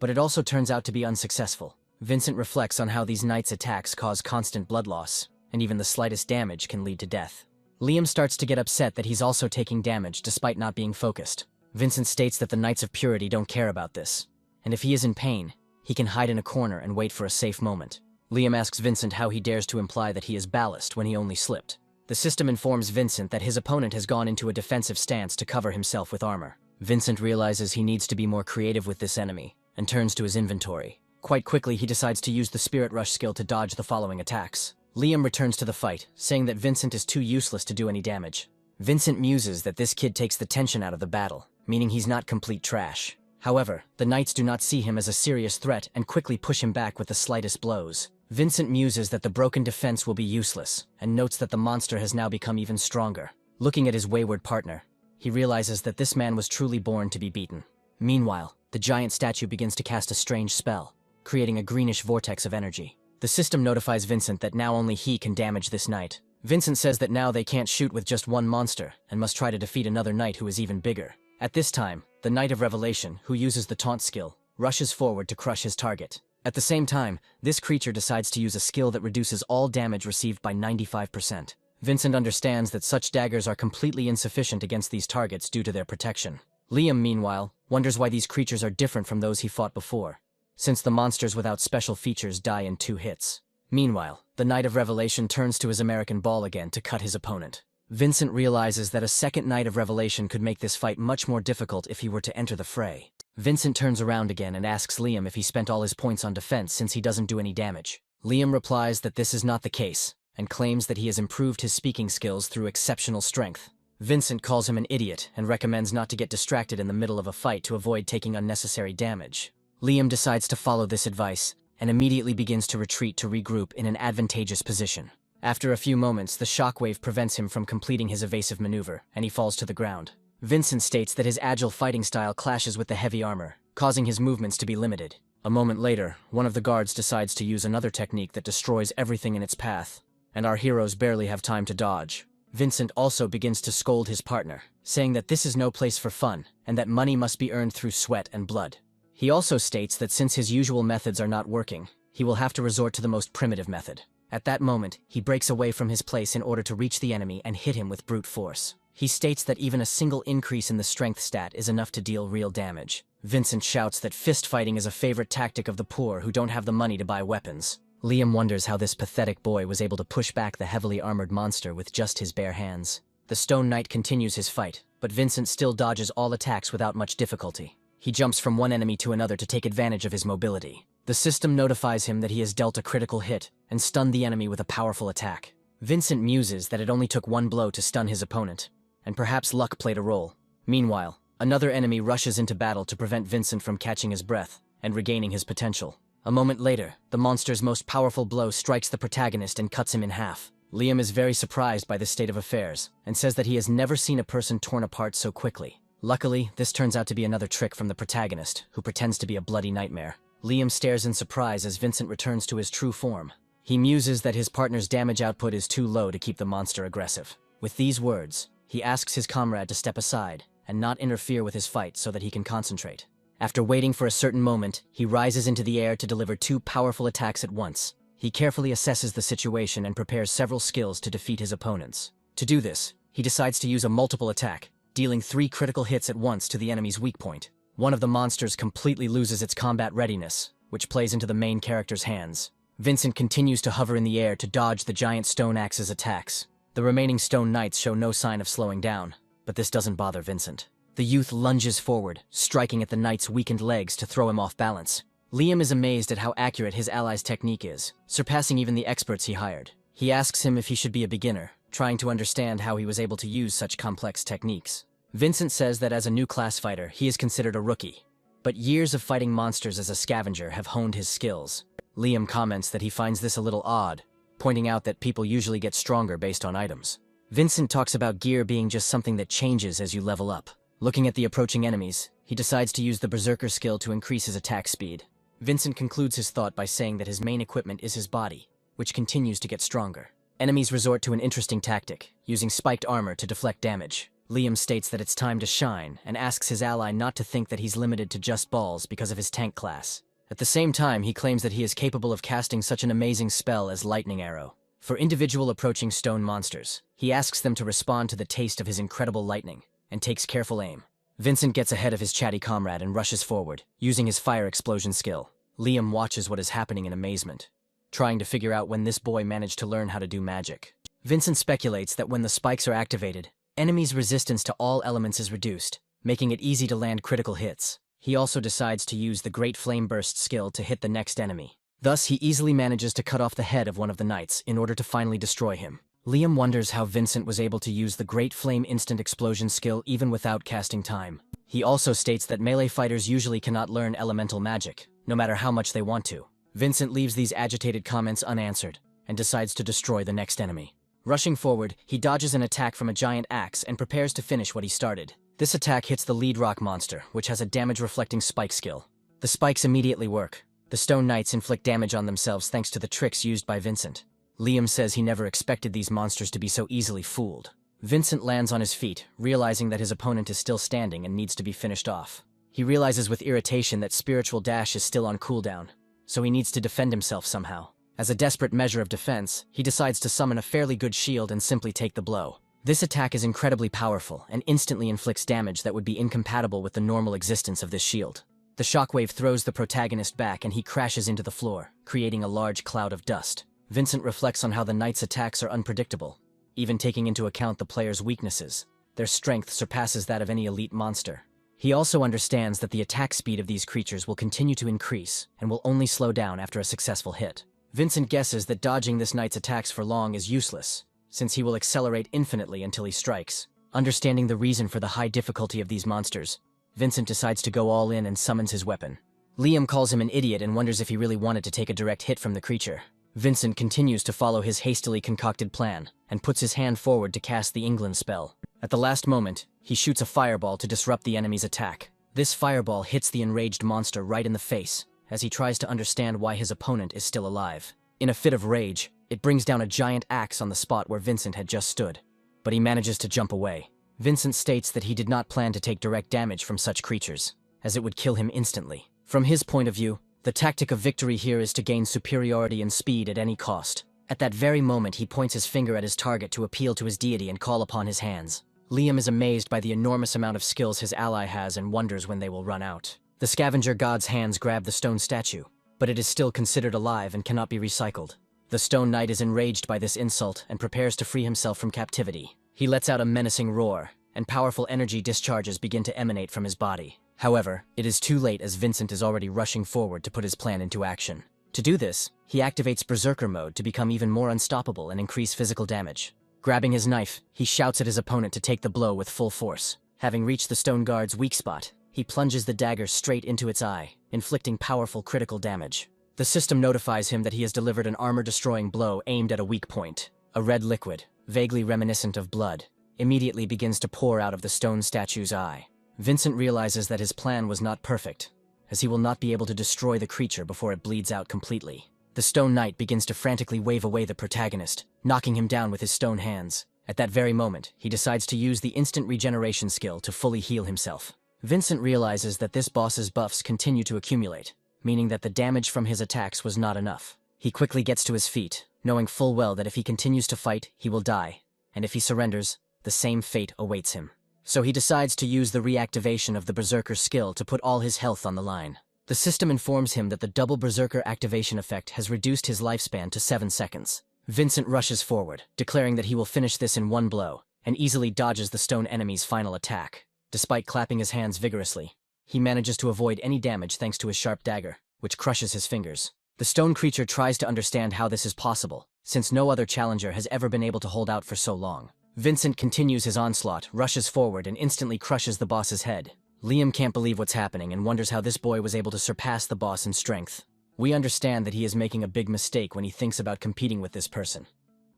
but it also turns out to be unsuccessful. Vincent reflects on how these knights' attacks cause constant blood loss, and even the slightest damage can lead to death. Liam starts to get upset that he's also taking damage despite not being focused. Vincent states that the Knights of Purity don't care about this, and if he is in pain, he can hide in a corner and wait for a safe moment. Liam asks Vincent how he dares to imply that he is ballast when he only slipped. The system informs Vincent that his opponent has gone into a defensive stance to cover himself with armor. Vincent realizes he needs to be more creative with this enemy, and turns to his inventory. Quite quickly, he decides to use the Spirit Rush skill to dodge the following attacks. Liam returns to the fight, saying that Vincent is too useless to do any damage. Vincent muses that this kid takes the tension out of the battle, meaning he's not complete trash. However, the knights do not see him as a serious threat and quickly push him back with the slightest blows. Vincent muses that the broken defense will be useless, and notes that the monster has now become even stronger. Looking at his wayward partner, he realizes that this man was truly born to be beaten. Meanwhile, the giant statue begins to cast a strange spell, creating a greenish vortex of energy. The system notifies Vincent that now only he can damage this knight. Vincent says that now they can't shoot with just one monster, and must try to defeat another knight who is even bigger. At this time, the Knight of Revelation, who uses the taunt skill, rushes forward to crush his target. At the same time, this creature decides to use a skill that reduces all damage received by 95%. Vincent understands that such daggers are completely insufficient against these targets due to their protection. Liam, meanwhile, wonders why these creatures are different from those he fought before, since the monsters without special features die in 2 hits. Meanwhile, the Knight of Revelation turns to his American ball again to cut his opponent. Vincent realizes that a second Knight of Revelation could make this fight much more difficult if he were to enter the fray. Vincent turns around again and asks Liam if he spent all his points on defense since he doesn't do any damage. Liam replies that this is not the case, and claims that he has improved his speaking skills through exceptional strength. Vincent calls him an idiot and recommends not to get distracted in the middle of a fight to avoid taking unnecessary damage. Liam decides to follow this advice, and immediately begins to retreat to regroup in an advantageous position. After a few moments, the shockwave prevents him from completing his evasive maneuver, and he falls to the ground. Vincent states that his agile fighting style clashes with the heavy armor, causing his movements to be limited. A moment later, one of the guards decides to use another technique that destroys everything in its path, and our heroes barely have time to dodge. Vincent also begins to scold his partner, saying that this is no place for fun, and that money must be earned through sweat and blood. He also states that since his usual methods are not working, he will have to resort to the most primitive method. At that moment, he breaks away from his place in order to reach the enemy and hit him with brute force. He states that even a single increase in the strength stat is enough to deal real damage. Vincent shouts that fist fighting is a favorite tactic of the poor who don't have the money to buy weapons. Liam wonders how this pathetic boy was able to push back the heavily armored monster with just his bare hands. The Stone Knight continues his fight, but Vincent still dodges all attacks without much difficulty. He jumps from one enemy to another to take advantage of his mobility. The system notifies him that he has dealt a critical hit and stunned the enemy with a powerful attack. Vincent muses that it only took one blow to stun his opponent, and perhaps luck played a role. Meanwhile, another enemy rushes into battle to prevent Vincent from catching his breath and regaining his potential. A moment later, the monster's most powerful blow strikes the protagonist and cuts him in half. Liam is very surprised by this state of affairs and says that he has never seen a person torn apart so quickly. Luckily, this turns out to be another trick from the protagonist, who pretends to be a bloody nightmare. Liam stares in surprise as Vincent returns to his true form. He muses that his partner's damage output is too low to keep the monster aggressive. With these words, he asks his comrade to step aside and not interfere with his fight so that he can concentrate. After waiting for a certain moment, he rises into the air to deliver two powerful attacks at once. He carefully assesses the situation and prepares several skills to defeat his opponents. To do this, he decides to use a multiple attack, dealing 3 critical hits at once to the enemy's weak point. One of the monsters completely loses its combat readiness, which plays into the main character's hands. Vincent continues to hover in the air to dodge the giant stone axe's attacks. The remaining Stone Knights show no sign of slowing down, but this doesn't bother Vincent. The youth lunges forward, striking at the knight's weakened legs to throw him off balance. Liam is amazed at how accurate his ally's technique is, surpassing even the experts he hired. He asks him if he should be a beginner, trying to understand how he was able to use such complex techniques. Vincent says that as a new class fighter, he is considered a rookie, but years of fighting monsters as a scavenger have honed his skills. Liam comments that he finds this a little odd, pointing out that people usually get stronger based on items. Vincent talks about gear being just something that changes as you level up. Looking at the approaching enemies, he decides to use the Berserker skill to increase his attack speed. Vincent concludes his thought by saying that his main equipment is his body, which continues to get stronger. Enemies resort to an interesting tactic, using spiked armor to deflect damage. Liam states that it's time to shine, and asks his ally not to think that he's limited to just balls because of his tank class. At the same time, he claims that he is capable of casting such an amazing spell as Lightning Arrow. For individual approaching stone monsters, he asks them to respond to the taste of his incredible lightning, and takes careful aim. Vincent gets ahead of his chatty comrade and rushes forward, using his fire explosion skill. Liam watches what is happening in amazement, trying to figure out when this boy managed to learn how to do magic. Vincent speculates that when the spikes are activated, enemies' resistance to all elements is reduced, making it easy to land critical hits. He also decides to use the Great Flame Burst skill to hit the next enemy. Thus, he easily manages to cut off the head of one of the knights in order to finally destroy him. Liam wonders how Vincent was able to use the Great Flame Instant Explosion skill even without casting time. He also states that melee fighters usually cannot learn elemental magic, no matter how much they want to. Vincent leaves these agitated comments unanswered, and decides to destroy the next enemy. Rushing forward, he dodges an attack from a giant axe and prepares to finish what he started. This attack hits the lead rock monster, which has a damage-reflecting spike skill. The spikes immediately work. The Stone Knights inflict damage on themselves thanks to the tricks used by Vincent. Liam says he never expected these monsters to be so easily fooled. Vincent lands on his feet, realizing that his opponent is still standing and needs to be finished off. He realizes with irritation that Spiritual Dash is still on cooldown, so he needs to defend himself somehow. As a desperate measure of defense, he decides to summon a fairly good shield and simply take the blow. This attack is incredibly powerful and instantly inflicts damage that would be incompatible with the normal existence of this shield. The shockwave throws the protagonist back and he crashes into the floor, creating a large cloud of dust. Vincent reflects on how the knight's attacks are unpredictable, even taking into account the player's weaknesses. Their strength surpasses that of any elite monster. He also understands that the attack speed of these creatures will continue to increase and will only slow down after a successful hit. Vincent guesses that dodging this knight's attacks for long is useless, since he will accelerate infinitely until he strikes. Understanding the reason for the high difficulty of these monsters, Vincent decides to go all in and summons his weapon. Liam calls him an idiot and wonders if he really wanted to take a direct hit from the creature. Vincent continues to follow his hastily concocted plan, and puts his hand forward to cast the England spell. At the last moment, he shoots a fireball to disrupt the enemy's attack. This fireball hits the enraged monster right in the face, as he tries to understand why his opponent is still alive. In a fit of rage, it brings down a giant axe on the spot where Vincent had just stood. but he manages to jump away. Vincent states that he did not plan to take direct damage from such creatures, as it would kill him instantly. From his point of view, the tactic of victory here is to gain superiority and speed at any cost. At that very moment, he points his finger at his target to appeal to his deity and call upon his hands. Liam is amazed by the enormous amount of skills his ally has and wonders when they will run out. The scavenger god's hands grab the stone statue, but it is still considered alive and cannot be recycled. The stone knight is enraged by this insult and prepares to free himself from captivity. He lets out a menacing roar, and powerful energy discharges begin to emanate from his body. However, it is too late as Vincent is already rushing forward to put his plan into action. To do this, he activates Berserker mode to become even more unstoppable and increase physical damage. Grabbing his knife, he shouts at his opponent to take the blow with full force. Having reached the stone guard's weak spot, he plunges the dagger straight into its eye, inflicting powerful critical damage. The system notifies him that he has delivered an armor-destroying blow aimed at a weak point. A red liquid, vaguely reminiscent of blood, immediately begins to pour out of the stone statue's eye. Vincent realizes that his plan was not perfect, as he will not be able to destroy the creature before it bleeds out completely. The stone knight begins to frantically wave away the protagonist, knocking him down with his stone hands. At that very moment, he decides to use the instant regeneration skill to fully heal himself. Vincent realizes that this boss's buffs continue to accumulate, meaning that the damage from his attacks was not enough. He quickly gets to his feet, knowing full well that if he continues to fight, he will die, and if he surrenders, the same fate awaits him. So he decides to use the reactivation of the Berserker skill to put all his health on the line. The system informs him that the double Berserker activation effect has reduced his lifespan to 7 seconds. Vincent rushes forward, declaring that he will finish this in one blow, and easily dodges the stone enemy's final attack. Despite clapping his hands vigorously, he manages to avoid any damage thanks to his sharp dagger, which crushes his fingers. The stone creature tries to understand how this is possible, since no other challenger has ever been able to hold out for so long. Vincent continues his onslaught, rushes forward, and instantly crushes the boss's head. Liam can't believe what's happening and wonders how this boy was able to surpass the boss in strength. We understand that he is making a big mistake when he thinks about competing with this person,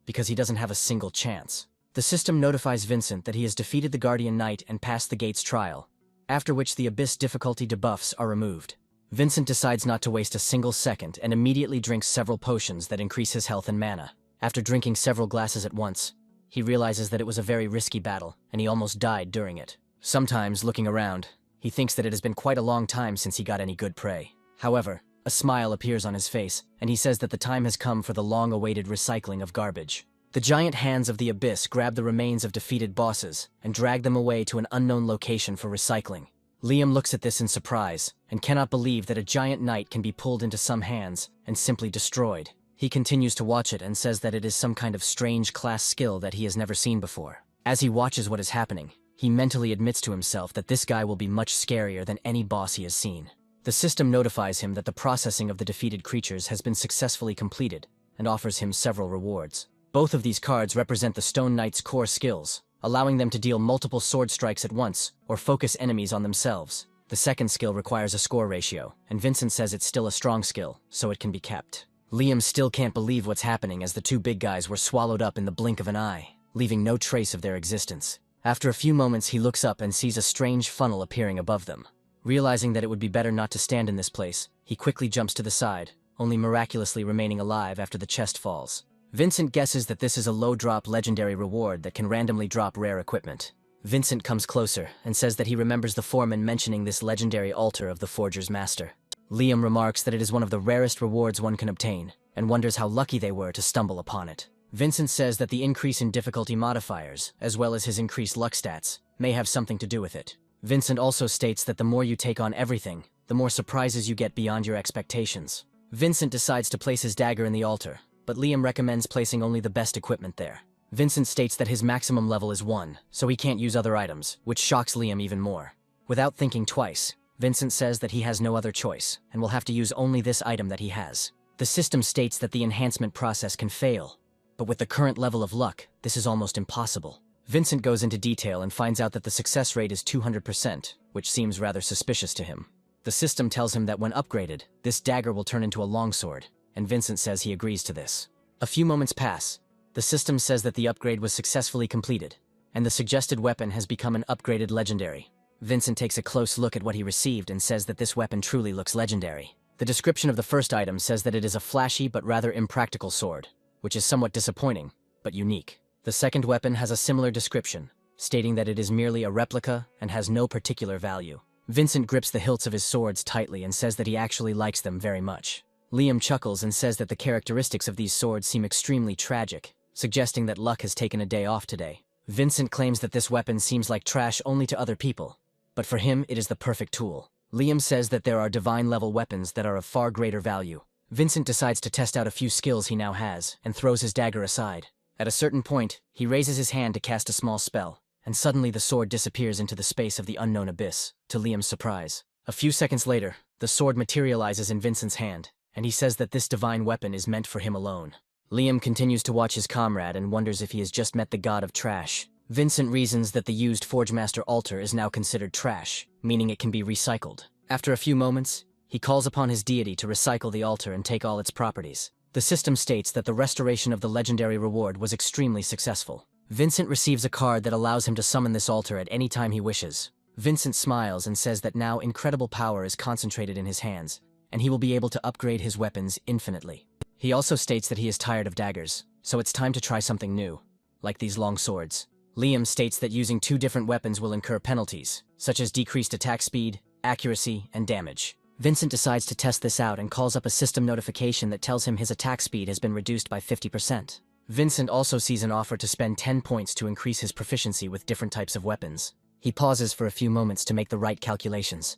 because he doesn't have a single chance. The system notifies Vincent that he has defeated the Guardian Knight and passed the gate's trial, after which the Abyss difficulty debuffs are removed. Vincent decides not to waste a single second and immediately drinks several potions that increase his health and mana. After drinking several glasses at once, he realizes that it was a very risky battle, and he almost died during it. Sometimes, looking around, he thinks that it has been quite a long time since he got any good prey. However, a smile appears on his face, and he says that the time has come for the long-awaited recycling of garbage. The giant hands of the Abyss grab the remains of defeated bosses and drag them away to an unknown location for recycling. Liam looks at this in surprise, and cannot believe that a giant knight can be pulled into some hands and simply destroyed. He continues to watch it and says that it is some kind of strange class skill that he has never seen before. As he watches what is happening, he mentally admits to himself that this guy will be much scarier than any boss he has seen. The system notifies him that the processing of the defeated creatures has been successfully completed and offers him several rewards. Both of these cards represent the Stone Knight's core skills, allowing them to deal multiple sword strikes at once or focus enemies on themselves. The second skill requires a score ratio, and Vincent says it's still a strong skill, so it can be kept. Liam still can't believe what's happening as the two big guys were swallowed up in the blink of an eye, leaving no trace of their existence. After a few moments, he looks up and sees a strange funnel appearing above them. Realizing that it would be better not to stand in this place, he quickly jumps to the side, only miraculously remaining alive after the chest falls. Vincent guesses that this is a low-drop legendary reward that can randomly drop rare equipment. Vincent comes closer and says that he remembers the foreman mentioning this legendary altar of the forger's master. Liam remarks that it is one of the rarest rewards one can obtain, and wonders how lucky they were to stumble upon it. Vincent says that the increase in difficulty modifiers, as well as his increased luck stats, may have something to do with it. Vincent also states that the more you take on everything, the more surprises you get beyond your expectations. Vincent decides to place his dagger in the altar, but Liam recommends placing only the best equipment there. Vincent states that his maximum level is 1, so he can't use other items, which shocks Liam even more. Without thinking twice, Vincent says that he has no other choice, and will have to use only this item that he has. The system states that the enhancement process can fail, but with the current level of luck, this is almost impossible. Vincent goes into detail and finds out that the success rate is 200%, which seems rather suspicious to him. The system tells him that when upgraded, this dagger will turn into a longsword, and Vincent says he agrees to this. A few moments pass. The system says that the upgrade was successfully completed, and the suggested weapon has become an upgraded legendary. Vincent takes a close look at what he received and says that this weapon truly looks legendary. The description of the first item says that it is a flashy but rather impractical sword, which is somewhat disappointing, but unique. The second weapon has a similar description, stating that it is merely a replica and has no particular value. Vincent grips the hilts of his swords tightly and says that he actually likes them very much. Liam chuckles and says that the characteristics of these swords seem extremely tragic, suggesting that luck has taken a day off today. Vincent claims that this weapon seems like trash only to other people, but for him it is the perfect tool. Liam says that there are divine-level weapons that are of far greater value. Vincent decides to test out a few skills he now has, and throws his dagger aside. At a certain point, he raises his hand to cast a small spell, and suddenly the sword disappears into the space of the unknown abyss, to Liam's surprise. A few seconds later, the sword materializes in Vincent's hand, and he says that this divine weapon is meant for him alone. Liam continues to watch his comrade and wonders if he has just met the god of trash. Vincent reasons that the used Forgemaster altar is now considered trash, meaning it can be recycled. After a few moments, he calls upon his deity to recycle the altar and take all its properties. The system states that the restoration of the legendary reward was extremely successful. Vincent receives a card that allows him to summon this altar at any time he wishes. Vincent smiles and says that now incredible power is concentrated in his hands, and he will be able to upgrade his weapons infinitely. He also states that he is tired of daggers, so it's time to try something new, like these long swords. Liam states that using 2 different weapons will incur penalties, such as decreased attack speed, accuracy, and damage. Vincent decides to test this out and calls up a system notification that tells him his attack speed has been reduced by 50%. Vincent also sees an offer to spend 10 points to increase his proficiency with different types of weapons. He pauses for a few moments to make the right calculations.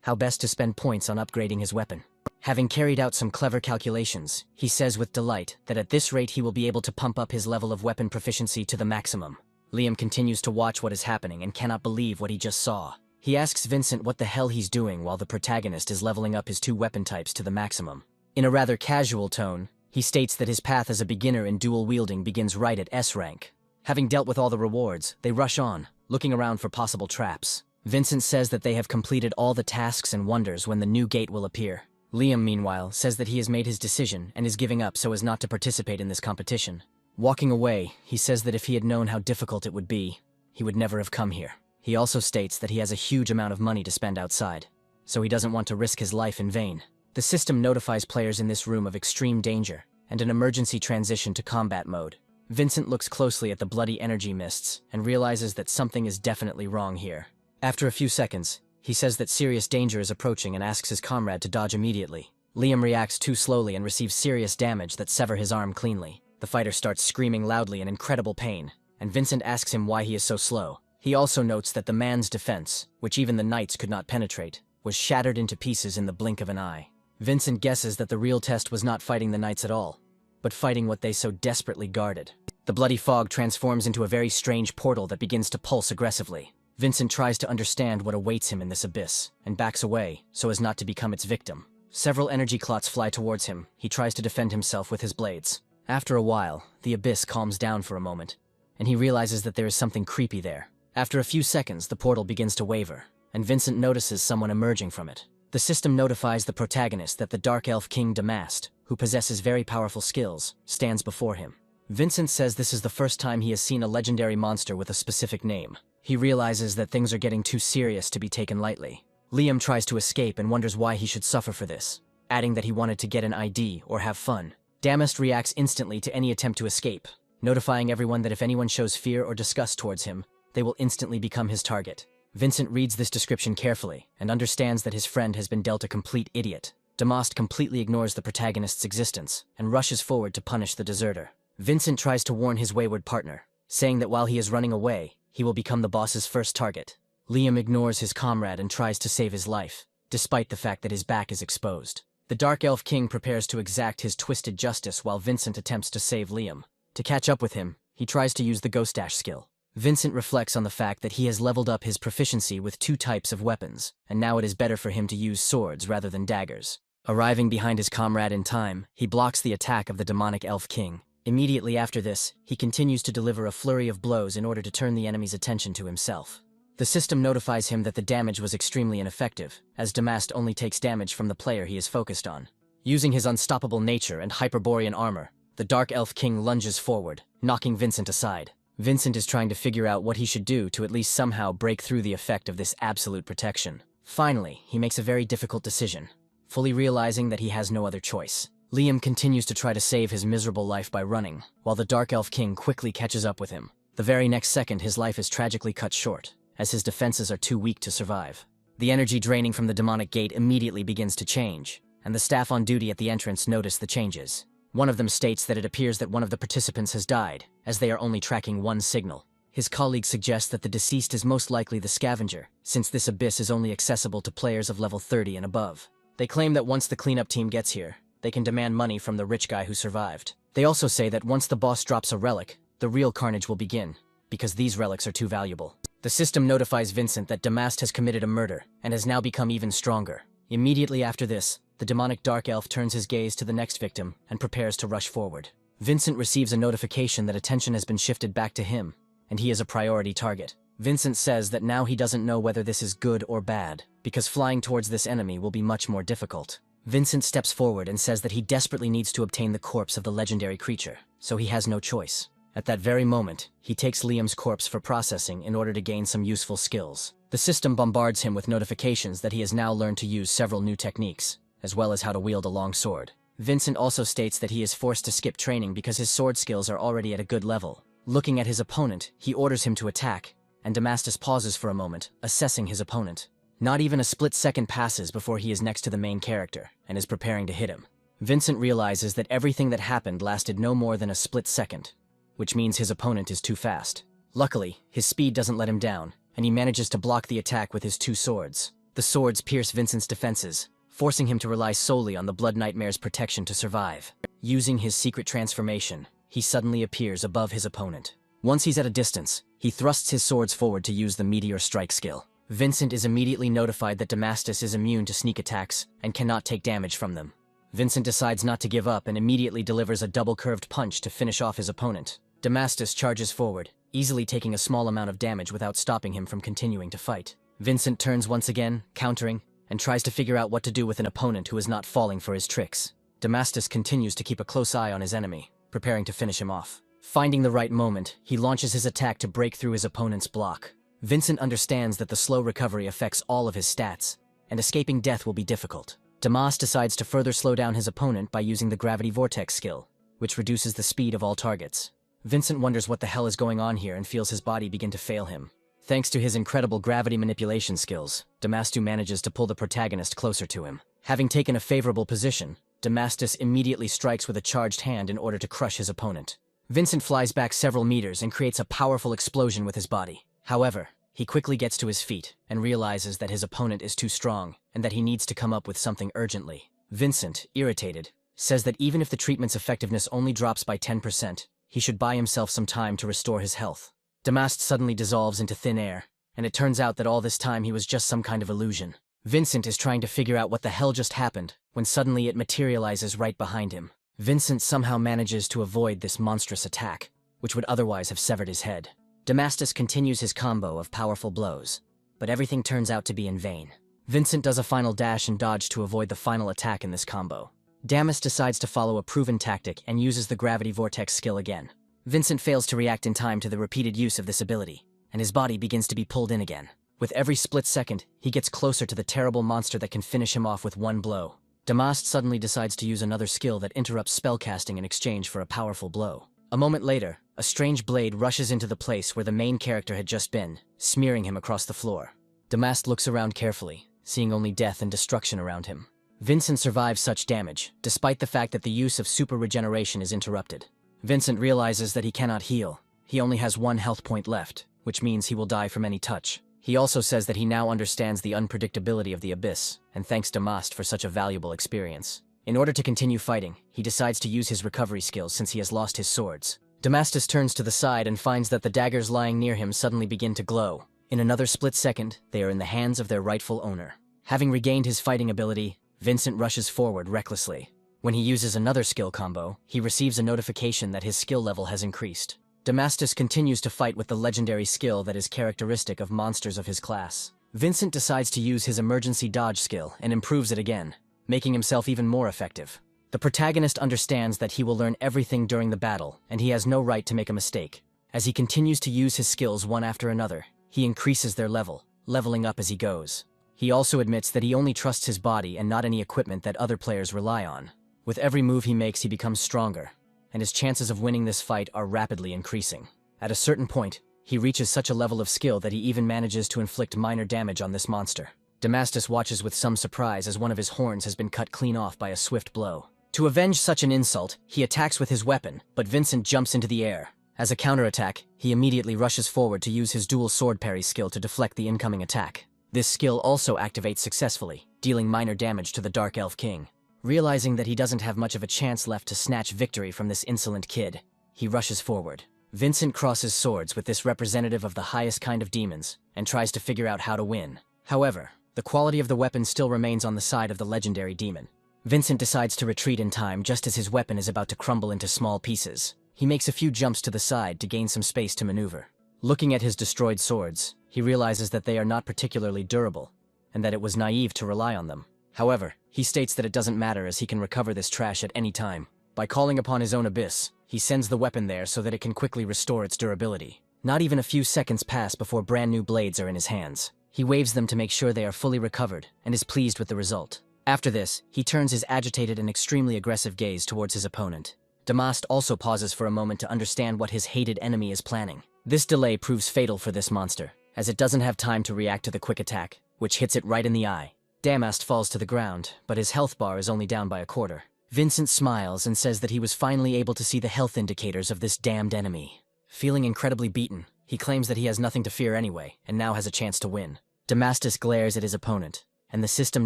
How best to spend points on upgrading his weapon. Having carried out some clever calculations, he says with delight that at this rate he will be able to pump up his level of weapon proficiency to the maximum. Liam continues to watch what is happening and cannot believe what he just saw. He asks Vincent what the hell he's doing while the protagonist is leveling up his 2 weapon types to the maximum. In a rather casual tone, he states that his path as a beginner in dual wielding begins right at S rank. Having dealt with all the rewards, they rush on, looking around for possible traps. Vincent says that they have completed all the tasks and wonders when the new gate will appear. Liam, meanwhile, says that he has made his decision and is giving up so as not to participate in this competition. Walking away, he says that if he had known how difficult it would be, he would never have come here. He also states that he has a huge amount of money to spend outside, so he doesn't want to risk his life in vain. The system notifies players in this room of extreme danger and an emergency transition to combat mode. Vincent looks closely at the bloody energy mists and realizes that something is definitely wrong here. After a few seconds, he says that serious danger is approaching and asks his comrade to dodge immediately. Liam reacts too slowly and receives serious damage that sever his arm cleanly. The fighter starts screaming loudly in incredible pain, and Vincent asks him why he is so slow. He also notes that the man's defense, which even the knights could not penetrate, was shattered into pieces in the blink of an eye. Vincent guesses that the real test was not fighting the knights at all, but fighting what they so desperately guarded. The bloody fog transforms into a very strange portal that begins to pulse aggressively. Vincent tries to understand what awaits him in this abyss, and backs away so as not to become its victim. Several energy clots fly towards him. He tries to defend himself with his blades. After a while, the abyss calms down for a moment, and he realizes that there is something creepy there. After a few seconds, the portal begins to waver, and Vincent notices someone emerging from it. The system notifies the protagonist that the Dark Elf King Damast, who possesses very powerful skills, stands before him. Vincent says this is the first time he has seen a legendary monster with a specific name. He realizes that things are getting too serious to be taken lightly. Liam tries to escape and wonders why he should suffer for this, adding that he wanted to get an ID or have fun. Damast reacts instantly to any attempt to escape, notifying everyone that if anyone shows fear or disgust towards him, they will instantly become his target. Vincent reads this description carefully and understands that his friend has been dealt a complete idiot. Damast completely ignores the protagonist's existence and rushes forward to punish the deserter. Vincent tries to warn his wayward partner, saying that while he is running away, he will become the boss's first target. Liam ignores his comrade and tries to save his life, despite the fact that his back is exposed. The Dark Elf King prepares to exact his twisted justice while Vincent attempts to save Liam. To catch up with him, he tries to use the Ghost Dash skill. Vincent reflects on the fact that he has leveled up his proficiency with 2 types of weapons, and now it is better for him to use swords rather than daggers. Arriving behind his comrade in time, he blocks the attack of the demonic Elf King. Immediately after this, he continues to deliver a flurry of blows in order to turn the enemy's attention to himself. The system notifies him that the damage was extremely ineffective, as Damast only takes damage from the player he is focused on. Using his unstoppable nature and Hyperborean armor, the Dark Elf King lunges forward, knocking Vincent aside. Vincent is trying to figure out what he should do to at least somehow break through the effect of this absolute protection. Finally, he makes a very difficult decision, fully realizing that he has no other choice. Liam continues to try to save his miserable life by running, while the Dark Elf King quickly catches up with him. The very next second, his life is tragically cut short, as his defenses are too weak to survive. The energy draining from the demonic gate immediately begins to change, and the staff on duty at the entrance notice the changes. One of them states that it appears that one of the participants has died, as they are only tracking one signal. His colleague suggests that the deceased is most likely the scavenger, since this abyss is only accessible to players of level 30 and above. They claim that once the cleanup team gets here, they can demand money from the rich guy who survived. They also say that once the boss drops a relic, the real carnage will begin, because these relics are too valuable. The system notifies Vincent that Damast has committed a murder, and has now become even stronger. Immediately after this, the demonic dark elf turns his gaze to the next victim and prepares to rush forward. Vincent receives a notification that attention has been shifted back to him, and he is a priority target. Vincent says that now he doesn't know whether this is good or bad, because flying towards this enemy will be much more difficult. Vincent steps forward and says that he desperately needs to obtain the corpse of the legendary creature, so he has no choice. At that very moment, he takes Liam's corpse for processing in order to gain some useful skills. The system bombards him with notifications that he has now learned to use several new techniques, as well as how to wield a long sword. Vincent also states that he is forced to skip training because his sword skills are already at a good level. Looking at his opponent, he orders him to attack, and Damastus pauses for a moment, assessing his opponent. Not even a split second passes before he is next to the main character, and is preparing to hit him. Vincent realizes that everything that happened lasted no more than a split second, which means his opponent is too fast. Luckily, his speed doesn't let him down, and he manages to block the attack with his two swords. The swords pierce Vincent's defenses, forcing him to rely solely on the Blood Nightmare's protection to survive. Using his secret transformation, he suddenly appears above his opponent. Once he's at a distance, he thrusts his swords forward to use the Meteor Strike skill. Vincent is immediately notified that Damastus is immune to sneak attacks and cannot take damage from them. Vincent decides not to give up and immediately delivers a double-curved punch to finish off his opponent. Damastus charges forward, easily taking a small amount of damage without stopping him from continuing to fight. Vincent turns once again, countering, and tries to figure out what to do with an opponent who is not falling for his tricks. Damastus continues to keep a close eye on his enemy, preparing to finish him off. Finding the right moment, he launches his attack to break through his opponent's block. Vincent understands that the slow recovery affects all of his stats, and escaping death will be difficult. Damas decides to further slow down his opponent by using the Gravity Vortex skill, which reduces the speed of all targets. Vincent wonders what the hell is going on here and feels his body begin to fail him. Thanks to his incredible gravity manipulation skills, Damastu manages to pull the protagonist closer to him. Having taken a favorable position, Damastus immediately strikes with a charged hand in order to crush his opponent. Vincent flies back several meters and creates a powerful explosion with his body. However, he quickly gets to his feet and realizes that his opponent is too strong and that he needs to come up with something urgently. Vincent, irritated, says that even if the treatment's effectiveness only drops by 10%, he should buy himself some time to restore his health. Damast suddenly dissolves into thin air, and it turns out that all this time he was just some kind of illusion. Vincent is trying to figure out what the hell just happened, when suddenly it materializes right behind him. Vincent somehow manages to avoid this monstrous attack, which would otherwise have severed his head. Damastus continues his combo of powerful blows, but everything turns out to be in vain. Vincent does a final dash and dodge to avoid the final attack in this combo. Damas decides to follow a proven tactic and uses the Gravity Vortex skill again. Vincent fails to react in time to the repeated use of this ability, and his body begins to be pulled in again. With every split second, he gets closer to the terrible monster that can finish him off with one blow. Damast suddenly decides to use another skill that interrupts spellcasting in exchange for a powerful blow. A moment later, a strange blade rushes into the place where the main character had just been, smearing him across the floor. Damast looks around carefully, seeing only death and destruction around him. Vincent survives such damage, despite the fact that the use of super regeneration is interrupted. Vincent realizes that he cannot heal. He only has one health point left, which means he will die from any touch. He also says that he now understands the unpredictability of the abyss, and thanks Damast for such a valuable experience. In order to continue fighting, he decides to use his recovery skills since he has lost his swords. Damastus turns to the side and finds that the daggers lying near him suddenly begin to glow. In another split second, they are in the hands of their rightful owner. Having regained his fighting ability, Vincent rushes forward recklessly. When he uses another skill combo, he receives a notification that his skill level has increased. Damastus continues to fight with the legendary skill that is characteristic of monsters of his class. Vincent decides to use his emergency dodge skill and improves it again, making himself even more effective. The protagonist understands that he will learn everything during the battle, and he has no right to make a mistake. As he continues to use his skills one after another, he increases their level, leveling up as he goes. He also admits that he only trusts his body and not any equipment that other players rely on. With every move he makes, he becomes stronger, and his chances of winning this fight are rapidly increasing. At a certain point, he reaches such a level of skill that he even manages to inflict minor damage on this monster. Damastus watches with some surprise as one of his horns has been cut clean off by a swift blow. To avenge such an insult, he attacks with his weapon, but Vincent jumps into the air. As a counterattack, he immediately rushes forward to use his dual sword parry skill to deflect the incoming attack. This skill also activates successfully, dealing minor damage to the Dark Elf King. Realizing that he doesn't have much of a chance left to snatch victory from this insolent kid, he rushes forward. Vincent crosses swords with this representative of the highest kind of demons, and tries to figure out how to win. However, the quality of the weapon still remains on the side of the legendary demon. Vincent decides to retreat in time just as his weapon is about to crumble into small pieces. He makes a few jumps to the side to gain some space to maneuver. Looking at his destroyed swords, he realizes that they are not particularly durable, and that it was naive to rely on them. However, he states that it doesn't matter as he can recover this trash at any time. By calling upon his own abyss, he sends the weapon there so that it can quickly restore its durability. Not even a few seconds pass before brand new blades are in his hands. He waves them to make sure they are fully recovered, and is pleased with the result. After this, he turns his agitated and extremely aggressive gaze towards his opponent. Damast also pauses for a moment to understand what his hated enemy is planning. This delay proves fatal for this monster, as it doesn't have time to react to the quick attack, which hits it right in the eye. Damast falls to the ground, but his health bar is only down by a quarter. Vincent smiles and says that he was finally able to see the health indicators of this damned enemy. Feeling incredibly beaten, he claims that he has nothing to fear anyway, and now has a chance to win. Damastus glares at his opponent, and the system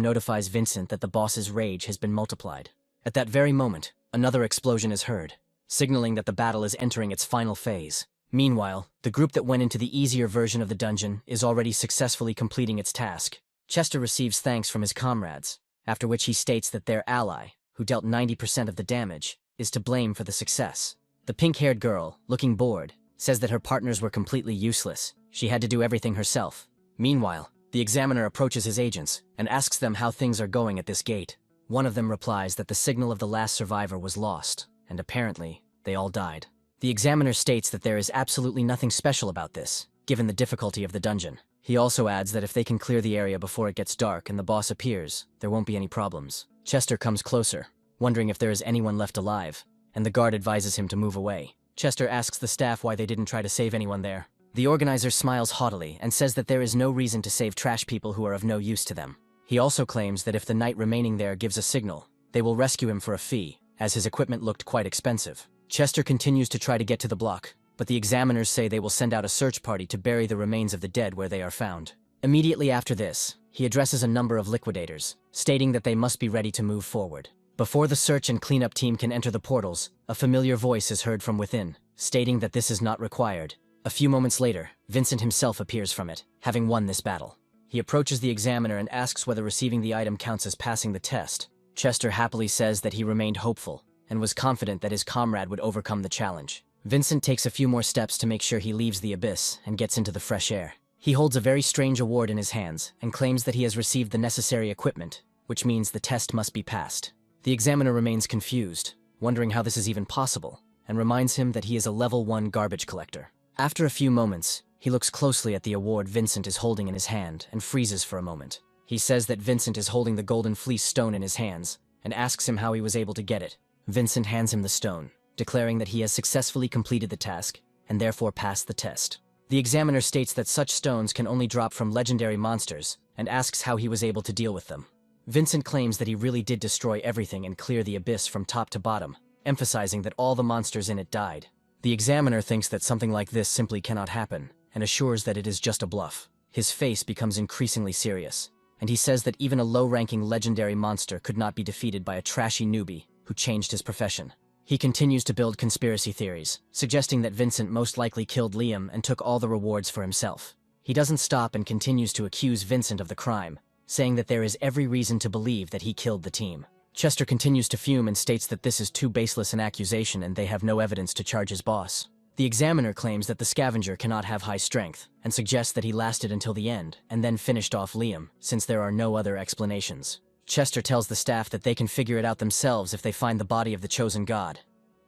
notifies Vincent that the boss's rage has been multiplied. At that very moment, another explosion is heard, signaling that the battle is entering its final phase. Meanwhile, the group that went into the easier version of the dungeon is already successfully completing its task. Chester receives thanks from his comrades, after which he states that their ally, who dealt 90% of the damage, is to blame for the success. The pink-haired girl, looking bored, says that her partners were completely useless. She had to do everything herself. Meanwhile, the examiner approaches his agents and asks them how things are going at this gate. One of them replies that the signal of the last survivor was lost, and apparently, they all died. The examiner states that there is absolutely nothing special about this, given the difficulty of the dungeon. He also adds that if they can clear the area before it gets dark and the boss appears, there won't be any problems. Chester comes closer, wondering if there is anyone left alive, and the guard advises him to move away. Chester asks the staff why they didn't try to save anyone there. The organizer smiles haughtily and says that there is no reason to save trash people who are of no use to them. He also claims that if the knight remaining there gives a signal, they will rescue him for a fee, as his equipment looked quite expensive. Chester continues to try to get to the block, but the examiners say they will send out a search party to bury the remains of the dead where they are found. Immediately after this, he addresses a number of liquidators, stating that they must be ready to move forward. Before the search and cleanup team can enter the portals, a familiar voice is heard from within, stating that this is not required. A few moments later, Vincent himself appears from it, having won this battle. He approaches the examiner and asks whether receiving the item counts as passing the test. Chester happily says that he remained hopeful, and was confident that his comrade would overcome the challenge. Vincent takes a few more steps to make sure he leaves the abyss and gets into the fresh air. He holds a very strange award in his hands, and claims that he has received the necessary equipment, which means the test must be passed. The examiner remains confused, wondering how this is even possible, and reminds him that he is a level 1 garbage collector. After a few moments, he looks closely at the award Vincent is holding in his hand and freezes for a moment. He says that Vincent is holding the golden fleece stone in his hands and asks him how he was able to get it. Vincent hands him the stone, declaring that he has successfully completed the task and therefore passed the test. The examiner states that such stones can only drop from legendary monsters and asks how he was able to deal with them. Vincent claims that he really did destroy everything and clear the abyss from top to bottom, emphasizing that all the monsters in it died. The examiner thinks that something like this simply cannot happen, and assures that it is just a bluff. His face becomes increasingly serious, and he says that even a low-ranking legendary monster could not be defeated by a trashy newbie who changed his profession. He continues to build conspiracy theories, suggesting that Vincent most likely killed Liam and took all the rewards for himself. He doesn't stop and continues to accuse Vincent of the crime, saying that there is every reason to believe that he killed the team. Chester continues to fume and states that this is too baseless an accusation and they have no evidence to charge his boss. The examiner claims that the scavenger cannot have high strength, and suggests that he lasted until the end, and then finished off Liam, since there are no other explanations. Chester tells the staff that they can figure it out themselves if they find the body of the chosen god.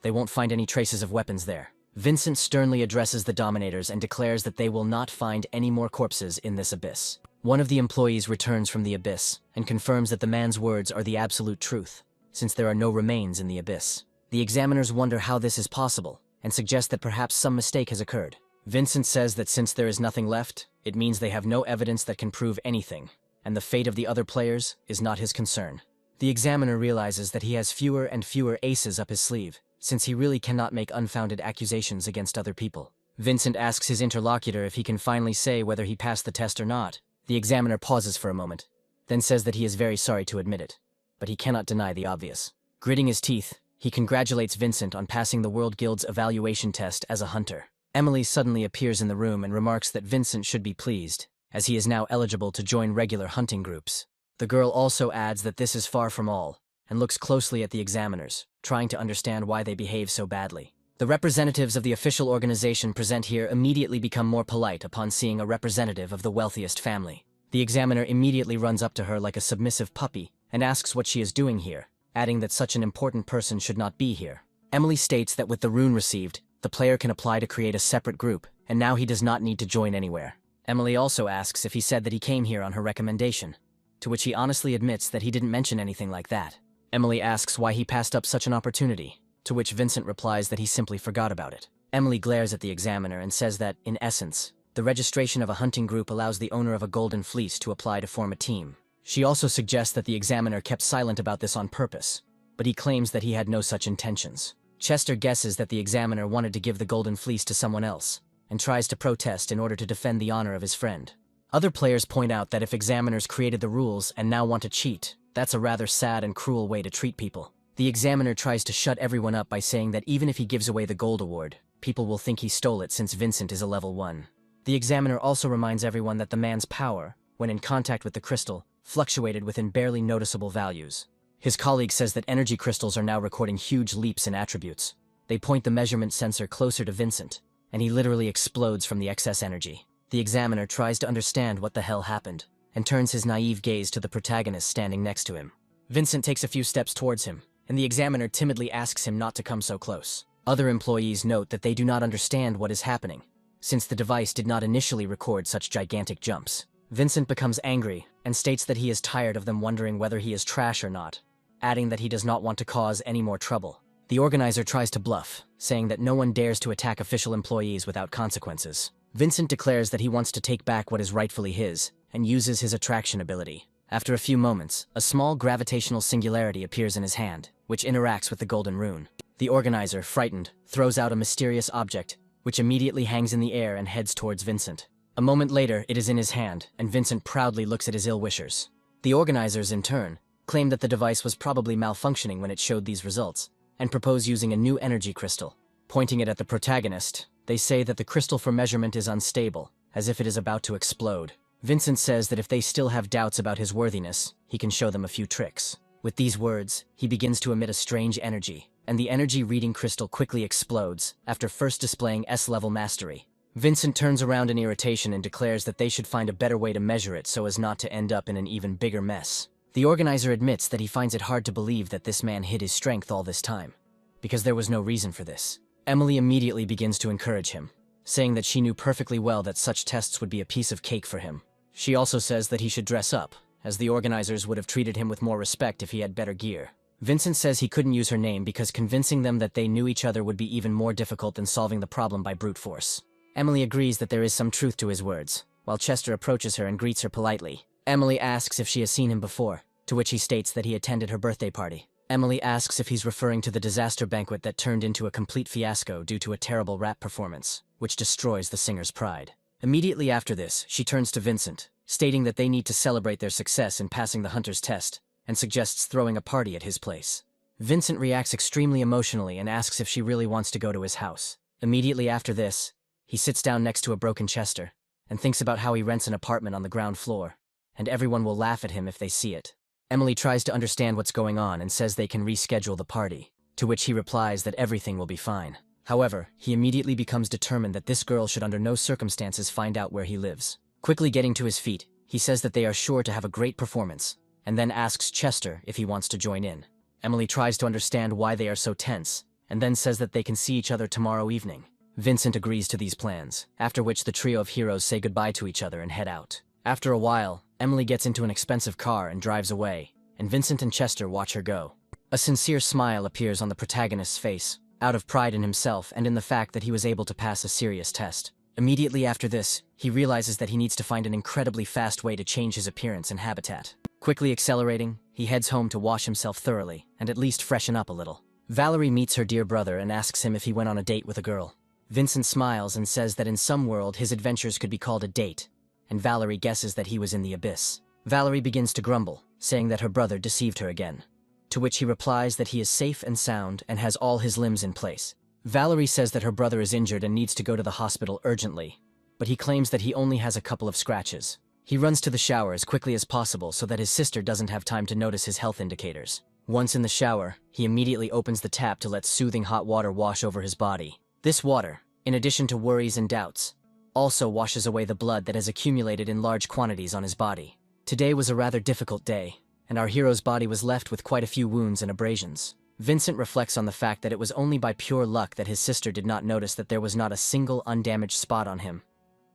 They won't find any traces of weapons there. Vincent sternly addresses the Dominators and declares that they will not find any more corpses in this abyss. One of the employees returns from the abyss and confirms that the man's words are the absolute truth. since there are no remains in the abyss. The examiners wonder how this is possible, and suggest that perhaps some mistake has occurred. Vincent says that since there is nothing left, it means they have no evidence that can prove anything, and the fate of the other players is not his concern. The examiner realizes that he has fewer and fewer aces up his sleeve, since he really cannot make unfounded accusations against other people. Vincent asks his interlocutor if he can finally say whether he passed the test or not. The examiner pauses for a moment, then says that he is very sorry to admit it, but he cannot deny the obvious. Gritting his teeth, he congratulates Vincent on passing the World Guild's evaluation test as a hunter. Emily suddenly appears in the room and remarks that Vincent should be pleased, as he is now eligible to join regular hunting groups. The girl also adds that this is far from all, and looks closely at the examiners, trying to understand why they behave so badly. The representatives of the official organization present here immediately become more polite upon seeing a representative of the wealthiest family. The examiner immediately runs up to her like a submissive puppy and asks what she is doing here, adding that such an important person should not be here. Emily states that with the rune received, the player can apply to create a separate group, and now he does not need to join anywhere. Emily also asks if he said that he came here on her recommendation, to which he honestly admits that he didn't mention anything like that. Emily asks why he passed up such an opportunity, to which Vincent replies that he simply forgot about it. Emily glares at the examiner and says that, in essence, the registration of a hunting group allows the owner of a golden fleece to apply to form a team. She also suggests that the examiner kept silent about this on purpose, but he claims that he had no such intentions. Chester guesses that the examiner wanted to give the golden fleece to someone else, and tries to protest in order to defend the honor of his friend. Other players point out that if examiners created the rules and now want to cheat, that's a rather sad and cruel way to treat people. The examiner tries to shut everyone up by saying that even if he gives away the gold award, people will think he stole it since Vincent is a level 1. The examiner also reminds everyone that the man's power, when in contact with the crystal, fluctuated within barely noticeable values. His colleague says that energy crystals are now recording huge leaps in attributes. They point the measurement sensor closer to Vincent, and he literally explodes from the excess energy. The examiner tries to understand what the hell happened, and turns his naive gaze to the protagonist standing next to him. Vincent takes a few steps towards him, and the examiner timidly asks him not to come so close. Other employees note that they do not understand what is happening, since the device did not initially record such gigantic jumps. Vincent becomes angry and states that he is tired of them wondering whether he is trash or not, adding that he does not want to cause any more trouble. The organizer tries to bluff, saying that no one dares to attack official employees without consequences. Vincent declares that he wants to take back what is rightfully his, and uses his attraction ability. After a few moments, a small gravitational singularity appears in his hand, which interacts with the golden rune. The organizer, frightened, throws out a mysterious object, which immediately hangs in the air and heads towards Vincent. A moment later, it is in his hand, and Vincent proudly looks at his ill-wishers. The organizers, in turn, claim that the device was probably malfunctioning when it showed these results, and propose using a new energy crystal. Pointing it at the protagonist, they say that the crystal for measurement is unstable, as if it is about to explode. Vincent says that if they still have doubts about his worthiness, he can show them a few tricks. With these words, he begins to emit a strange energy, and the energy reading crystal quickly explodes, after first displaying S-level mastery. Vincent turns around in irritation and declares that they should find a better way to measure it so as not to end up in an even bigger mess. The organizer admits that he finds it hard to believe that this man hid his strength all this time, because there was no reason for this. Emily immediately begins to encourage him, saying that she knew perfectly well that such tests would be a piece of cake for him. She also says that he should dress up, as the organizers would have treated him with more respect if he had better gear. Vincent says he couldn't use her name because convincing them that they knew each other would be even more difficult than solving the problem by brute force. Emily agrees that there is some truth to his words, while Chester approaches her and greets her politely. Emily asks if she has seen him before, to which he states that he attended her birthday party. Emily asks if he's referring to the disaster banquet that turned into a complete fiasco due to a terrible rap performance, which destroys the singer's pride. Immediately after this, she turns to Vincent, stating that they need to celebrate their success in passing the hunter's test, and suggests throwing a party at his place. Vincent reacts extremely emotionally and asks if she really wants to go to his house. Immediately after this, he sits down next to a broken Chester, and thinks about how he rents an apartment on the ground floor, and everyone will laugh at him if they see it. Emily tries to understand what's going on and says they can reschedule the party, to which he replies that everything will be fine. However, he immediately becomes determined that this girl should under no circumstances find out where he lives. Quickly getting to his feet, he says that they are sure to have a great performance, and then asks Chester if he wants to join in. Emily tries to understand why they are so tense, and then says that they can see each other tomorrow evening. Vincent agrees to these plans, after which the trio of heroes say goodbye to each other and head out. After a while, Emily gets into an expensive car and drives away, and Vincent and Chester watch her go. A sincere smile appears on the protagonist's face, out of pride in himself and in the fact that he was able to pass a serious test. Immediately after this, he realizes that he needs to find an incredibly fast way to change his appearance and habitat. Quickly accelerating, he heads home to wash himself thoroughly and at least freshen up a little. Valerie meets her dear brother and asks him if he went on a date with a girl. Vincent smiles and says that in some world his adventures could be called a date, and Valerie guesses that he was in the abyss. Valerie begins to grumble, saying that her brother deceived her again, to which he replies that he is safe and sound and has all his limbs in place. Valerie says that her brother is injured and needs to go to the hospital urgently, but he claims that he only has a couple of scratches. He runs to the shower as quickly as possible so that his sister doesn't have time to notice his health indicators. Once in the shower, he immediately opens the tap to let soothing hot water wash over his body. This water, in addition to worries and doubts, also washes away the blood that has accumulated in large quantities on his body. Today was a rather difficult day, and our hero's body was left with quite a few wounds and abrasions. Vincent reflects on the fact that it was only by pure luck that his sister did not notice that there was not a single undamaged spot on him.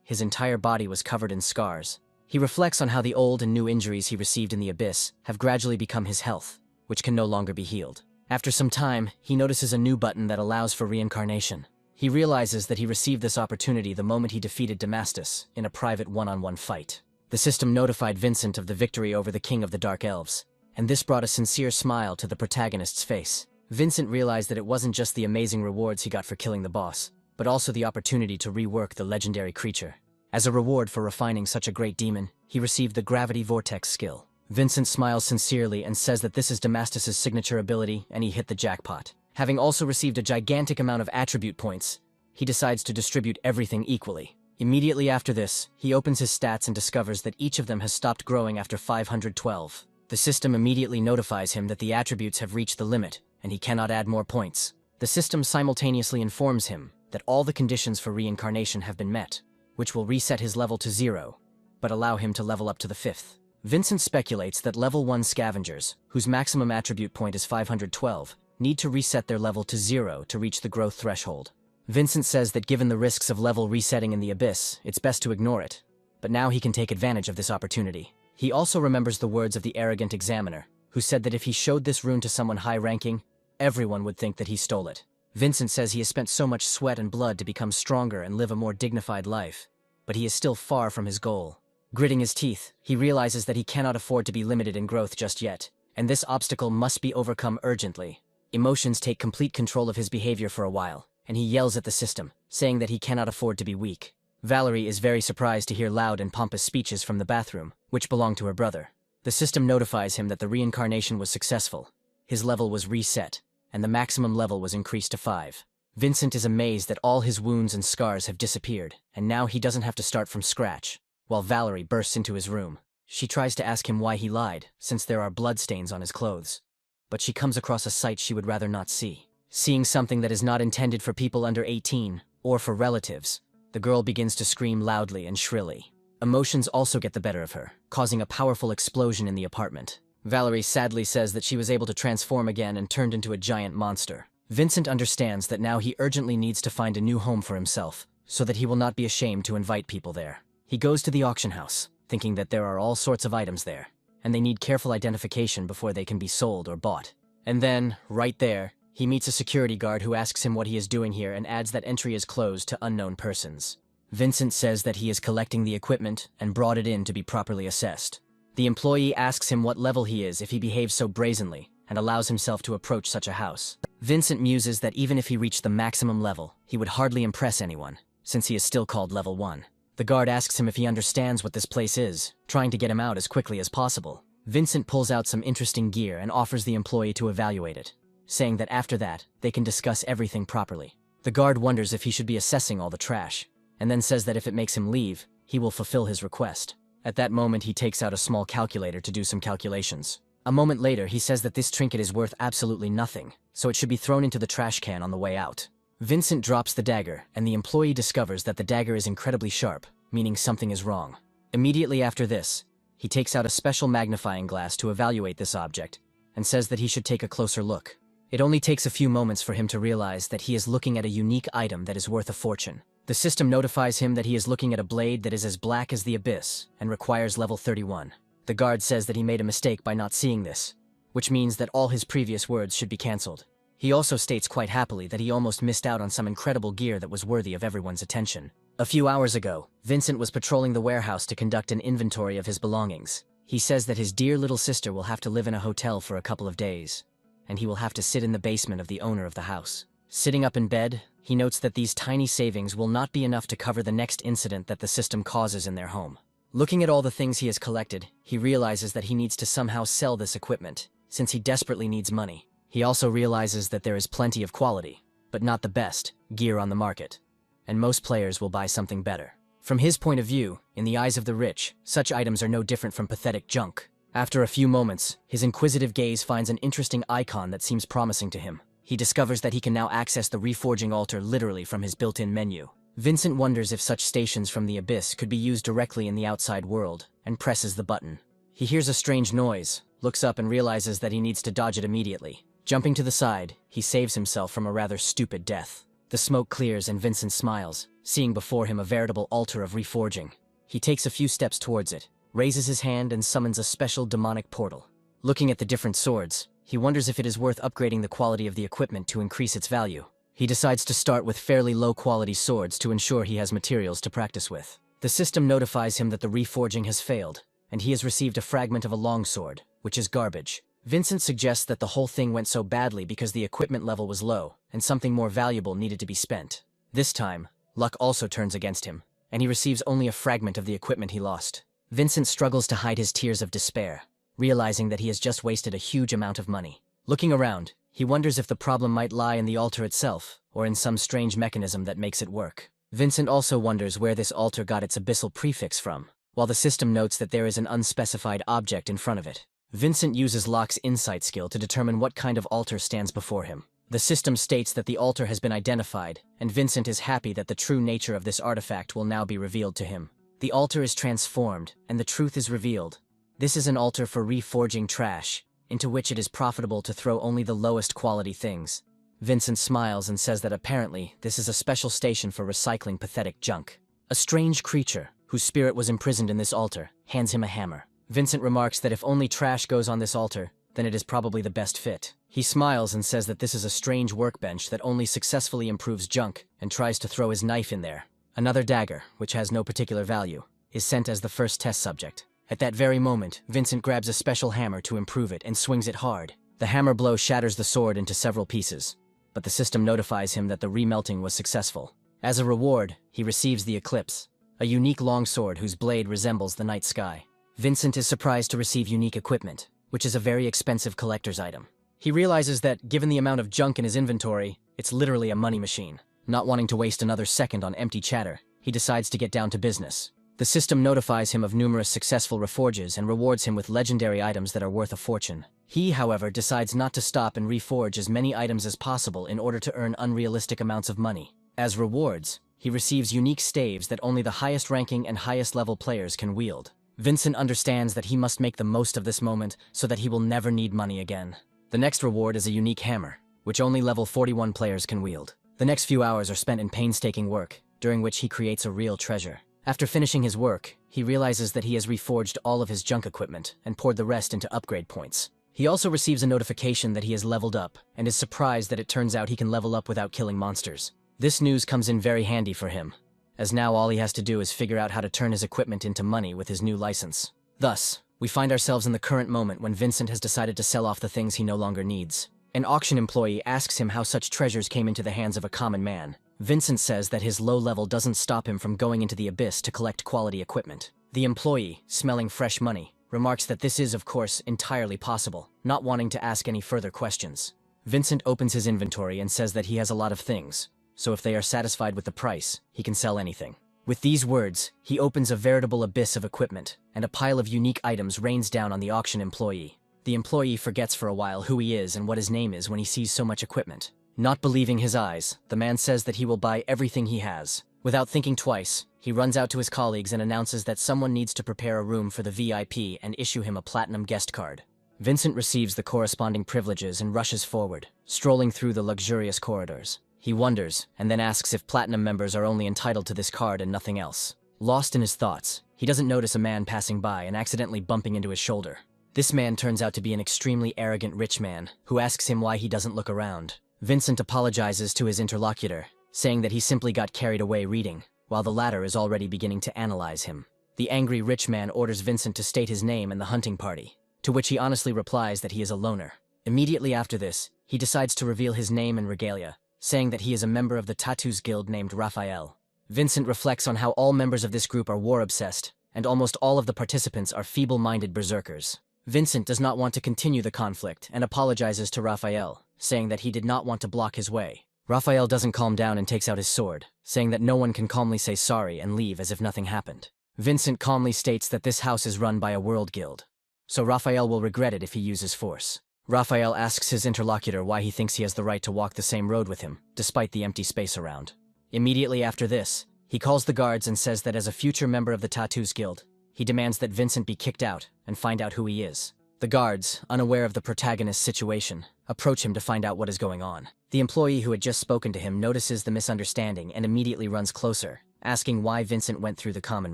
His entire body was covered in scars. He reflects on how the old and new injuries he received in the abyss have gradually become his health, which can no longer be healed. After some time, he notices a new button that allows for reincarnation. He realizes that he received this opportunity the moment he defeated Damastus in a private one-on-one fight. The system notified Vincent of the victory over the King of the Dark Elves, and this brought a sincere smile to the protagonist's face. Vincent realized that it wasn't just the amazing rewards he got for killing the boss, but also the opportunity to rework the legendary creature. As a reward for refining such a great demon, he received the Gravity Vortex skill. Vincent smiles sincerely and says that this is Damastus's signature ability and he hit the jackpot. Having also received a gigantic amount of attribute points, he decides to distribute everything equally. Immediately after this, he opens his stats and discovers that each of them has stopped growing after 512. The system immediately notifies him that the attributes have reached the limit, and he cannot add more points. The system simultaneously informs him that all the conditions for reincarnation have been met, which will reset his level to 0, but allow him to level up to the 5th. Vincent speculates that level 1 scavengers, whose maximum attribute point is 512, need to reset their level to 0 to reach the growth threshold. Vincent says that given the risks of level resetting in the abyss, it's best to ignore it, but now he can take advantage of this opportunity. He also remembers the words of the arrogant examiner, who said that if he showed this rune to someone high-ranking, everyone would think that he stole it. Vincent says he has spent so much sweat and blood to become stronger and live a more dignified life, but he is still far from his goal. Gritting his teeth, he realizes that he cannot afford to be limited in growth just yet, and this obstacle must be overcome urgently. Emotions take complete control of his behavior for a while, and he yells at the system, saying that he cannot afford to be weak. Valerie is very surprised to hear loud and pompous speeches from the bathroom, which belong to her brother. The system notifies him that the reincarnation was successful. His level was reset, and the maximum level was increased to 5. Vincent is amazed that all his wounds and scars have disappeared, and now he doesn't have to start from scratch. While Valerie bursts into his room, she tries to ask him why he lied, since there are bloodstains on his clothes. But she comes across a sight she would rather not see. Seeing something that is not intended for people under 18, or for relatives, the girl begins to scream loudly and shrilly. Emotions also get the better of her, causing a powerful explosion in the apartment. Valerie sadly says that she was able to transform again and turned into a giant monster. Vincent understands that now he urgently needs to find a new home for himself, so that he will not be ashamed to invite people there. He goes to the auction house, thinking that there are all sorts of items there, and they need careful identification before they can be sold or bought. And then, right there, he meets a security guard who asks him what he is doing here and adds that entry is closed to unknown persons. Vincent says that he is collecting the equipment and brought it in to be properly assessed. The employee asks him what level he is if he behaves so brazenly and allows himself to approach such a house. Vincent muses that even if he reached the maximum level, he would hardly impress anyone, since he is still called level 1. The guard asks him if he understands what this place is, trying to get him out as quickly as possible. Vincent pulls out some interesting gear and offers the employee to evaluate it, saying that after that, they can discuss everything properly. The guard wonders if he should be assessing all the trash, and then says that if it makes him leave, he will fulfill his request. At that moment, he takes out a small calculator to do some calculations. A moment later, he says that this trinket is worth absolutely nothing, so it should be thrown into the trash can on the way out. Vincent drops the dagger, and the employee discovers that the dagger is incredibly sharp, meaning something is wrong. Immediately after this, he takes out a special magnifying glass to evaluate this object, and says that he should take a closer look. It only takes a few moments for him to realize that he is looking at a unique item that is worth a fortune. The system notifies him that he is looking at a blade that is as black as the abyss and requires level 31. The guard says that he made a mistake by not seeing this, which means that all his previous words should be cancelled. He also states quite happily that he almost missed out on some incredible gear that was worthy of everyone's attention. A few hours ago, Vincent was patrolling the warehouse to conduct an inventory of his belongings. He says that his dear little sister will have to live in a hotel for a couple of days, and he will have to sit in the basement of the owner of the house. Sitting up in bed, he notes that these tiny savings will not be enough to cover the next incident that the system causes in their home. Looking at all the things he has collected, he realizes that he needs to somehow sell this equipment, since he desperately needs money. He also realizes that there is plenty of quality, but not the best, gear on the market, and most players will buy something better. From his point of view, in the eyes of the rich, such items are no different from pathetic junk. After a few moments, his inquisitive gaze finds an interesting icon that seems promising to him. He discovers that he can now access the reforging altar literally from his built-in menu. Vincent wonders if such stations from the abyss could be used directly in the outside world, and presses the button. He hears a strange noise, looks up and realizes that he needs to dodge it immediately. Jumping to the side, he saves himself from a rather stupid death. The smoke clears and Vincent smiles, seeing before him a veritable altar of reforging. He takes a few steps towards it, raises his hand and summons a special demonic portal. Looking at the different swords, he wonders if it is worth upgrading the quality of the equipment to increase its value. He decides to start with fairly low-quality swords to ensure he has materials to practice with. The system notifies him that the reforging has failed, and he has received a fragment of a longsword, which is garbage. Vincent suggests that the whole thing went so badly because the equipment level was low, and something more valuable needed to be spent. This time, luck also turns against him, and he receives only a fragment of the equipment he lost. Vincent struggles to hide his tears of despair, realizing that he has just wasted a huge amount of money. Looking around, he wonders if the problem might lie in the altar itself, or in some strange mechanism that makes it work. Vincent also wonders where this altar got its abyssal prefix from, while the system notes that there is an unspecified object in front of it. Vincent uses Locke's insight skill to determine what kind of altar stands before him. The system states that the altar has been identified, and Vincent is happy that the true nature of this artifact will now be revealed to him. The altar is transformed, and the truth is revealed. This is an altar for reforging trash, into which it is profitable to throw only the lowest quality things. Vincent smiles and says that apparently this is a special station for recycling pathetic junk. A strange creature, whose spirit was imprisoned in this altar, hands him a hammer. Vincent remarks that if only trash goes on this altar, then it is probably the best fit. He smiles and says that this is a strange workbench that only successfully improves junk, and tries to throw his knife in there. Another dagger, which has no particular value, is sent as the first test subject. At that very moment, Vincent grabs a special hammer to improve it and swings it hard. The hammer blow shatters the sword into several pieces, but the system notifies him that the remelting was successful. As a reward, he receives the Eclipse, a unique longsword whose blade resembles the night sky. Vincent is surprised to receive unique equipment, which is a very expensive collector's item. He realizes that, given the amount of junk in his inventory, it's literally a money machine. Not wanting to waste another second on empty chatter, he decides to get down to business. The system notifies him of numerous successful reforges and rewards him with legendary items that are worth a fortune. He, however, decides not to stop and reforge as many items as possible in order to earn unrealistic amounts of money. As rewards, he receives unique staves that only the highest ranking and highest level players can wield. Vincent understands that he must make the most of this moment so that he will never need money again. The next reward is a unique hammer, which only level 41 players can wield. The next few hours are spent in painstaking work, during which he creates a real treasure. After finishing his work, he realizes that he has reforged all of his junk equipment and poured the rest into upgrade points. He also receives a notification that he has leveled up, and is surprised that it turns out he can level up without killing monsters. This news comes in very handy for him, as now all he has to do is figure out how to turn his equipment into money with his new license. Thus, we find ourselves in the current moment when Vincent has decided to sell off the things he no longer needs. An auction employee asks him how such treasures came into the hands of a common man. Vincent says that his low level doesn't stop him from going into the abyss to collect quality equipment. The employee, smelling fresh money, remarks that this is, of course, entirely possible, not wanting to ask any further questions. Vincent opens his inventory and says that he has a lot of things, so if they are satisfied with the price, he can sell anything. With these words, he opens a veritable abyss of equipment, and a pile of unique items rains down on the auction employee. The employee forgets for a while who he is and what his name is when he sees so much equipment. Not believing his eyes, the man says that he will buy everything he has. Without thinking twice, he runs out to his colleagues and announces that someone needs to prepare a room for the VIP and issue him a platinum guest card. Vincent receives the corresponding privileges and rushes forward, strolling through the luxurious corridors. He wonders, and then asks if platinum members are only entitled to this card and nothing else. Lost in his thoughts, he doesn't notice a man passing by and accidentally bumping into his shoulder. This man turns out to be an extremely arrogant rich man, who asks him why he doesn't look around. Vincent apologizes to his interlocutor, saying that he simply got carried away reading, while the latter is already beginning to analyze him. The angry rich man orders Vincent to state his name and the hunting party, to which he honestly replies that he is a loner. Immediately after this, he decides to reveal his name and regalia, saying that he is a member of the Tattoos Guild named Raphael. Vincent reflects on how all members of this group are war-obsessed, and almost all of the participants are feeble-minded berserkers. Vincent does not want to continue the conflict and apologizes to Raphael, saying that he did not want to block his way. Raphael doesn't calm down and takes out his sword, saying that no one can calmly say sorry and leave as if nothing happened. Vincent calmly states that this house is run by a world guild, so Raphael will regret it if he uses force. Raphael asks his interlocutor why he thinks he has the right to walk the same road with him, despite the empty space around. Immediately after this, he calls the guards and says that as a future member of the Tattoos Guild, he demands that Vincent be kicked out and find out who he is. The guards, unaware of the protagonist's situation, approach him to find out what is going on. The employee who had just spoken to him notices the misunderstanding and immediately runs closer, asking why Vincent went through the common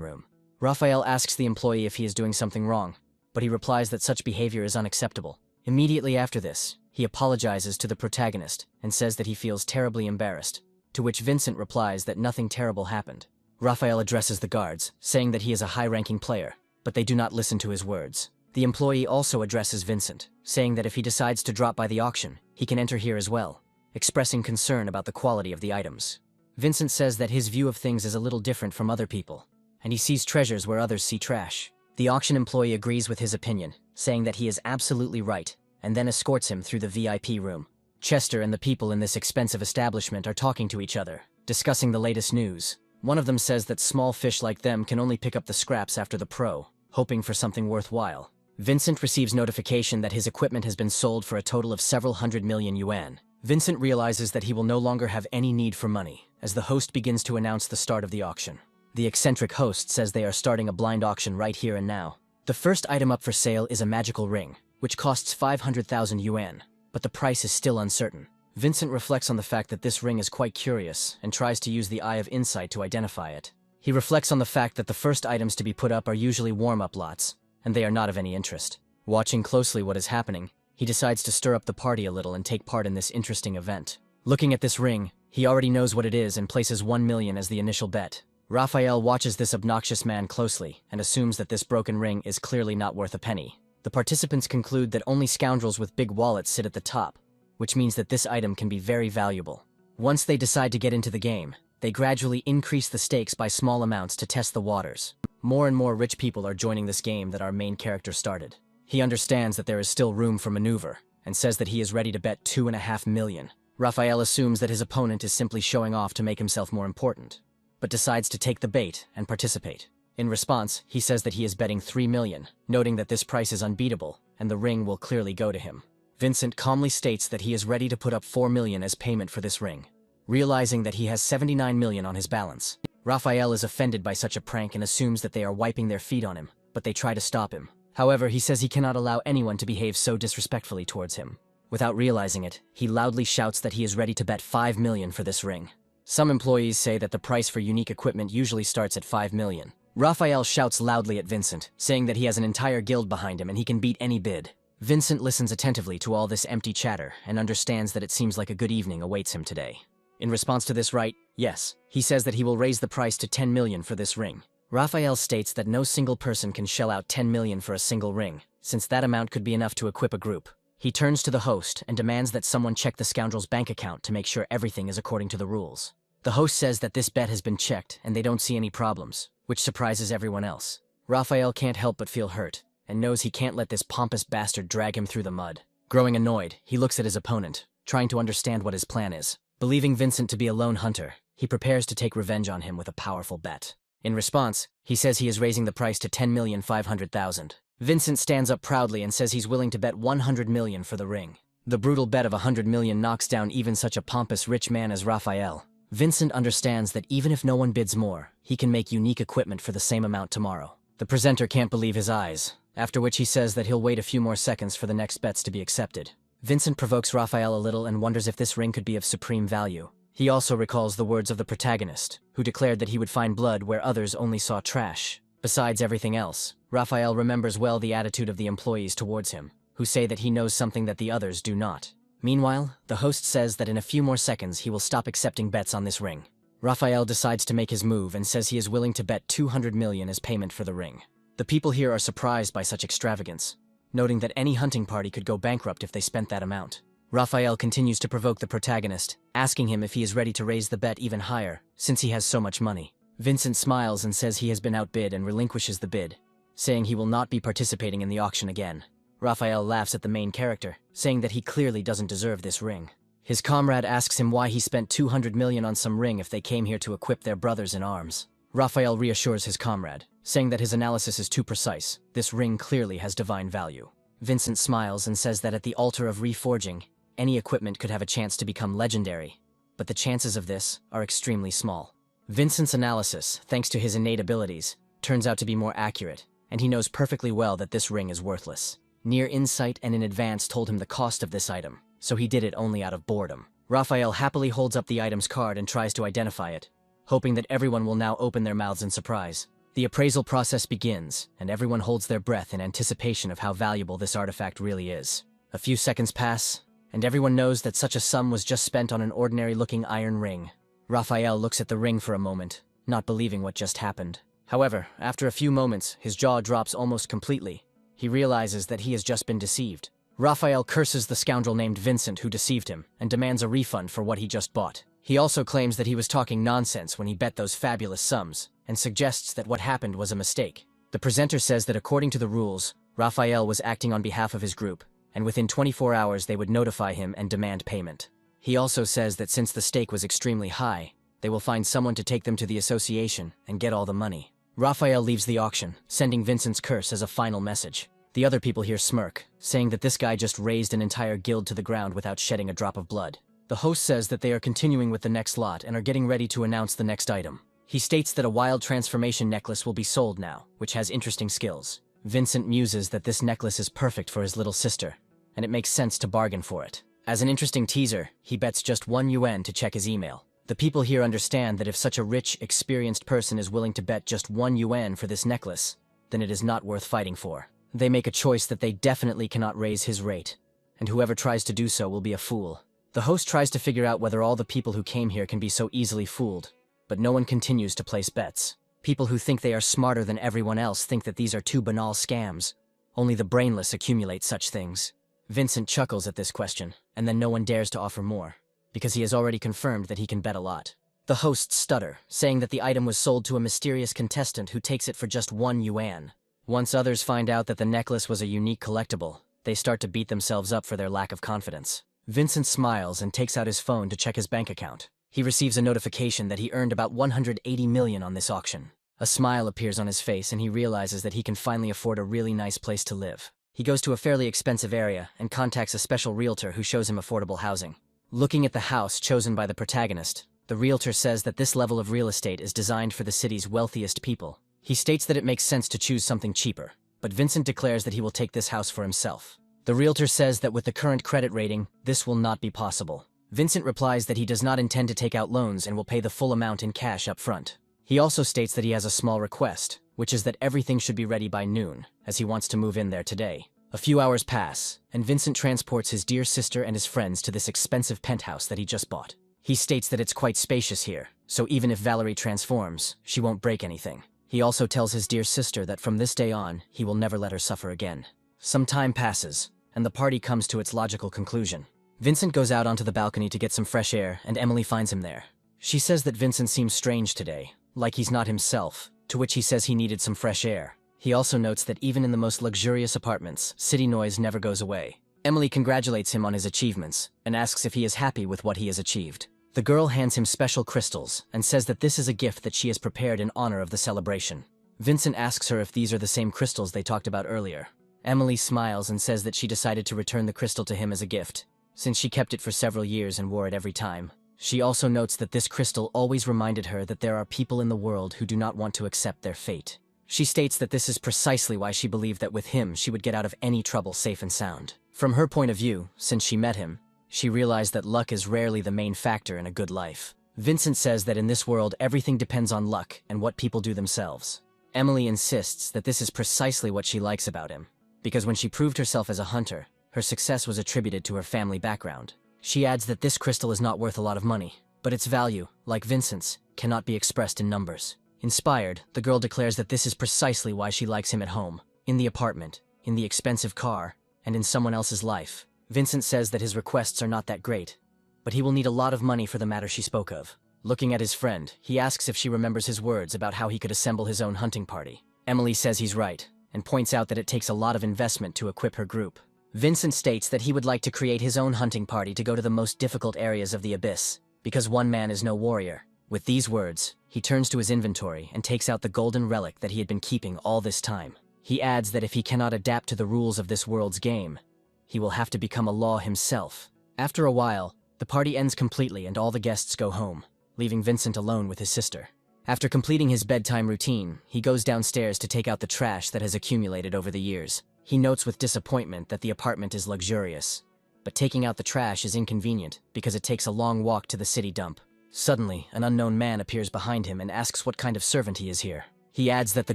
room. Raphael asks the employee if he is doing something wrong, but he replies that such behavior is unacceptable. Immediately after this, he apologizes to the protagonist and says that he feels terribly embarrassed, to which Vincent replies that nothing terrible happened. Raphael addresses the guards, saying that he is a high-ranking player, but they do not listen to his words. The employee also addresses Vincent, saying that if he decides to drop by the auction, he can enter here as well, expressing concern about the quality of the items. Vincent says that his view of things is a little different from other people, and he sees treasures where others see trash. The auction employee agrees with his opinion, saying that he is absolutely right, and then escorts him through the VIP room. Chester and the people in this expensive establishment are talking to each other, discussing the latest news. One of them says that small fish like them can only pick up the scraps after the pro, hoping for something worthwhile. Vincent receives notification that his equipment has been sold for a total of several hundred million yuan. Vincent realizes that he will no longer have any need for money, as the host begins to announce the start of the auction. The eccentric host says they are starting a blind auction right here and now. The first item up for sale is a magical ring, which costs 500,000 yuan, but the price is still uncertain. Vincent reflects on the fact that this ring is quite curious and tries to use the Eye of Insight to identify it. He reflects on the fact that the first items to be put up are usually warm-up lots, and they are not of any interest. Watching closely what is happening, he decides to stir up the party a little and take part in this interesting event. Looking at this ring, he already knows what it is and places 1 million as the initial bet. Raphael watches this obnoxious man closely and assumes that this broken ring is clearly not worth a penny. The participants conclude that only scoundrels with big wallets sit at the top, which means that this item can be very valuable. Once they decide to get into the game, they gradually increase the stakes by small amounts to test the waters. More and more rich people are joining this game that our main character started. He understands that there is still room for maneuver, and says that he is ready to bet 2.5 million. Raphael assumes that his opponent is simply showing off to make himself more important, but decides to take the bait and participate. In response, he says that he is betting 3 million, noting that this price is unbeatable, and the ring will clearly go to him. Vincent calmly states that he is ready to put up 4 million as payment for this ring, realizing that he has 79 million on his balance. Raphael is offended by such a prank and assumes that they are wiping their feet on him, but they try to stop him. However, he says he cannot allow anyone to behave so disrespectfully towards him. Without realizing it, he loudly shouts that he is ready to bet 5 million for this ring. Some employees say that the price for unique equipment usually starts at 5 million. Raphael shouts loudly at Vincent, saying that he has an entire guild behind him and he can beat any bid. Vincent listens attentively to all this empty chatter and understands that it seems like a good evening awaits him today. In response to this right, yes, he says that he will raise the price to 10 million for this ring. Raphael states that no single person can shell out 10 million for a single ring, since that amount could be enough to equip a group. He turns to the host and demands that someone check the scoundrel's bank account to make sure everything is according to the rules. The host says that this bet has been checked and they don't see any problems, which surprises everyone else. Raphael can't help but feel hurt, and knows he can't let this pompous bastard drag him through the mud. Growing annoyed, he looks at his opponent, trying to understand what his plan is. Believing Vincent to be a lone hunter, he prepares to take revenge on him with a powerful bet. In response, he says he is raising the price to 10,500,000. Vincent stands up proudly and says he's willing to bet 100 million for the ring. The brutal bet of 100 million knocks down even such a pompous rich man as Raphael. Vincent understands that even if no one bids more, he can make unique equipment for the same amount tomorrow. The presenter can't believe his eyes, after which he says that he'll wait a few more seconds for the next bets to be accepted. Vincent provokes Raphael a little and wonders if this ring could be of supreme value. He also recalls the words of the protagonist, who declared that he would find blood where others only saw trash. Besides everything else, Raphael remembers well the attitude of the employees towards him, who say that he knows something that the others do not. Meanwhile, the host says that in a few more seconds he will stop accepting bets on this ring. Raphael decides to make his move and says he is willing to bet 200 million as payment for the ring. The people here are surprised by such extravagance, noting that any hunting party could go bankrupt if they spent that amount. Raphael continues to provoke the protagonist, asking him if he is ready to raise the bet even higher, since he has so much money. Vincent smiles and says he has been outbid and relinquishes the bid, saying he will not be participating in the auction again. Raphael laughs at the main character, saying that he clearly doesn't deserve this ring. His comrade asks him why he spent 200 million on some ring if they came here to equip their brothers in arms. Raphael reassures his comrade, saying that his analysis is too precise. This ring clearly has divine value. Vincent smiles and says that at the altar of reforging, any equipment could have a chance to become legendary, but the chances of this are extremely small. Vincent's analysis, thanks to his innate abilities, turns out to be more accurate, and he knows perfectly well that this ring is worthless. Near insight and in advance told him the cost of this item, so he did it only out of boredom. Raphael happily holds up the item's card and tries to identify it, hoping that everyone will now open their mouths in surprise. The appraisal process begins, and everyone holds their breath in anticipation of how valuable this artifact really is. A few seconds pass, and everyone knows that such a sum was just spent on an ordinary-looking iron ring. Raphael looks at the ring for a moment, not believing what just happened. However, after a few moments, his jaw drops almost completely. He realizes that he has just been deceived. Raphael curses the scoundrel named Vincent who deceived him, and demands a refund for what he just bought. He also claims that he was talking nonsense when he bet those fabulous sums, and suggests that what happened was a mistake. The presenter says that according to the rules, Raphael was acting on behalf of his group, and within 24 hours they would notify him and demand payment. He also says that since the stake was extremely high, they will find someone to take them to the association and get all the money. Raphael leaves the auction, sending Vincent's curse as a final message. The other people here smirk, saying that this guy just razed an entire guild to the ground without shedding a drop of blood. The host says that they are continuing with the next lot and are getting ready to announce the next item. He states that a wild transformation necklace will be sold now, which has interesting skills. Vincent muses that this necklace is perfect for his little sister, and it makes sense to bargain for it. As an interesting teaser, he bets just 1 yuan to check his email. The people here understand that if such a rich, experienced person is willing to bet just 1 yuan for this necklace, then it is not worth fighting for. They make a choice that they definitely cannot raise his rate, and whoever tries to do so will be a fool. The host tries to figure out whether all the people who came here can be so easily fooled, but no one continues to place bets. People who think they are smarter than everyone else think that these are too banal scams. Only the brainless accumulate such things. Vincent chuckles at this question, and then no one dares to offer more, because he has already confirmed that he can bet a lot. The hosts stutter, saying that the item was sold to a mysterious contestant who takes it for just 1 yuan. Once others find out that the necklace was a unique collectible, they start to beat themselves up for their lack of confidence. Vincent smiles and takes out his phone to check his bank account. He receives a notification that he earned about 180 million on this auction. A smile appears on his face and he realizes that he can finally afford a really nice place to live. He goes to a fairly expensive area and contacts a special realtor who shows him affordable housing. Looking at the house chosen by the protagonist, the realtor says that this level of real estate is designed for the city's wealthiest people. He states that it makes sense to choose something cheaper, but Vincent declares that he will take this house for himself. The realtor says that with the current credit rating, this will not be possible. Vincent replies that he does not intend to take out loans and will pay the full amount in cash up front. He also states that he has a small request, which is that everything should be ready by noon, as he wants to move in there today. A few hours pass, and Vincent transports his dear sister and his friends to this expensive penthouse that he just bought. He states that it's quite spacious here, so even if Valerie transforms, she won't break anything. He also tells his dear sister that from this day on, he will never let her suffer again. Some time passes, and the party comes to its logical conclusion. Vincent goes out onto the balcony to get some fresh air, and Emily finds him there. She says that Vincent seems strange today, like he's not himself, to which he says he needed some fresh air. He also notes that even in the most luxurious apartments, city noise never goes away. Emily congratulates him on his achievements, and asks if he is happy with what he has achieved. The girl hands him special crystals, and says that this is a gift that she has prepared in honor of the celebration. Vincent asks her if these are the same crystals they talked about earlier. Emily smiles and says that she decided to return the crystal to him as a gift, since she kept it for several years and wore it every time. She also notes that this crystal always reminded her that there are people in the world who do not want to accept their fate. She states that this is precisely why she believed that with him she would get out of any trouble safe and sound. From her point of view, since she met him, she realized that luck is rarely the main factor in a good life. Vincent says that in this world everything depends on luck and what people do themselves. Emily insists that this is precisely what she likes about him, because when she proved herself as a hunter, her success was attributed to her family background. She adds that this crystal is not worth a lot of money, but its value, like Vincent's, cannot be expressed in numbers. Inspired, the girl declares that this is precisely why she likes him at home, in the apartment, in the expensive car, and in someone else's life. Vincent says that his requests are not that great, but he will need a lot of money for the matter she spoke of. Looking at his friend, he asks if she remembers his words about how he could assemble his own hunting party. Emily says he's right, and points out that it takes a lot of investment to equip her group. Vincent states that he would like to create his own hunting party to go to the most difficult areas of the abyss, because one man is no warrior. With these words, he turns to his inventory and takes out the golden relic that he had been keeping all this time. He adds that if he cannot adapt to the rules of this world's game, he will have to become a law himself. After a while, the party ends completely and all the guests go home, leaving Vincent alone with his sister. After completing his bedtime routine, he goes downstairs to take out the trash that has accumulated over the years. He notes with disappointment that the apartment is luxurious, but taking out the trash is inconvenient because it takes a long walk to the city dump. Suddenly, an unknown man appears behind him and asks what kind of servant he is here. He adds that the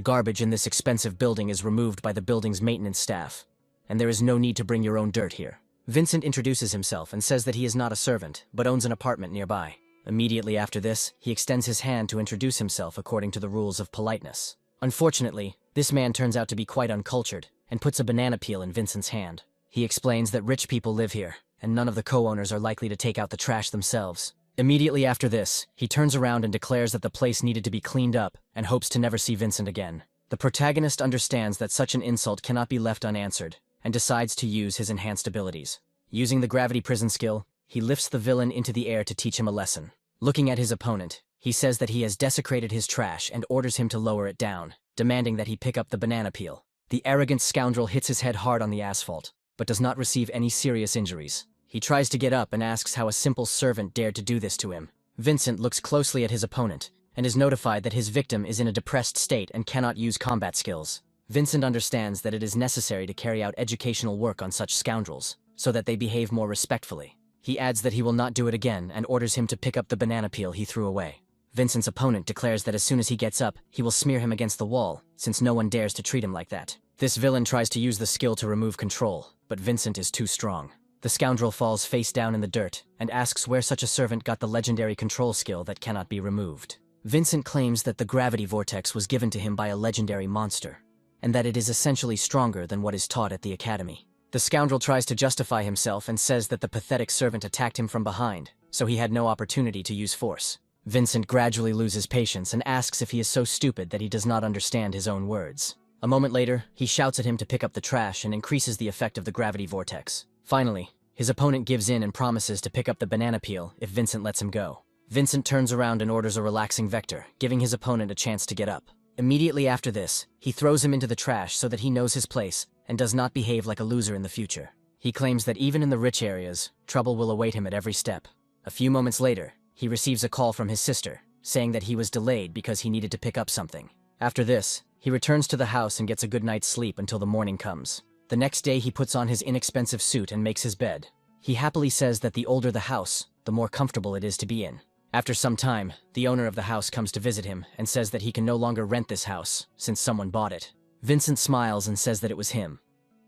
garbage in this expensive building is removed by the building's maintenance staff, and there is no need to bring your own dirt here. Vincent introduces himself and says that he is not a servant, but owns an apartment nearby. Immediately after this, he extends his hand to introduce himself according to the rules of politeness. Unfortunately, this man turns out to be quite uncultured, and puts a banana peel in Vincent's hand. He explains that rich people live here, and none of the co-owners are likely to take out the trash themselves. Immediately after this, he turns around and declares that the place needed to be cleaned up, and hopes to never see Vincent again. The protagonist understands that such an insult cannot be left unanswered, and decides to use his enhanced abilities. Using the gravity prison skill, he lifts the villain into the air to teach him a lesson. Looking at his opponent, he says that he has desecrated his trash and orders him to lower it down, demanding that he pick up the banana peel. The arrogant scoundrel hits his head hard on the asphalt, but does not receive any serious injuries. He tries to get up and asks how a simple servant dared to do this to him. Vincent looks closely at his opponent, and is notified that his victim is in a depressed state and cannot use combat skills. Vincent understands that it is necessary to carry out educational work on such scoundrels, so that they behave more respectfully. He adds that he will not do it again and orders him to pick up the banana peel he threw away. Vincent's opponent declares that as soon as he gets up, he will smear him against the wall, since no one dares to treat him like that. This villain tries to use the skill to remove control, but Vincent is too strong. The scoundrel falls face down in the dirt and asks where such a servant got the legendary control skill that cannot be removed. Vincent claims that the gravity vortex was given to him by a legendary monster, and that it is essentially stronger than what is taught at the academy. The scoundrel tries to justify himself and says that the pathetic servant attacked him from behind, so he had no opportunity to use force. Vincent gradually loses patience and asks if he is so stupid that he does not understand his own words. A moment later, he shouts at him to pick up the trash and increases the effect of the gravity vortex. Finally, his opponent gives in and promises to pick up the banana peel if Vincent lets him go. Vincent turns around and orders a relaxing vector, giving his opponent a chance to get up. Immediately after this, he throws him into the trash so that he knows his place and does not behave like a loser in the future. He claims that even in the rich areas, trouble will await him at every step. A few moments later, he receives a call from his sister, saying that he was delayed because he needed to pick up something. After this, he returns to the house and gets a good night's sleep until the morning comes. The next day he puts on his inexpensive suit and makes his bed. He happily says that the older the house, the more comfortable it is to be in. After some time, the owner of the house comes to visit him and says that he can no longer rent this house, since someone bought it. Vincent smiles and says that it was him,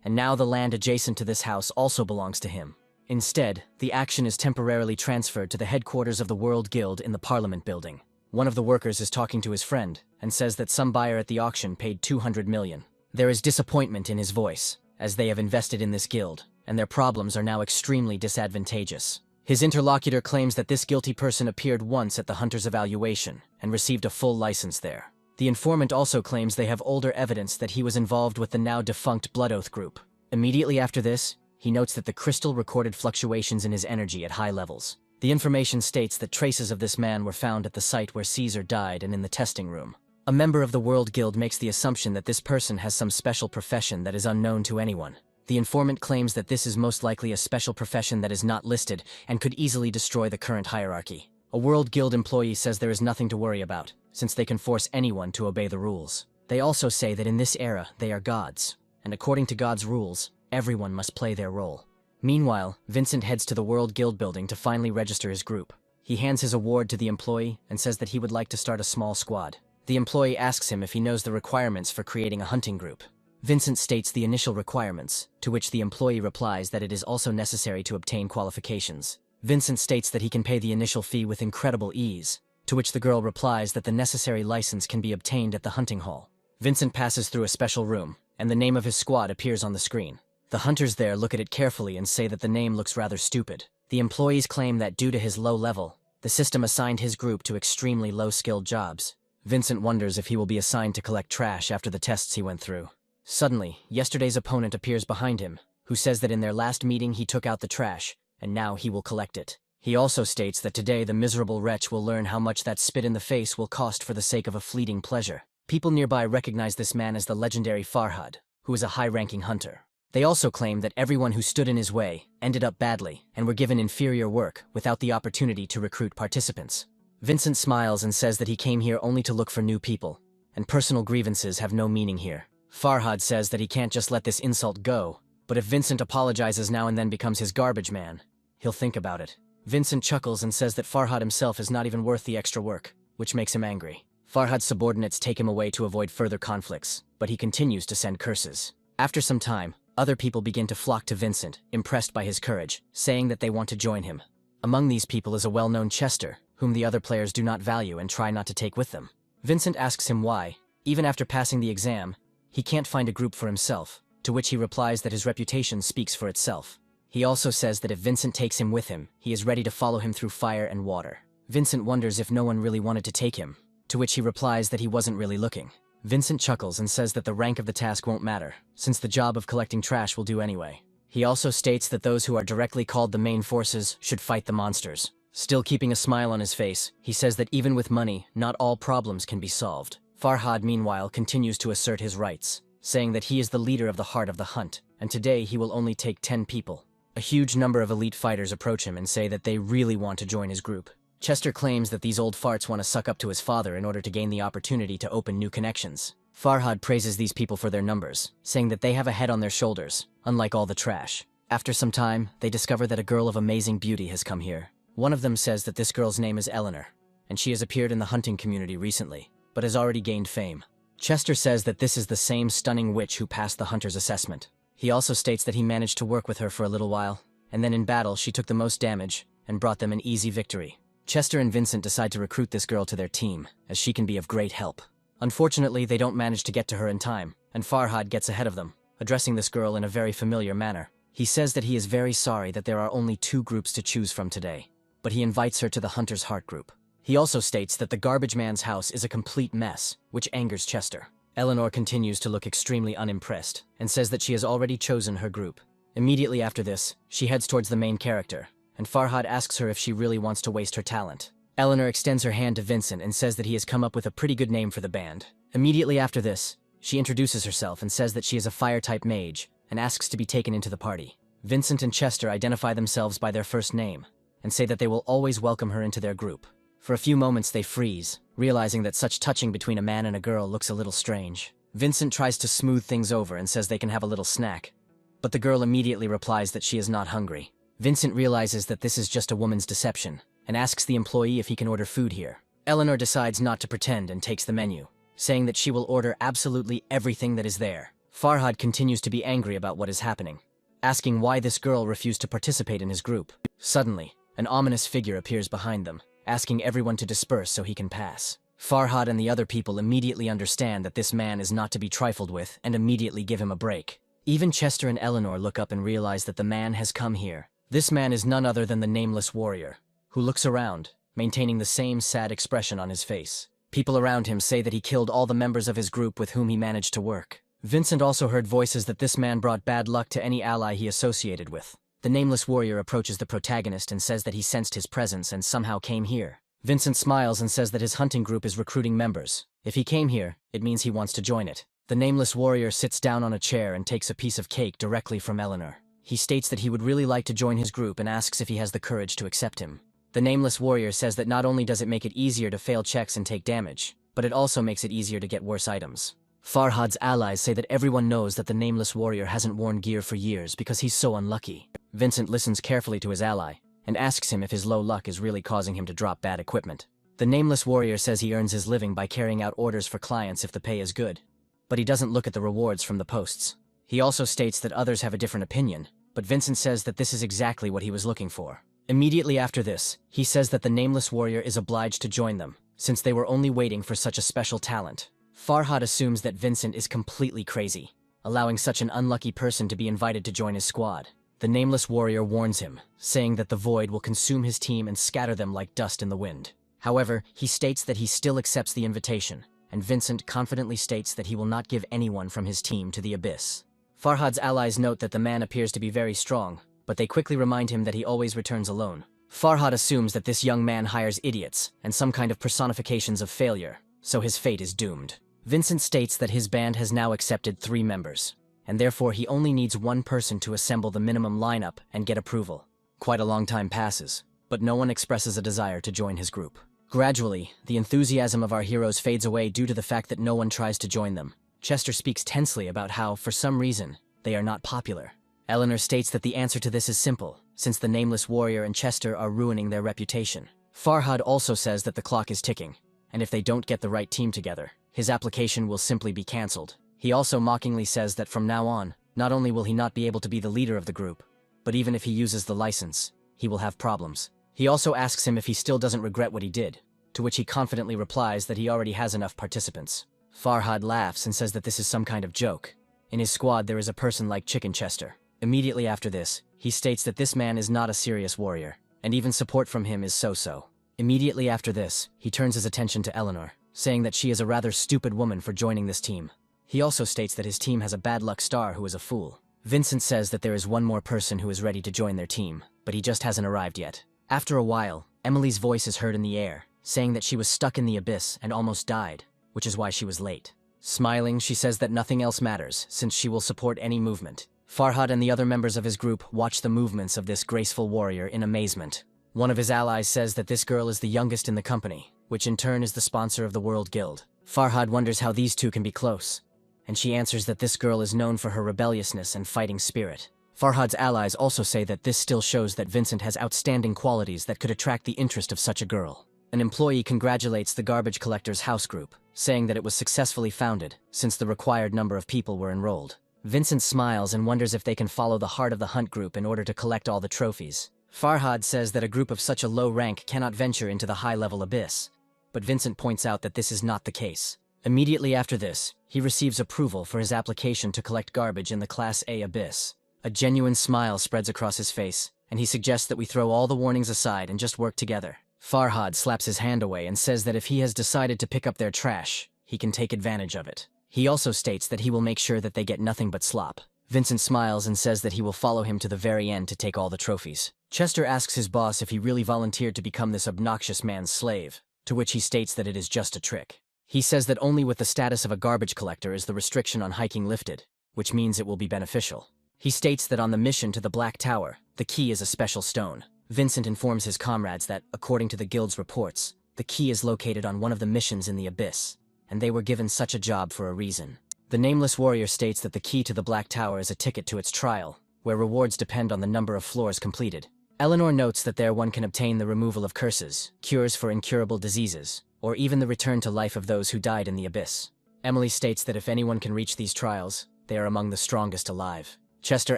and now the land adjacent to this house also belongs to him. Instead, the action is temporarily transferred to the headquarters of the World Guild in the Parliament building. One of the workers is talking to his friend and says that some buyer at the auction paid 200 million. There is disappointment in his voice, as they have invested in this guild, and their problems are now extremely disadvantageous. His interlocutor claims that this guilty person appeared once at the hunter's evaluation and received a full license there. The informant also claims they have older evidence that he was involved with the now defunct Blood Oath group. Immediately after this, he notes that the crystal recorded fluctuations in his energy at high levels. The information states that traces of this man were found at the site where Caesar died and in the testing room. A member of the World Guild makes the assumption that this person has some special profession that is unknown to anyone. The informant claims that this is most likely a special profession that is not listed and could easily destroy the current hierarchy. A World Guild employee says there is nothing to worry about, since they can force anyone to obey the rules. They also say that in this era, they are gods, and according to God's rules, everyone must play their role. Meanwhile, Vincent heads to the World Guild building to finally register his group. He hands his award to the employee and says that he would like to start a small squad. The employee asks him if he knows the requirements for creating a hunting group. Vincent states the initial requirements, to which the employee replies that it is also necessary to obtain qualifications. Vincent states that he can pay the initial fee with incredible ease, to which the girl replies that the necessary license can be obtained at the hunting hall. Vincent passes through a special room, and the name of his squad appears on the screen. The hunters there look at it carefully and say that the name looks rather stupid. The employees claim that due to his low level, the system assigned his group to extremely low-skilled jobs. Vincent wonders if he will be assigned to collect trash after the tests he went through. Suddenly, yesterday's opponent appears behind him, who says that in their last meeting he took out the trash, and now he will collect it. He also states that today the miserable wretch will learn how much that spit in the face will cost for the sake of a fleeting pleasure. People nearby recognize this man as the legendary Farhad, who is a high-ranking hunter. They also claim that everyone who stood in his way ended up badly and were given inferior work without the opportunity to recruit participants. Vincent smiles and says that he came here only to look for new people, and personal grievances have no meaning here. Farhad says that he can't just let this insult go, but if Vincent apologizes now and then becomes his garbage man, he'll think about it. Vincent chuckles and says that Farhad himself is not even worth the extra work, which makes him angry. Farhad's subordinates take him away to avoid further conflicts, but he continues to send curses. After some time, other people begin to flock to Vincent, impressed by his courage, saying that they want to join him. Among these people is a well-known Chester, whom the other players do not value and try not to take with them. Vincent asks him why, even after passing the exam, he can't find a group for himself, to which he replies that his reputation speaks for itself. He also says that if Vincent takes him with him, he is ready to follow him through fire and water. Vincent wonders if no one really wanted to take him, to which he replies that he wasn't really looking. Vincent chuckles and says that the rank of the task won't matter, since the job of collecting trash will do anyway. He also states that those who are directly called the main forces should fight the monsters. Still keeping a smile on his face, he says that even with money, not all problems can be solved. Farhad, meanwhile, continues to assert his rights, saying that he is the leader of the heart of the hunt, and today he will only take 10 people. A huge number of elite fighters approach him and say that they really want to join his group. Chester claims that these old farts want to suck up to his father in order to gain the opportunity to open new connections. Farhad praises these people for their numbers, saying that they have a head on their shoulders, unlike all the trash. After some time, they discover that a girl of amazing beauty has come here. One of them says that this girl's name is Eleanor, and she has appeared in the hunting community recently, but has already gained fame. Chester says that this is the same stunning witch who passed the hunter's assessment. He also states that he managed to work with her for a little while, and then in battle she took the most damage and brought them an easy victory. Chester and Vincent decide to recruit this girl to their team, as she can be of great help. Unfortunately, they don't manage to get to her in time, and Farhad gets ahead of them, addressing this girl in a very familiar manner. He says that he is very sorry that there are only 2 groups to choose from today, but he invites her to the Hunter's Heart group. He also states that the garbage man's house is a complete mess, which angers Chester. Eleanor continues to look extremely unimpressed, and says that she has already chosen her group. Immediately after this, she heads towards the main character, and Farhad asks her if she really wants to waste her talent. Eleanor extends her hand to Vincent and says that he has come up with a pretty good name for the band. Immediately after this, she introduces herself and says that she is a fire-type mage, and asks to be taken into the party. Vincent and Chester identify themselves by their first name, and say that they will always welcome her into their group. For a few moments they freeze, realizing that such touching between a man and a girl looks a little strange. Vincent tries to smooth things over and says they can have a little snack, but the girl immediately replies that she is not hungry. Vincent realizes that this is just a woman's deception, and asks the employee if he can order food here. Eleanor decides not to pretend and takes the menu, saying that she will order absolutely everything that is there. Farhad continues to be angry about what is happening, asking why this girl refused to participate in his group. Suddenly, an ominous figure appears behind them, asking everyone to disperse so he can pass. Farhad and the other people immediately understand that this man is not to be trifled with and immediately give him a break. Even Chester and Eleanor look up and realize that the man has come here. This man is none other than the nameless warrior, who looks around, maintaining the same sad expression on his face. People around him say that he killed all the members of his group with whom he managed to work. Vincent also heard voices that this man brought bad luck to any ally he associated with. The nameless warrior approaches the protagonist and says that he sensed his presence and somehow came here. Vincent smiles and says that his hunting group is recruiting members. If he came here, it means he wants to join it. The nameless warrior sits down on a chair and takes a piece of cake directly from Eleanor. He states that he would really like to join his group and asks if he has the courage to accept him. The nameless warrior says that not only does it make it easier to fail checks and take damage, but it also makes it easier to get worse items. Farhad's allies say that everyone knows that the nameless warrior hasn't worn gear for years because he's so unlucky. Vincent listens carefully to his ally, and asks him if his low luck is really causing him to drop bad equipment. The nameless warrior says he earns his living by carrying out orders for clients if the pay is good, but he doesn't look at the rewards from the posts. He also states that others have a different opinion, but Vincent says that this is exactly what he was looking for. Immediately after this, he says that the nameless warrior is obliged to join them, since they were only waiting for such a special talent. Farhad assumes that Vincent is completely crazy, allowing such an unlucky person to be invited to join his squad. The nameless warrior warns him, saying that the void will consume his team and scatter them like dust in the wind. However, he states that he still accepts the invitation, and Vincent confidently states that he will not give anyone from his team to the abyss. Farhad's allies note that the man appears to be very strong, but they quickly remind him that he always returns alone. Farhad assumes that this young man hires idiots and some kind of personifications of failure, so his fate is doomed. Vincent states that his band has now accepted 3 members, and therefore he only needs one person to assemble the minimum lineup and get approval. Quite a long time passes, but no one expresses a desire to join his group. Gradually, the enthusiasm of our heroes fades away due to the fact that no one tries to join them. Chester speaks tensely about how, for some reason, they are not popular. Eleanor states that the answer to this is simple, since the nameless warrior and Chester are ruining their reputation. Farhad also says that the clock is ticking, and if they don't get the right team together, his application will simply be cancelled. He also mockingly says that from now on, not only will he not be able to be the leader of the group, but even if he uses the license, he will have problems. He also asks him if he still doesn't regret what he did, to which he confidently replies that he already has enough participants. Farhad laughs and says that this is some kind of joke. In his squad there is a person like Chicken Chester. Immediately after this, he states that this man is not a serious warrior, and even support from him is so-so. Immediately after this, he turns his attention to Eleanor, saying that she is a rather stupid woman for joining this team. He also states that his team has a bad luck star who is a fool. Vincent says that there is one more person who is ready to join their team, but he just hasn't arrived yet. After a while, Emily's voice is heard in the air, saying that she was stuck in the abyss and almost died, which is why she was late. Smiling, she says that nothing else matters, since she will support any movement. Farhad and the other members of his group watch the movements of this graceful warrior in amazement. One of his allies says that this girl is the youngest in the company, which in turn is the sponsor of the World Guild. Farhad wonders how these two can be close, and she answers that this girl is known for her rebelliousness and fighting spirit. Farhad's allies also say that this still shows that Vincent has outstanding qualities that could attract the interest of such a girl. An employee congratulates the garbage collector's house group, saying that it was successfully founded, since the required number of people were enrolled. Vincent smiles and wonders if they can follow the heart of the hunt group in order to collect all the trophies. Farhad says that a group of such a low rank cannot venture into the high-level abyss, but Vincent points out that this is not the case. Immediately after this, he receives approval for his application to collect garbage in the Class A abyss. A genuine smile spreads across his face, and he suggests that we throw all the warnings aside and just work together. Farhad slaps his hand away and says that if he has decided to pick up their trash, he can take advantage of it. He also states that he will make sure that they get nothing but slop. Vincent smiles and says that he will follow him to the very end to take all the trophies. Chester asks his boss if he really volunteered to become this obnoxious man's slave, to which he states that it is just a trick. He says that only with the status of a garbage collector is the restriction on hiking lifted, which means it will be beneficial. He states that on the mission to the Black Tower, the key is a special stone. Vincent informs his comrades that, according to the guild's reports, the key is located on one of the missions in the abyss, and they were given such a job for a reason. The nameless warrior states that the key to the Black Tower is a ticket to its trial, where rewards depend on the number of floors completed. Eleanor notes that there one can obtain the removal of curses, cures for incurable diseases, or even the return to life of those who died in the abyss. Emily states that if anyone can reach these trials, they are among the strongest alive. Chester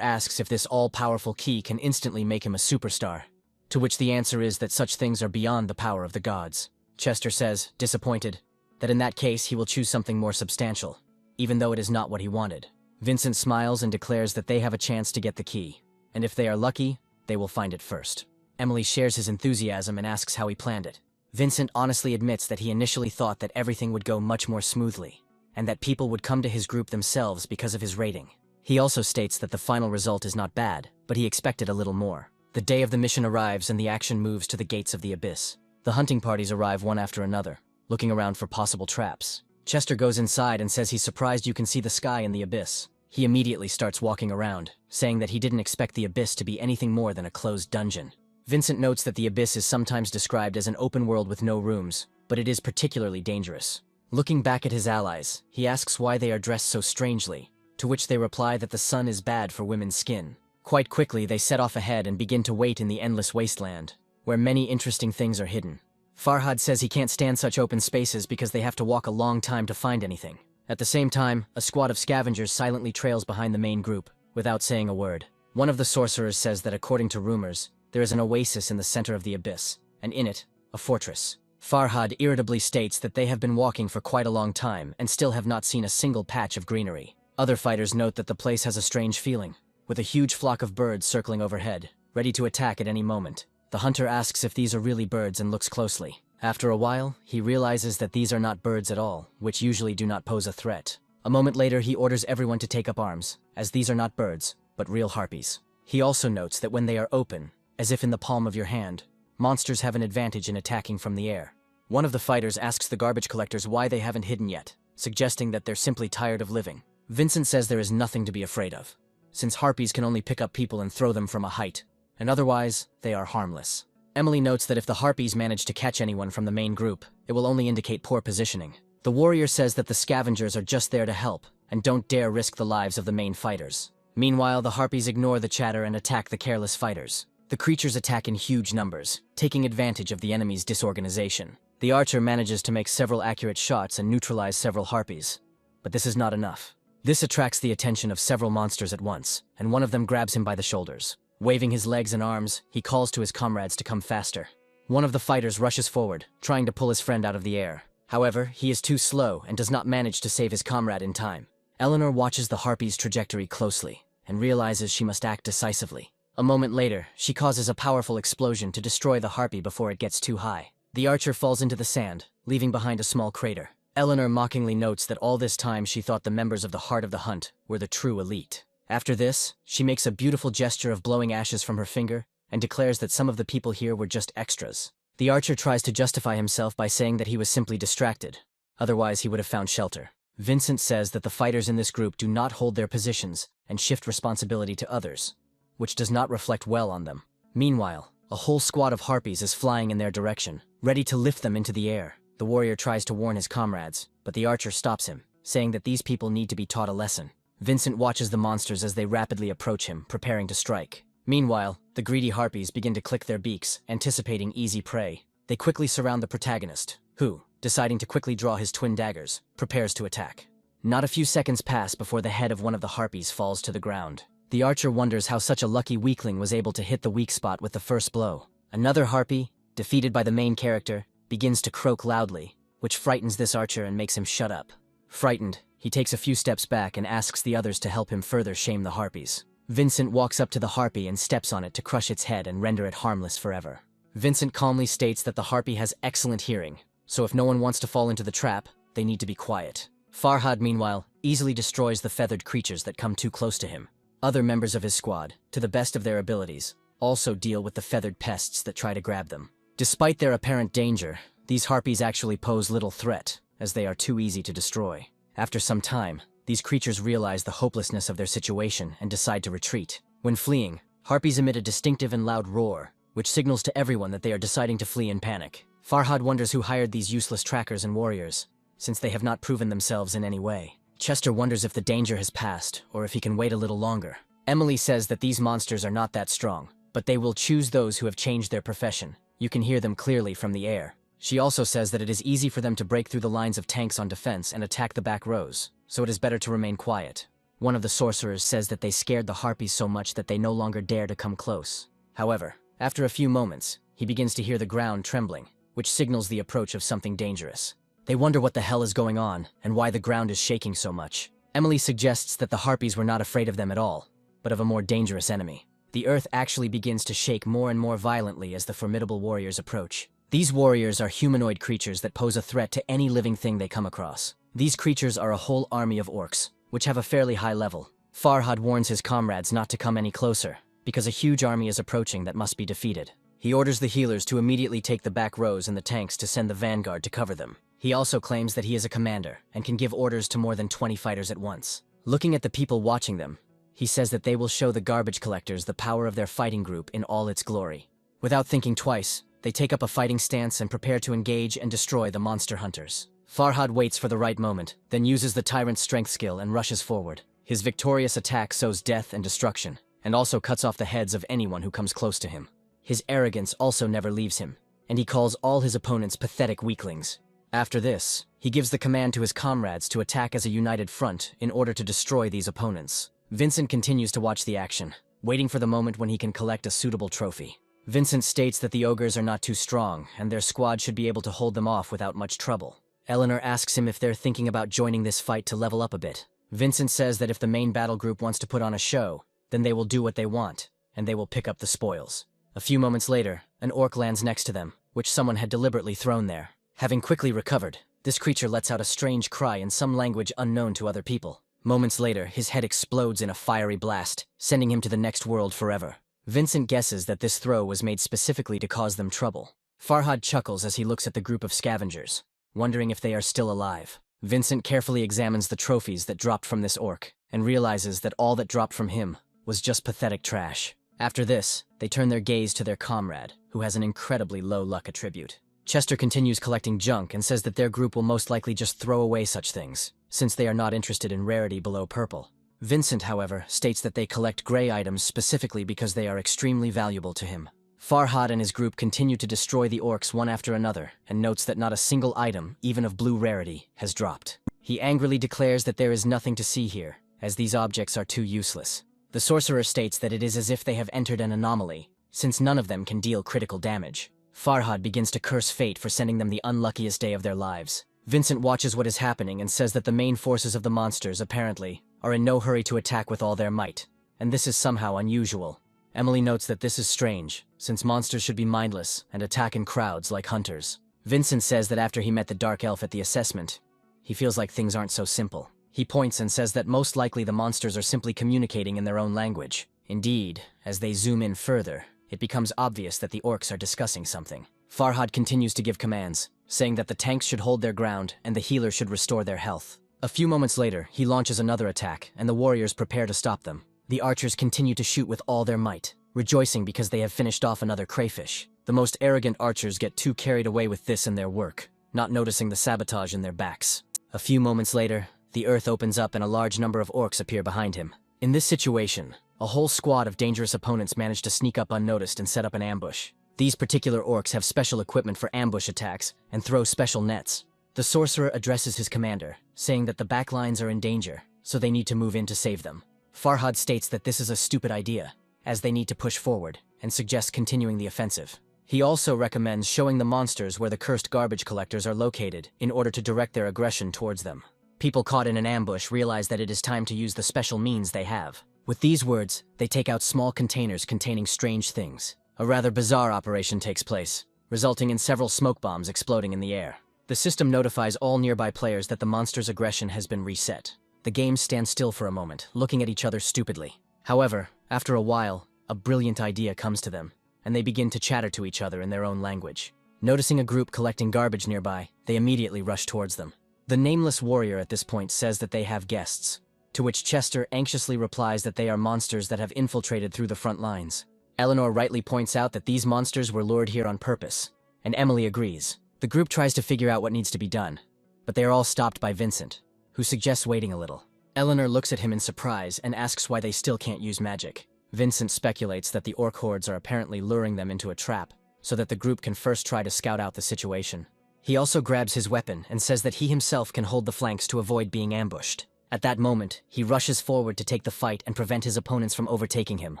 asks if this all-powerful key can instantly make him a superstar, to which the answer is that such things are beyond the power of the gods. Chester says, disappointed, that in that case he will choose something more substantial, even though it is not what he wanted. Vincent smiles and declares that they have a chance to get the key, and if they are lucky, they will find it first. Emily shares his enthusiasm and asks how he planned it. Vincent honestly admits that he initially thought that everything would go much more smoothly, and that people would come to his group themselves because of his rating. He also states that the final result is not bad, but he expected a little more. The day of the mission arrives and the action moves to the gates of the abyss. The hunting parties arrive one after another, looking around for possible traps. Chester goes inside and says he's surprised you can see the sky in the abyss. He immediately starts walking around, saying that he didn't expect the abyss to be anything more than a closed dungeon. Vincent notes that the abyss is sometimes described as an open world with no rooms, but it is particularly dangerous. Looking back at his allies, he asks why they are dressed so strangely, to which they reply that the sun is bad for women's skin. Quite quickly, they set off ahead and begin to wait in the endless wasteland, where many interesting things are hidden. Farhad says he can't stand such open spaces because they have to walk a long time to find anything. At the same time, a squad of scavengers silently trails behind the main group, without saying a word. One of the sorcerers says that according to rumors, there is an oasis in the center of the abyss, and in it, a fortress. Farhad irritably states that they have been walking for quite a long time and still have not seen a single patch of greenery. Other fighters note that the place has a strange feeling, with a huge flock of birds circling overhead, ready to attack at any moment. The hunter asks if these are really birds and looks closely. After a while, he realizes that these are not birds at all, which usually do not pose a threat. A moment later, he orders everyone to take up arms, as these are not birds, but real harpies. He also notes that when they are open, as if in the palm of your hand, monsters have an advantage in attacking from the air. One of the fighters asks the garbage collectors why they haven't hidden yet, suggesting that they're simply tired of living. Vincent says there is nothing to be afraid of, since harpies can only pick up people and throw them from a height, and otherwise, they are harmless. Emily notes that if the harpies manage to catch anyone from the main group, it will only indicate poor positioning. The warrior says that the scavengers are just there to help, and don't dare risk the lives of the main fighters. Meanwhile, the harpies ignore the chatter and attack the careless fighters. The creatures attack in huge numbers, taking advantage of the enemy's disorganization. The archer manages to make several accurate shots and neutralize several harpies. But this is not enough. This attracts the attention of several monsters at once, and one of them grabs him by the shoulders. Waving his legs and arms, he calls to his comrades to come faster. One of the fighters rushes forward, trying to pull his friend out of the air. However, he is too slow and does not manage to save his comrade in time. Eleanor watches the harpy's trajectory closely, and realizes she must act decisively. A moment later, she causes a powerful explosion to destroy the harpy before it gets too high. The archer falls into the sand, leaving behind a small crater. Eleanor mockingly notes that all this time she thought the members of the Heart of the Hunt were the true elite. After this, she makes a beautiful gesture of blowing ashes from her finger and declares that some of the people here were just extras. The archer tries to justify himself by saying that he was simply distracted. Otherwise, he would have found shelter. Vincent says that the fighters in this group do not hold their positions and shift responsibility to others, which does not reflect well on them. Meanwhile, a whole squad of harpies is flying in their direction, ready to lift them into the air. The warrior tries to warn his comrades, but the archer stops him, saying that these people need to be taught a lesson. Vincent watches the monsters as they rapidly approach him, preparing to strike. Meanwhile, the greedy harpies begin to click their beaks, anticipating easy prey. They quickly surround the protagonist, who, deciding to quickly draw his twin daggers, prepares to attack. Not a few seconds pass before the head of one of the harpies falls to the ground. The archer wonders how such a lucky weakling was able to hit the weak spot with the first blow. Another harpy, defeated by the main character, begins to croak loudly, which frightens this archer and makes him shut up. Frightened, he takes a few steps back and asks the others to help him further shame the harpies. Vincent walks up to the harpy and steps on it to crush its head and render it harmless forever. Vincent calmly states that the harpy has excellent hearing, so if no one wants to fall into the trap, they need to be quiet. Farhad, meanwhile, easily destroys the feathered creatures that come too close to him. Other members of his squad, to the best of their abilities, also deal with the feathered pests that try to grab them. Despite their apparent danger, these harpies actually pose little threat, as they are too easy to destroy. After some time, these creatures realize the hopelessness of their situation and decide to retreat. When fleeing, harpies emit a distinctive and loud roar, which signals to everyone that they are deciding to flee in panic. Farhad wonders who hired these useless trackers and warriors, since they have not proven themselves in any way. Chester wonders if the danger has passed, or if he can wait a little longer. Emily says that these monsters are not that strong, but they will choose those who have changed their profession. You can hear them clearly from the air. She also says that it is easy for them to break through the lines of tanks on defense and attack the back rows, so it is better to remain quiet. One of the sorcerers says that they scared the harpies so much that they no longer dare to come close. However, after a few moments, he begins to hear the ground trembling, which signals the approach of something dangerous. They wonder what the hell is going on and why the ground is shaking so much. Emily suggests that the harpies were not afraid of them at all, but of a more dangerous enemy. The earth actually begins to shake more and more violently as the formidable warriors approach. These warriors are humanoid creatures that pose a threat to any living thing they come across. These creatures are a whole army of orcs, which have a fairly high level. Farhad warns his comrades not to come any closer, because a huge army is approaching that must be defeated. He orders the healers to immediately take the back rows and the tanks to send the vanguard to cover them. He also claims that he is a commander and can give orders to more than 20 fighters at once. Looking at the people watching them, he says that they will show the garbage collectors the power of their fighting group in all its glory. Without thinking twice, they take up a fighting stance and prepare to engage and destroy the monster hunters. Farhad waits for the right moment, then uses the tyrant's strength skill and rushes forward. His victorious attack sows death and destruction, and also cuts off the heads of anyone who comes close to him. His arrogance also never leaves him. and he calls all his opponents pathetic weaklings. After this, he gives the command to his comrades to attack as a united front in order to destroy these opponents. Vincent continues to watch the action, waiting for the moment when he can collect a suitable trophy. Vincent states that the ogres are not too strong, and their squad should be able to hold them off without much trouble. Eleanor asks him if they're thinking about joining this fight to level up a bit. Vincent says that if the main battle group wants to put on a show, then they will do what they want, and they will pick up the spoils. A few moments later, an orc lands next to them, which someone had deliberately thrown there. Having quickly recovered, this creature lets out a strange cry in some language unknown to other people. Moments later, his head explodes in a fiery blast, sending him to the next world forever. Vincent guesses that this throw was made specifically to cause them trouble. Farhad chuckles as he looks at the group of scavengers, wondering if they are still alive. Vincent carefully examines the trophies that dropped from this orc, and realizes that all that dropped from him was just pathetic trash. After this, they turn their gaze to their comrade, who has an incredibly low luck attribute. Chester continues collecting junk and says that their group will most likely just throw away such things, since they are not interested in rarity below purple. Vincent, however, states that they collect gray items specifically because they are extremely valuable to him. Farhad and his group continue to destroy the orcs one after another, and notes that not a single item, even of blue rarity, has dropped. He angrily declares that there is nothing to see here, as these objects are too useless. The sorcerer states that it is as if they have entered an anomaly, since none of them can deal critical damage. Farhad begins to curse fate for sending them the unluckiest day of their lives. Vincent watches what is happening and says that the main forces of the monsters, apparently, are in no hurry to attack with all their might, and this is somehow unusual. Emily notes that this is strange, since monsters should be mindless and attack in crowds like hunters. Vincent says that after he met the dark elf at the assessment, he feels like things aren't so simple. He points and says that most likely the monsters are simply communicating in their own language. Indeed, as they zoom in further, it becomes obvious that the orcs are discussing something. Farhad continues to give commands, saying that the tanks should hold their ground and the healers should restore their health. A few moments later, he launches another attack, and the warriors prepare to stop them. The archers continue to shoot with all their might, rejoicing because they have finished off another crayfish. The most arrogant archers get too carried away with this and their work, not noticing the sabotage in their backs. A few moments later, the earth opens up and a large number of orcs appear behind him. In this situation, a whole squad of dangerous opponents manage to sneak up unnoticed and set up an ambush. These particular orcs have special equipment for ambush attacks and throw special nets. The sorcerer addresses his commander, saying that the backlines are in danger, so they need to move in to save them. Farhad states that this is a stupid idea, as they need to push forward, and suggests continuing the offensive. He also recommends showing the monsters where the cursed garbage collectors are located in order to direct their aggression towards them. People caught in an ambush realize that it is time to use the special means they have. With these words, they take out small containers containing strange things. A rather bizarre operation takes place, resulting in several smoke bombs exploding in the air. The system notifies all nearby players that the monster's aggression has been reset. The game stands still for a moment, looking at each other stupidly. However, after a while, a brilliant idea comes to them, and they begin to chatter to each other in their own language. Noticing a group collecting garbage nearby, they immediately rush towards them. The nameless warrior at this point says that they have guests, to which Chester anxiously replies that they are monsters that have infiltrated through the front lines. Eleanor rightly points out that these monsters were lured here on purpose, and Emily agrees. The group tries to figure out what needs to be done, but they are all stopped by Vincent, who suggests waiting a little. Eleanor looks at him in surprise and asks why they still can't use magic. Vincent speculates that the orc hordes are apparently luring them into a trap, so that the group can first try to scout out the situation. He also grabs his weapon and says that he himself can hold the flanks to avoid being ambushed. At that moment, he rushes forward to take the fight and prevent his opponents from overtaking him.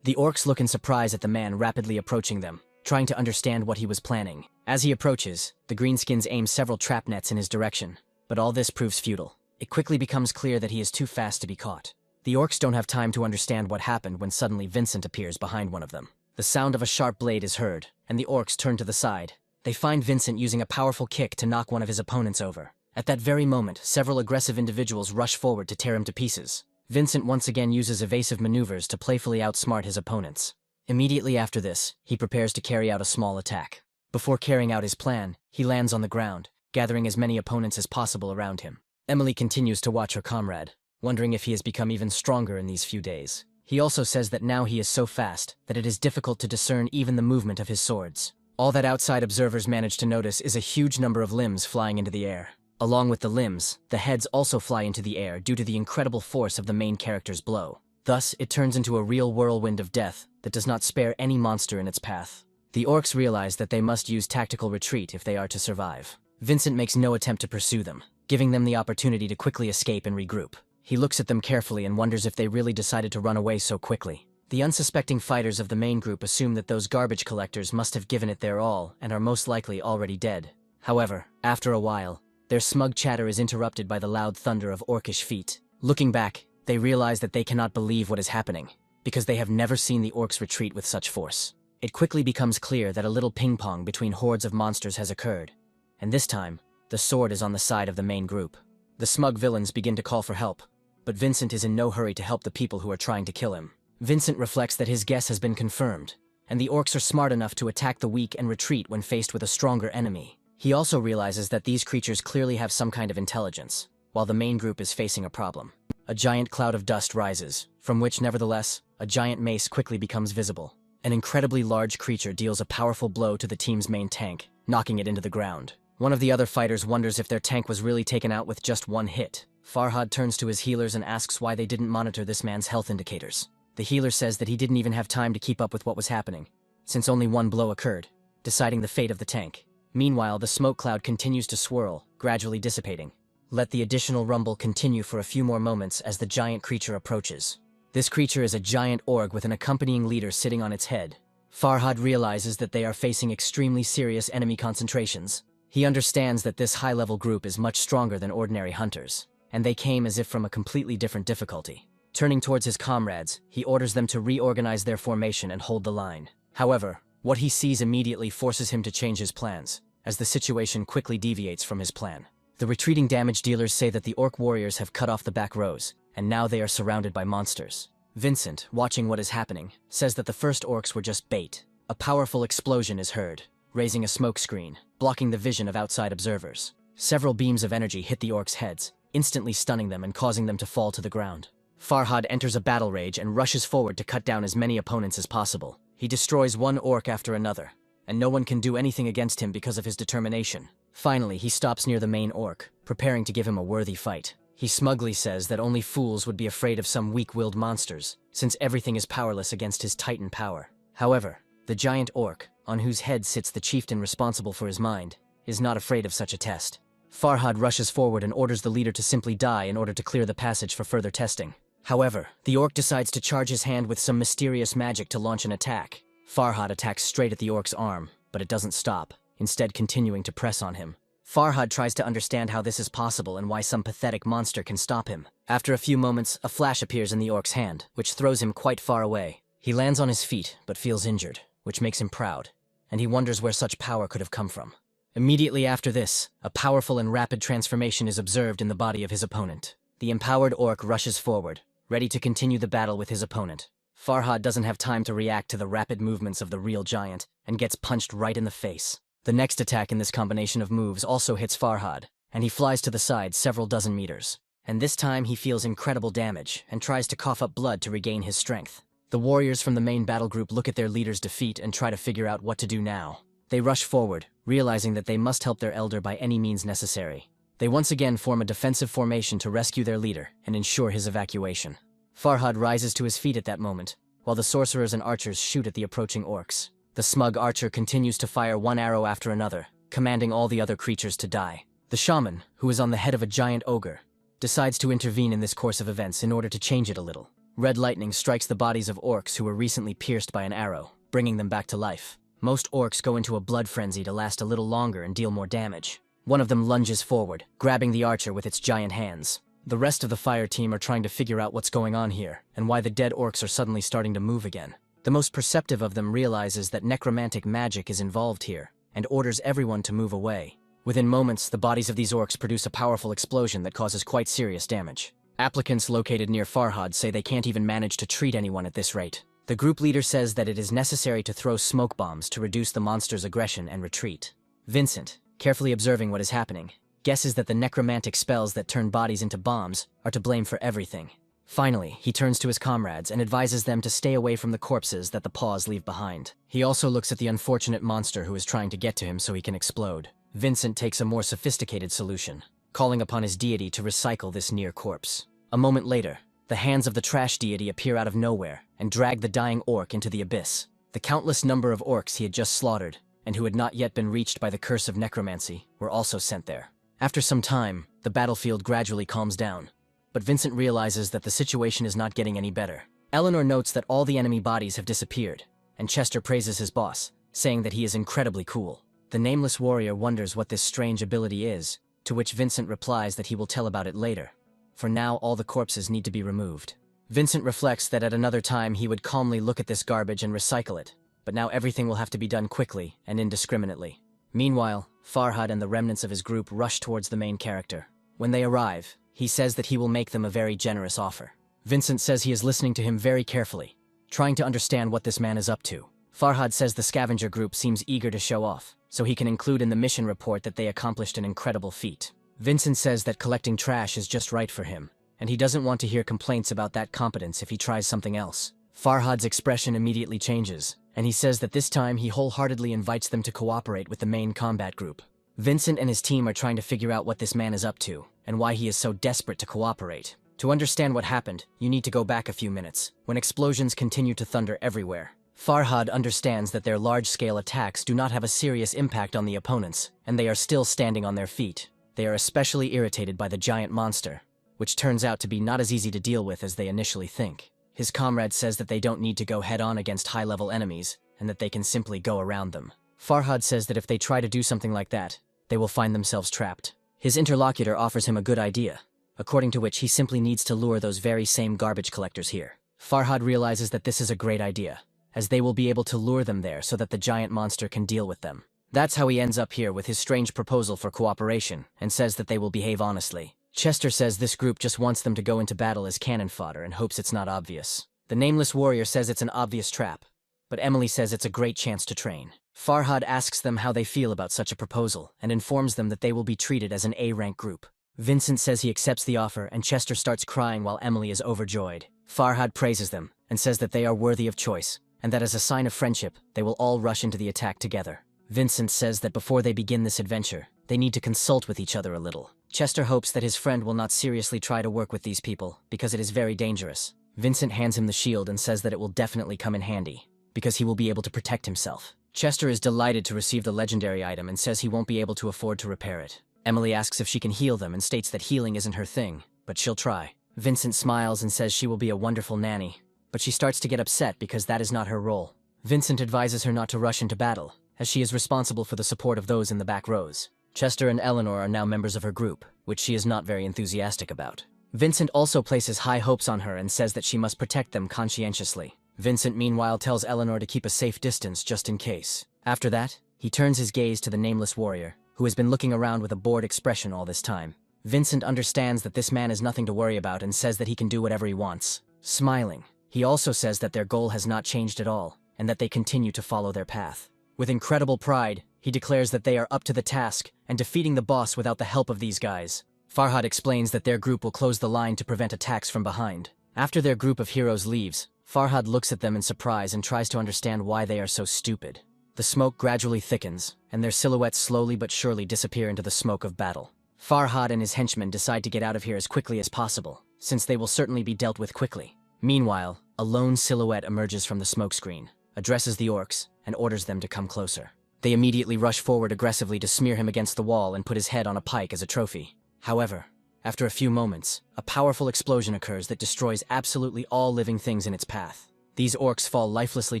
The orcs look in surprise at the man rapidly approaching them, trying to understand what he was planning. As he approaches, the greenskins aim several trap nets in his direction, but all this proves futile. It quickly becomes clear that he is too fast to be caught. The orcs don't have time to understand what happened when suddenly Vincent appears behind one of them. The sound of a sharp blade is heard, and the orcs turn to the side. They find Vincent using a powerful kick to knock one of his opponents over. At that very moment, several aggressive individuals rush forward to tear him to pieces. Vincent once again uses evasive maneuvers to playfully outsmart his opponents. Immediately after this, he prepares to carry out a small attack. Before carrying out his plan, he lands on the ground, gathering as many opponents as possible around him. Emily continues to watch her comrade, wondering if he has become even stronger in these few days. He also says that now he is so fast that it is difficult to discern even the movement of his swords. All that outside observers manage to notice is a huge number of limbs flying into the air. Along with the limbs, the heads also fly into the air due to the incredible force of the main character's blow. Thus, it turns into a real whirlwind of death that does not spare any monster in its path. The orcs realize that they must use tactical retreat if they are to survive. Vincent makes no attempt to pursue them, giving them the opportunity to quickly escape and regroup. He looks at them carefully and wonders if they really decided to run away so quickly. The unsuspecting fighters of the main group assume that those garbage collectors must have given it their all and are most likely already dead. However, after a while, their smug chatter is interrupted by the loud thunder of orcish feet. Looking back, they realize that they cannot believe what is happening, because they have never seen the orcs retreat with such force. It quickly becomes clear that a little ping-pong between hordes of monsters has occurred, and this time, the sword is on the side of the main group. The smug villains begin to call for help, but Vincent is in no hurry to help the people who are trying to kill him. Vincent reflects that his guess has been confirmed, and the orcs are smart enough to attack the weak and retreat when faced with a stronger enemy. He also realizes that these creatures clearly have some kind of intelligence, while the main group is facing a problem. A giant cloud of dust rises, from which, nevertheless, a giant mace quickly becomes visible. An incredibly large creature deals a powerful blow to the team's main tank, knocking it into the ground. One of the other fighters wonders if their tank was really taken out with just one hit. Farhad turns to his healers and asks why they didn't monitor this man's health indicators. The healer says that he didn't even have time to keep up with what was happening, since only one blow occurred, deciding the fate of the tank. Meanwhile, the smoke cloud continues to swirl, gradually dissipating. Let the additional rumble continue for a few more moments as the giant creature approaches. This creature is a giant orc with an accompanying leader sitting on its head. Farhad realizes that they are facing extremely serious enemy concentrations. He understands that this high-level group is much stronger than ordinary hunters, and they came as if from a completely different difficulty. Turning towards his comrades, he orders them to reorganize their formation and hold the line. However, what he sees immediately forces him to change his plans, as the situation quickly deviates from his plan. The retreating damage dealers say that the orc warriors have cut off the back rows, and now they are surrounded by monsters. Vincent, watching what is happening, says that the first orcs were just bait. A powerful explosion is heard, raising a smoke screen, blocking the vision of outside observers. Several beams of energy hit the orcs' heads, instantly stunning them and causing them to fall to the ground. Farhad enters a battle rage and rushes forward to cut down as many opponents as possible. He destroys one orc after another, and no one can do anything against him because of his determination. Finally, he stops near the main orc, preparing to give him a worthy fight. He smugly says that only fools would be afraid of some weak-willed monsters, since everything is powerless against his titan power. However, the giant orc, on whose head sits the chieftain responsible for his mind, is not afraid of such a test. Farhad rushes forward and orders the leader to simply die in order to clear the passage for further testing. However, the orc decides to charge his hand with some mysterious magic to launch an attack. Farhad attacks straight at the orc's arm, but it doesn't stop, instead continuing to press on him. Farhad tries to understand how this is possible and why some pathetic monster can stop him. After a few moments, a flash appears in the orc's hand, which throws him quite far away. He lands on his feet, but feels injured, which makes him proud, and he wonders where such power could have come from. Immediately after this, a powerful and rapid transformation is observed in the body of his opponent. The empowered orc rushes forward, ready to continue the battle with his opponent. Farhad doesn't have time to react to the rapid movements of the real giant, and gets punched right in the face. The next attack in this combination of moves also hits Farhad, and he flies to the side several dozen meters. And this time he feels incredible damage, and tries to cough up blood to regain his strength. The warriors from the main battle group look at their leader's defeat and try to figure out what to do now. They rush forward, realizing that they must help their elder by any means necessary. They once again form a defensive formation to rescue their leader and ensure his evacuation. Farhad rises to his feet at that moment, while the sorcerers and archers shoot at the approaching orcs. The smug archer continues to fire one arrow after another, commanding all the other creatures to die. The shaman, who is on the head of a giant ogre, decides to intervene in this course of events in order to change it a little. Red lightning strikes the bodies of orcs who were recently pierced by an arrow, bringing them back to life. Most orcs go into a blood frenzy to last a little longer and deal more damage. One of them lunges forward, grabbing the archer with its giant hands. The rest of the fire team are trying to figure out what's going on here, and why the dead orcs are suddenly starting to move again. The most perceptive of them realizes that necromantic magic is involved here, and orders everyone to move away. Within moments, the bodies of these orcs produce a powerful explosion that causes quite serious damage. Applicants located near Farhad say they can't even manage to treat anyone at this rate. The group leader says that it is necessary to throw smoke bombs to reduce the monster's aggression and retreat. Vincent, carefully observing what is happening, guesses that the necromantic spells that turn bodies into bombs are to blame for everything. Finally, he turns to his comrades and advises them to stay away from the corpses that the paws leave behind. He also looks at the unfortunate monster who is trying to get to him so he can explode. Vincent takes a more sophisticated solution, calling upon his deity to recycle this near corpse. A moment later, the hands of the trash deity appear out of nowhere and drag the dying orc into the abyss. The countless number of orcs he had just slaughtered, and who had not yet been reached by the curse of necromancy, were also sent there. After some time, the battlefield gradually calms down, but Vincent realizes that the situation is not getting any better. Eleanor notes that all the enemy bodies have disappeared, and Chester praises his boss, saying that he is incredibly cool. The nameless warrior wonders what this strange ability is, to which Vincent replies that he will tell about it later. For now, all the corpses need to be removed. Vincent reflects that at another time he would calmly look at this garbage and recycle it, but now everything will have to be done quickly and indiscriminately. Meanwhile, Farhad and the remnants of his group rush towards the main character. When they arrive, he says that he will make them a very generous offer. Vincent says he is listening to him very carefully, trying to understand what this man is up to. Farhad says the scavenger group seems eager to show off, so he can include in the mission report that they accomplished an incredible feat. Vincent says that collecting trash is just right for him, and he doesn't want to hear complaints about that competence if he tries something else. Farhad's expression immediately changes, and he says that this time he wholeheartedly invites them to cooperate with the main combat group. Vincent and his team are trying to figure out what this man is up to, and why he is so desperate to cooperate. To understand what happened, you need to go back a few minutes, when explosions continue to thunder everywhere. Farhad understands that their large-scale attacks do not have a serious impact on the opponents, and they are still standing on their feet. They are especially irritated by the giant monster, which turns out to be not as easy to deal with as they initially think. His comrade says that they don't need to go head-on against high-level enemies, and that they can simply go around them. Farhad says that if they try to do something like that, they will find themselves trapped. His interlocutor offers him a good idea, according to which he simply needs to lure those very same garbage collectors here. Farhad realizes that this is a great idea, as they will be able to lure them there so that the giant monster can deal with them. That's how he ends up here with his strange proposal for cooperation, and says that they will behave honestly. Chester says this group just wants them to go into battle as cannon fodder and hopes it's not obvious. The nameless warrior says it's an obvious trap, but Emily says it's a great chance to train. Farhad asks them how they feel about such a proposal, and informs them that they will be treated as an A-rank group. Vincent says he accepts the offer, and Chester starts crying while Emily is overjoyed. Farhad praises them, and says that they are worthy of choice, and that as a sign of friendship, they will all rush into the attack together. Vincent says that before they begin this adventure, they need to consult with each other a little. Chester hopes that his friend will not seriously try to work with these people, because it is very dangerous. Vincent hands him the shield and says that it will definitely come in handy, because he will be able to protect himself. Chester is delighted to receive the legendary item and says he won't be able to afford to repair it. Emily asks if she can heal them and states that healing isn't her thing, but she'll try. Vincent smiles and says she will be a wonderful nanny, but she starts to get upset because that is not her role. Vincent advises her not to rush into battle, as she is responsible for the support of those in the back rows. Chester and Eleanor are now members of her group, which she is not very enthusiastic about. Vincent also places high hopes on her and says that she must protect them conscientiously. Vincent meanwhile tells Eleanor to keep a safe distance just in case. After that, he turns his gaze to the nameless warrior, who has been looking around with a bored expression all this time. Vincent understands that this man is nothing to worry about and says that he can do whatever he wants. Smiling, he also says that their goal has not changed at all, and that they continue to follow their path. With incredible pride, he declares that they are up to the task and defeating the boss without the help of these guys. Farhad explains that their group will close the line to prevent attacks from behind. After their group of heroes leaves, Farhad looks at them in surprise and tries to understand why they are so stupid. The smoke gradually thickens, and their silhouettes slowly but surely disappear into the smoke of battle. Farhad and his henchmen decide to get out of here as quickly as possible, since they will certainly be dealt with quickly. Meanwhile, a lone silhouette emerges from the smokescreen, addresses the orcs, and orders them to come closer. They immediately rush forward aggressively to smear him against the wall and put his head on a pike as a trophy. However, after a few moments, a powerful explosion occurs that destroys absolutely all living things in its path. These orcs fall lifelessly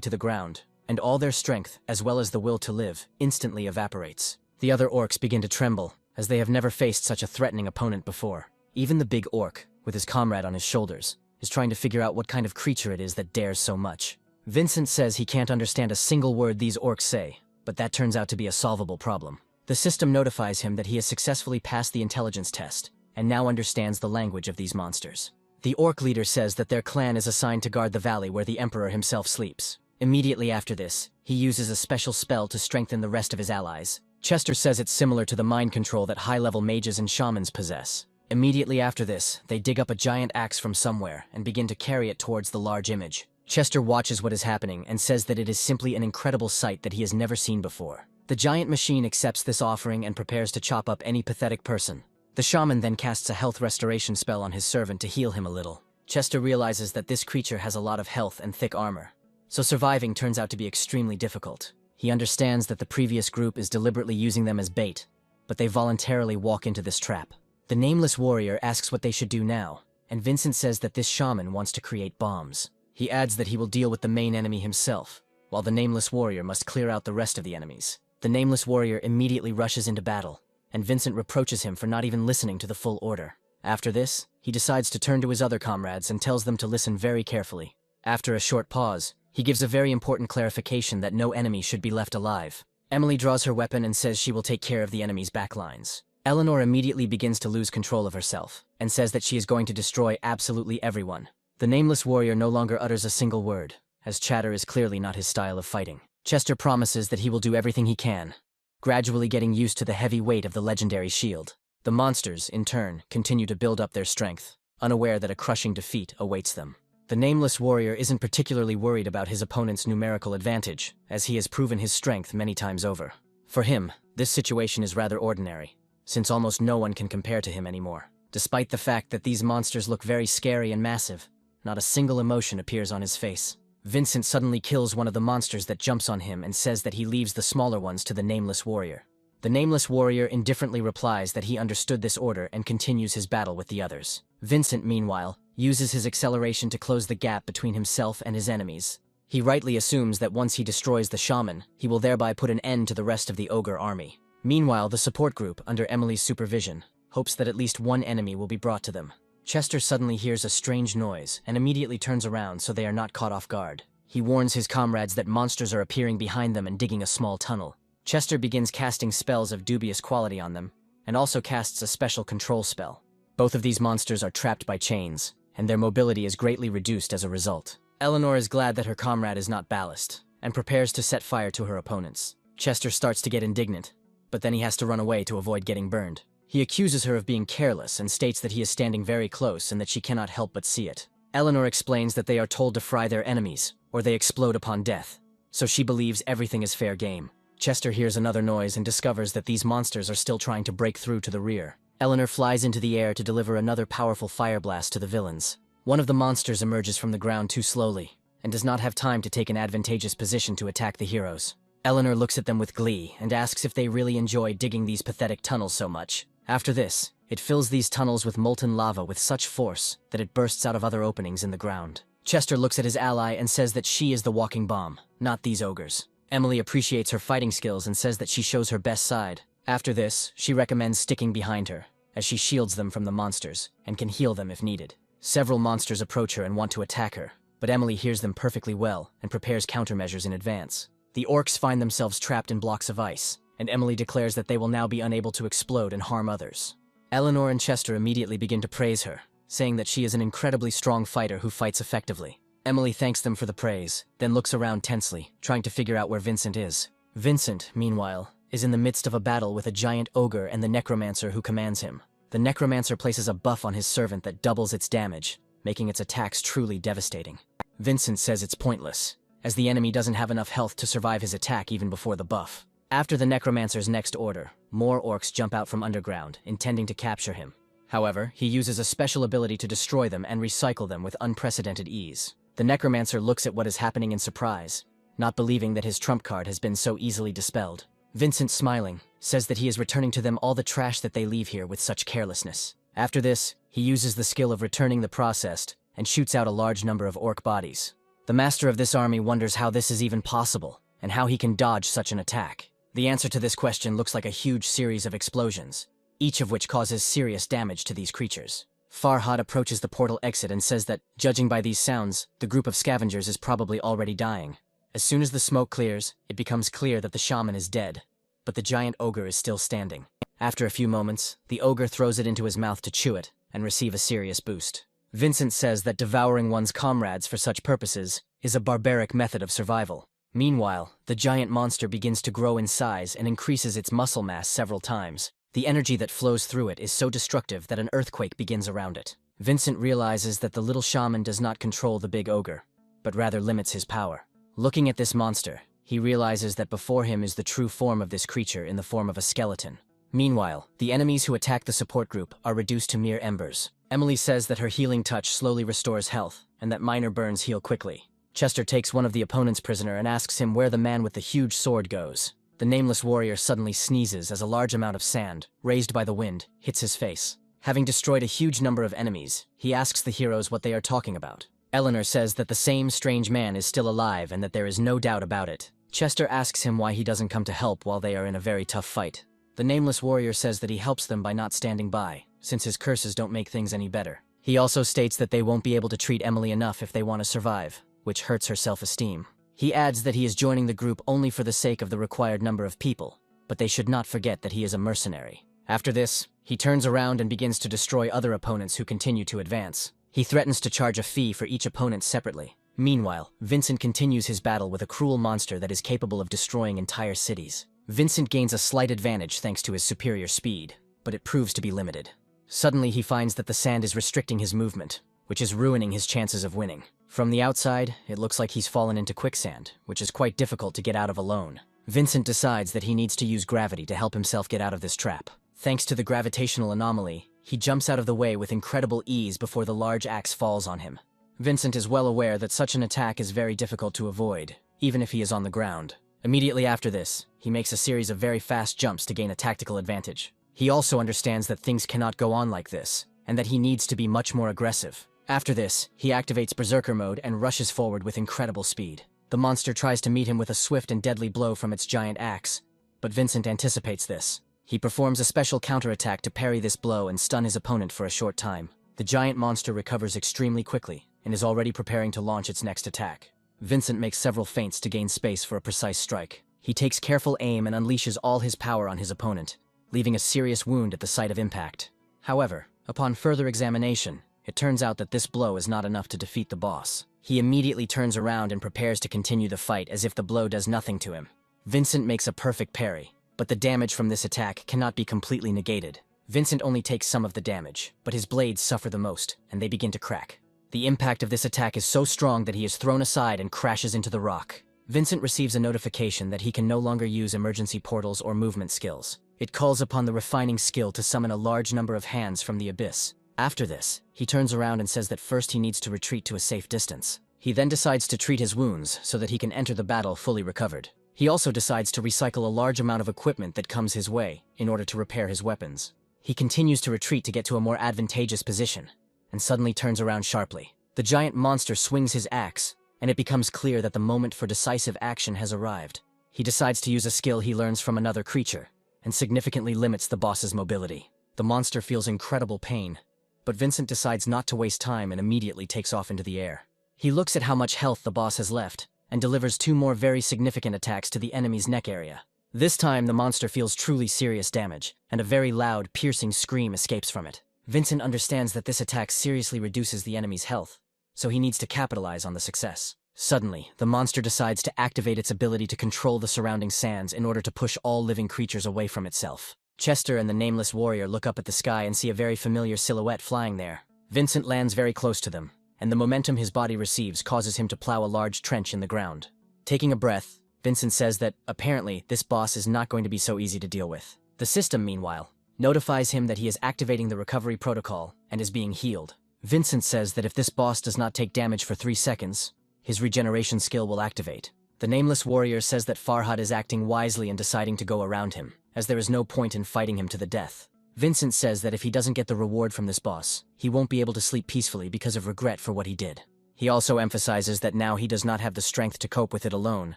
to the ground, and all their strength, as well as the will to live, instantly evaporates. The other orcs begin to tremble, as they have never faced such a threatening opponent before. Even the big orc, with his comrade on his shoulders, is trying to figure out what kind of creature it is that dares so much. Vincent says he can't understand a single word these orcs say, but that turns out to be a solvable problem. The system notifies him that he has successfully passed the intelligence test, and now understands the language of these monsters. The orc leader says that their clan is assigned to guard the valley where the emperor himself sleeps. Immediately after this, he uses a special spell to strengthen the rest of his allies. Chester says it's similar to the mind control that high-level mages and shamans possess. Immediately after this, they dig up a giant axe from somewhere and begin to carry it towards the large image. Chester watches what is happening and says that it is simply an incredible sight that he has never seen before. The giant machine accepts this offering and prepares to chop up any pathetic person. The shaman then casts a health restoration spell on his servant to heal him a little. Chester realizes that this creature has a lot of health and thick armor, so surviving turns out to be extremely difficult. He understands that the previous group is deliberately using them as bait, but they voluntarily walk into this trap. The nameless warrior asks what they should do now, and Vincent says that this shaman wants to create bombs. He adds that he will deal with the main enemy himself, while the nameless warrior must clear out the rest of the enemies. The nameless warrior immediately rushes into battle, and Vincent reproaches him for not even listening to the full order. After this, he decides to turn to his other comrades and tells them to listen very carefully. After a short pause, he gives a very important clarification that no enemy should be left alive. Emily draws her weapon and says she will take care of the enemy's backlines. Eleanor immediately begins to lose control of herself, and says that she is going to destroy absolutely everyone. The nameless warrior no longer utters a single word, as chatter is clearly not his style of fighting. Chester promises that he will do everything he can, gradually getting used to the heavy weight of the legendary shield. The monsters, in turn, continue to build up their strength, unaware that a crushing defeat awaits them. The nameless warrior isn't particularly worried about his opponent's numerical advantage, as he has proven his strength many times over. For him, this situation is rather ordinary, since almost no one can compare to him anymore. Despite the fact that these monsters look very scary and massive, not a single emotion appears on his face. Vincent suddenly kills one of the monsters that jumps on him and says that he leaves the smaller ones to the nameless warrior. The nameless warrior indifferently replies that he understood this order and continues his battle with the others. Vincent, meanwhile, uses his acceleration to close the gap between himself and his enemies. He rightly assumes that once he destroys the shaman, he will thereby put an end to the rest of the ogre army. Meanwhile, the support group, under Emily's supervision, hopes that at least one enemy will be brought to them. Chester suddenly hears a strange noise and immediately turns around so they are not caught off guard. He warns his comrades that monsters are appearing behind them and digging a small tunnel. Chester begins casting spells of dubious quality on them, and also casts a special control spell. Both of these monsters are trapped by chains, and their mobility is greatly reduced as a result. Eleanor is glad that her comrade is not ballast, and prepares to set fire to her opponents. Chester starts to get indignant, but then he has to run away to avoid getting burned. He accuses her of being careless and states that he is standing very close and that she cannot help but see it. Eleanor explains that they are told to fry their enemies, or they explode upon death, so she believes everything is fair game. Chester hears another noise and discovers that these monsters are still trying to break through to the rear. Eleanor flies into the air to deliver another powerful fire blast to the villains. One of the monsters emerges from the ground too slowly, and does not have time to take an advantageous position to attack the heroes. Eleanor looks at them with glee and asks if they really enjoy digging these pathetic tunnels so much. After this, it fills these tunnels with molten lava with such force that it bursts out of other openings in the ground. Chester looks at his ally and says that she is the walking bomb, not these ogres. Emily appreciates her fighting skills and says that she shows her best side. After this, she recommends sticking behind her, as she shields them from the monsters, and can heal them if needed. Several monsters approach her and want to attack her, but Emily hears them perfectly well and prepares countermeasures in advance. The orcs find themselves trapped in blocks of ice, and Emily declares that they will now be unable to explode and harm others. Eleanor and Chester immediately begin to praise her, saying that she is an incredibly strong fighter who fights effectively. Emily thanks them for the praise, then looks around tensely, trying to figure out where Vincent is. Vincent, meanwhile, is in the midst of a battle with a giant ogre and the necromancer who commands him. The necromancer places a buff on his servant that doubles its damage, making its attacks truly devastating. Vincent says it's pointless, as the enemy doesn't have enough health to survive his attack even before the buff. After the necromancer's next order, more orcs jump out from underground, intending to capture him. However, he uses a special ability to destroy them and recycle them with unprecedented ease. The necromancer looks at what is happening in surprise, not believing that his trump card has been so easily dispelled. Vincent, smiling, says that he is returning to them all the trash that they leave here with such carelessness. After this, he uses the skill of returning the processed and shoots out a large number of orc bodies. The master of this army wonders how this is even possible, and how he can dodge such an attack. The answer to this question looks like a huge series of explosions, each of which causes serious damage to these creatures. Farhad approaches the portal exit and says that, judging by these sounds, the group of scavengers is probably already dying. As soon as the smoke clears, it becomes clear that the shaman is dead, but the giant ogre is still standing. After a few moments, the ogre throws it into his mouth to chew it and receive a serious boost. Vincent says that devouring one's comrades for such purposes is a barbaric method of survival. Meanwhile, the giant monster begins to grow in size and increases its muscle mass several times. The energy that flows through it is so destructive that an earthquake begins around it. Vincent realizes that the little shaman does not control the big ogre, but rather limits his power. Looking at this monster, he realizes that before him is the true form of this creature in the form of a skeleton. Meanwhile, the enemies who attack the support group are reduced to mere embers. Emily says that her healing touch slowly restores health, and that minor burns heal quickly. Chester takes one of the opponent's prisoner and asks him where the man with the huge sword goes. The nameless warrior suddenly sneezes as a large amount of sand, raised by the wind, hits his face. Having destroyed a huge number of enemies, he asks the heroes what they are talking about. Eleanor says that the same strange man is still alive and that there is no doubt about it. Chester asks him why he doesn't come to help while they are in a very tough fight. The nameless warrior says that he helps them by not standing by, since his curses don't make things any better. He also states that they won't be able to treat Emily enough if they want to survive, which hurts her self-esteem. He adds that he is joining the group only for the sake of the required number of people, but they should not forget that he is a mercenary. After this, he turns around and begins to destroy other opponents who continue to advance. He threatens to charge a fee for each opponent separately. Meanwhile, Vincent continues his battle with a cruel monster that is capable of destroying entire cities. Vincent gains a slight advantage thanks to his superior speed, but it proves to be limited. Suddenly he finds that the sand is restricting his movement, which is ruining his chances of winning. From the outside, it looks like he's fallen into quicksand, which is quite difficult to get out of alone. Vincent decides that he needs to use gravity to help himself get out of this trap. Thanks to the gravitational anomaly, he jumps out of the way with incredible ease before the large axe falls on him. Vincent is well aware that such an attack is very difficult to avoid, even if he is on the ground. Immediately after this, he makes a series of very fast jumps to gain a tactical advantage. He also understands that things cannot go on like this, and that he needs to be much more aggressive. After this, he activates Berserker mode and rushes forward with incredible speed. The monster tries to meet him with a swift and deadly blow from its giant axe, but Vincent anticipates this. He performs a special counterattack to parry this blow and stun his opponent for a short time. The giant monster recovers extremely quickly, and is already preparing to launch its next attack. Vincent makes several feints to gain space for a precise strike. He takes careful aim and unleashes all his power on his opponent, leaving a serious wound at the site of impact. However, upon further examination, it turns out that this blow is not enough to defeat the boss. He immediately turns around and prepares to continue the fight as if the blow does nothing to him. Vincent makes a perfect parry, but the damage from this attack cannot be completely negated. Vincent only takes some of the damage, but his blades suffer the most, and they begin to crack. The impact of this attack is so strong that he is thrown aside and crashes into the rock. Vincent receives a notification that he can no longer use emergency portals or movement skills. It calls upon the refining skill to summon a large number of hands from the abyss. After this, he turns around and says that first he needs to retreat to a safe distance. He then decides to treat his wounds so that he can enter the battle fully recovered. He also decides to recycle a large amount of equipment that comes his way in order to repair his weapons. He continues to retreat to get to a more advantageous position, and suddenly turns around sharply. The giant monster swings his axe, and it becomes clear that the moment for decisive action has arrived. He decides to use a skill he learns from another creature, and significantly limits the boss's mobility. The monster feels incredible pain, but Vincent decides not to waste time and immediately takes off into the air. He looks at how much health the boss has left, and delivers 2 more very significant attacks to the enemy's neck area. This time, the monster feels truly serious damage, and a very loud, piercing scream escapes from it. Vincent understands that this attack seriously reduces the enemy's health, so he needs to capitalize on the success. Suddenly, the monster decides to activate its ability to control the surrounding sands in order to push all living creatures away from itself. Chester and the nameless warrior look up at the sky and see a very familiar silhouette flying there. Vincent lands very close to them, and the momentum his body receives causes him to plow a large trench in the ground. Taking a breath, Vincent says that, apparently, this boss is not going to be so easy to deal with. The system, meanwhile, notifies him that he is activating the recovery protocol and is being healed. Vincent says that if this boss does not take damage for 3 seconds, his regeneration skill will activate. The nameless warrior says that Farhad is acting wisely in deciding to go around him, as there is no point in fighting him to the death. Vincent says that if he doesn't get the reward from this boss, he won't be able to sleep peacefully because of regret for what he did. He also emphasizes that now he does not have the strength to cope with it alone,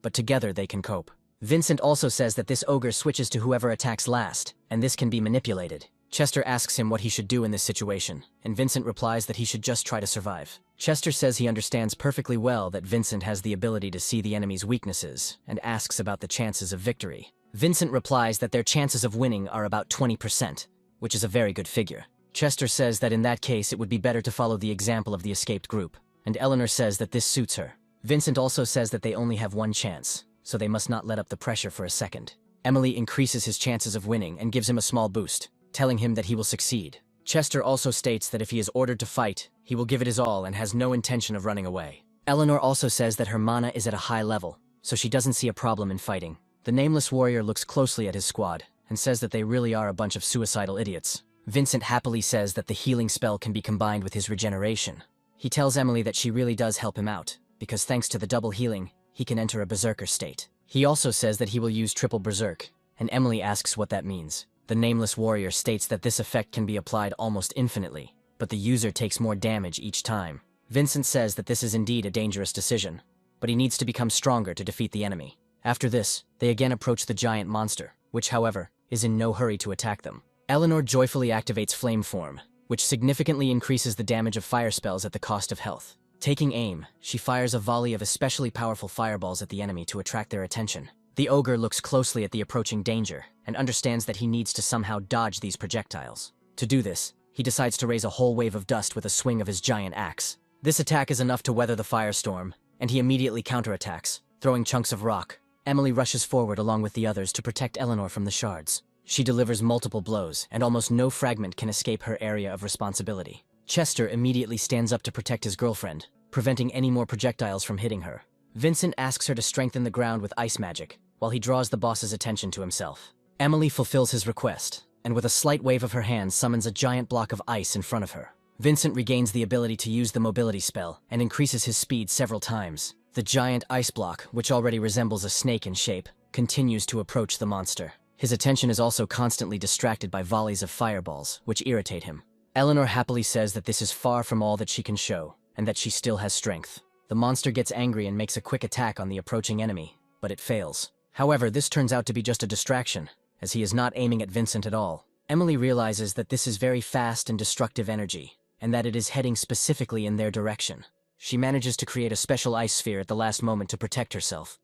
but together they can cope. Vincent also says that this ogre switches to whoever attacks last, and this can be manipulated. Chester asks him what he should do in this situation, and Vincent replies that he should just try to survive. Chester says he understands perfectly well that Vincent has the ability to see the enemy's weaknesses, and asks about the chances of victory. Vincent replies that their chances of winning are about 20%, which is a very good figure. Chester says that in that case it would be better to follow the example of the escaped group, and Eleanor says that this suits her. Vincent also says that they only have 1 chance, so they must not let up the pressure for a second. Emily increases his chances of winning and gives him a small boost, telling him that he will succeed. Chester also states that if he is ordered to fight, he will give it his all and has no intention of running away. Eleanor also says that her mana is at a high level, so she doesn't see a problem in fighting. The nameless warrior looks closely at his squad, and says that they really are a bunch of suicidal idiots. Vincent happily says that the healing spell can be combined with his regeneration. He tells Emily that she really does help him out, because thanks to the double healing, he can enter a berserker state. He also says that he will use triple berserk, and Emily asks what that means. The nameless warrior states that this effect can be applied almost infinitely, but the user takes more damage each time. Vincent says that this is indeed a dangerous decision, but he needs to become stronger to defeat the enemy. After this, they again approach the giant monster, which, however, is in no hurry to attack them. Eleanor joyfully activates Flame Form, which significantly increases the damage of fire spells at the cost of health. Taking aim, she fires a volley of especially powerful fireballs at the enemy to attract their attention. The ogre looks closely at the approaching danger and understands that he needs to somehow dodge these projectiles. To do this, he decides to raise a whole wave of dust with a swing of his giant axe. This attack is enough to weather the firestorm, and he immediately counterattacks, throwing chunks of rock. Emily rushes forward along with the others to protect Eleanor from the shards. She delivers multiple blows, and almost no fragment can escape her area of responsibility. Chester immediately stands up to protect his girlfriend, preventing any more projectiles from hitting her. Vincent asks her to strengthen the ground with ice magic, while he draws the boss's attention to himself. Emily fulfills his request, and with a slight wave of her hand summons a giant block of ice in front of her. Vincent regains the ability to use the mobility spell and increases his speed several times. The giant ice block, which already resembles a snake in shape, continues to approach the monster. His attention is also constantly distracted by volleys of fireballs, which irritate him. Eleanor happily says that this is far from all that she can show, and that she still has strength. The monster gets angry and makes a quick attack on the approaching enemy, but it fails. However, this turns out to be just a distraction, as he is not aiming at Vincent at all. Emily realizes that this is very fast and destructive energy, and that it is heading specifically in their direction. She manages to create a special ice sphere at the last moment to protect herself,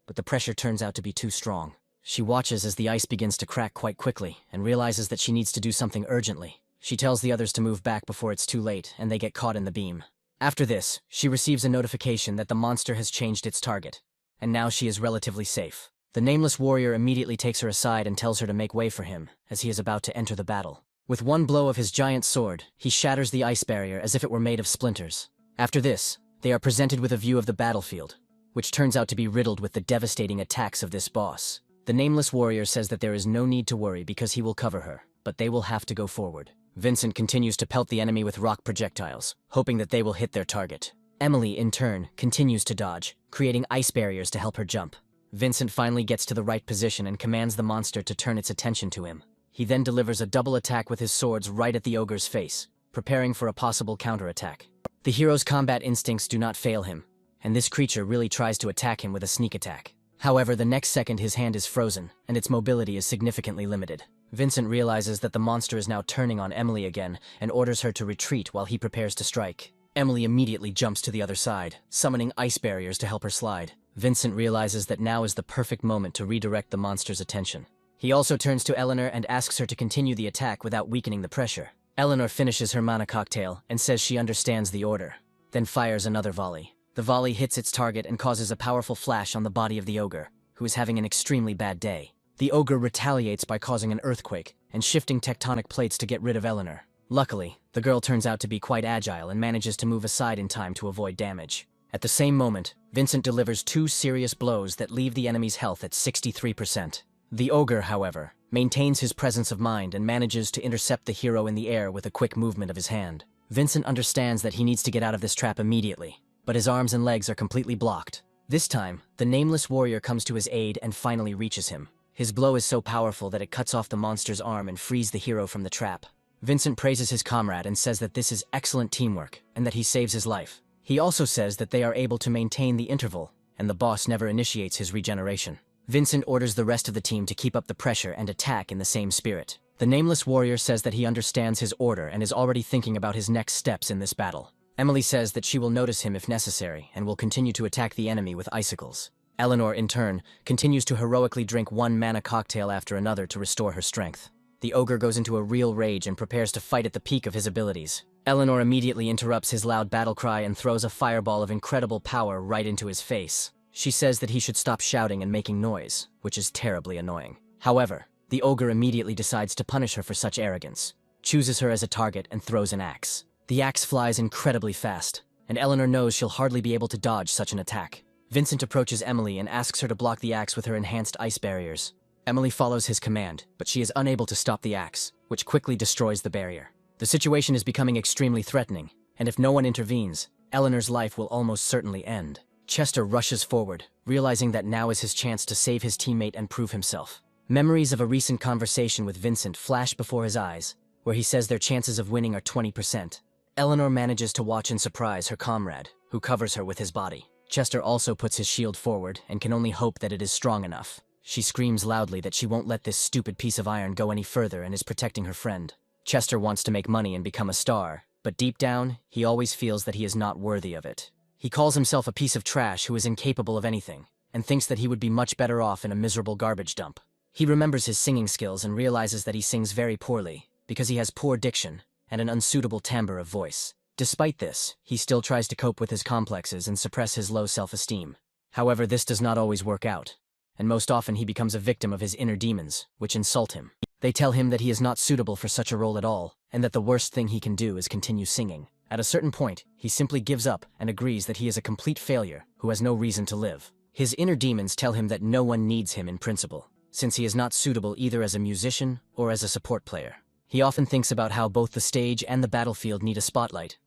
but the pressure turns out to be too strong. She watches as the ice begins to crack quite quickly, and realizes that she needs to do something urgently. She tells the others to move back before it's too late, and they get caught in the beam. After this, she receives a notification that the monster has changed its target, and now she is relatively safe. The nameless warrior immediately takes her aside and tells her to make way for him, as he is about to enter the battle. With one blow of his giant sword, he shatters the ice barrier as if it were made of splinters. After this, they are presented with a view of the battlefield, which turns out to be riddled with the devastating attacks of this boss. The nameless warrior says that there is no need to worry because he will cover her, but they will have to go forward. Vincent continues to pelt the enemy with rock projectiles, hoping that they will hit their target. Emily, in turn, continues to dodge, creating ice barriers to help her jump. Vincent finally gets to the right position and commands the monster to turn its attention to him. He then delivers a double attack with his swords right at the ogre's face, preparing for a possible counterattack. The hero's combat instincts do not fail him, and this creature really tries to attack him with a sneak attack. However, the next second his hand is frozen, and its mobility is significantly limited. Vincent realizes that the monster is now turning on Emily again, and orders her to retreat while he prepares to strike. Emily immediately jumps to the other side, summoning ice barriers to help her slide. Vincent realizes that now is the perfect moment to redirect the monster's attention. He also turns to Eleanor and asks her to continue the attack without weakening the pressure. Eleanor finishes her mana cocktail and says she understands the order, then fires another volley. The volley hits its target and causes a powerful flash on the body of the ogre, who is having an extremely bad day. The ogre retaliates by causing an earthquake and shifting tectonic plates to get rid of Eleanor. Luckily, the girl turns out to be quite agile and manages to move aside in time to avoid damage. At the same moment, Vincent delivers two serious blows that leave the enemy's health at 63%. The ogre, however, maintains his presence of mind and manages to intercept the hero in the air with a quick movement of his hand. Vincent understands that he needs to get out of this trap immediately, but his arms and legs are completely blocked. This time, the nameless warrior comes to his aid and finally reaches him. His blow is so powerful that it cuts off the monster's arm and frees the hero from the trap. Vincent praises his comrade and says that this is excellent teamwork and that he saves his life. He also says that they are able to maintain the interval, and the boss never initiates his regeneration. Vincent orders the rest of the team to keep up the pressure and attack in the same spirit. The nameless warrior says that he understands his order and is already thinking about his next steps in this battle. Emily says that she will notice him if necessary and will continue to attack the enemy with icicles. Eleanor, in turn, continues to heroically drink one mana cocktail after another to restore her strength. The ogre goes into a real rage and prepares to fight at the peak of his abilities. Eleanor immediately interrupts his loud battle cry and throws a fireball of incredible power right into his face. She says that he should stop shouting and making noise, which is terribly annoying. However, the ogre immediately decides to punish her for such arrogance, chooses her as a target and throws an axe. The axe flies incredibly fast, and Eleanor knows she'll hardly be able to dodge such an attack. Vincent approaches Emily and asks her to block the axe with her enhanced ice barriers. Emily follows his command, but she is unable to stop the axe, which quickly destroys the barrier. The situation is becoming extremely threatening, and if no one intervenes, Eleanor's life will almost certainly end. Chester rushes forward, realizing that now is his chance to save his teammate and prove himself. Memories of a recent conversation with Vincent flash before his eyes, where he says their chances of winning are 20%. Eleanor manages to watch in surprise her comrade, who covers her with his body. Chester also puts his shield forward and can only hope that it is strong enough. She screams loudly that she won't let this stupid piece of iron go any further and is protecting her friend. Chester wants to make money and become a star, but deep down, he always feels that he is not worthy of it. He calls himself a piece of trash who is incapable of anything, and thinks that he would be much better off in a miserable garbage dump. He remembers his singing skills and realizes that he sings very poorly, because he has poor diction and an unsuitable timbre of voice. Despite this, he still tries to cope with his complexes and suppress his low self-esteem. However, this does not always work out, and most often he becomes a victim of his inner demons, which insult him. They tell him that he is not suitable for such a role at all, and that the worst thing he can do is continue singing. At a certain point, he simply gives up and agrees that he is a complete failure who has no reason to live. His inner demons tell him that no one needs him in principle, since he is not suitable either as a musician or as a support player. He often thinks about how both the stage and the battlefield need a spotlight,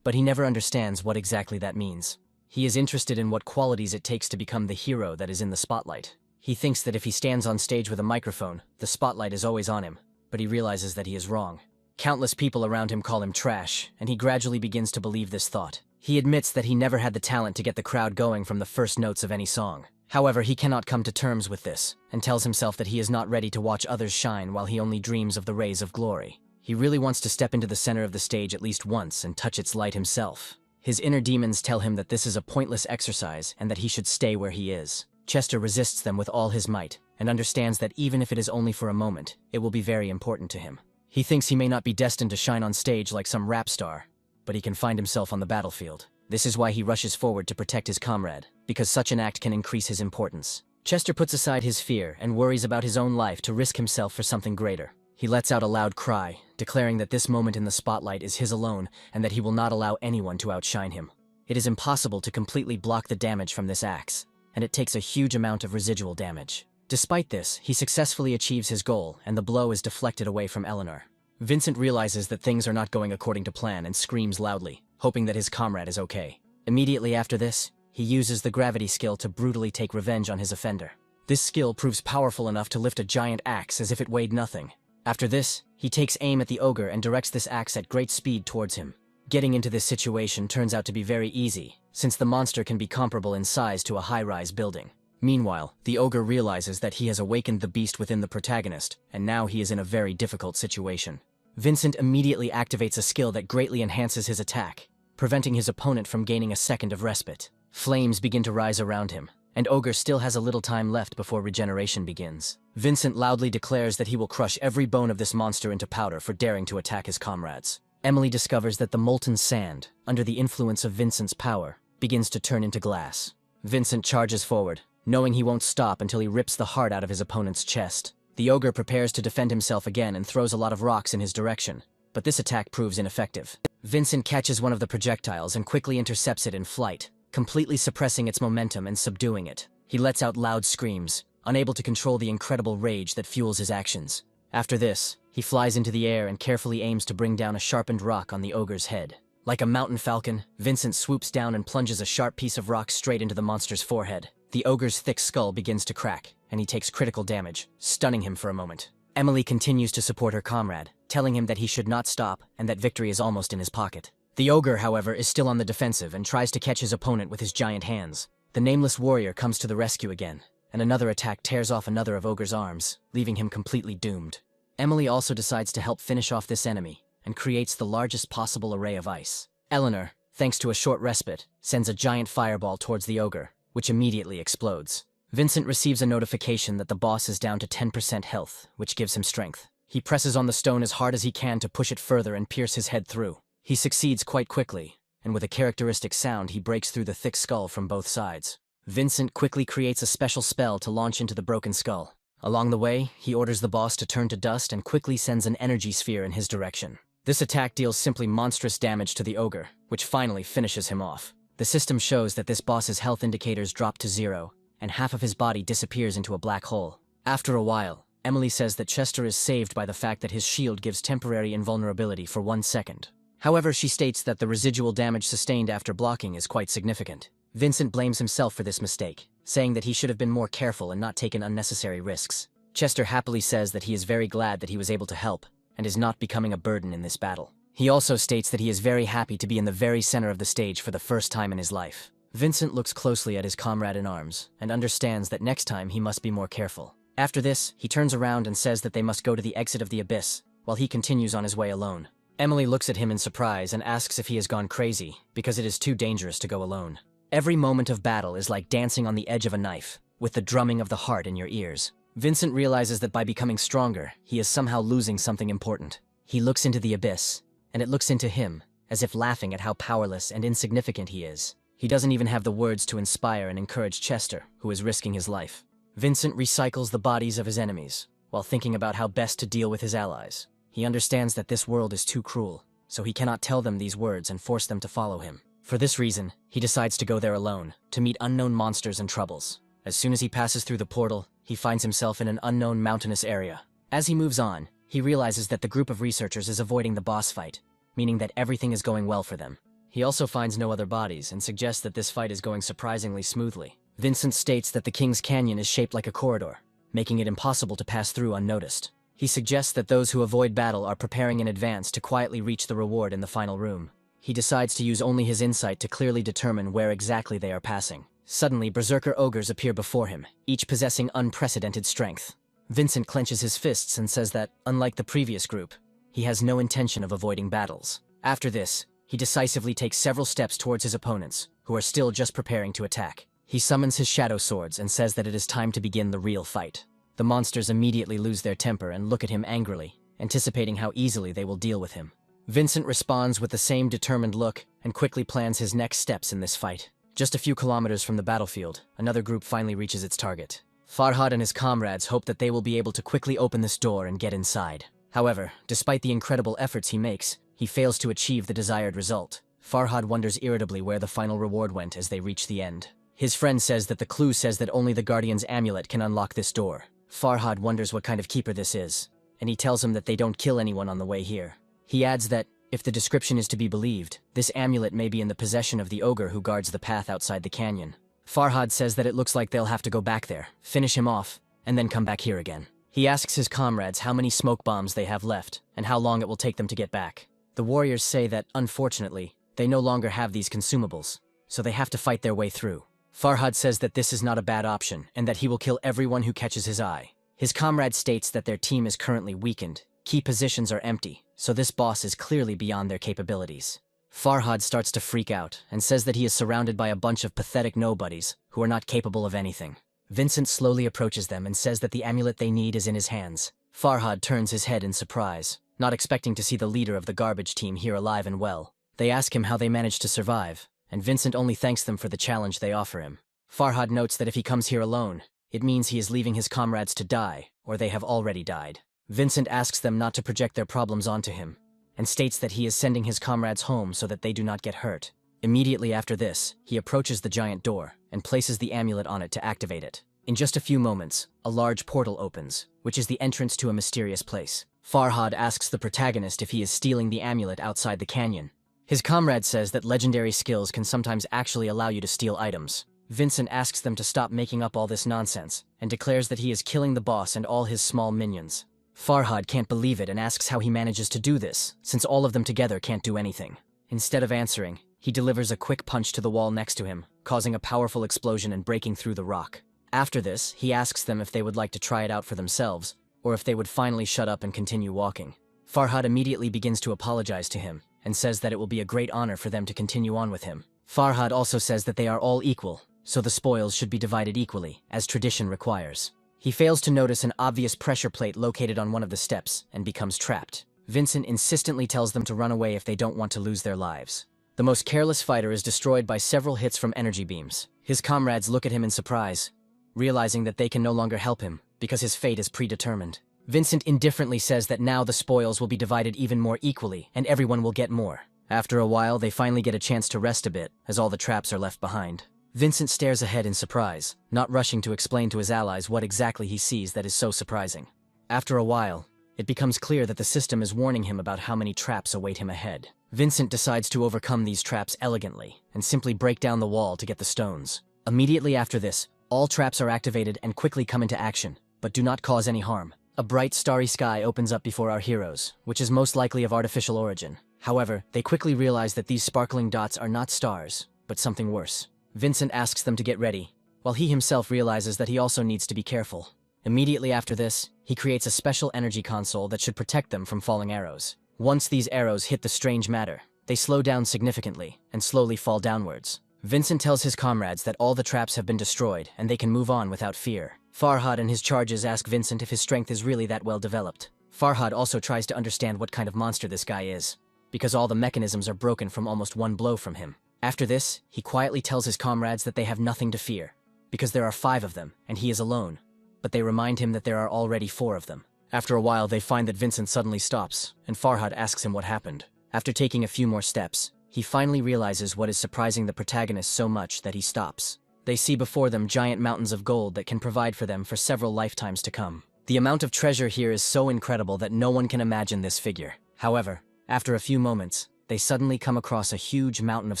but he never understands what exactly that means. He is interested in what qualities it takes to become the hero that is in the spotlight. He thinks that if he stands on stage with a microphone, the spotlight is always on him, but he realizes that he is wrong. Countless people around him call him trash, and he gradually begins to believe this thought. He admits that he never had the talent to get the crowd going from the first notes of any song. However, he cannot come to terms with this, and tells himself that he is not ready to watch others shine while he only dreams of the rays of glory. He really wants to step into the center of the stage at least once and touch its light himself. His inner demons tell him that this is a pointless exercise and that he should stay where he is. Chester resists them with all his might, and understands that even if it is only for a moment, it will be very important to him. He thinks he may not be destined to shine on stage like some rap star, but he can find himself on the battlefield. This is why he rushes forward to protect his comrade, because such an act can increase his importance. Chester puts aside his fear and worries about his own life to risk himself for something greater. He lets out a loud cry, declaring that this moment in the spotlight is his alone and that he will not allow anyone to outshine him. It is impossible to completely block the damage from this axe, and it takes a huge amount of residual damage. Despite this, he successfully achieves his goal, and the blow is deflected away from Eleanor. Vincent realizes that things are not going according to plan and screams loudly, hoping that his comrade is okay. Immediately after this, he uses the gravity skill to brutally take revenge on his offender. This skill proves powerful enough to lift a giant axe as if it weighed nothing. After this, he takes aim at the ogre and directs this axe at great speed towards him. Getting into this situation turns out to be very easy, since the monster can be comparable in size to a high-rise building. Meanwhile, the ogre realizes that he has awakened the beast within the protagonist, and now he is in a very difficult situation. Vincent immediately activates a skill that greatly enhances his attack, preventing his opponent from gaining a second of respite. Flames begin to rise around him, and Ogre still has a little time left before regeneration begins. Vincent loudly declares that he will crush every bone of this monster into powder for daring to attack his comrades. Emily discovers that the molten sand, under the influence of Vincent's power, begins to turn into glass. Vincent charges forward, knowing he won't stop until he rips the heart out of his opponent's chest. The ogre prepares to defend himself again and throws a lot of rocks in his direction, but this attack proves ineffective. Vincent catches one of the projectiles and quickly intercepts it in flight, completely suppressing its momentum and subduing it. He lets out loud screams, unable to control the incredible rage that fuels his actions. After this, he flies into the air and carefully aims to bring down a sharpened rock on the ogre's head. Like a mountain falcon, Vincent swoops down and plunges a sharp piece of rock straight into the monster's forehead. The ogre's thick skull begins to crack, and he takes critical damage, stunning him for a moment. Emily continues to support her comrade, telling him that he should not stop and that victory is almost in his pocket. The ogre, however, is still on the defensive and tries to catch his opponent with his giant hands. The nameless warrior comes to the rescue again, and another attack tears off another of Ogre's arms, leaving him completely doomed. Emily also decides to help finish off this enemy, and creates the largest possible array of ice. Eleanor, thanks to a short respite, sends a giant fireball towards the ogre, which immediately explodes. Vincent receives a notification that the boss is down to 10% health, which gives him strength. He presses on the stone as hard as he can to push it further and pierce his head through. He succeeds quite quickly, and with a characteristic sound he breaks through the thick skull from both sides. Vincent quickly creates a special spell to launch into the broken skull. Along the way, he orders the boss to turn to dust and quickly sends an energy sphere in his direction. This attack deals simply monstrous damage to the ogre, which finally finishes him off. The system shows that this boss's health indicators drop to 0, and half of his body disappears into a black hole. After a while, Emily says that Chester is saved by the fact that his shield gives temporary invulnerability for 1 second. However, she states that the residual damage sustained after blocking is quite significant. Vincent blames himself for this mistake, saying that he should have been more careful and not taken unnecessary risks. Chester happily says that he is very glad that he was able to help, and is not becoming a burden in this battle. He also states that he is very happy to be in the very center of the stage for the first time in his life. Vincent looks closely at his comrade in arms, and understands that next time he must be more careful. After this, he turns around and says that they must go to the exit of the abyss, while he continues on his way alone. Emily looks at him in surprise and asks if he has gone crazy, because it is too dangerous to go alone. Every moment of battle is like dancing on the edge of a knife, with the drumming of the heart in your ears. Vincent realizes that by becoming stronger, he is somehow losing something important. He looks into the abyss, and it looks into him, as if laughing at how powerless and insignificant he is. He doesn't even have the words to inspire and encourage Chester, who is risking his life. Vincent recycles the bodies of his enemies, while thinking about how best to deal with his allies. He understands that this world is too cruel, so he cannot tell them these words and force them to follow him. For this reason, he decides to go there alone, to meet unknown monsters and troubles. As soon as he passes through the portal, he finds himself in an unknown mountainous area. As he moves on, he realizes that the group of researchers is avoiding the boss fight, meaning that everything is going well for them. He also finds no other bodies and suggests that this fight is going surprisingly smoothly. Vincent states that the King's Canyon is shaped like a corridor, making it impossible to pass through unnoticed. He suggests that those who avoid battle are preparing in advance to quietly reach the reward in the final room. He decides to use only his insight to clearly determine where exactly they are passing. Suddenly, berserker ogres appear before him, each possessing unprecedented strength. Vincent clenches his fists and says that, unlike the previous group, he has no intention of avoiding battles. After this, he decisively takes several steps towards his opponents, who are still just preparing to attack. He summons his shadow swords and says that it is time to begin the real fight. The monsters immediately lose their temper and look at him angrily, anticipating how easily they will deal with him. Vincent responds with the same determined look and quickly plans his next steps in this fight. Just a few kilometers from the battlefield, another group finally reaches its target. Farhad and his comrades hope that they will be able to quickly open this door and get inside. However, despite the incredible efforts he makes, he fails to achieve the desired result. Farhad wonders irritably where the final reward went as they reach the end. His friend says that the clue says that only the Guardian's amulet can unlock this door. Farhad wonders what kind of keeper this is, and he tells him that they don't kill anyone on the way here. He adds that, if the description is to be believed, this amulet may be in the possession of the ogre who guards the path outside the canyon. Farhad says that it looks like they'll have to go back there, finish him off, and then come back here again. He asks his comrades how many smoke bombs they have left, and how long it will take them to get back. The warriors say that, unfortunately, they no longer have these consumables, so they have to fight their way through. Farhad says that this is not a bad option, and that he will kill everyone who catches his eye. His comrade states that their team is currently weakened, key positions are empty, so this boss is clearly beyond their capabilities. Farhad starts to freak out, and says that he is surrounded by a bunch of pathetic nobodies, who are not capable of anything. Vincent slowly approaches them and says that the amulet they need is in his hands. Farhad turns his head in surprise, not expecting to see the leader of the garbage team here alive and well. They ask him how they managed to survive, and Vincent only thanks them for the challenge they offer him. Farhad notes that if he comes here alone, it means he is leaving his comrades to die, or they have already died. Vincent asks them not to project their problems onto him, and states that he is sending his comrades home so that they do not get hurt. Immediately after this, he approaches the giant door, and places the amulet on it to activate it. In just a few moments, a large portal opens, which is the entrance to a mysterious place. Farhad asks the protagonist if he is stealing the amulet outside the canyon. His comrade says that legendary skills can sometimes actually allow you to steal items. Vincent asks them to stop making up all this nonsense, and declares that he is killing the boss and all his small minions. Farhad can't believe it and asks how he manages to do this, since all of them together can't do anything. Instead of answering, he delivers a quick punch to the wall next to him, causing a powerful explosion and breaking through the rock. After this, he asks them if they would like to try it out for themselves, or if they would finally shut up and continue walking. Farhad immediately begins to apologize to him, and says that it will be a great honor for them to continue on with him. Farhad also says that they are all equal, so the spoils should be divided equally, as tradition requires. He fails to notice an obvious pressure plate located on one of the steps, and becomes trapped. Vincent insistently tells them to run away if they don't want to lose their lives. The most careless fighter is destroyed by several hits from energy beams. His comrades look at him in surprise, realizing that they can no longer help him, because his fate is predetermined. Vincent indifferently says that now the spoils will be divided even more equally, and everyone will get more. After a while, they finally get a chance to rest a bit, as all the traps are left behind. Vincent stares ahead in surprise, not rushing to explain to his allies what exactly he sees that is so surprising. After a while, It becomes clear that the system is warning him about how many traps await him ahead. Vincent decides to overcome these traps elegantly and simply break down the wall to get the stones. Immediately after this, all traps are activated and quickly come into action, but do not cause any harm. A bright, starry sky opens up before our heroes, which is most likely of artificial origin. However, they quickly realize that these sparkling dots are not stars, but something worse. Vincent asks them to get ready, while he himself realizes that he also needs to be careful. Immediately after this, he creates a special energy console that should protect them from falling arrows. Once these arrows hit the strange matter, they slow down significantly and slowly fall downwards. Vincent tells his comrades that all the traps have been destroyed and they can move on without fear. Farhad and his charges ask Vincent if his strength is really that well developed. Farhad also tries to understand what kind of monster this guy is, because all the mechanisms are broken from almost one blow from him. After this, he quietly tells his comrades that they have nothing to fear, because there are 5 of them and he is alone. But they remind him that there are already 4 of them. After a while, they find that Vincent suddenly stops, and Farhad asks him what happened. After taking a few more steps, he finally realizes what is surprising the protagonist so much that he stops. They see before them giant mountains of gold that can provide for them for several lifetimes to come. The amount of treasure here is so incredible that no one can imagine this figure. However, after a few moments, they suddenly come across a huge mountain of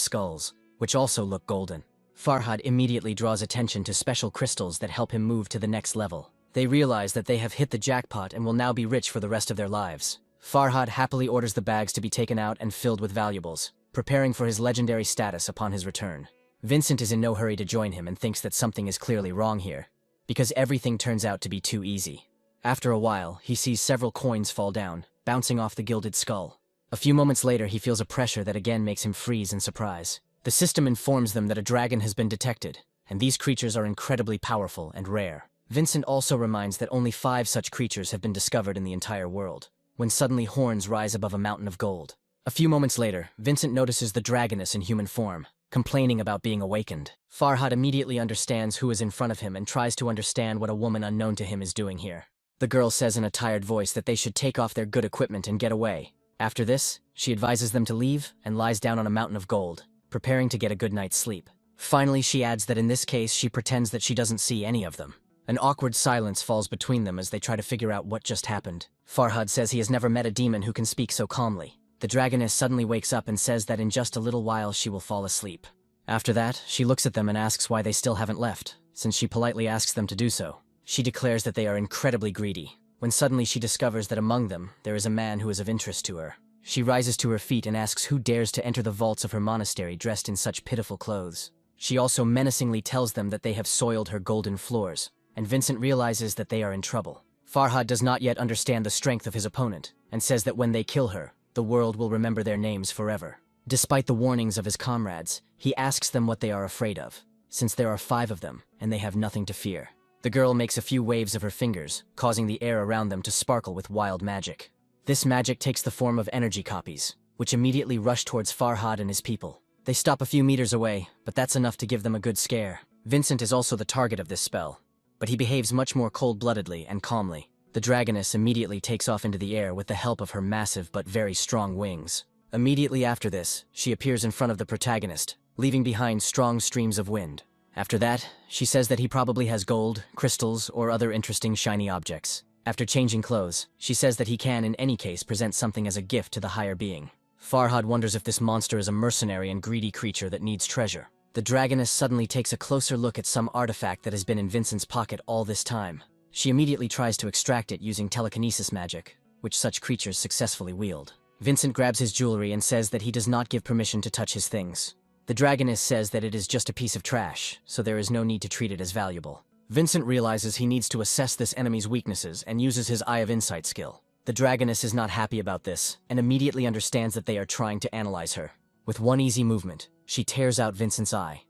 skulls, which also look golden. Farhad immediately draws attention to special crystals that help him move to the next level. They realize that they have hit the jackpot and will now be rich for the rest of their lives. Farhad happily orders the bags to be taken out and filled with valuables, preparing for his legendary status upon his return. Vincent is in no hurry to join him and thinks that something is clearly wrong here, because everything turns out to be too easy. After a while, he sees several coins fall down, bouncing off the gilded skull. A few moments later, he feels a pressure that again makes him freeze in surprise. The system informs them that a dragon has been detected, and these creatures are incredibly powerful and rare. Vincent also reminds that only 5 such creatures have been discovered in the entire world, when suddenly horns rise above a mountain of gold. A few moments later, Vincent notices the dragoness in human form, complaining about being awakened. Farhad immediately understands who is in front of him and tries to understand what a woman unknown to him is doing here. The girl says in a tired voice that they should take off their good equipment and get away. After this, she advises them to leave and lies down on a mountain of gold, preparing to get a good night's sleep. Finally, she adds that in this case, she pretends that she doesn't see any of them. An awkward silence falls between them as they try to figure out what just happened. Farhad says he has never met a demon who can speak so calmly. The dragoness suddenly wakes up and says that in just a little while she will fall asleep. After that, she looks at them and asks why they still haven't left, since she politely asks them to do so. She declares that they are incredibly greedy, when suddenly she discovers that among them, there is a man who is of interest to her. She rises to her feet and asks who dares to enter the vaults of her monastery dressed in such pitiful clothes. She also menacingly tells them that they have soiled her golden floors, and Vincent realizes that they are in trouble. Farhad does not yet understand the strength of his opponent, and says that when they kill her, the world will remember their names forever. Despite the warnings of his comrades, he asks them what they are afraid of, since there are 5 of them, and they have nothing to fear. The girl makes a few waves of her fingers, causing the air around them to sparkle with wild magic. This magic takes the form of energy copies, which immediately rush towards Farhad and his people. They stop a few meters away, but that's enough to give them a good scare. Vincent is also the target of this spell, but he behaves much more cold-bloodedly and calmly. The dragoness immediately takes off into the air with the help of her massive but very strong wings. Immediately after this, she appears in front of the protagonist, leaving behind strong streams of wind. After that, she says that he probably has gold, crystals, or other interesting shiny objects. After changing clothes, she says that he can in any case present something as a gift to the higher being. Farhad wonders if this monster is a mercenary and greedy creature that needs treasure. The dragoness suddenly takes a closer look at some artifact that has been in Vincent's pocket all this time. She immediately tries to extract it using telekinesis magic, which such creatures successfully wield. Vincent grabs his jewelry and says that he does not give permission to touch his things. The dragoness says that it is just a piece of trash, so there is no need to treat it as valuable. Vincent realizes he needs to assess this enemy's weaknesses and uses his Eye of Insight skill. The dragoness is not happy about this, and immediately understands that they are trying to analyze her. With one easy movement, she tears out Vincent's eye,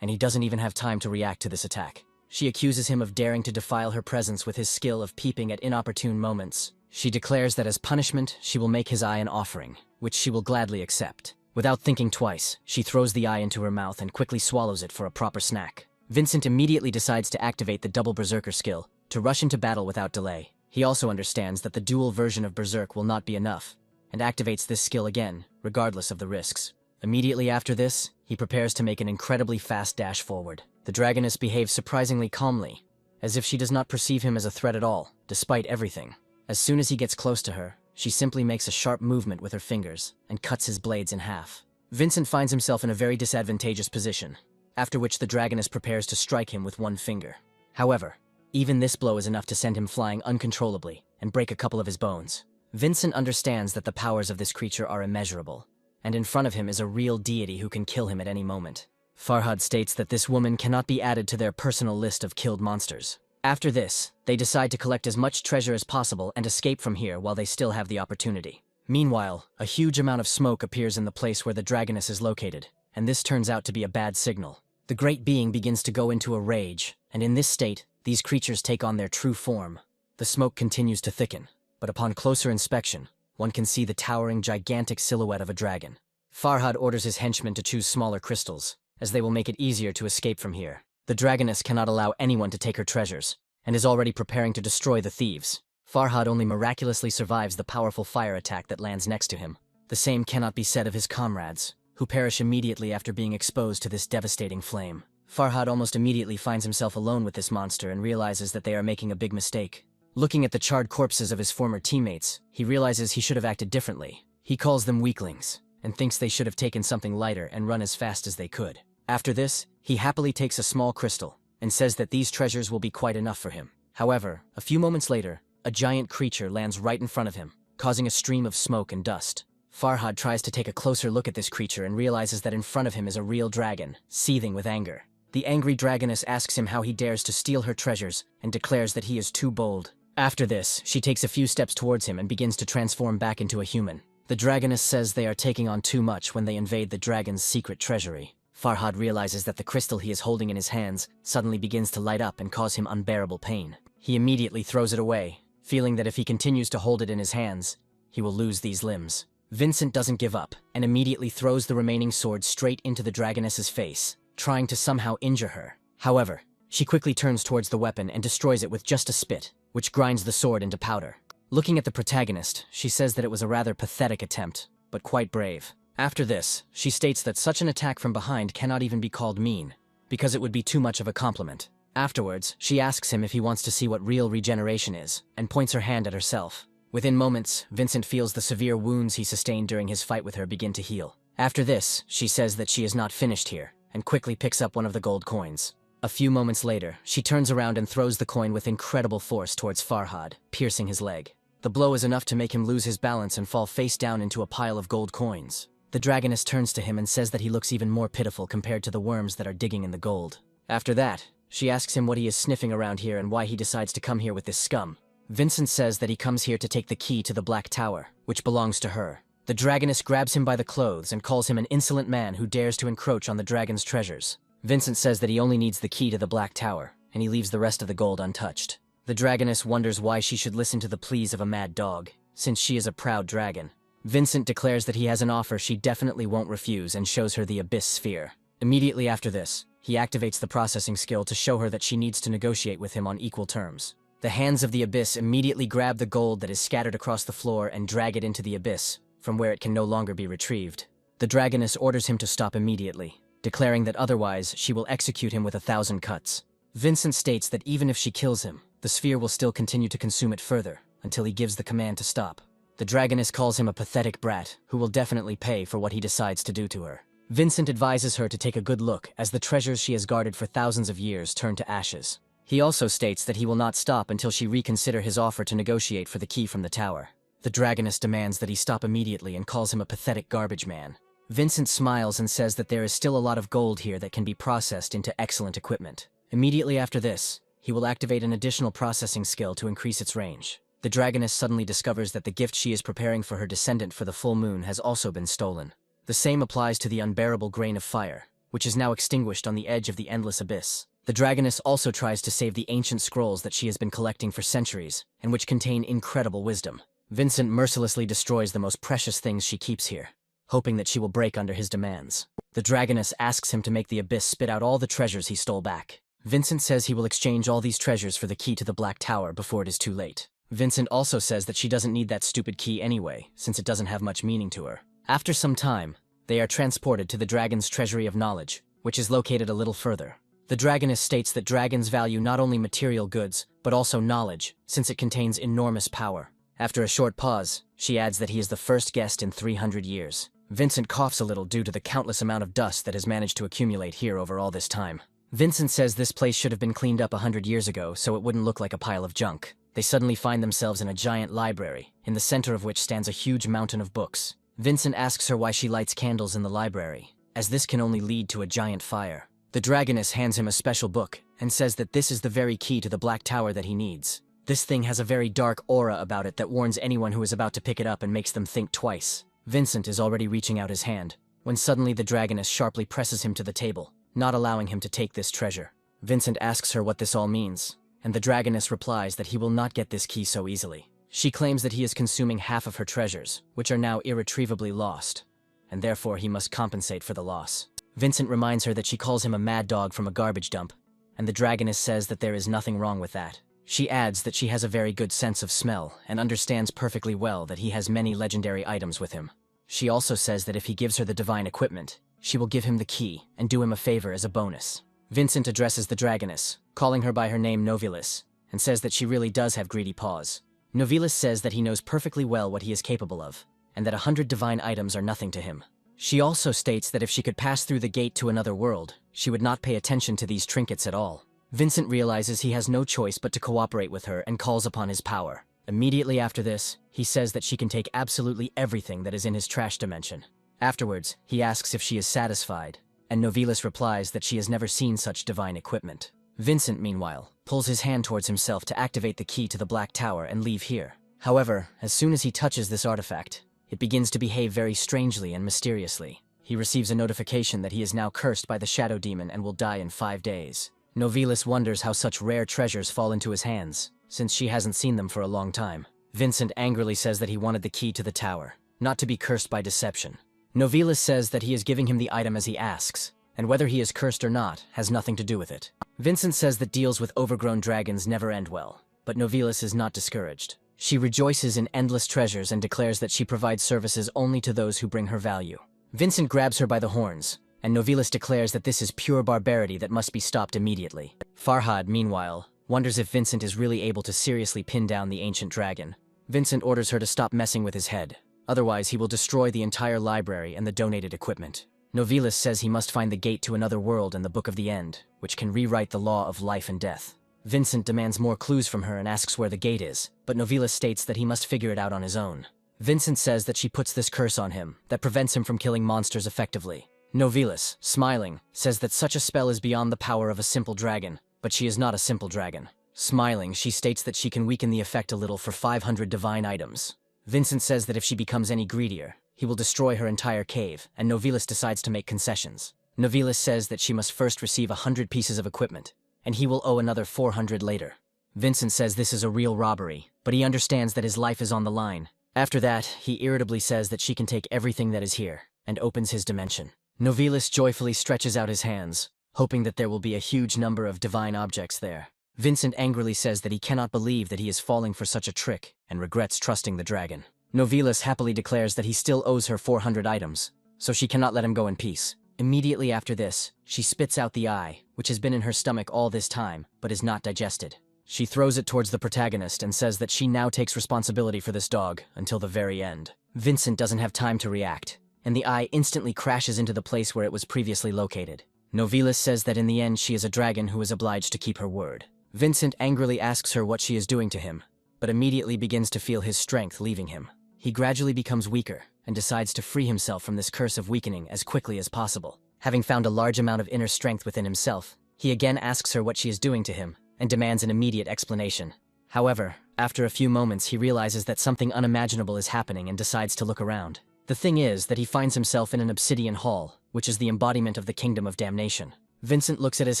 and he doesn't even have time to react to this attack. She accuses him of daring to defile her presence with his skill of peeping at inopportune moments. She declares that as punishment, she will make his eye an offering, which she will gladly accept. Without thinking twice, she throws the eye into her mouth and quickly swallows it for a proper snack. Vincent immediately decides to activate the double berserker skill, to rush into battle without delay. He also understands that the dual version of berserk will not be enough, and activates this skill again, regardless of the risks. Immediately after this, he prepares to make an incredibly fast dash forward. The dragoness behaves surprisingly calmly, as if she does not perceive him as a threat at all, despite everything. As soon as he gets close to her, she simply makes a sharp movement with her fingers and cuts his blades in half. Vincent finds himself in a very disadvantageous position, after which the dragoness prepares to strike him with one finger. However, even this blow is enough to send him flying uncontrollably and break a couple of his bones. Vincent understands that the powers of this creature are immeasurable, and in front of him is a real deity who can kill him at any moment. Farhad states that this woman cannot be added to their personal list of killed monsters. After this, they decide to collect as much treasure as possible and escape from here while they still have the opportunity. Meanwhile, a huge amount of smoke appears in the place where the dragoness is located, and this turns out to be a bad signal. The great being begins to go into a rage, and in this state, these creatures take on their true form. The smoke continues to thicken, but upon closer inspection, one can see the towering, gigantic silhouette of a dragon. Farhad orders his henchmen to choose smaller crystals, as they will make it easier to escape from here. The dragoness cannot allow anyone to take her treasures, and is already preparing to destroy the thieves. Farhad only miraculously survives the powerful fire attack that lands next to him. The same cannot be said of his comrades, who perish immediately after being exposed to this devastating flame. Farhad almost immediately finds himself alone with this monster and realizes that they are making a big mistake. Looking at the charred corpses of his former teammates, he realizes he should have acted differently. He calls them weaklings, and thinks they should have taken something lighter and run as fast as they could. After this, he happily takes a small crystal, and says that these treasures will be quite enough for him. However, a few moments later, a giant creature lands right in front of him, causing a stream of smoke and dust. Farhad tries to take a closer look at this creature and realizes that in front of him is a real dragon, seething with anger. The angry dragoness asks him how he dares to steal her treasures and declares that he is too bold. After this, she takes a few steps towards him and begins to transform back into a human. The dragoness says they are taking on too much when they invade the dragon's secret treasury. Farhad realizes that the crystal he is holding in his hands suddenly begins to light up and cause him unbearable pain. He immediately throws it away, feeling that if he continues to hold it in his hands, he will lose these limbs. Vincent doesn't give up, and immediately throws the remaining sword straight into the dragoness's face, trying to somehow injure her. However, she quickly turns towards the weapon and destroys it with just a spit, which grinds the sword into powder. Looking at the protagonist, she says that it was a rather pathetic attempt, but quite brave. After this, she states that such an attack from behind cannot even be called mean, because it would be too much of a compliment. Afterwards, she asks him if he wants to see what real regeneration is, and points her hand at herself. Within moments, Vincent feels the severe wounds he sustained during his fight with her begin to heal. After this, she says that she is not finished here, and quickly picks up one of the gold coins. A few moments later, she turns around and throws the coin with incredible force towards Farhad, piercing his leg. The blow is enough to make him lose his balance and fall face down into a pile of gold coins. The dragoness turns to him and says that he looks even more pitiful compared to the worms that are digging in the gold. After that, she asks him what he is sniffing around here and why he decides to come here with this scum. Vincent says that he comes here to take the key to the Black Tower, which belongs to her. The dragoness grabs him by the clothes and calls him an insolent man who dares to encroach on the dragon's treasures. Vincent says that he only needs the key to the Black Tower, and he leaves the rest of the gold untouched. The dragoness wonders why she should listen to the pleas of a mad dog, since she is a proud dragon. Vincent declares that he has an offer she definitely won't refuse and shows her the Abyss Sphere. Immediately after this, he activates the processing skill to show her that she needs to negotiate with him on equal terms. The hands of the Abyss immediately grab the gold that is scattered across the floor and drag it into the Abyss, from where it can no longer be retrieved. The dragoness orders him to stop immediately, declaring that otherwise she will execute him with 1,000 cuts. Vincent states that even if she kills him, the sphere will still continue to consume it further, until he gives the command to stop. The dragoness calls him a pathetic brat, who will definitely pay for what he decides to do to her. Vincent advises her to take a good look, as the treasures she has guarded for thousands of years turn to ashes. He also states that he will not stop until she reconsider his offer to negotiate for the key from the tower. The dragoness demands that he stop immediately and calls him a pathetic garbage man. Vincent smiles and says that there is still a lot of gold here that can be processed into excellent equipment. Immediately after this, he will activate an additional processing skill to increase its range. The dragoness suddenly discovers that the gift she is preparing for her descendant for the full moon has also been stolen. The same applies to the unbearable grain of fire, which is now extinguished on the edge of the endless abyss. The dragoness also tries to save the ancient scrolls that she has been collecting for centuries, and which contain incredible wisdom. Vincent mercilessly destroys the most precious things she keeps here, hoping that she will break under his demands. The dragoness asks him to make the abyss spit out all the treasures he stole back. Vincent says he will exchange all these treasures for the key to the Black Tower before it is too late. Vincent also says that she doesn't need that stupid key anyway, since it doesn't have much meaning to her. After some time, they are transported to the dragon's treasury of knowledge, which is located a little further. The dragoness states that dragons value not only material goods, but also knowledge, since it contains enormous power. After a short pause, she adds that he is the first guest in 300 years. Vincent coughs a little due to the countless amount of dust that has managed to accumulate here over all this time. Vincent says this place should have been cleaned up 100 years ago so it wouldn't look like a pile of junk. They suddenly find themselves in a giant library, in the center of which stands a huge mountain of books. Vincent asks her why she lights candles in the library, as this can only lead to a giant fire. The dragoness hands him a special book and says that this is the very key to the Black Tower that he needs. This thing has a very dark aura about it that warns anyone who is about to pick it up and makes them think twice. Vincent is already reaching out his hand, when suddenly the dragoness sharply presses him to the table, not allowing him to take this treasure. Vincent asks her what this all means, and the dragoness replies that he will not get this key so easily. She claims that he is consuming half of her treasures, which are now irretrievably lost, and therefore he must compensate for the loss. Vincent reminds her that she calls him a mad dog from a garbage dump, and the dragoness says that there is nothing wrong with that. She adds that she has a very good sense of smell and understands perfectly well that he has many legendary items with him. She also says that if he gives her the divine equipment, she will give him the key and do him a favor as a bonus. Vincent addresses the dragoness, calling her by her name Novilis, and says that she really does have greedy paws. Novilis says that he knows perfectly well what he is capable of, and that 100 divine items are nothing to him. She also states that if she could pass through the gate to another world, she would not pay attention to these trinkets at all. Vincent realizes he has no choice but to cooperate with her and calls upon his power. Immediately after this, he says that she can take absolutely everything that is in his trash dimension. Afterwards, he asks if she is satisfied, and Novilis replies that she has never seen such divine equipment. Vincent, meanwhile, pulls his hand towards himself to activate the key to the Black Tower and leave here. However, as soon as he touches this artifact, it begins to behave very strangely and mysteriously. He receives a notification that he is now cursed by the Shadow Demon and will die in 5 days. Novilis wonders how such rare treasures fall into his hands, since she hasn't seen them for a long time. Vincent angrily says that he wanted the key to the tower, not to be cursed by deception. Novilis says that he is giving him the item as he asks, and whether he is cursed or not has nothing to do with it. Vincent says that deals with overgrown dragons never end well, but Novilis is not discouraged. She rejoices in endless treasures and declares that she provides services only to those who bring her value. Vincent grabs her by the horns, and Novilis declares that this is pure barbarity that must be stopped immediately. Farhad, meanwhile, wonders if Vincent is really able to seriously pin down the ancient dragon. Vincent orders her to stop messing with his head, otherwise he will destroy the entire library and the donated equipment. Novilis says he must find the gate to another world and the Book of the End, which can rewrite the law of life and death. Vincent demands more clues from her and asks where the gate is, but Novilis states that he must figure it out on his own. Vincent says that she puts this curse on him that prevents him from killing monsters effectively. Novilis, smiling, says that such a spell is beyond the power of a simple dragon, but she is not a simple dragon. Smiling, she states that she can weaken the effect a little for 500 divine items. Vincent says that if she becomes any greedier, he will destroy her entire cave, and Novilis decides to make concessions. Novilis says that she must first receive 100 pieces of equipment, and he will owe another 400 later. Vincent says this is a real robbery, but he understands that his life is on the line. After that, he irritably says that she can take everything that is here, and opens his dimension. Novilis joyfully stretches out his hands, hoping that there will be a huge number of divine objects there. Vincent angrily says that he cannot believe that he is falling for such a trick, and regrets trusting the dragon. Novilis happily declares that he still owes her 400 items, so she cannot let him go in peace. Immediately after this, she spits out the eye, which has been in her stomach all this time, but is not digested. She throws it towards the protagonist and says that she now takes responsibility for this dog until the very end. Vincent doesn't have time to react, and the eye instantly crashes into the place where it was previously located. Novilis says that in the end she is a dragon who is obliged to keep her word. Vincent angrily asks her what she is doing to him, but immediately begins to feel his strength leaving him. He gradually becomes weaker and decides to free himself from this curse of weakening as quickly as possible. Having found a large amount of inner strength within himself, he again asks her what she is doing to him and demands an immediate explanation. However, after a few moments he realizes that something unimaginable is happening and decides to look around. The thing is that he finds himself in an obsidian hall, which is the embodiment of the kingdom of damnation. Vincent looks at his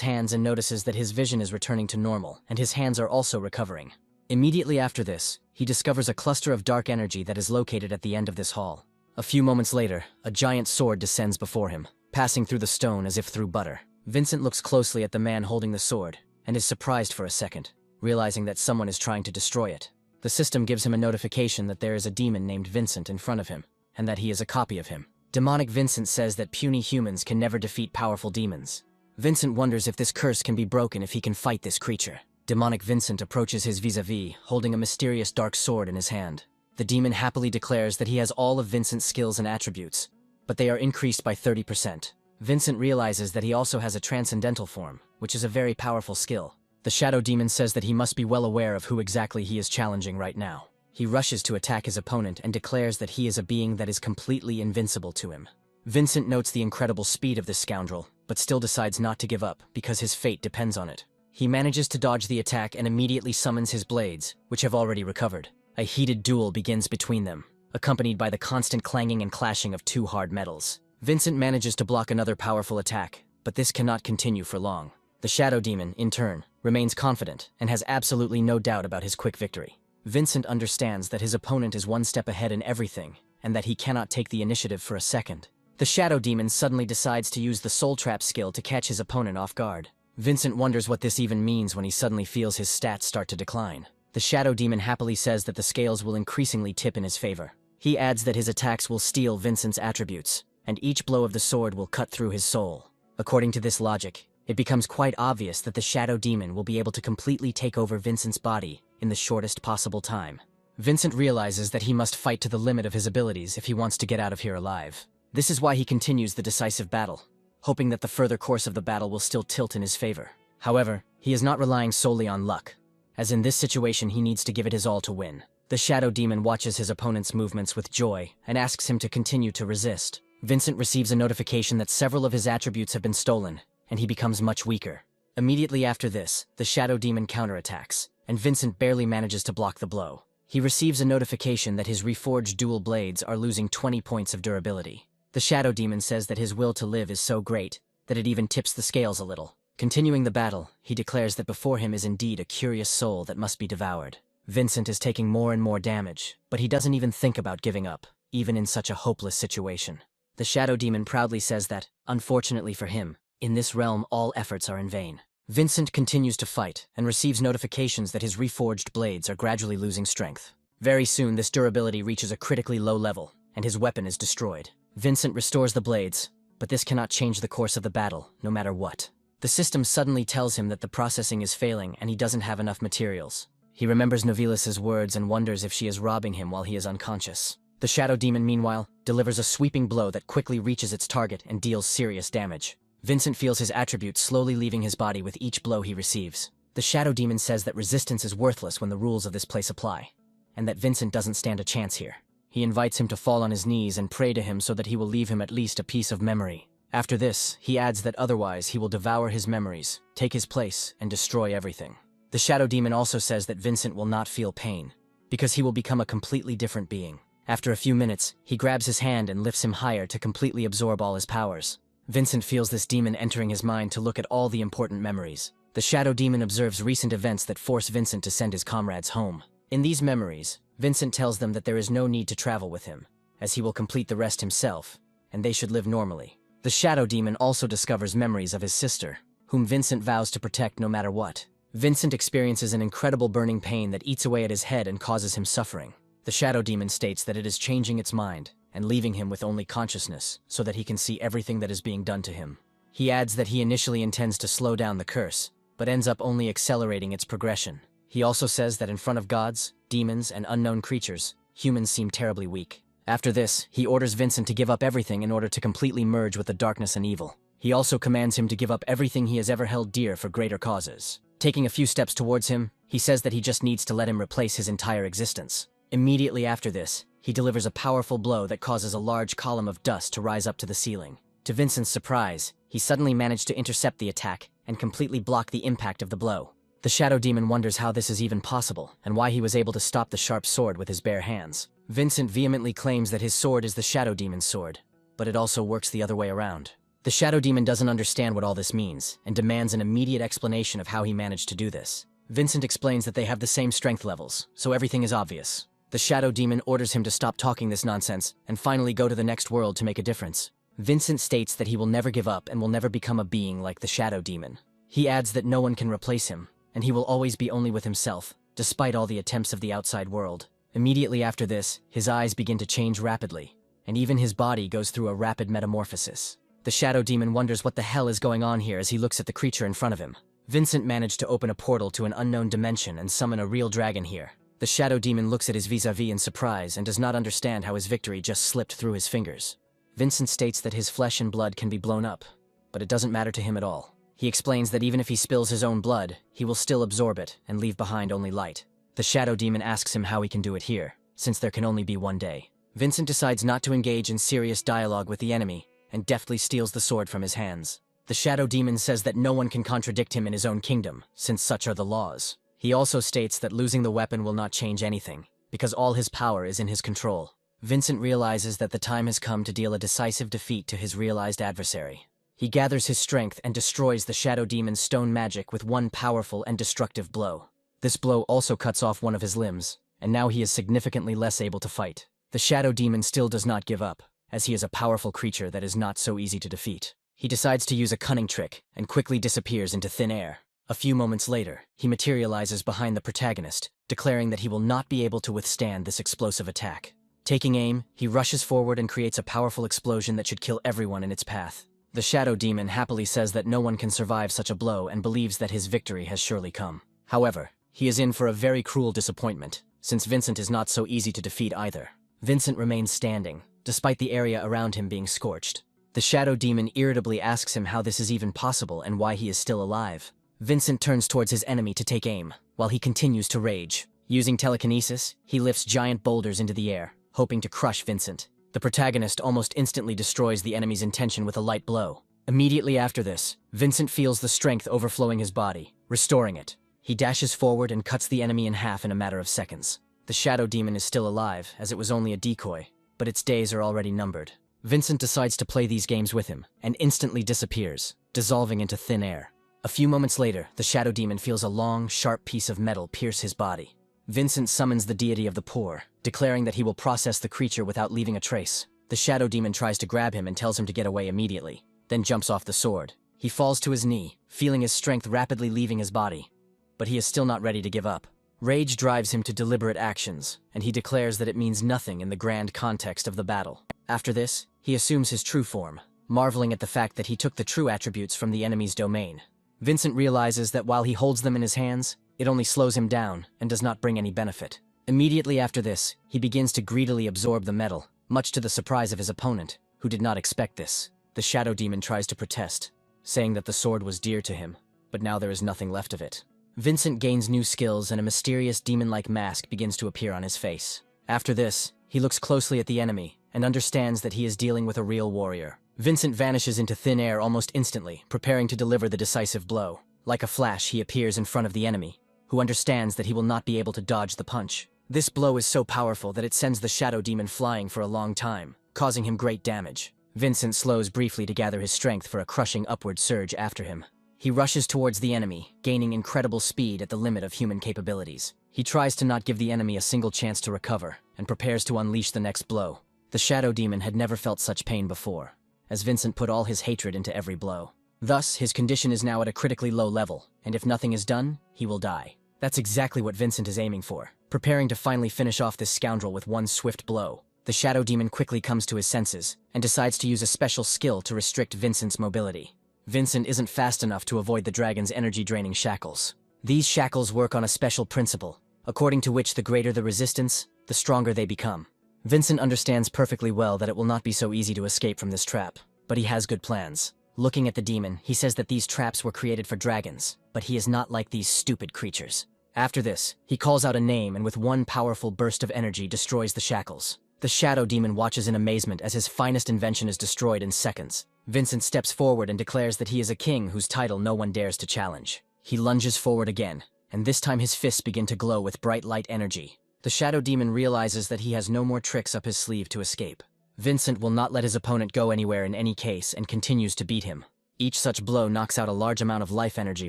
hands and notices that his vision is returning to normal, and his hands are also recovering. Immediately after this, he discovers a cluster of dark energy that is located at the end of this hall. A few moments later, a giant sword descends before him, passing through the stone as if through butter. Vincent looks closely at the man holding the sword, and is surprised for a second, realizing that someone is trying to destroy it. The system gives him a notification that there is a demon named Vincent in front of him, and that he is a copy of him. Demonic Vincent says that puny humans can never defeat powerful demons. Vincent wonders if this curse can be broken if he can fight this creature. Demonic Vincent approaches his vis-a-vis, holding a mysterious dark sword in his hand. The demon happily declares that he has all of Vincent's skills and attributes, but they are increased by 30%. Vincent realizes that he also has a transcendental form, which is a very powerful skill. The shadow demon says that he must be well aware of who exactly he is challenging right now. He rushes to attack his opponent and declares that he is a being that is completely invincible to him. Vincent notes the incredible speed of this scoundrel, but still decides not to give up because his fate depends on it. He manages to dodge the attack and immediately summons his blades, which have already recovered. A heated duel begins between them, accompanied by the constant clanging and clashing of two hard metals. Vincent manages to block another powerful attack, but this cannot continue for long. The shadow demon, in turn, remains confident and has absolutely no doubt about his quick victory. Vincent understands that his opponent is one step ahead in everything, and that he cannot take the initiative for a second. The shadow demon suddenly decides to use the soul trap skill to catch his opponent off guard. Vincent wonders what this even means when he suddenly feels his stats start to decline. The shadow demon happily says that the scales will increasingly tip in his favor. He adds that his attacks will steal Vincent's attributes, and each blow of the sword will cut through his soul. According to this logic, it becomes quite obvious that the shadow demon will be able to completely take over Vincent's body in the shortest possible time. Vincent realizes that he must fight to the limit of his abilities if he wants to get out of here alive. This is why he continues the decisive battle, hoping that the further course of the battle will still tilt in his favor. However, he is not relying solely on luck, as in this situation he needs to give it his all to win. The shadow demon watches his opponent's movements with joy and asks him to continue to resist. Vincent receives a notification that several of his attributes have been stolen, and he becomes much weaker. Immediately after this, the shadow demon counterattacks, and Vincent barely manages to block the blow. He receives a notification that his reforged dual blades are losing 20 points of durability. The shadow demon says that his will to live is so great that it even tips the scales a little. Continuing the battle, he declares that before him is indeed a curious soul that must be devoured. Vincent is taking more and more damage, but he doesn't even think about giving up, even in such a hopeless situation. The shadow demon proudly says that, unfortunately for him, in this realm all efforts are in vain. Vincent continues to fight and receives notifications that his reforged blades are gradually losing strength. Very soon this durability reaches a critically low level, and his weapon is destroyed. Vincent restores the blades, but this cannot change the course of the battle, no matter what. The system suddenly tells him that the processing is failing and he doesn't have enough materials. He remembers Novelis's words and wonders if she is robbing him while he is unconscious. The shadow demon, meanwhile, delivers a sweeping blow that quickly reaches its target and deals serious damage. Vincent feels his attributes slowly leaving his body with each blow he receives. The shadow demon says that resistance is worthless when the rules of this place apply, and that Vincent doesn't stand a chance here. He invites him to fall on his knees and pray to him so that he will leave him at least a piece of memory. After this, he adds that otherwise he will devour his memories, take his place, and destroy everything. The shadow demon also says that Vincent will not feel pain, because he will become a completely different being. After a few minutes, he grabs his hand and lifts him higher to completely absorb all his powers. Vincent feels this demon entering his mind to look at all the important memories. The shadow demon observes recent events that force Vincent to send his comrades home. In these memories, Vincent tells them that there is no need to travel with him, as he will complete the rest himself, and they should live normally. The shadow demon also discovers memories of his sister, whom Vincent vows to protect no matter what. Vincent experiences an incredible burning pain that eats away at his head and causes him suffering. The shadow demon states that it is changing its mind and leaving him with only consciousness so that he can see everything that is being done to him. He adds that he initially intends to slow down the curse, but ends up only accelerating its progression. He also says that in front of gods, demons, and unknown creatures, humans seem terribly weak. After this, he orders Vincent to give up everything in order to completely merge with the darkness and evil. He also commands him to give up everything he has ever held dear for greater causes. Taking a few steps towards him, he says that he just needs to let him replace his entire existence. Immediately after this, he delivers a powerful blow that causes a large column of dust to rise up to the ceiling. To Vincent's surprise, he suddenly managed to intercept the attack and completely block the impact of the blow. The shadow demon wonders how this is even possible and why he was able to stop the sharp sword with his bare hands. Vincent vehemently claims that his sword is the shadow demon's sword, but it also works the other way around. The shadow demon doesn't understand what all this means and demands an immediate explanation of how he managed to do this. Vincent explains that they have the same strength levels, so everything is obvious. The shadow demon orders him to stop talking this nonsense and finally go to the next world to make a difference. Vincent states that he will never give up and will never become a being like the shadow demon. He adds that no one can replace him, and he will always be only with himself, despite all the attempts of the outside world. Immediately after this, his eyes begin to change rapidly, and even his body goes through a rapid metamorphosis. The shadow demon wonders what the hell is going on here as he looks at the creature in front of him. Vincent managed to open a portal to an unknown dimension and summon a real dragon here. The shadow demon looks at his vis-a-vis in surprise and does not understand how his victory just slipped through his fingers. Vincent states that his flesh and blood can be blown up, but it doesn't matter to him at all. He explains that even if he spills his own blood, he will still absorb it and leave behind only light. The shadow demon asks him how he can do it here, since there can only be one day. Vincent decides not to engage in serious dialogue with the enemy and deftly steals the sword from his hands. The shadow demon says that no one can contradict him in his own kingdom, since such are the laws. He also states that losing the weapon will not change anything, because all his power is in his control. Vincent realizes that the time has come to deal a decisive defeat to his realized adversary. He gathers his strength and destroys the shadow demon's stone magic with one powerful and destructive blow. This blow also cuts off one of his limbs, and now he is significantly less able to fight. The shadow demon still does not give up, as he is a powerful creature that is not so easy to defeat. He decides to use a cunning trick and quickly disappears into thin air. A few moments later, he materializes behind the protagonist, declaring that he will not be able to withstand this explosive attack. Taking aim, he rushes forward and creates a powerful explosion that should kill everyone in its path. The shadow demon happily says that no one can survive such a blow and believes that his victory has surely come. However, he is in for a very cruel disappointment, since Vincent is not so easy to defeat either. Vincent remains standing, despite the area around him being scorched. The shadow demon irritably asks him how this is even possible and why he is still alive. Vincent turns towards his enemy to take aim, while he continues to rage. Using telekinesis, he lifts giant boulders into the air, hoping to crush Vincent. The protagonist almost instantly destroys the enemy's intention with a light blow. Immediately after this, Vincent feels the strength overflowing his body, restoring it. He dashes forward and cuts the enemy in half in a matter of seconds. The shadow demon is still alive, as it was only a decoy, but its days are already numbered. Vincent decides to play these games with him, and instantly disappears, dissolving into thin air. A few moments later, the shadow demon feels a long, sharp piece of metal pierce his body. Vincent summons the deity of the poor, declaring that he will process the creature without leaving a trace. The shadow demon tries to grab him and tells him to get away immediately, then jumps off the sword. He falls to his knee, feeling his strength rapidly leaving his body. But he is still not ready to give up. Rage drives him to deliberate actions, and he declares that it means nothing in the grand context of the battle. After this, he assumes his true form, marveling at the fact that he took the true attributes from the enemy's domain. Vincent realizes that while he holds them in his hands, it only slows him down and does not bring any benefit. Immediately after this, he begins to greedily absorb the metal, much to the surprise of his opponent, who did not expect this. The shadow demon tries to protest, saying that the sword was dear to him, but now there is nothing left of it. Vincent gains new skills and a mysterious demon-like mask begins to appear on his face. After this, he looks closely at the enemy and understands that he is dealing with a real warrior. Vincent vanishes into thin air almost instantly, preparing to deliver the decisive blow. Like a flash, he appears in front of the enemy, who understands that he will not be able to dodge the punch. This blow is so powerful that it sends the shadow demon flying for a long time, causing him great damage. Vincent slows briefly to gather his strength for a crushing upward surge after him. He rushes towards the enemy, gaining incredible speed at the limit of human capabilities. He tries to not give the enemy a single chance to recover, and prepares to unleash the next blow. The shadow demon had never felt such pain before, as Vincent put all his hatred into every blow. Thus, his condition is now at a critically low level, and if nothing is done, he will die. That's exactly what Vincent is aiming for, preparing to finally finish off this scoundrel with one swift blow. The shadow demon quickly comes to his senses, and decides to use a special skill to restrict Vincent's mobility. Vincent isn't fast enough to avoid the dragon's energy-draining shackles. These shackles work on a special principle, according to which the greater the resistance, the stronger they become. Vincent understands perfectly well that it will not be so easy to escape from this trap, but he has good plans. Looking at the demon, he says that these traps were created for dragons, but he is not like these stupid creatures. After this, he calls out a name and with one powerful burst of energy destroys the shackles. The shadow demon watches in amazement as his finest invention is destroyed in seconds. Vincent steps forward and declares that he is a king whose title no one dares to challenge. He lunges forward again, and this time his fists begin to glow with bright light energy. The shadow demon realizes that he has no more tricks up his sleeve to escape. Vincent will not let his opponent go anywhere in any case and continues to beat him. Each such blow knocks out a large amount of life energy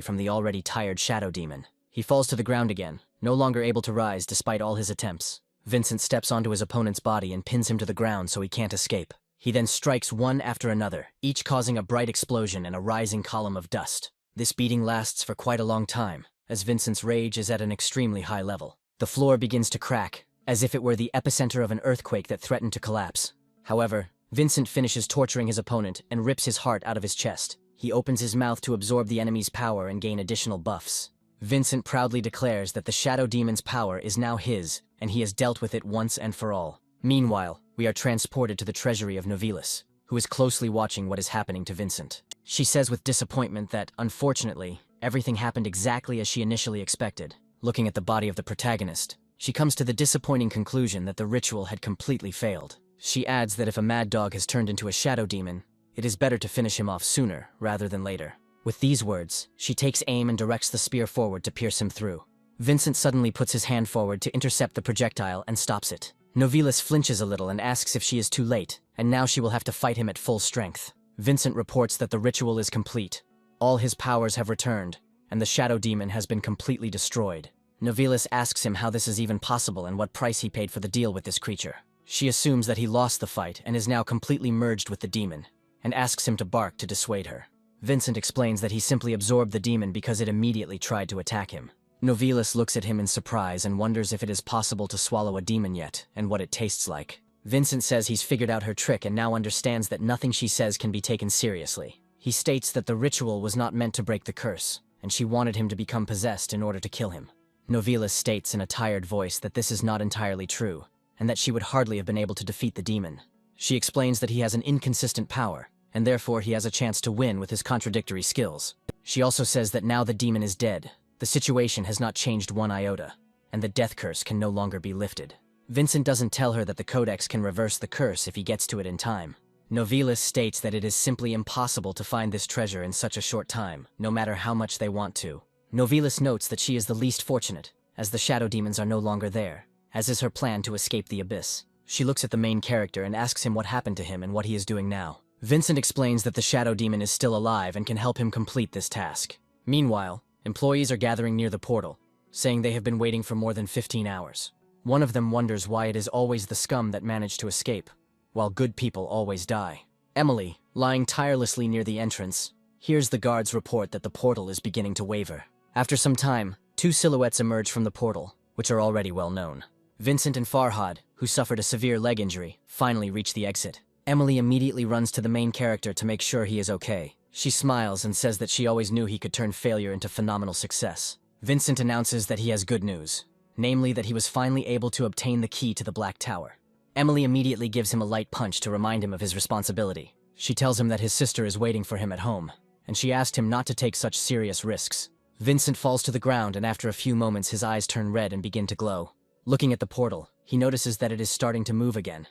from the already tired shadow demon. He falls to the ground again, no longer able to rise despite all his attempts. Vincent steps onto his opponent's body and pins him to the ground so he can't escape. He then strikes one after another, each causing a bright explosion and a rising column of dust. This beating lasts for quite a long time, as Vincent's rage is at an extremely high level. The floor begins to crack, as if it were the epicenter of an earthquake that threatened to collapse. However, Vincent finishes torturing his opponent and rips his heart out of his chest. he opens his mouth to absorb the enemy's power and gain additional buffs. Vincent proudly declares that the shadow demon's power is now his, and he has dealt with it once and for all. Meanwhile, we are transported to the treasury of Novelis, who is closely watching what is happening to Vincent. She says with disappointment that, unfortunately, everything happened exactly as she initially expected. Looking at the body of the protagonist, she comes to the disappointing conclusion that the ritual had completely failed. She adds that if a mad dog has turned into a shadow demon, it is better to finish him off sooner rather than later. With these words, she takes aim and directs the spear forward to pierce him through. Vincent suddenly puts his hand forward to intercept the projectile and stops it. Novelis flinches a little and asks if she is too late, and now she will have to fight him at full strength. Vincent reports that the ritual is complete. All his powers have returned, and the shadow demon has been completely destroyed. Novelis asks him how this is even possible and what price he paid for the deal with this creature. She assumes that he lost the fight and is now completely merged with the demon, and asks him to bark to dissuade her. Vincent explains that he simply absorbed the demon because it immediately tried to attack him. Novelis looks at him in surprise and wonders if it is possible to swallow a demon yet, and what it tastes like. Vincent says he's figured out her trick and now understands that nothing she says can be taken seriously. He states that the ritual was not meant to break the curse, and she wanted him to become possessed in order to kill him. Novelis states in a tired voice that this is not entirely true, and that she would hardly have been able to defeat the demon. She explains that he has an inconsistent power, and therefore he has a chance to win with his contradictory skills. She also says that now the demon is dead, the situation has not changed one iota, and the death curse can no longer be lifted. Vincent doesn't tell her that the codex can reverse the curse if he gets to it in time. Novelis states that it is simply impossible to find this treasure in such a short time, no matter how much they want to. Novelis notes that she is the least fortunate, as the shadow demons are no longer there, as is her plan to escape the abyss. She looks at the main character and asks him what happened to him and what he is doing now. Vincent explains that the shadow demon is still alive and can help him complete this task. Meanwhile, employees are gathering near the portal, saying they have been waiting for more than 15 hours. One of them wonders why it is always the scum that manage to escape, while good people always die. Emily, lying tirelessly near the entrance, hears the guards report that the portal is beginning to waver. After some time, two silhouettes emerge from the portal, which are already well known. Vincent and Farhad, who suffered a severe leg injury, finally reach the exit. Emily immediately runs to the main character to make sure he is okay. She smiles and says that she always knew he could turn failure into phenomenal success. Vincent announces that he has good news, namely that he was finally able to obtain the key to the Black Tower. Emily immediately gives him a light punch to remind him of his responsibility. She tells him that his sister is waiting for him at home, and she asked him not to take such serious risks. Vincent falls to the ground, and after a few moments his eyes turn red and begin to glow. Looking at the portal, he notices that it is starting to move again,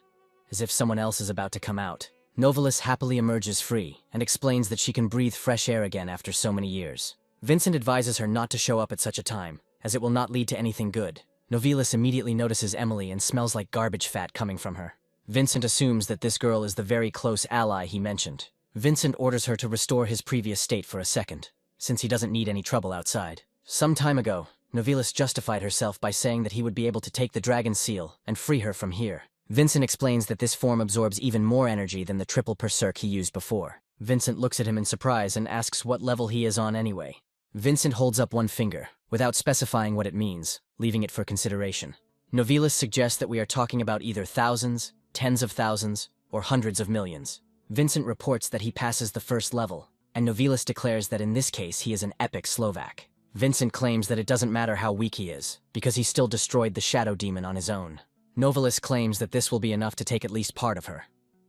as if someone else is about to come out. Novelis happily emerges free, and explains that she can breathe fresh air again after so many years. Vincent advises her not to show up at such a time, as it will not lead to anything good. Novelis immediately notices Emily and smells like garbage fat coming from her. Vincent assumes that this girl is the very close ally he mentioned. Vincent orders her to restore his previous state for a second, since he doesn't need any trouble outside. Some time ago, Novelis justified herself by saying that he would be able to take the dragon seal and free her from here. Vincent explains that this form absorbs even more energy than the triple berserk he used before. Vincent looks at him in surprise and asks what level he is on anyway. Vincent holds up one finger, without specifying what it means, leaving it for consideration. Novelis suggests that we are talking about either thousands, tens of thousands, or hundreds of millions. Vincent reports that he passes the first level, and Novelis declares that in this case he is an epic Slovak. Vincent claims that it doesn't matter how weak he is, because he still destroyed the shadow demon on his own. Novelis claims that this will be enough to take at least part of her,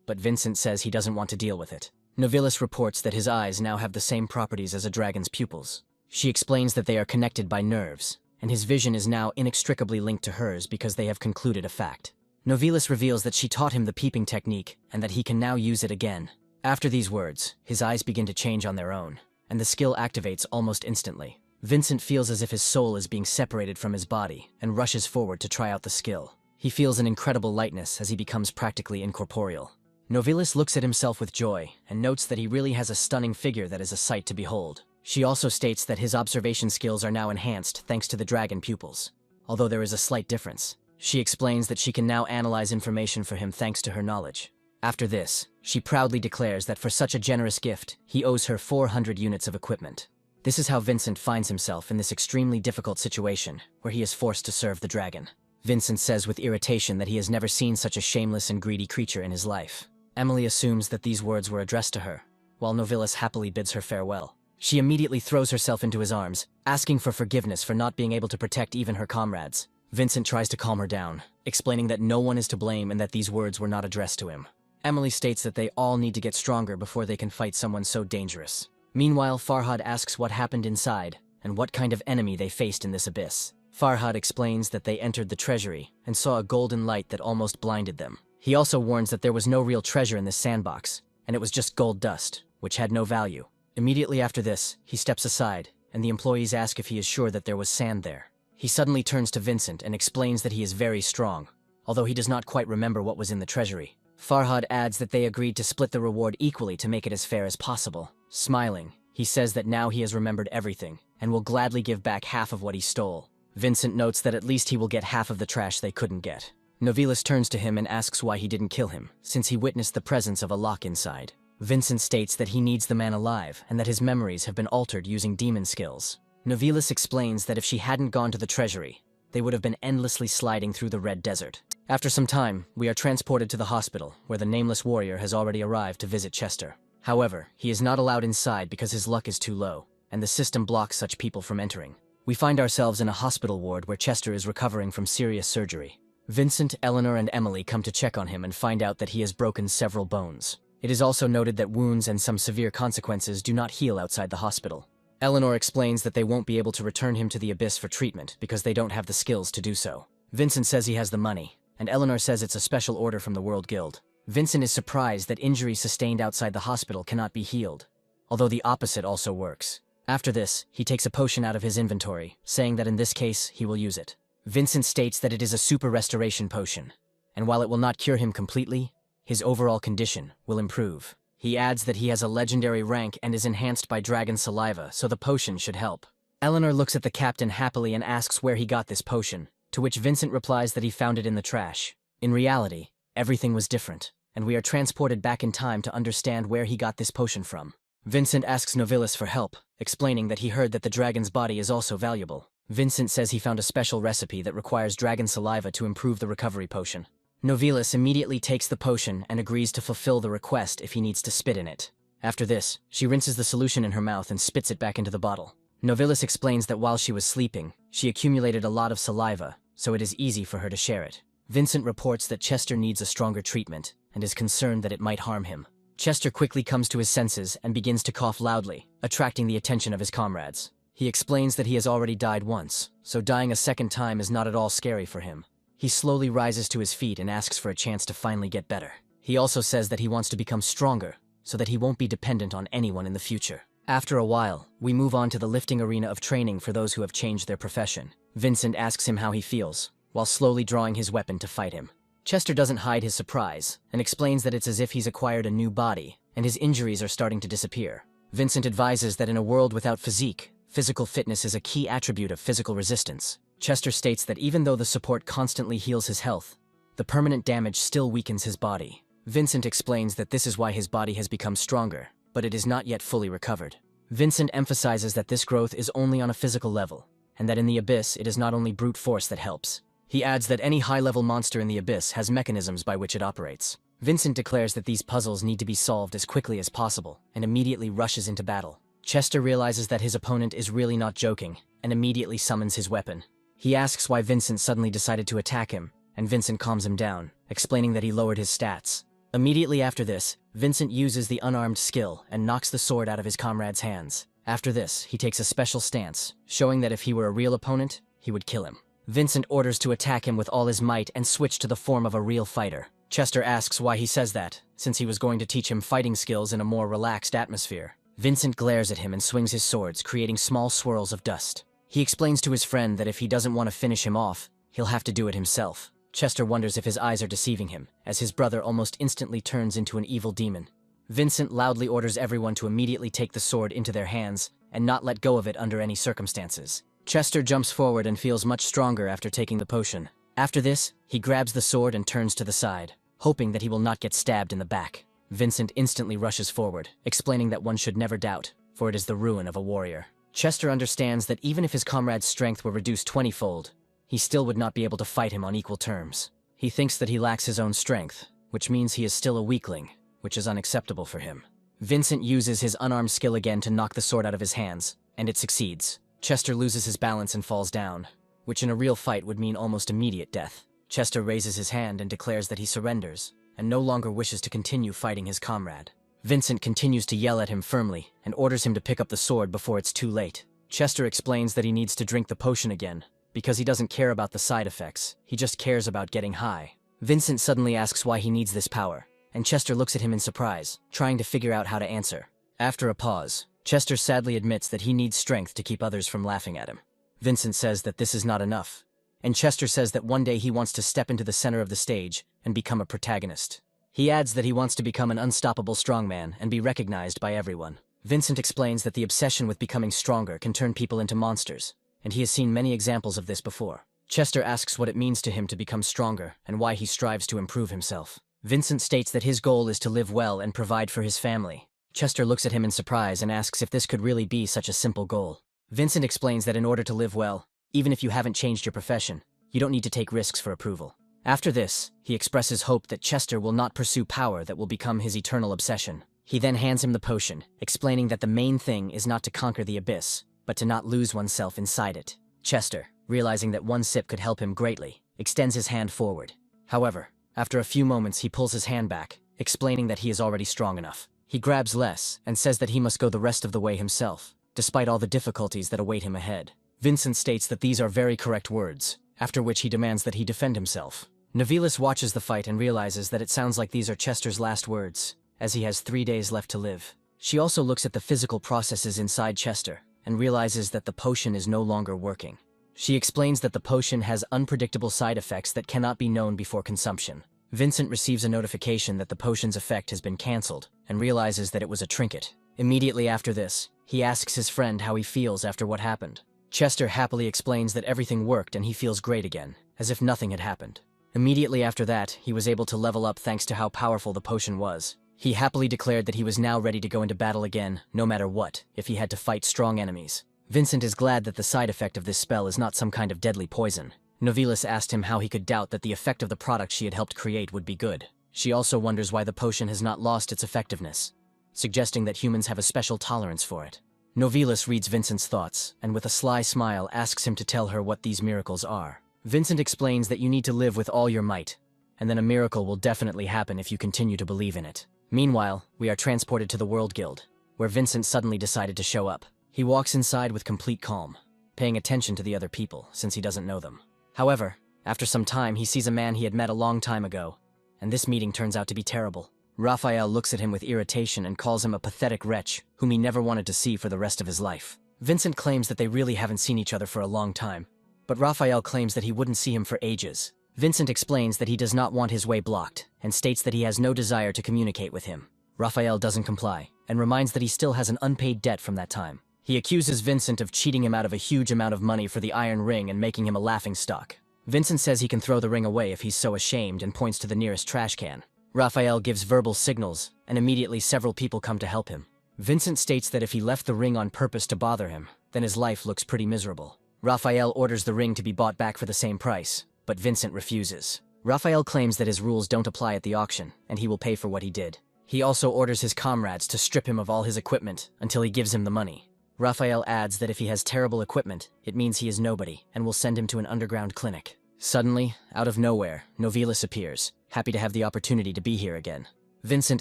but Vincent says he doesn't want to deal with it. Novelis reports that his eyes now have the same properties as a dragon's pupils. She explains that they are connected by nerves, and his vision is now inextricably linked to hers because they have concluded a fact. Novelis reveals that she taught him the peeping technique, and that he can now use it again. After these words, his eyes begin to change on their own, and the skill activates almost instantly. Vincent feels as if his soul is being separated from his body, and rushes forward to try out the skill. He feels an incredible lightness as he becomes practically incorporeal. Novelis looks at himself with joy, and notes that he really has a stunning figure that is a sight to behold. She also states that his observation skills are now enhanced thanks to the dragon pupils, although there is a slight difference. She explains that she can now analyze information for him thanks to her knowledge. After this, she proudly declares that for such a generous gift, he owes her 400 units of equipment. This is how Vincent finds himself in this extremely difficult situation, where he is forced to serve the dragon. Vincent says with irritation that he has never seen such a shameless and greedy creature in his life. Emily assumes that these words were addressed to her, while Nobilis happily bids her farewell. She immediately throws herself into his arms, asking for forgiveness for not being able to protect even her comrades. Vincent tries to calm her down, explaining that no one is to blame and that these words were not addressed to him. Emily states that they all need to get stronger before they can fight someone so dangerous. Meanwhile, Farhad asks what happened inside and what kind of enemy they faced in this abyss. Farhad explains that they entered the treasury and saw a golden light that almost blinded them. He also warns that there was no real treasure in this sandbox, and it was just gold dust, which had no value. Immediately after this, he steps aside, and the employees ask if he is sure that there was sand there. He suddenly turns to Vincent and explains that he is very strong, although he does not quite remember what was in the treasury. Farhad adds that they agreed to split the reward equally to make it as fair as possible. Smiling, he says that now he has remembered everything, and will gladly give back half of what he stole. Vincent notes that at least he will get half of the trash they couldn't get. Nobilis turns to him and asks why he didn't kill him, since he witnessed the presence of a lock inside. Vincent states that he needs the man alive, and that his memories have been altered using demon skills. Nobilis explains that if she hadn't gone to the treasury, they would have been endlessly sliding through the red desert. After some time, we are transported to the hospital, where the nameless warrior has already arrived to visit Chester. However, he is not allowed inside because his luck is too low, and the system blocks such people from entering. We find ourselves in a hospital ward where Chester is recovering from serious surgery. Vincent, Eleanor, and Emily come to check on him and find out that he has broken several bones. It is also noted that wounds and some severe consequences do not heal outside the hospital. Eleanor explains that they won't be able to return him to the abyss for treatment because they don't have the skills to do so. Vincent says he has the money, and Eleanor says it's a special order from the World Guild. Vincent is surprised that injuries sustained outside the hospital cannot be healed, although the opposite also works. After this, he takes a potion out of his inventory, saying that in this case, he will use it. Vincent states that it is a super restoration potion, and while it will not cure him completely, his overall condition will improve. He adds that he has a legendary rank and is enhanced by dragon saliva, so the potion should help. Eleanor looks at the captain happily and asks where he got this potion, to which Vincent replies that he found it in the trash. In reality, everything was different, and we are transported back in time to understand where he got this potion from. Vincent asks Nobilis for help, explaining that he heard that the dragon's body is also valuable. Vincent says he found a special recipe that requires dragon saliva to improve the recovery potion. Nobilis immediately takes the potion and agrees to fulfill the request if he needs to spit in it. After this, she rinses the solution in her mouth and spits it back into the bottle. Nobilis explains that while she was sleeping, she accumulated a lot of saliva, so it is easy for her to share it. Vincent reports that Chester needs a stronger treatment and is concerned that it might harm him. Chester quickly comes to his senses and begins to cough loudly, attracting the attention of his comrades. He explains that he has already died once, so dying a second time is not at all scary for him. He slowly rises to his feet and asks for a chance to finally get better. He also says that he wants to become stronger, so that he won't be dependent on anyone in the future. After a while, we move on to the lifting arena of training for those who have changed their profession. Vincent asks him how he feels, while slowly drawing his weapon to fight him. Chester doesn't hide his surprise, and explains that it's as if he's acquired a new body, and his injuries are starting to disappear. Vincent advises that in a world without physique, physical fitness is a key attribute of physical resistance. Chester states that even though the support constantly heals his health, the permanent damage still weakens his body. Vincent explains that this is why his body has become stronger, but it is not yet fully recovered. Vincent emphasizes that this growth is only on a physical level, and that in the abyss it is not only brute force that helps. He adds that any high-level monster in the abyss has mechanisms by which it operates. Vincent declares that these puzzles need to be solved as quickly as possible, and immediately rushes into battle. Chester realizes that his opponent is really not joking, and immediately summons his weapon. He asks why Vincent suddenly decided to attack him, and Vincent calms him down, explaining that he lowered his stats. Immediately after this, Vincent uses the unarmed skill and knocks the sword out of his comrade's hands. After this, he takes a special stance, showing that if he were a real opponent, he would kill him. Vincent orders to attack him with all his might and switch to the form of a real fighter. Chester asks why he says that, since he was going to teach him fighting skills in a more relaxed atmosphere. Vincent glares at him and swings his swords, creating small swirls of dust. He explains to his friend that if he doesn't want to finish him off, he'll have to do it himself. Chester wonders if his eyes are deceiving him, as his brother almost instantly turns into an evil demon. Vincent loudly orders everyone to immediately take the sword into their hands and not let go of it under any circumstances. Chester jumps forward and feels much stronger after taking the potion. After this, he grabs the sword and turns to the side, hoping that he will not get stabbed in the back. Vincent instantly rushes forward, explaining that one should never doubt, for it is the ruin of a warrior. Chester understands that even if his comrade's strength were reduced 20-fold, he still would not be able to fight him on equal terms. He thinks that he lacks his own strength, which means he is still a weakling, which is unacceptable for him. Vincent uses his unarmed skill again to knock the sword out of his hands, and it succeeds. Chester loses his balance and falls down, which in a real fight would mean almost immediate death. Chester raises his hand and declares that he surrenders, and no longer wishes to continue fighting his comrade. Vincent continues to yell at him firmly, and orders him to pick up the sword before it's too late. Chester explains that he needs to drink the potion again, because he doesn't care about the side effects, he just cares about getting high. Vincent suddenly asks why he needs this power, and Chester looks at him in surprise, trying to figure out how to answer. After a pause, Chester sadly admits that he needs strength to keep others from laughing at him. Vincent says that this is not enough, and Chester says that one day he wants to step into the center of the stage and become a protagonist. He adds that he wants to become an unstoppable strongman and be recognized by everyone. Vincent explains that the obsession with becoming stronger can turn people into monsters, and he has seen many examples of this before. Chester asks what it means to him to become stronger and why he strives to improve himself. Vincent states that his goal is to live well and provide for his family. Chester looks at him in surprise and asks if this could really be such a simple goal. Vincent explains that in order to live well, even if you haven't changed your profession, you don't need to take risks for approval. After this, he expresses hope that Chester will not pursue power that will become his eternal obsession. He then hands him the potion, explaining that the main thing is not to conquer the abyss, but to not lose oneself inside it. Chester, realizing that one sip could help him greatly, extends his hand forward. However, after a few moments he pulls his hand back, explaining that he is already strong enough. He grabs less and says that he must go the rest of the way himself, despite all the difficulties that await him ahead. Vincent states that these are very correct words, after which he demands that he defend himself. Novelis watches the fight and realizes that it sounds like these are Chester's last words, as he has 3 days left to live. She also looks at the physical processes inside Chester and realizes that the potion is no longer working. She explains that the potion has unpredictable side effects that cannot be known before consumption. Vincent receives a notification that the potion's effect has been cancelled and realizes that it was a trinket. Immediately after this, he asks his friend how he feels after what happened. Chester happily explains that everything worked and he feels great again, as if nothing had happened. Immediately after that, he was able to level up thanks to how powerful the potion was. He happily declared that he was now ready to go into battle again, no matter what, if he had to fight strong enemies. Vincent is glad that the side effect of this spell is not some kind of deadly poison. Novelis asked him how he could doubt that the effect of the product she had helped create would be good. She also wonders why the potion has not lost its effectiveness, suggesting that humans have a special tolerance for it. Novelis reads Vincent's thoughts, and with a sly smile asks him to tell her what these miracles are. Vincent explains that you need to live with all your might, and then a miracle will definitely happen if you continue to believe in it. Meanwhile, we are transported to the World Guild, where Vincent suddenly decided to show up. He walks inside with complete calm, paying attention to the other people, since he doesn't know them. However, after some time he sees a man he had met a long time ago, and this meeting turns out to be terrible. Raphael looks at him with irritation and calls him a pathetic wretch, whom he never wanted to see for the rest of his life. Vincent claims that they really haven't seen each other for a long time, but Raphael claims that he wouldn't see him for ages. Vincent explains that he does not want his way blocked, and states that he has no desire to communicate with him. Raphael doesn't comply, and reminds that he still has an unpaid debt from that time. He accuses Vincent of cheating him out of a huge amount of money for the iron ring and making him a laughingstock. Vincent says he can throw the ring away if he's so ashamed and points to the nearest trash can. Raphael gives verbal signals, and immediately several people come to help him. Vincent states that if he left the ring on purpose to bother him, then his life looks pretty miserable. Raphael orders the ring to be bought back for the same price, but Vincent refuses. Raphael claims that his rules don't apply at the auction, and he will pay for what he did. He also orders his comrades to strip him of all his equipment until he gives him the money. Raphael adds that if he has terrible equipment, it means he is nobody, and will send him to an underground clinic. Suddenly, out of nowhere, Novelis appears, happy to have the opportunity to be here again. Vincent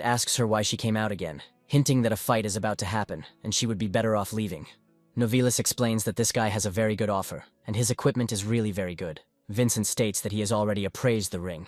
asks her why she came out again, hinting that a fight is about to happen, and she would be better off leaving. Novelis explains that this guy has a very good offer, and his equipment is really very good. Vincent states that he has already appraised the ring,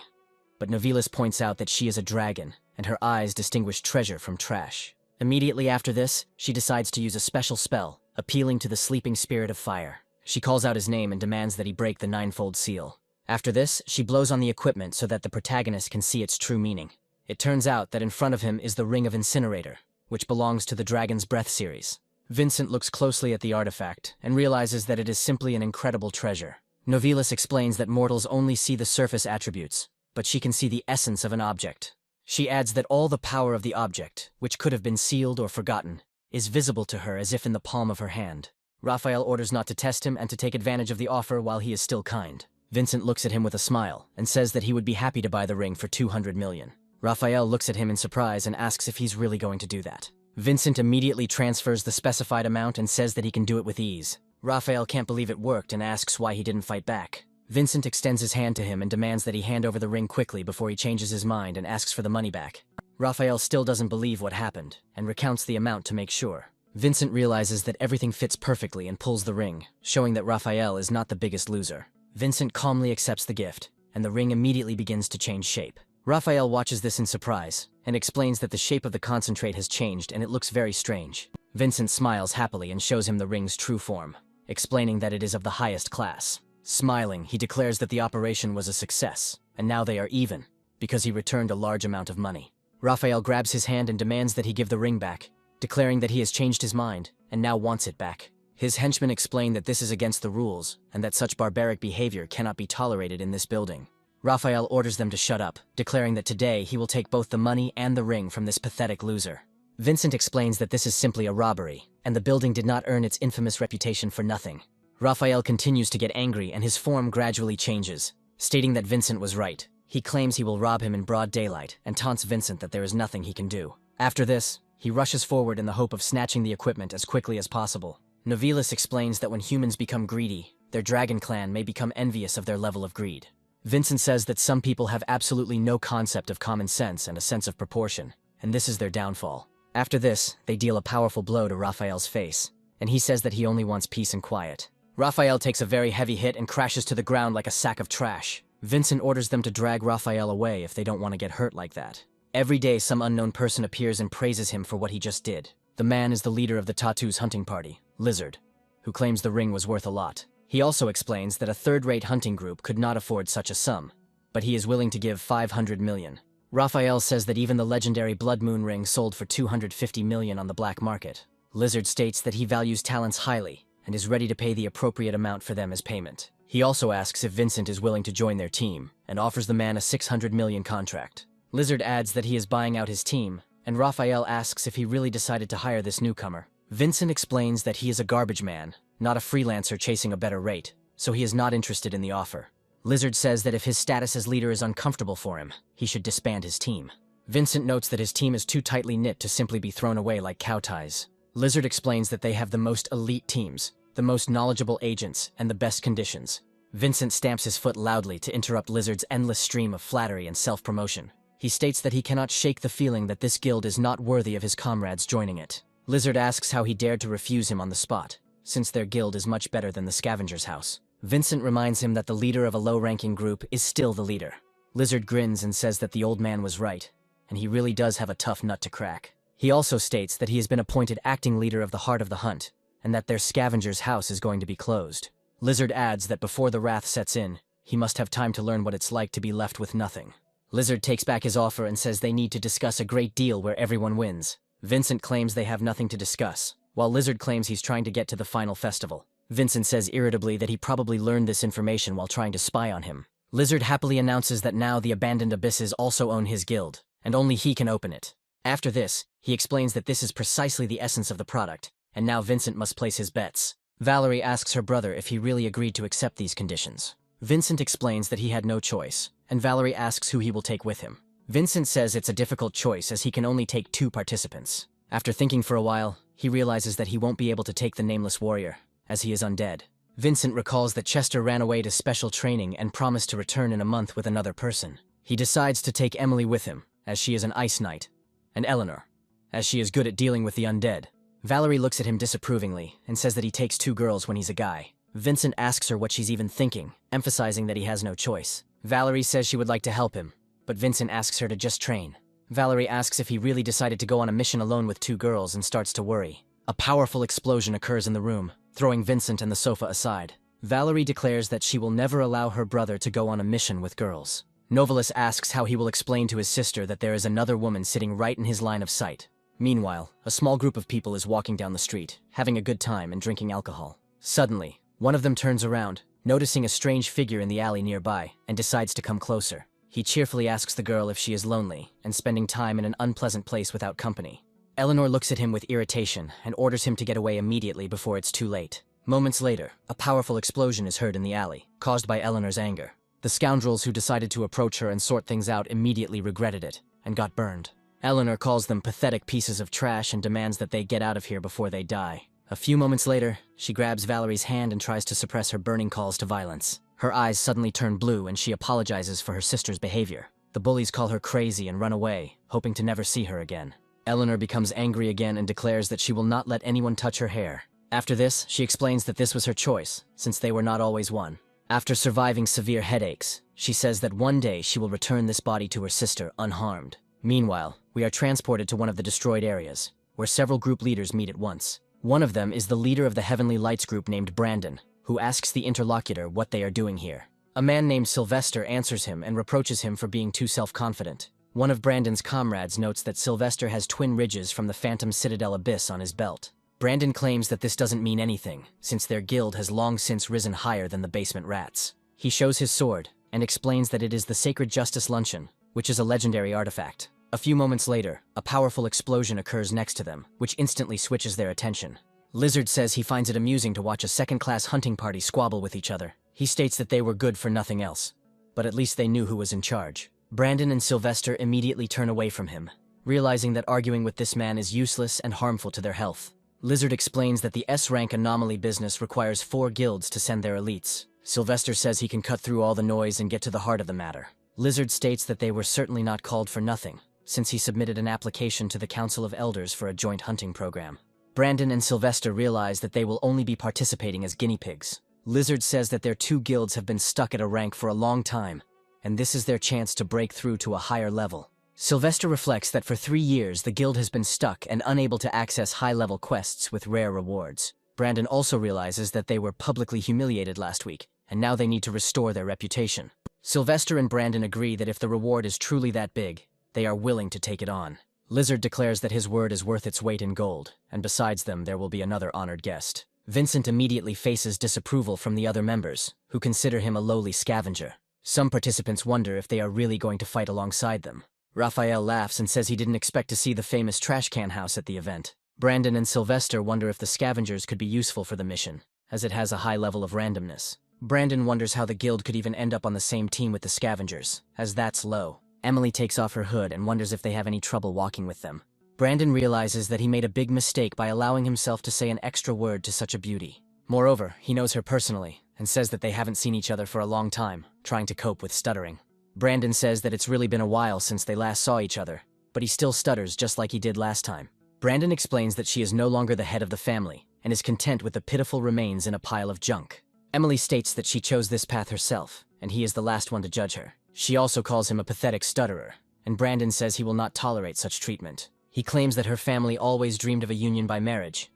but Novelis points out that she is a dragon, and her eyes distinguish treasure from trash. Immediately after this, she decides to use a special spell, appealing to the sleeping spirit of fire. She calls out his name and demands that he break the ninefold seal. After this, she blows on the equipment so that the protagonist can see its true meaning. It turns out that in front of him is the Ring of Incinerator, which belongs to the Dragon's Breath series. Vincent looks closely at the artifact and realizes that it is simply an incredible treasure. Novelis explains that mortals only see the surface attributes, but she can see the essence of an object. She adds that all the power of the object, which could have been sealed or forgotten, is visible to her as if in the palm of her hand. Raphael orders not to test him and to take advantage of the offer while he is still kind. Vincent looks at him with a smile and says that he would be happy to buy the ring for 200 million. Raphael looks at him in surprise and asks if he's really going to do that. Vincent immediately transfers the specified amount and says that he can do it with ease. Raphael can't believe it worked and asks why he didn't fight back. Vincent extends his hand to him and demands that he hand over the ring quickly before he changes his mind and asks for the money back. Raphael still doesn't believe what happened and recounts the amount to make sure. Vincent realizes that everything fits perfectly and pulls the ring, showing that Raphael is not the biggest loser. Vincent calmly accepts the gift, and the ring immediately begins to change shape. Raphael watches this in surprise and explains that the shape of the concentrate has changed and it looks very strange. Vincent smiles happily and shows him the ring's true form, explaining that it is of the highest class. Smiling, he declares that the operation was a success, and now they are even, because he returned a large amount of money. Raphael grabs his hand and demands that he give the ring back, declaring that he has changed his mind and now wants it back. His henchmen explain that this is against the rules and that such barbaric behavior cannot be tolerated in this building. Raphael orders them to shut up, declaring that today he will take both the money and the ring from this pathetic loser. Vincent explains that this is simply a robbery, and the building did not earn its infamous reputation for nothing. Raphael continues to get angry and his form gradually changes, stating that Vincent was right. He claims he will rob him in broad daylight and taunts Vincent that there is nothing he can do. After this, he rushes forward in the hope of snatching the equipment as quickly as possible. Novelis explains that when humans become greedy, their dragon clan may become envious of their level of greed. Vincent says that some people have absolutely no concept of common sense and a sense of proportion, and this is their downfall. After this, they deal a powerful blow to Raphael's face, and he says that he only wants peace and quiet. Raphael takes a very heavy hit and crashes to the ground like a sack of trash. Vincent orders them to drag Raphael away if they don't want to get hurt like that. Every day some unknown person appears and praises him for what he just did. The man is the leader of the Tattoos hunting party, Lizard, who claims the ring was worth a lot. He also explains that a third-rate hunting group could not afford such a sum, but he is willing to give 500 million. Raphael says that even the legendary Blood Moon ring sold for 250 million on the black market. Lizard states that he values talents highly and is ready to pay the appropriate amount for them as payment. He also asks if Vincent is willing to join their team and offers the man a 600 million contract. Lizard adds that he is buying out his team, and Raphael asks if he really decided to hire this newcomer. Vincent explains that he is a garbage man, not a freelancer chasing a better rate, so he is not interested in the offer. Lizard says that if his status as leader is uncomfortable for him, he should disband his team. Vincent notes that his team is too tightly knit to simply be thrown away like cow ties. Lizard explains that they have the most elite teams, the most knowledgeable agents, and the best conditions. Vincent stamps his foot loudly to interrupt Lizard's endless stream of flattery and self-promotion. He states that he cannot shake the feeling that this guild is not worthy of his comrades joining it. Lizard asks how he dared to refuse him on the spot, since their guild is much better than the scavenger's house. Vincent reminds him that the leader of a low-ranking group is still the leader. Lizard grins and says that the old man was right, and he really does have a tough nut to crack. He also states that he has been appointed acting leader of the Heart of the Hunt, and that their scavenger's house is going to be closed. Lizard adds that before the wrath sets in, he must have time to learn what it's like to be left with nothing. Lizard takes back his offer and says they need to discuss a great deal where everyone wins. Vincent claims they have nothing to discuss, while Lizard claims he's trying to get to the final festival. Vincent says irritably that he probably learned this information while trying to spy on him. Lizard happily announces that now the abandoned abysses also own his guild, and only he can open it. After this, he explains that this is precisely the essence of the product, and now Vincent must place his bets. Valerie asks her brother if he really agreed to accept these conditions. Vincent explains that he had no choice, and Valerie asks who he will take with him. Vincent says it's a difficult choice as he can only take 2 participants. After thinking for a while, he realizes that he won't be able to take the nameless warrior, as he is undead. Vincent recalls that Chester ran away to special training and promised to return in a month with another person. He decides to take Emily with him, as she is an ice knight, and Eleanor, as she is good at dealing with the undead. Valerie looks at him disapprovingly and says that he takes 2 girls when he's a guy. Vincent asks her what she's even thinking, emphasizing that he has no choice. Valerie says she would like to help him, but Vincent asks her to just train. Valerie asks if he really decided to go on a mission alone with 2 girls and starts to worry. A powerful explosion occurs in the room, throwing Vincent and the sofa aside. Valerie declares that she will never allow her brother to go on a mission with girls. Novelis asks how he will explain to his sister that there is another woman sitting right in his line of sight. Meanwhile, a small group of people is walking down the street, having a good time and drinking alcohol. Suddenly, one of them turns around, noticing a strange figure in the alley nearby, and decides to come closer. He cheerfully asks the girl if she is lonely and spending time in an unpleasant place without company. Eleanor looks at him with irritation and orders him to get away immediately before it's too late. Moments later, a powerful explosion is heard in the alley, caused by Eleanor's anger. The scoundrels who decided to approach her and sort things out immediately regretted it, and got burned. Eleanor calls them pathetic pieces of trash and demands that they get out of here before they die. A few moments later, she grabs Valerie's hand and tries to suppress her burning calls to violence. Her eyes suddenly turn blue and she apologizes for her sister's behavior. The bullies call her crazy and run away, hoping to never see her again. Eleanor becomes angry again and declares that she will not let anyone touch her hair. After this, she explains that this was her choice, since they were not always one. After surviving severe headaches, she says that one day she will return this body to her sister unharmed. Meanwhile, we are transported to one of the destroyed areas, where several group leaders meet at once. One of them is the leader of the Heavenly Lights group named Brandon, who asks the interlocutor what they are doing here. A man named Sylvester answers him and reproaches him for being too self-confident. One of Brandon's comrades notes that Sylvester has twin ridges from the Phantom Citadel Abyss on his belt. Brandon claims that this doesn't mean anything, since their guild has long since risen higher than the basement rats. He shows his sword, and explains that it is the Sacred Justice Luncheon, which is a legendary artifact. A few moments later, a powerful explosion occurs next to them, which instantly switches their attention. Lizard says he finds it amusing to watch a second-class hunting party squabble with each other. He states that they were good for nothing else, but at least they knew who was in charge. Brandon and Sylvester immediately turn away from him, realizing that arguing with this man is useless and harmful to their health. Lizard explains that the S-rank anomaly business requires 4 guilds to send their elites. Sylvester says he can cut through all the noise and get to the heart of the matter. Lizard states that they were certainly not called for nothing, since he submitted an application to the Council of Elders for a joint hunting program. Brandon and Sylvester realize that they will only be participating as guinea pigs. Lizard says that their 2 guilds have been stuck at a rank for a long time, and this is their chance to break through to a higher level. Sylvester reflects that for 3 years the guild has been stuck and unable to access high-level quests with rare rewards. Brandon also realizes that they were publicly humiliated last week, and now they need to restore their reputation. Sylvester and Brandon agree that if the reward is truly that big, they are willing to take it on. Lizard declares that his word is worth its weight in gold, and besides them there will be another honored guest. Vincent immediately faces disapproval from the other members, who consider him a lowly scavenger. Some participants wonder if they are really going to fight alongside them. Raphael laughs and says he didn't expect to see the famous trash can house at the event. Brandon and Sylvester wonder if the scavengers could be useful for the mission, as it has a high level of randomness. Brandon wonders how the guild could even end up on the same team with the scavengers, as that's low. Emily takes off her hood and wonders if they have any trouble walking with them. Brandon realizes that he made a big mistake by allowing himself to say an extra word to such a beauty. Moreover, he knows her personally, and says that they haven't seen each other for a long time, trying to cope with stuttering. Brandon says that it's really been a while since they last saw each other, but he still stutters just like he did last time. Brandon explains that she is no longer the head of the family, and is content with the pitiful remains in a pile of junk. Emily states that she chose this path herself, and he is the last one to judge her. She also calls him a pathetic stutterer, and Brandon says he will not tolerate such treatment. He claims that her family always dreamed of a union by marriage,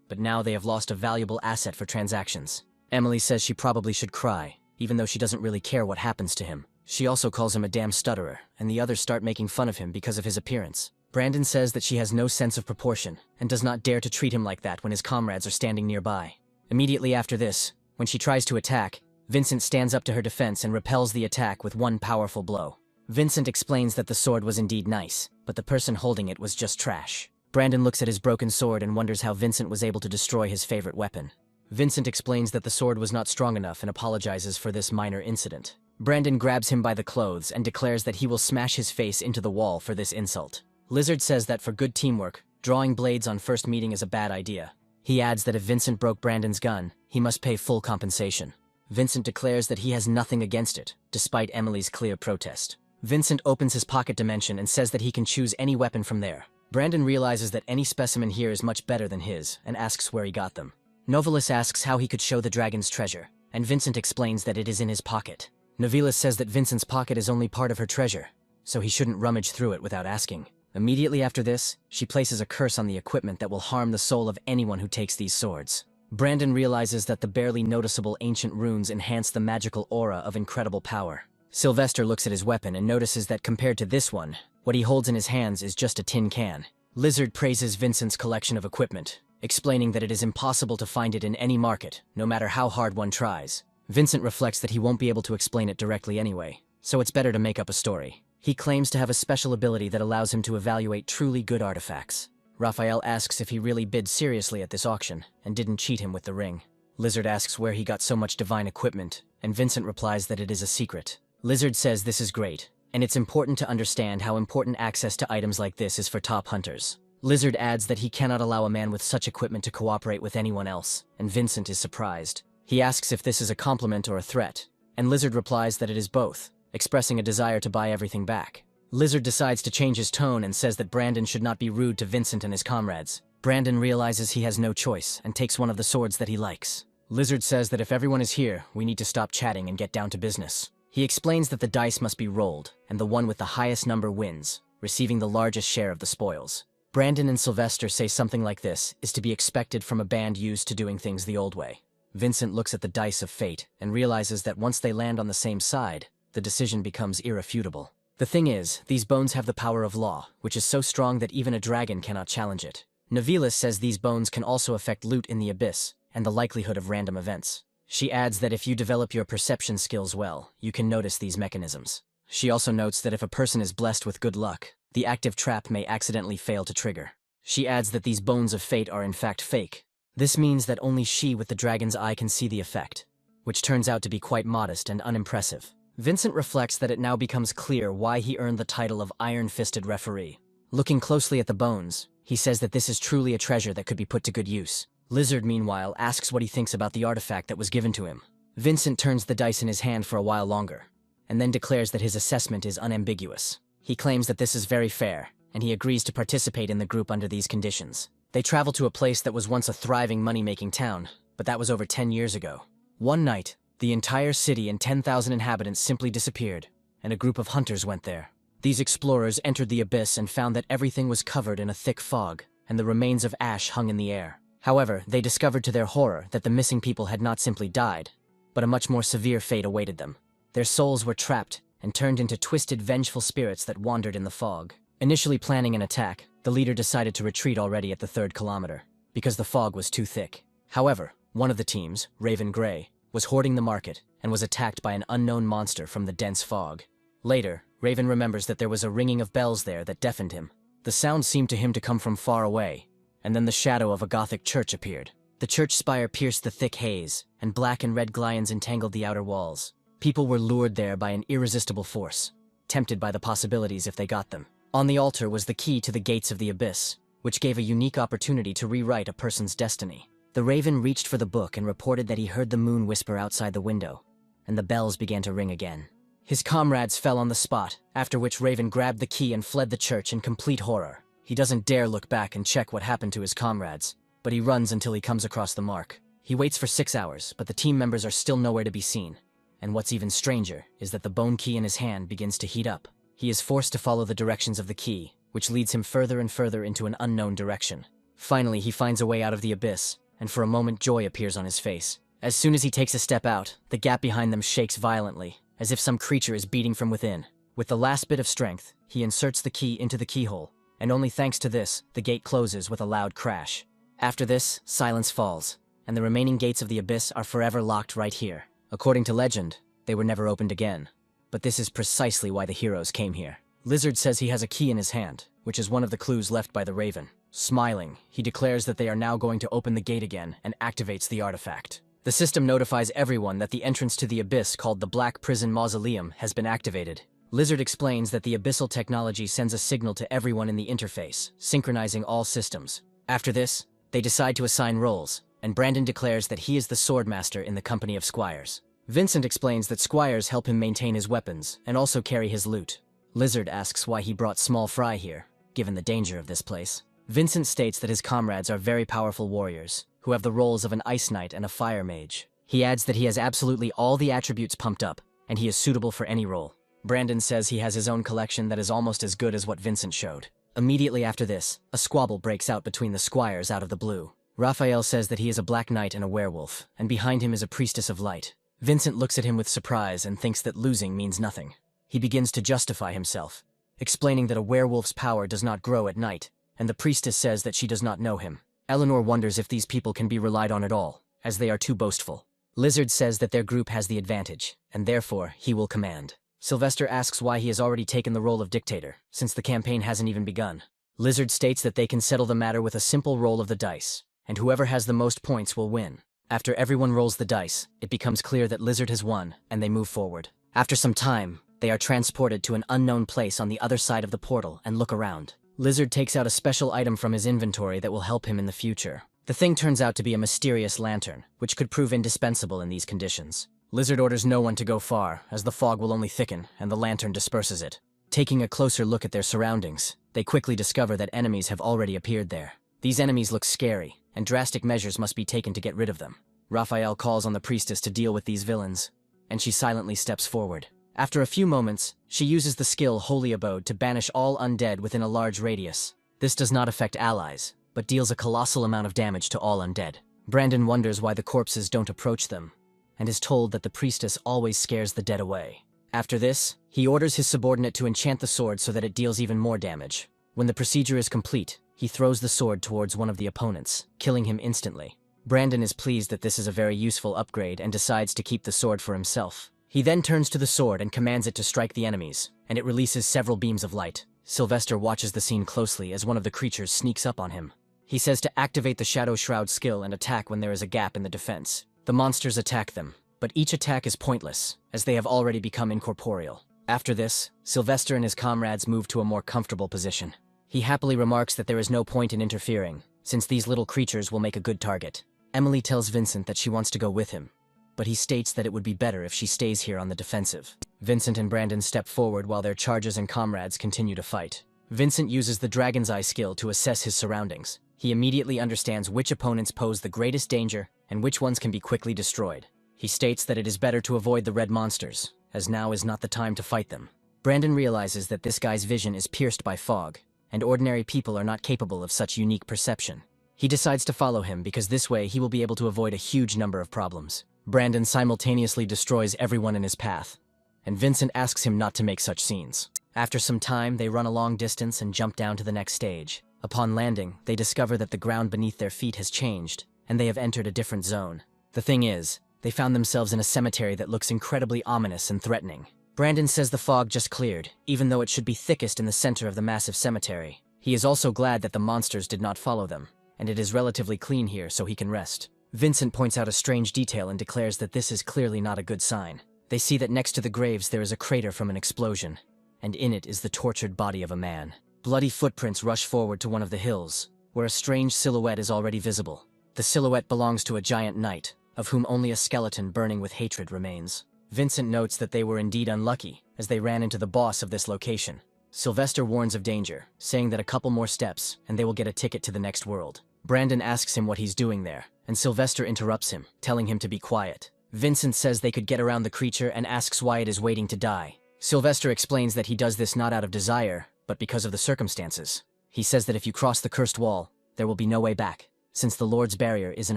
but now they have lost a valuable asset for transactions. Emily says she probably should cry, even though she doesn't really care what happens to him. She also calls him a damn stutterer, and the others start making fun of him because of his appearance. Brandon says that she has no sense of proportion, and does not dare to treat him like that when his comrades are standing nearby. Immediately after this, when she tries to attack, Vincent stands up to her defense and repels the attack with one powerful blow. Vincent explains that the sword was indeed nice, but the person holding it was just trash. Brandon looks at his broken sword and wonders how Vincent was able to destroy his favorite weapon. Vincent explains that the sword was not strong enough and apologizes for this minor incident. Brandon grabs him by the clothes and declares that he will smash his face into the wall for this insult. Lizard says that for good teamwork, drawing blades on first meeting is a bad idea. He adds that if Vincent broke Brandon's gun, he must pay full compensation. Vincent declares that he has nothing against it, despite Emily's clear protest. Vincent opens his pocket dimension and says that he can choose any weapon from there. Brandon realizes that any specimen here is much better than his, and asks where he got them. Novelis asks how he could show the dragon's treasure, and Vincent explains that it is in his pocket. Novelis says that Vincent's pocket is only part of her treasure, so he shouldn't rummage through it without asking. Immediately after this, she places a curse on the equipment that will harm the soul of anyone who takes these swords. Brandon realizes that the barely noticeable ancient runes enhance the magical aura of incredible power. Sylvester looks at his weapon and notices that compared to this one, what he holds in his hands is just a tin can. Lizard praises Vincent's collection of equipment, explaining that it is impossible to find it in any market, no matter how hard one tries. Vincent reflects that he won't be able to explain it directly anyway, so it's better to make up a story. He claims to have a special ability that allows him to evaluate truly good artifacts. Raphael asks if he really bid seriously at this auction, and didn't cheat him with the ring. Lizard asks where he got so much divine equipment, and Vincent replies that it is a secret. Lizard says this is great, and it's important to understand how important access to items like this is for top hunters. Lizard adds that he cannot allow a man with such equipment to cooperate with anyone else, and Vincent is surprised. He asks if this is a compliment or a threat, and Lizard replies that it is both, expressing a desire to buy everything back. Lizard decides to change his tone and says that Brandon should not be rude to Vincent and his comrades. Brandon realizes he has no choice and takes one of the swords that he likes. Lizard says that if everyone is here, we need to stop chatting and get down to business. He explains that the dice must be rolled, and the one with the highest number wins, receiving the largest share of the spoils. Brandon and Sylvester say something like this is to be expected from a band used to doing things the old way. Vincent looks at the dice of fate and realizes that once they land on the same side, the decision becomes irrefutable. The thing is, these bones have the power of law, which is so strong that even a dragon cannot challenge it. Navilis says these bones can also affect loot in the abyss and the likelihood of random events. She adds that if you develop your perception skills well, you can notice these mechanisms. She also notes that if a person is blessed with good luck, the active trap may accidentally fail to trigger. She adds that these bones of fate are in fact fake. This means that only she with the dragon's eye can see the effect, which turns out to be quite modest and unimpressive. Vincent reflects that it now becomes clear why he earned the title of Iron-Fisted Referee. Looking closely at the bones, he says that this is truly a treasure that could be put to good use. Lizard, meanwhile, asks what he thinks about the artifact that was given to him. Vincent turns the dice in his hand for a while longer, and then declares that his assessment is unambiguous. He claims that this is very fair, and he agrees to participate in the group under these conditions. They travel to a place that was once a thriving money-making town, but that was over 10 years ago. One night, the entire city and 10,000 inhabitants simply disappeared, and a group of hunters went there. These explorers entered the abyss and found that everything was covered in a thick fog, and the remains of ash hung in the air. However, they discovered to their horror that the missing people had not simply died, but a much more severe fate awaited them. Their souls were trapped and turned into twisted, vengeful spirits that wandered in the fog. Initially planning an attack, the leader decided to retreat already at the 3rd kilometer, because the fog was too thick. However, one of the teams, Raven Grey, was hoarding the market and was attacked by an unknown monster from the dense fog. Later, Raven remembers that there was a ringing of bells there that deafened him. The sound seemed to him to come from far away, and then the shadow of a Gothic church appeared. The church spire pierced the thick haze, and black and red glions entangled the outer walls. People were lured there by an irresistible force, tempted by the possibilities if they got them. On the altar was the key to the gates of the abyss, which gave a unique opportunity to rewrite a person's destiny. The Raven reached for the book and reported that he heard the moon whisper outside the window, and the bells began to ring again. His comrades fell on the spot, after which Raven grabbed the key and fled the church in complete horror. He doesn't dare look back and check what happened to his comrades, but he runs until he comes across the mark. He waits for 6 hours, but the team members are still nowhere to be seen. And what's even stranger is that the bone key in his hand begins to heat up. He is forced to follow the directions of the key, which leads him further and further into an unknown direction. Finally, he finds a way out of the abyss, and for a moment joy appears on his face. As soon as he takes a step out, the gap behind them shakes violently, as if some creature is beating from within. With the last bit of strength, he inserts the key into the keyhole, and only thanks to this, the gate closes with a loud crash. After this, silence falls, and the remaining gates of the abyss are forever locked right here. According to legend, they were never opened again. But this is precisely why the heroes came here. Lizard says he has a key in his hand, which is one of the clues left by the Raven. Smiling, he declares that they are now going to open the gate again and activates the artifact. The system notifies everyone that the entrance to the abyss called the Black Prison Mausoleum has been activated. Lizard explains that the abyssal technology sends a signal to everyone in the interface, synchronizing all systems. After this, they decide to assign roles, and Brandon declares that he is the swordmaster in the company of squires. Vincent explains that squires help him maintain his weapons and also carry his loot. Lizard asks why he brought Small Fry here, given the danger of this place. Vincent states that his comrades are very powerful warriors, who have the roles of an ice knight and a fire mage. He adds that he has absolutely all the attributes pumped up, and he is suitable for any role. Brandon says he has his own collection that is almost as good as what Vincent showed. Immediately after this, a squabble breaks out between the squires out of the blue. Raphael says that he is a black knight and a werewolf, and behind him is a priestess of light. Vincent looks at him with surprise and thinks that losing means nothing. He begins to justify himself, explaining that a werewolf's power does not grow at night, and the priestess says that she does not know him. Eleanor wonders if these people can be relied on at all, as they are too boastful. Lizard says that their group has the advantage, and therefore he will command. Sylvester asks why he has already taken the role of dictator, since the campaign hasn't even begun. Lizard states that they can settle the matter with a simple roll of the dice, and whoever has the most points will win. After everyone rolls the dice, it becomes clear that Lizard has won, and they move forward. After some time, They are transported to an unknown place on the other side of the portal and look around. Lizard takes out a special item from his inventory that will help him in the future. The thing turns out to be a mysterious lantern, which could prove indispensable in these conditions. Lizard orders no one to go far, as the fog will only thicken and the lantern disperses it. Taking a closer look at their surroundings, they quickly discover that enemies have already appeared there. These enemies look scary, and drastic measures must be taken to get rid of them. Raphael calls on the priestess to deal with these villains, and she silently steps forward. After a few moments, she uses the skill Holy Abode to banish all undead within a large radius. This does not affect allies, but deals a colossal amount of damage to all undead. Brandon wonders why the corpses don't approach them, and is told that the priestess always scares the dead away. After this, he orders his subordinate to enchant the sword so that it deals even more damage. When the procedure is complete, he throws the sword towards one of the opponents, killing him instantly. Brandon is pleased that this is a very useful upgrade and decides to keep the sword for himself. He then turns to the sword and commands it to strike the enemies, and it releases several beams of light. Sylvester watches the scene closely as one of the creatures sneaks up on him. He says to activate the Shadow Shroud skill and attack when there is a gap in the defense. The monsters attack them, but each attack is pointless, as they have already become incorporeal. After this, Sylvester and his comrades move to a more comfortable position. He happily remarks that there is no point in interfering, since these little creatures will make a good target. Emily tells Vincent that she wants to go with him, but he states that it would be better if she stays here on the defensive. Vincent and Brandon step forward while their charges and comrades continue to fight. Vincent uses the Dragon's Eye skill to assess his surroundings. He immediately understands which opponents pose the greatest danger and which ones can be quickly destroyed. He states that it is better to avoid the red monsters, as now is not the time to fight them. Brandon realizes that this guy's vision is pierced by fog, and ordinary people are not capable of such unique perception. He decides to follow him because this way he will be able to avoid a huge number of problems. Brandon simultaneously destroys everyone in his path, and Vincent asks him not to make such scenes. After some time, they run a long distance and jump down to the next stage. Upon landing, they discover that the ground beneath their feet has changed, and they have entered a different zone. The thing is, they found themselves in a cemetery that looks incredibly ominous and threatening. Brandon says the fog just cleared, even though it should be thickest in the center of the massive cemetery. He is also glad that the monsters did not follow them, and it is relatively clean here so he can rest. Vincent points out a strange detail and declares that this is clearly not a good sign. They see that next to the graves there is a crater from an explosion, and in it is the tortured body of a man. Bloody footprints rush forward to one of the hills, where a strange silhouette is already visible. The silhouette belongs to a giant knight, of whom only a skeleton burning with hatred remains. Vincent notes that they were indeed unlucky, as they ran into the boss of this location. Sylvester warns of danger, saying that a couple more steps, and they will get a ticket to the next world. Brandon asks him what he's doing there, and Sylvester interrupts him, telling him to be quiet. Vincent says they could get around the creature and asks why it is waiting to die. Sylvester explains that he does this not out of desire, but because of the circumstances. He says that if you cross the cursed wall, there will be no way back, since the Lord's barrier is in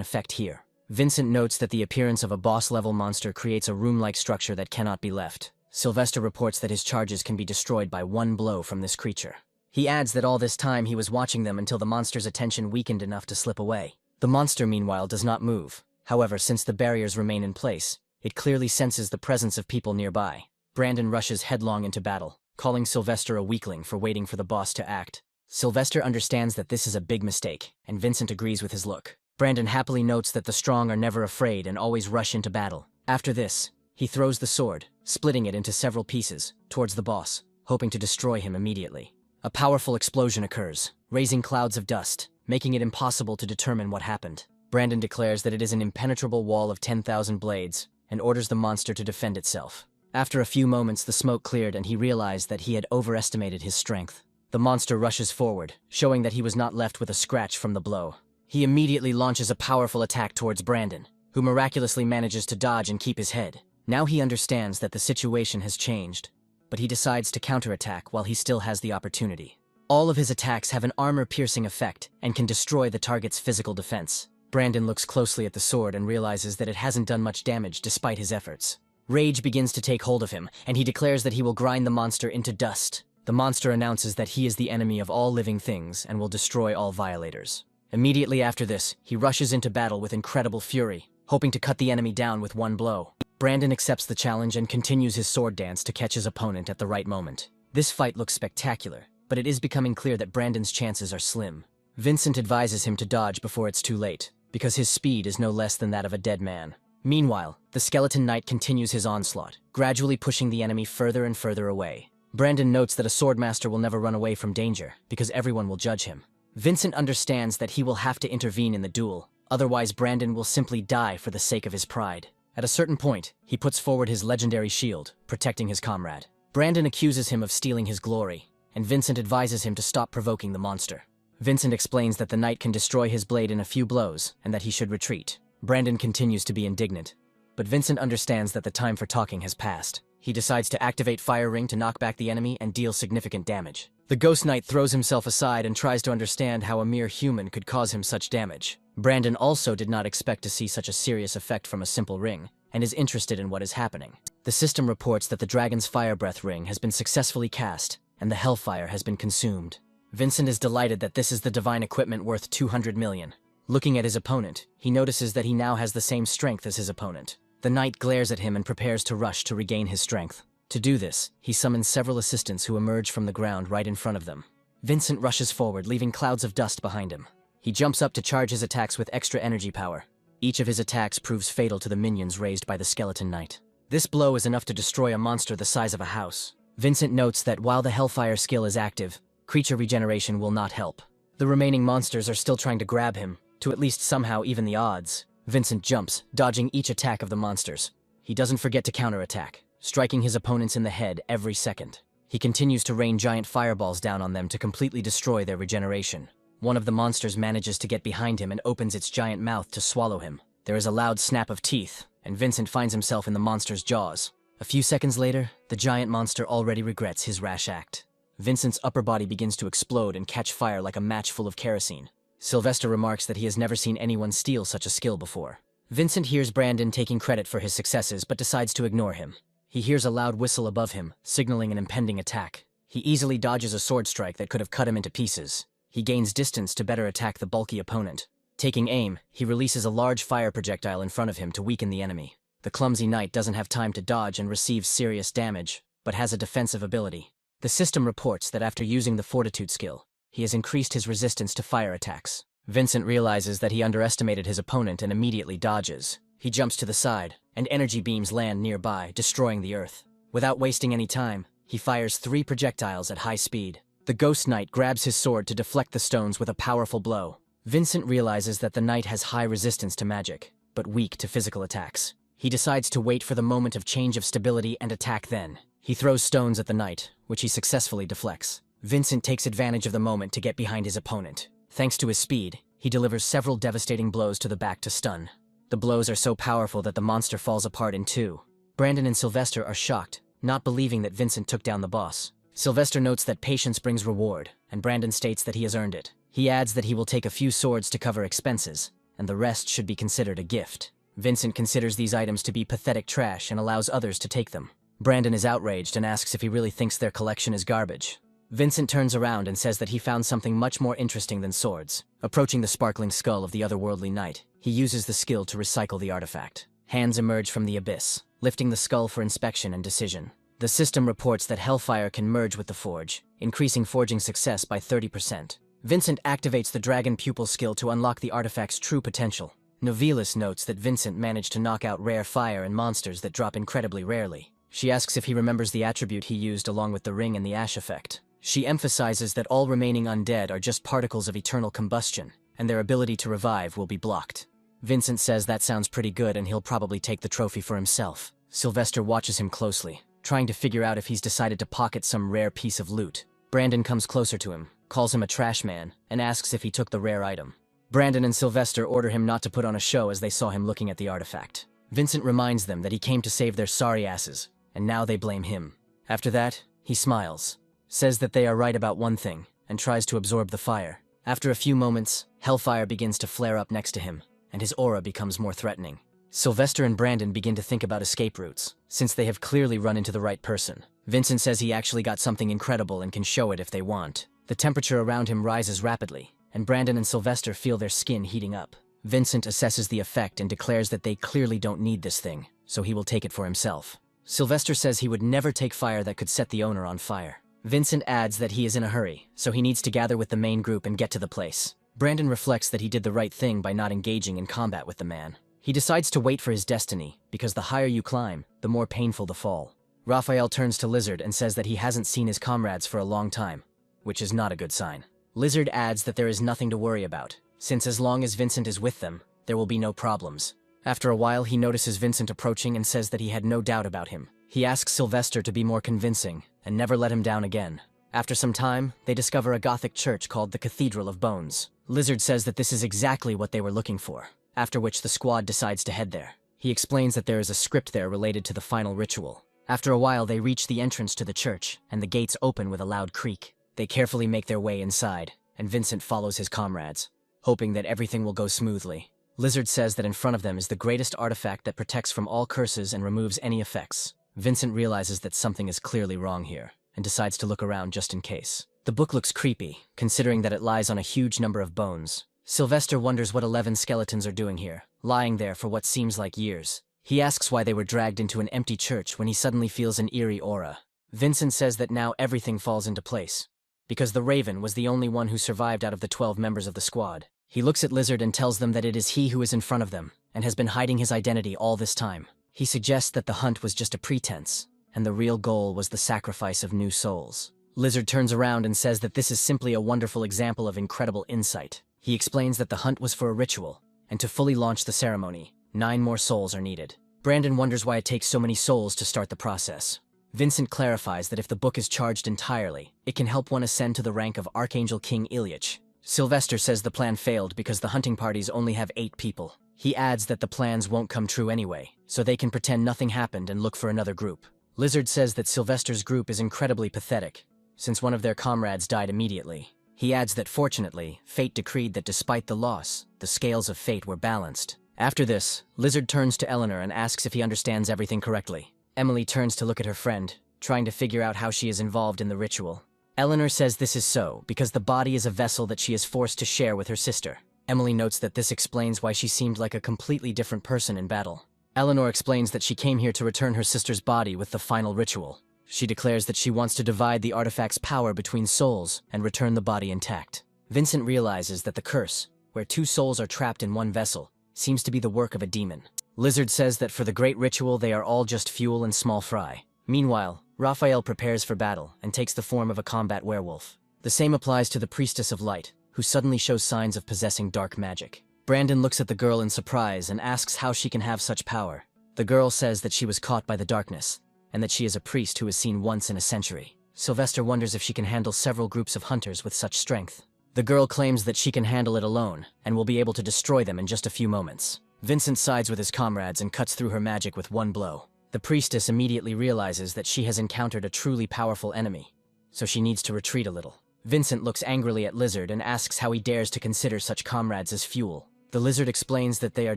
effect here. Vincent notes that the appearance of a boss-level monster creates a room-like structure that cannot be left. Sylvester reports that his charges can be destroyed by one blow from this creature. He adds that all this time he was watching them until the monster's attention weakened enough to slip away. The monster, meanwhile, does not move. However, since the barriers remain in place, it clearly senses the presence of people nearby. Brandon rushes headlong into battle, calling Sylvester a weakling for waiting for the boss to act. Sylvester understands that this is a big mistake, and Vincent agrees with his look. Brandon happily notes that the strong are never afraid and always rush into battle. After this, he throws the sword, splitting it into several pieces, towards the boss, hoping to destroy him immediately. A powerful explosion occurs, raising clouds of dust, making it impossible to determine what happened. Brandon declares that it is an impenetrable wall of 10,000 blades, and orders the monster to defend itself. After a few moments, the smoke cleared and he realized that he had overestimated his strength. The monster rushes forward, showing that he was not left with a scratch from the blow. He immediately launches a powerful attack towards Brandon, who miraculously manages to dodge and keep his head. Now he understands that the situation has changed, but he decides to counterattack while he still has the opportunity. All of his attacks have an armor-piercing effect and can destroy the target's physical defense. Brandon looks closely at the sword and realizes that it hasn't done much damage despite his efforts. Rage begins to take hold of him, and he declares that he will grind the monster into dust. The monster announces that he is the enemy of all living things and will destroy all violators. Immediately after this, he rushes into battle with incredible fury, hoping to cut the enemy down with one blow. Brandon accepts the challenge and continues his sword dance to catch his opponent at the right moment. This fight looks spectacular, but it is becoming clear that Brandon's chances are slim. Vincent advises him to dodge before it's too late, because his speed is no less than that of a dead man. Meanwhile, the skeleton knight continues his onslaught, gradually pushing the enemy further and further away. Brandon notes that a swordmaster will never run away from danger, because everyone will judge him. Vincent understands that he will have to intervene in the duel, otherwise Brandon will simply die for the sake of his pride. At a certain point, he puts forward his legendary shield, protecting his comrade. Brandon accuses him of stealing his glory, and Vincent advises him to stop provoking the monster. Vincent explains that the knight can destroy his blade in a few blows, and that he should retreat. Brandon continues to be indignant, but Vincent understands that the time for talking has passed. He decides to activate Fire Ring to knock back the enemy and deal significant damage. The Ghost Knight throws himself aside and tries to understand how a mere human could cause him such damage. Brandon also did not expect to see such a serious effect from a simple ring, and is interested in what is happening. The system reports that the dragon's fire breath ring has been successfully cast, and the hellfire has been consumed. Vincent is delighted that this is the divine equipment worth 200 million. Looking at his opponent, he notices that he now has the same strength as his opponent. The knight glares at him and prepares to rush to regain his strength. To do this, he summons several assistants who emerge from the ground right in front of them. Vincent rushes forward, leaving clouds of dust behind him. He jumps up to charge his attacks with extra energy power. Each of his attacks proves fatal to the minions raised by the skeleton knight. This blow is enough to destroy a monster the size of a house. Vincent notes that while the Hellfire skill is active, creature regeneration will not help. The remaining monsters are still trying to grab him, to at least somehow even the odds. Vincent jumps, dodging each attack of the monsters. He doesn't forget to counterattack, striking his opponents in the head every second. He continues to rain giant fireballs down on them to completely destroy their regeneration. One of the monsters manages to get behind him and opens its giant mouth to swallow him. There is a loud snap of teeth, and Vincent finds himself in the monster's jaws. A few seconds later, the giant monster already regrets his rash act. Vincent's upper body begins to explode and catch fire like a match full of kerosene. Sylvester remarks that he has never seen anyone steal such a skill before. Vincent hears Brandon taking credit for his successes but decides to ignore him. He hears a loud whistle above him, signaling an impending attack. He easily dodges a sword strike that could have cut him into pieces. He gains distance to better attack the bulky opponent. Taking aim, he releases a large fire projectile in front of him to weaken the enemy. The clumsy knight doesn't have time to dodge and receives serious damage, but has a defensive ability. The system reports that after using the Fortitude skill, he has increased his resistance to fire attacks. Vincent realizes that he underestimated his opponent and immediately dodges. He jumps to the side, and energy beams land nearby, destroying the earth. Without wasting any time, he fires 3 projectiles at high speed. The Ghost Knight grabs his sword to deflect the stones with a powerful blow. Vincent realizes that the knight has high resistance to magic, but weak to physical attacks. He decides to wait for the moment of change of stability and attack then. He throws stones at the knight, which he successfully deflects. Vincent takes advantage of the moment to get behind his opponent. Thanks to his speed, he delivers several devastating blows to the back to stun. The blows are so powerful that the monster falls apart in 2. Brandon and Sylvester are shocked, not believing that Vincent took down the boss. Sylvester notes that patience brings reward, and Brandon states that he has earned it. He adds that he will take a few swords to cover expenses, and the rest should be considered a gift. Vincent considers these items to be pathetic trash and allows others to take them. Brandon is outraged and asks if he really thinks their collection is garbage. Vincent turns around and says that he found something much more interesting than swords. Approaching the sparkling skull of the otherworldly knight, he uses the skill to recycle the artifact. Hands emerge from the abyss, lifting the skull for inspection and decision. The system reports that Hellfire can merge with the forge, increasing forging success by 30%. Vincent activates the Dragon Pupil skill to unlock the artifact's true potential. Novelis notes that Vincent managed to knock out rare fire and monsters that drop incredibly rarely. She asks if he remembers the attribute he used along with the ring and the ash effect. She emphasizes that all remaining undead are just particles of eternal combustion, and their ability to revive will be blocked. Vincent says that sounds pretty good and he'll probably take the trophy for himself. Sylvester watches him closely, trying to figure out if he's decided to pocket some rare piece of loot. Brandon comes closer to him, calls him a trash man, and asks if he took the rare item. Brandon and Sylvester order him not to put on a show as they saw him looking at the artifact. Vincent reminds them that he came to save their sorry asses, and now they blame him. After that, he smiles, says that they are right about one thing, and tries to absorb the fire. After a few moments, Hellfire begins to flare up next to him, and his aura becomes more threatening. Sylvester and Brandon begin to think about escape routes, since they have clearly run into the right person. Vincent says he actually got something incredible and can show it if they want. The temperature around him rises rapidly, and Brandon and Sylvester feel their skin heating up. Vincent assesses the effect and declares that they clearly don't need this thing, so he will take it for himself. Sylvester says he would never take fire that could set the owner on fire. Vincent adds that he is in a hurry, so he needs to gather with the main group and get to the place. Brandon reflects that he did the right thing by not engaging in combat with the man. He decides to wait for his destiny, because the higher you climb, the more painful the fall. Raphael turns to Lizard and says that he hasn't seen his comrades for a long time, which is not a good sign. Lizard adds that there is nothing to worry about, since as long as Vincent is with them, there will be no problems. After a while, he notices Vincent approaching and says that he had no doubt about him. He asks Sylvester to be more convincing and never let him down again. After some time, they discover a Gothic church called the Cathedral of Bones. Lizard says that this is exactly what they were looking for, after which the squad decides to head there. He explains that there is a script there related to the final ritual. After a while, they reach the entrance to the church, and the gates open with a loud creak. They carefully make their way inside, and Vincent follows his comrades, hoping that everything will go smoothly. Lizard says that in front of them is the greatest artifact that protects from all curses and removes any effects. Vincent realizes that something is clearly wrong here, and decides to look around just in case. The book looks creepy, considering that it lies on a huge number of bones. Sylvester wonders what 11 skeletons are doing here, lying there for what seems like years. He asks why they were dragged into an empty church when he suddenly feels an eerie aura. Vincent says that now everything falls into place, because the Raven was the only one who survived out of the 12 members of the squad. He looks at Lizard and tells them that it is he who is in front of them, and has been hiding his identity all this time. He suggests that the hunt was just a pretense, and the real goal was the sacrifice of new souls. Lizard turns around and says that this is simply a wonderful example of incredible insight. He explains that the hunt was for a ritual, and to fully launch the ceremony, 9 more souls are needed. Brandon wonders why it takes so many souls to start the process. Vincent clarifies that if the book is charged entirely, it can help one ascend to the rank of Archangel King Ilyich. Sylvester says the plan failed because the hunting parties only have 8 people. He adds that the plans won't come true anyway, so they can pretend nothing happened and look for another group. Lizard says that Sylvester's group is incredibly pathetic, since one of their comrades died immediately. He adds that fortunately, fate decreed that despite the loss, the scales of fate were balanced. After this, Lizard turns to Eleanor and asks if he understands everything correctly. Emily turns to look at her friend, trying to figure out how she is involved in the ritual. Eleanor says this is so because the body is a vessel that she is forced to share with her sister. Emily notes that this explains why she seemed like a completely different person in battle. Eleanor explains that she came here to return her sister's body with the final ritual. She declares that she wants to divide the artifact's power between souls and return the body intact. Vincent realizes that the curse, where 2 souls are trapped in one vessel, seems to be the work of a demon. Lizard says that for the great ritual they are all just fuel and small fry. Meanwhile, Raphael prepares for battle and takes the form of a combat werewolf. The same applies to the Priestess of Light, who suddenly shows signs of possessing dark magic. Brandon looks at the girl in surprise and asks how she can have such power. The girl says that she was caught by the darkness, and that she is a priest who is seen once in a century. Sylvester wonders if she can handle several groups of hunters with such strength. The girl claims that she can handle it alone, and will be able to destroy them in just a few moments. Vincent sides with his comrades and cuts through her magic with one blow. The priestess immediately realizes that she has encountered a truly powerful enemy, so she needs to retreat a little. Vincent looks angrily at Lizard and asks how he dares to consider such comrades as fuel. The lizard explains that they are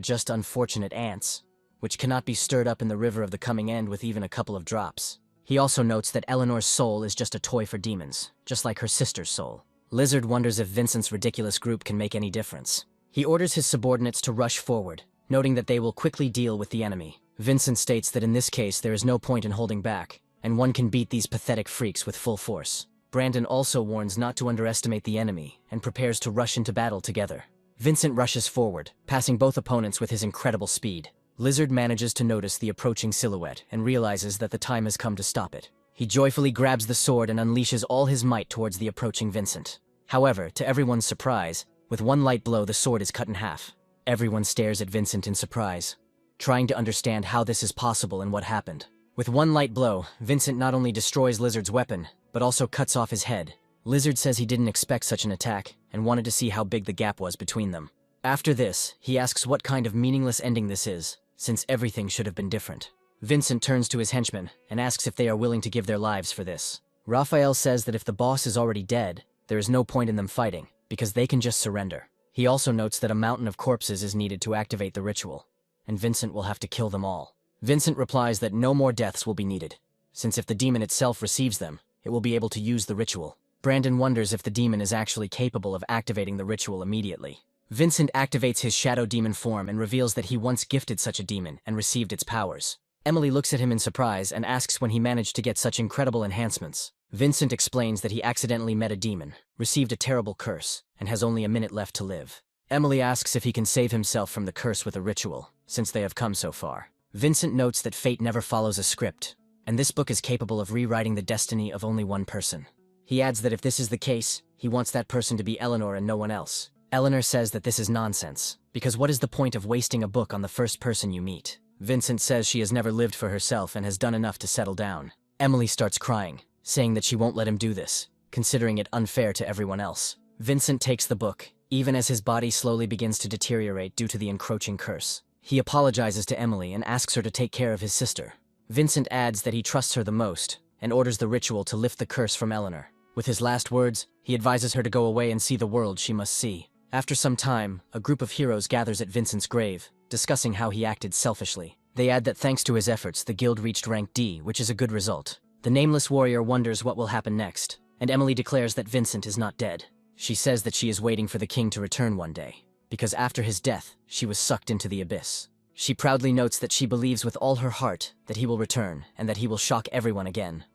just unfortunate ants, which cannot be stirred up in the river of the coming end with even a couple of drops. He also notes that Eleanor's soul is just a toy for demons, just like her sister's soul. Lizard wonders if Vincent's ridiculous group can make any difference. He orders his subordinates to rush forward, noting that they will quickly deal with the enemy. Vincent states that in this case there is no point in holding back, and one can beat these pathetic freaks with full force. Brandon also warns not to underestimate the enemy, and prepares to rush into battle together. Vincent rushes forward, passing both opponents with his incredible speed. Lizard manages to notice the approaching silhouette and realizes that the time has come to stop it. He joyfully grabs the sword and unleashes all his might towards the approaching Vincent. However, to everyone's surprise, with one light blow the sword is cut in half. Everyone stares at Vincent in surprise, trying to understand how this is possible and what happened. With one light blow, Vincent not only destroys Lizard's weapon, but also cuts off his head. Lizard says he didn't expect such an attack, and wanted to see how big the gap was between them. After this, he asks what kind of meaningless ending this is, since everything should have been different. Vincent turns to his henchmen, and asks if they are willing to give their lives for this. Raphael says that if the boss is already dead, there is no point in them fighting, because they can just surrender. He also notes that a mountain of corpses is needed to activate the ritual, and Vincent will have to kill them all. Vincent replies that no more deaths will be needed, since if the demon itself receives them, it will be able to use the ritual. Brandon wonders if the demon is actually capable of activating the ritual immediately. Vincent activates his shadow demon form and reveals that he once gifted such a demon and received its powers. Emily looks at him in surprise and asks when he managed to get such incredible enhancements. Vincent explains that he accidentally met a demon, received a terrible curse, and has only a minute left to live. Emily asks if he can save himself from the curse with a ritual. since they have come so far. Vincent notes that fate never follows a script, and this book is capable of rewriting the destiny of only one person. He adds that if this is the case, he wants that person to be Eleanor and no one else. Eleanor says that this is nonsense, because what is the point of wasting a book on the first person you meet? Vincent says she has never lived for herself and has done enough to settle down. Emily starts crying, saying that she won't let him do this, considering it unfair to everyone else. Vincent takes the book, even as his body slowly begins to deteriorate due to the encroaching curse. He apologizes to Emily and asks her to take care of his sister. Vincent adds that he trusts her the most, and orders the ritual to lift the curse from Eleanor. With his last words, he advises her to go away and see the world she must see. After some time, a group of heroes gathers at Vincent's grave, discussing how he acted selfishly. They add that thanks to his efforts, the guild reached rank D, which is a good result. The nameless warrior wonders what will happen next, and Emily declares that Vincent is not dead. She says that she is waiting for the king to return one day, because after his death, she was sucked into the abyss. She proudly notes that she believes with all her heart that he will return and that he will shock everyone again.